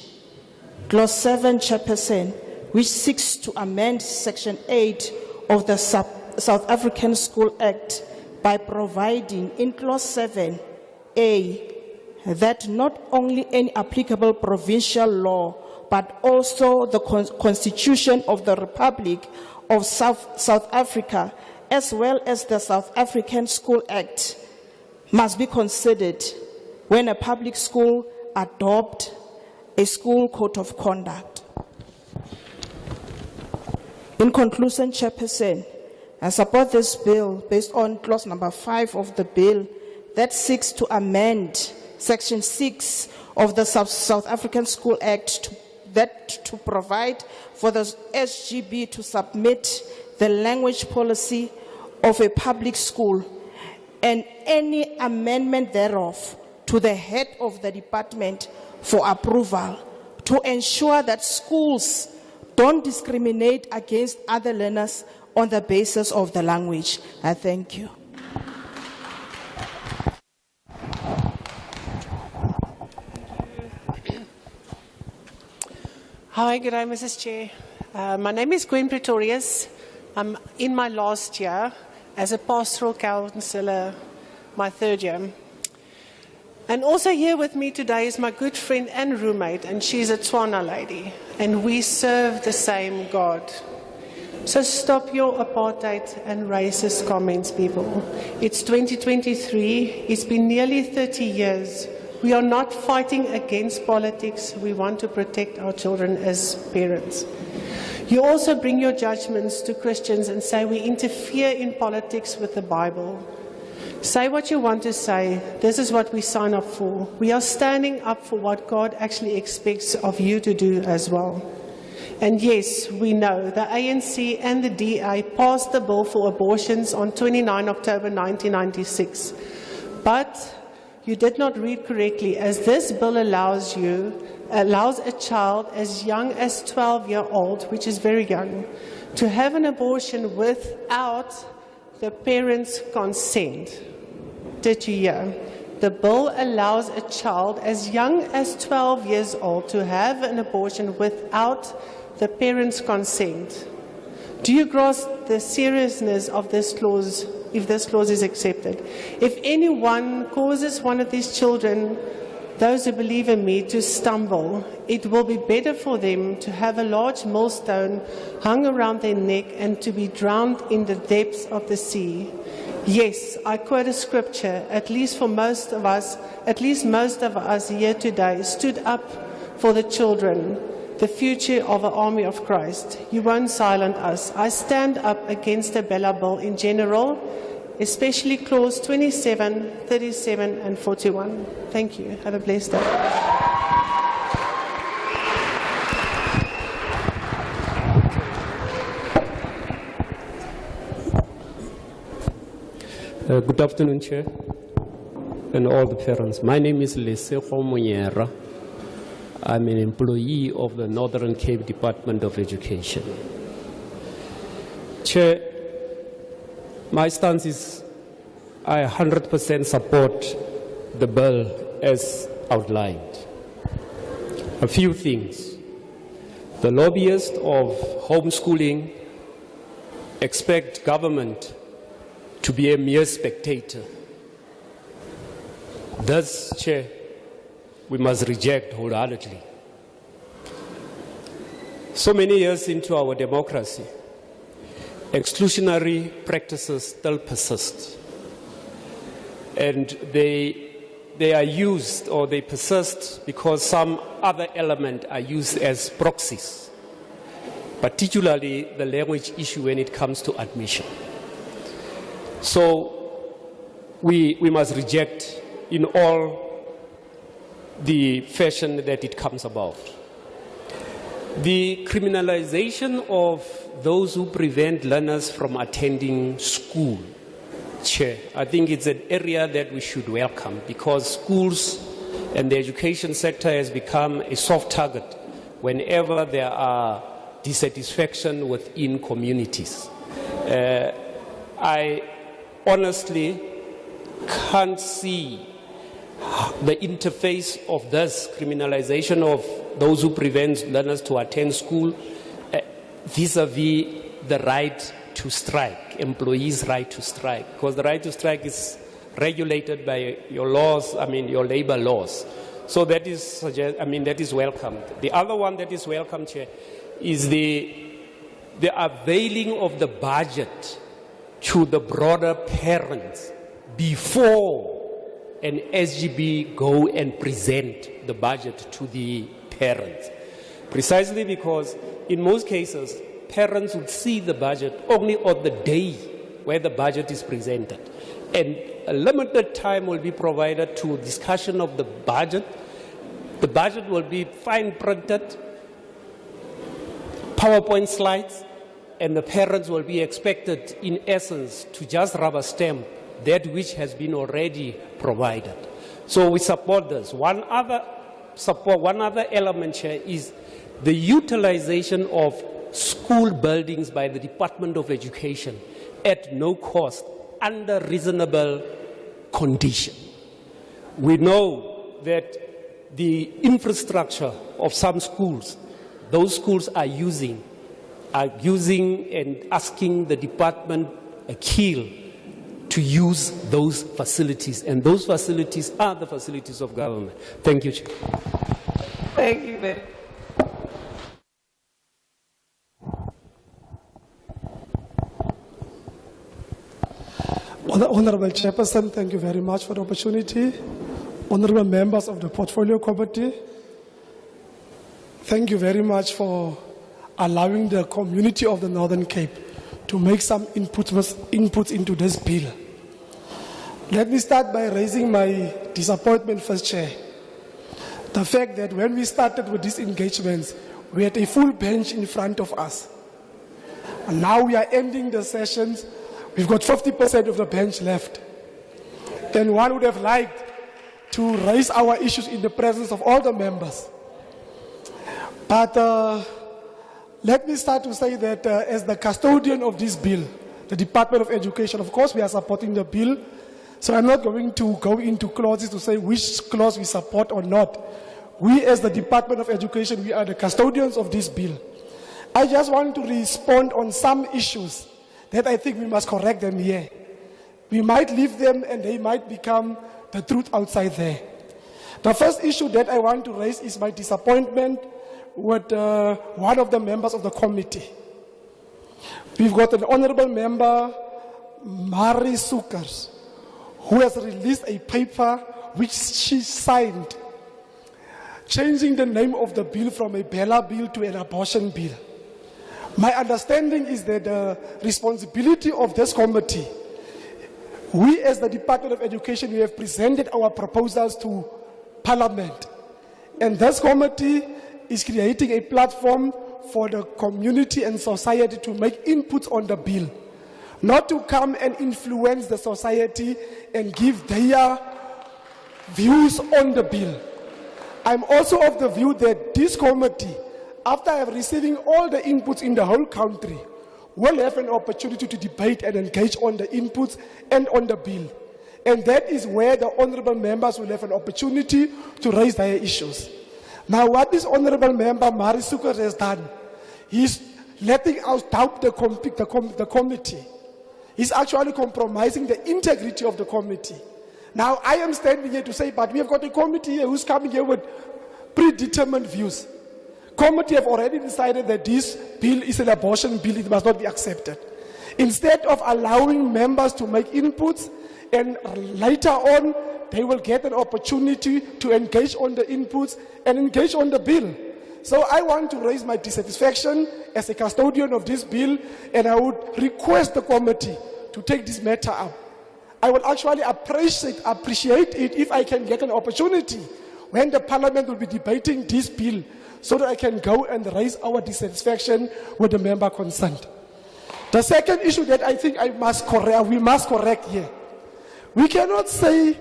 Clause 7, Chairperson, which seeks to amend Section 8 of the South African School Act by providing in Clause 7A that not only any applicable provincial law but also the Constitution of the Republic of South Africa, as well as the South African School Act, must be considered when a public school adopts a school code of conduct. In conclusion, Chairperson, I support this bill based on clause number 5 of the bill that seeks to amend Section 6 of the South African School Act to provide for the SGB to submit the language policy of a public school and any amendment thereof to the head of the department for approval to ensure that schools don't discriminate against other learners on the basis of the language. I thank you. Hi, good day, Mrs. Chair. My name is Gwen Pretorius. I'm in my last year as a pastoral counsellor, my 3rd year. And also here with me today is my good friend and roommate, and she's a Tswana lady, and we serve the same God. So stop your apartheid and racist comments, people. It's 2023. It's been nearly 30 years. We are not fighting against politics. We want to protect our children as parents. You also bring your judgments to Christians and say we interfere in politics with the Bible. Say what you want to say. This is what we sign up for. We are standing up for what God actually expects of you to do as well. And yes, we know the ANC and the DA passed the bill for abortions on 29 October 1996. But you did not read correctly, as this bill allows a child as young as 12-year-old, which is very young, to have an abortion without the parents' consent. Did you hear? The bill allows a child as young as 12 years old to have an abortion without the parents' consent. Do you grasp the seriousness of this clause, if this clause is accepted? If anyone causes one of these children, those who believe in me, to stumble, it will be better for them to have a large millstone hung around their neck and to be drowned in the depths of the sea. Yes, I quote a scripture, at least most of us here today stood up for the children, the future of an army of Christ. You won't silence us. I stand up against the Bella Bill in general, especially clause 27, 37 and 41. Thank you. Have a blessed day. Good afternoon, Chair, and all the parents. My name is Galeshewe Monyera. I'm an employee of the Northern Cape Department of Education. Chair, my stance is I 100% support the bill as outlined. A few things. The lobbyists of homeschooling expect government to be a mere spectator. Thus, Chair, we must reject wholeheartedly. So many years into our democracy, exclusionary practices still persist. And they are used, or they persist because some other element are used as proxies, particularly the language issue when it comes to admission. So we must reject in all the fashion that it comes about. The criminalization of those who prevent learners from attending school, Chair, I think it's an area that we should welcome, because schools and the education sector has become a soft target whenever there are dissatisfaction within communities. I honestly can't see the interface of this criminalization of those who prevent learners to attend school vis-a-vis the right to strike, employees' right to strike, because the right to strike is regulated by your laws, your labor laws. So that is, that is welcomed. The other one that is welcome, Chair, is the availing of the budget to the broader parents before an SGB go and present the budget to the parents. Precisely because in most cases, parents would see the budget only on the day where the budget is presented. And a limited time will be provided to discussion of the budget. The budget will be fine printed, PowerPoint slides, and the parents will be expected, in essence, to just rubber stamp that which has been already provided. So we support this. One other element here is the utilization of school buildings by the Department of Education at no cost, under reasonable condition. We know that the infrastructure of some schools, those schools are using and asking the department a keel to use those facilities, and those facilities are the facilities of government. Thank you, Chair. Thank you very much. Honorable Chairperson, thank you very much for the opportunity. Honorable members of the Portfolio Committee, thank you very much for allowing the community of the Northern Cape to make some inputs into this bill. Let me start by raising my disappointment, First Chair. The fact that when we started with these engagements, we had a full bench in front of us. And now we are ending the sessions. We've got 50% of the bench left. Then one would have liked to raise our issues in the presence of all the members. But let me start to say that as the custodian of this bill, the Department of Education, of course we are supporting the bill. So I'm not going to go into clauses to say which clause we support or not. We as the Department of Education, we are the custodians of this bill. I just want to respond on some issues that I think we must correct them here. We might leave them and they might become the truth outside there. The first issue that I want to raise is my disappointment with one of the members of the committee. We've got an honorable member, Mari Sukers, who has released a paper which she signed, changing the name of the bill from a Bella bill to an abortion bill. My understanding is that the responsibility of this committee, we as the Department of Education, we have presented our proposals to Parliament. And this committee is creating a platform for the community and society to make inputs on the bill, not to come and influence the society and give their views on the bill. I'm also of the view that this committee, after receiving all the inputs in the whole country, will have an opportunity to debate and engage on the inputs and on the bill. And that is where the honorable members will have an opportunity to raise their issues. Now, what this honorable member, Mari Sukers, has done, he's letting us doubt the committee. He's actually compromising the integrity of the committee. Now, I am standing here to say, but we have got a committee here who's coming here with predetermined views. Committee have already decided that this bill is an abortion bill, it must not be accepted. Instead of allowing members to make inputs, and later on, they will get an opportunity to engage on the inputs and engage on the bill. So I want to raise my dissatisfaction as a custodian of this bill, and I would request the committee to take this matter up. I will actually appreciate it if I can get an opportunity when the Parliament will be debating this bill, so that I can go and raise our dissatisfaction with the member concerned. The second issue that I think we must correct here. We cannot say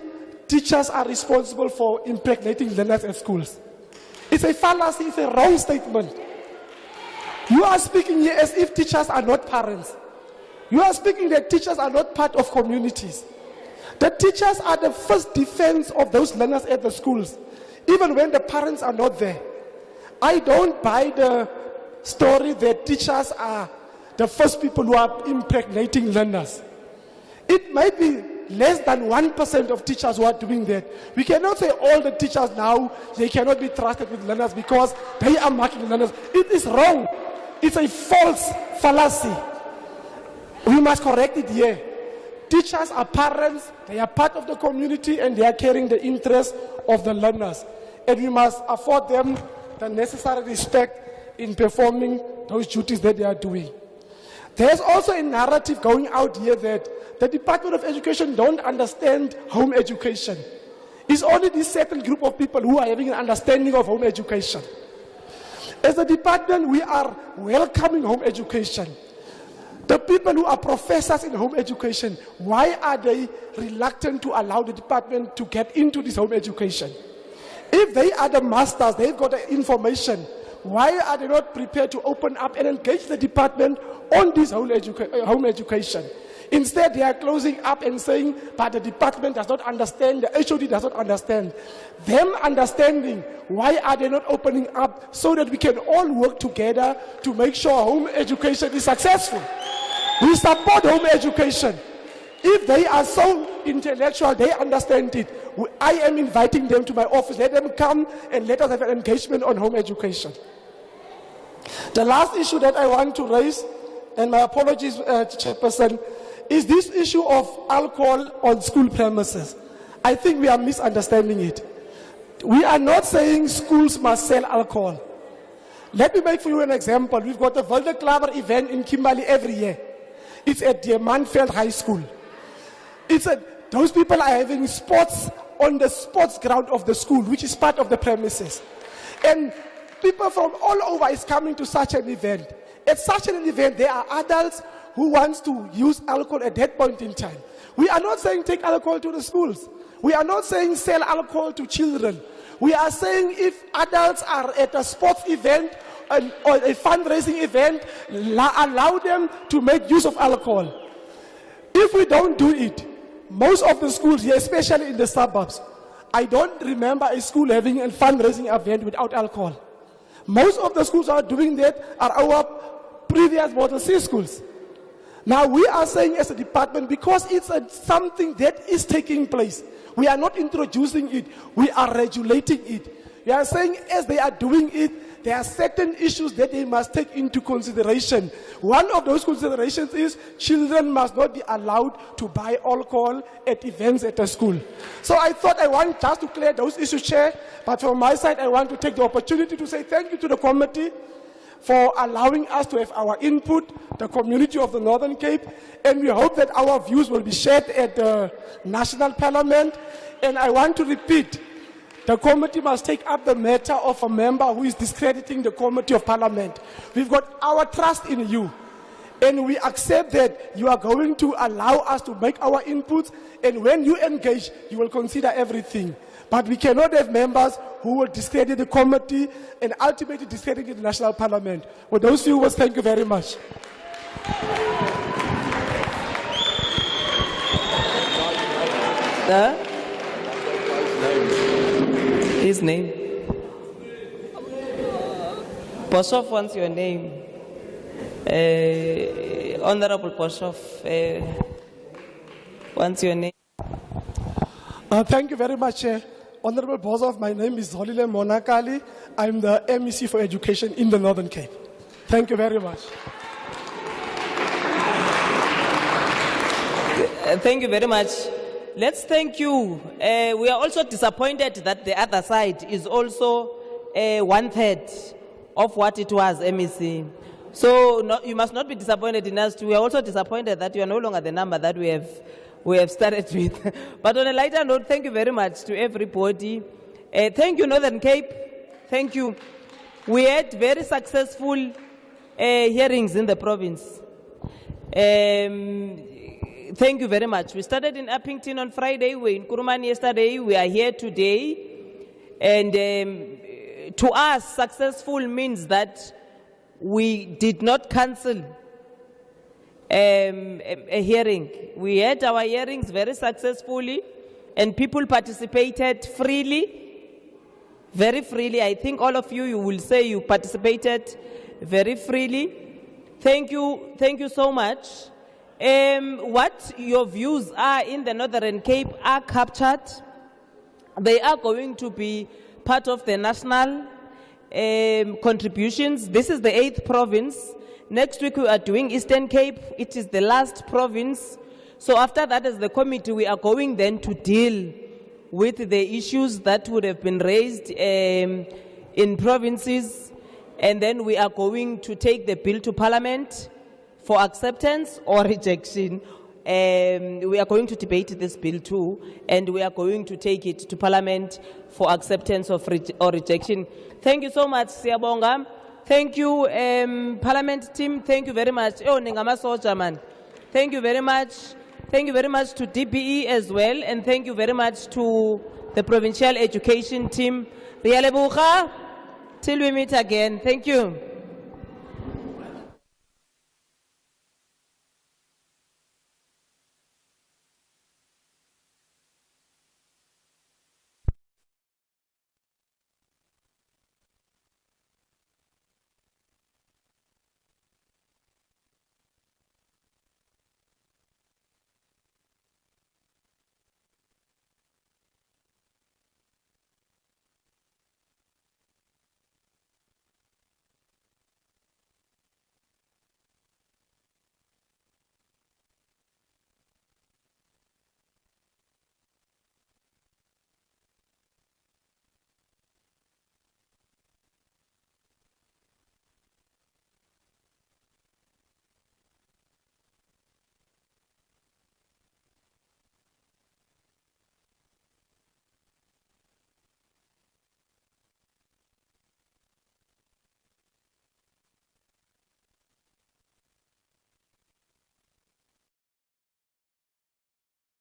teachers are responsible for impregnating learners at schools. It's a fallacy, it's a wrong statement. You are speaking here as if teachers are not parents. You are speaking that teachers are not part of communities. The teachers are the first defense of those learners at the schools, even when the parents are not there. I don't buy the story that teachers are the first people who are impregnating learners. It might be less than 1% of teachers who are doing that. We cannot say all the teachers now, they cannot be trusted with learners because they are marking learners. It is wrong. It's a false fallacy. We must correct it here. Teachers are parents, they are part of the community, and they are carrying the interests of the learners. And we must afford them the necessary respect in performing those duties that they are doing. There's also a narrative going out here that the Department of Education don't understand home education. It's only this certain group of people who are having an understanding of home education. As a department, we are welcoming home education. The people who are professors in home education, why are they reluctant to allow the department to get into this home education? If they are the masters, they've got the information, why are they not prepared to open up and engage the department on this home education? Instead, they are closing up and saying, but the department does not understand, the HOD does not understand. Them understanding, why are they not opening up so that we can all work together to make sure home education is successful? We support home education. If they are so intellectual, they understand it. I am inviting them to my office. Let them come and let us have an engagement on home education. The last issue that I want to raise, and my apologies, Chairperson, is this issue of alcohol on school premises. I think we are misunderstanding it. We are not saying schools must sell alcohol. Let me make for you an example. We've got a Wilderklaver event in Kimberley every year. It's at Diamantfeld High School. those people are having sports on the sports ground of the school, which is part of the premises. And people from all over is coming to such an event. At such an event, there are adults who wants to use alcohol at that point in time. We are not saying take alcohol to the schools. We are not saying sell alcohol to children. We are saying if adults are at a sports event or a fundraising event, allow them to make use of alcohol. If we don't do it, most of the schools here, especially in the suburbs, I don't remember a school having a fundraising event without alcohol. Most of the schools are doing that are our previous Model C schools. Now we are saying as a department, because it's something that is taking place, we are not introducing it, we are regulating it. We are saying as they are doing it, there are certain issues that they must take into consideration. One of those considerations is children must not be allowed to buy alcohol at events at a school. So I thought I want just to clear those issues, Chair, but from my side I want to take the opportunity to say thank you to the committee for allowing us to have our input, the community of the Northern Cape, and we hope that our views will be shared at the National Parliament. And I want to repeat, the committee must take up the matter of a member who is discrediting the Committee of Parliament. We've got our trust in you, and we accept that you are going to allow us to make our inputs, and when you engage, you will consider everything. But we cannot have members who will discredit the committee and ultimately discredit the National Parliament. With those few words, thank you very much. His name. Boshoff wants your name. Honorable Boshoff wants your name. Thank you very much, Chair. Honorable Boshoff, my name is Zolile Monakali. I'm the MEC for Education in the Northern Cape. Thank you very much. Thank you very much. Let's thank you. We are also disappointed that the other side is also 1/3 of what it was, MEC. So you must not be disappointed in us too. We are also disappointed that you are no longer the number that we have started with. But on a lighter note, thank you very much to everybody. Thank you, Northern Cape. Thank you. We had very successful hearings in the province. Thank you very much. We started in Upington on Friday. We were in Kurumani yesterday. We are here today. And to us, successful means that we did not cancel a hearing. We had our hearings very successfully, and people participated freely, very freely. I think all of you will say you participated very freely. Thank you so much. What your views are in the Northern Cape are captured. They are going to be part of the national contributions. This is the 8th province. Next week we are doing Eastern Cape. It is the last province. So after that, as the committee, we are going then to deal with the issues that would have been raised in provinces. And then we are going to take the bill to Parliament for acceptance or rejection. We are going to debate this bill too, and we are going to take it to Parliament for acceptance or rejection. Thank you so much, Siyabonga. Thank you, Parliament team. Thank you very much. Oh, Nengama Soja, man. Thank you very much. Thank you very much to DPE as well, and thank you very much to the provincial education team. Till we meet again. Thank you.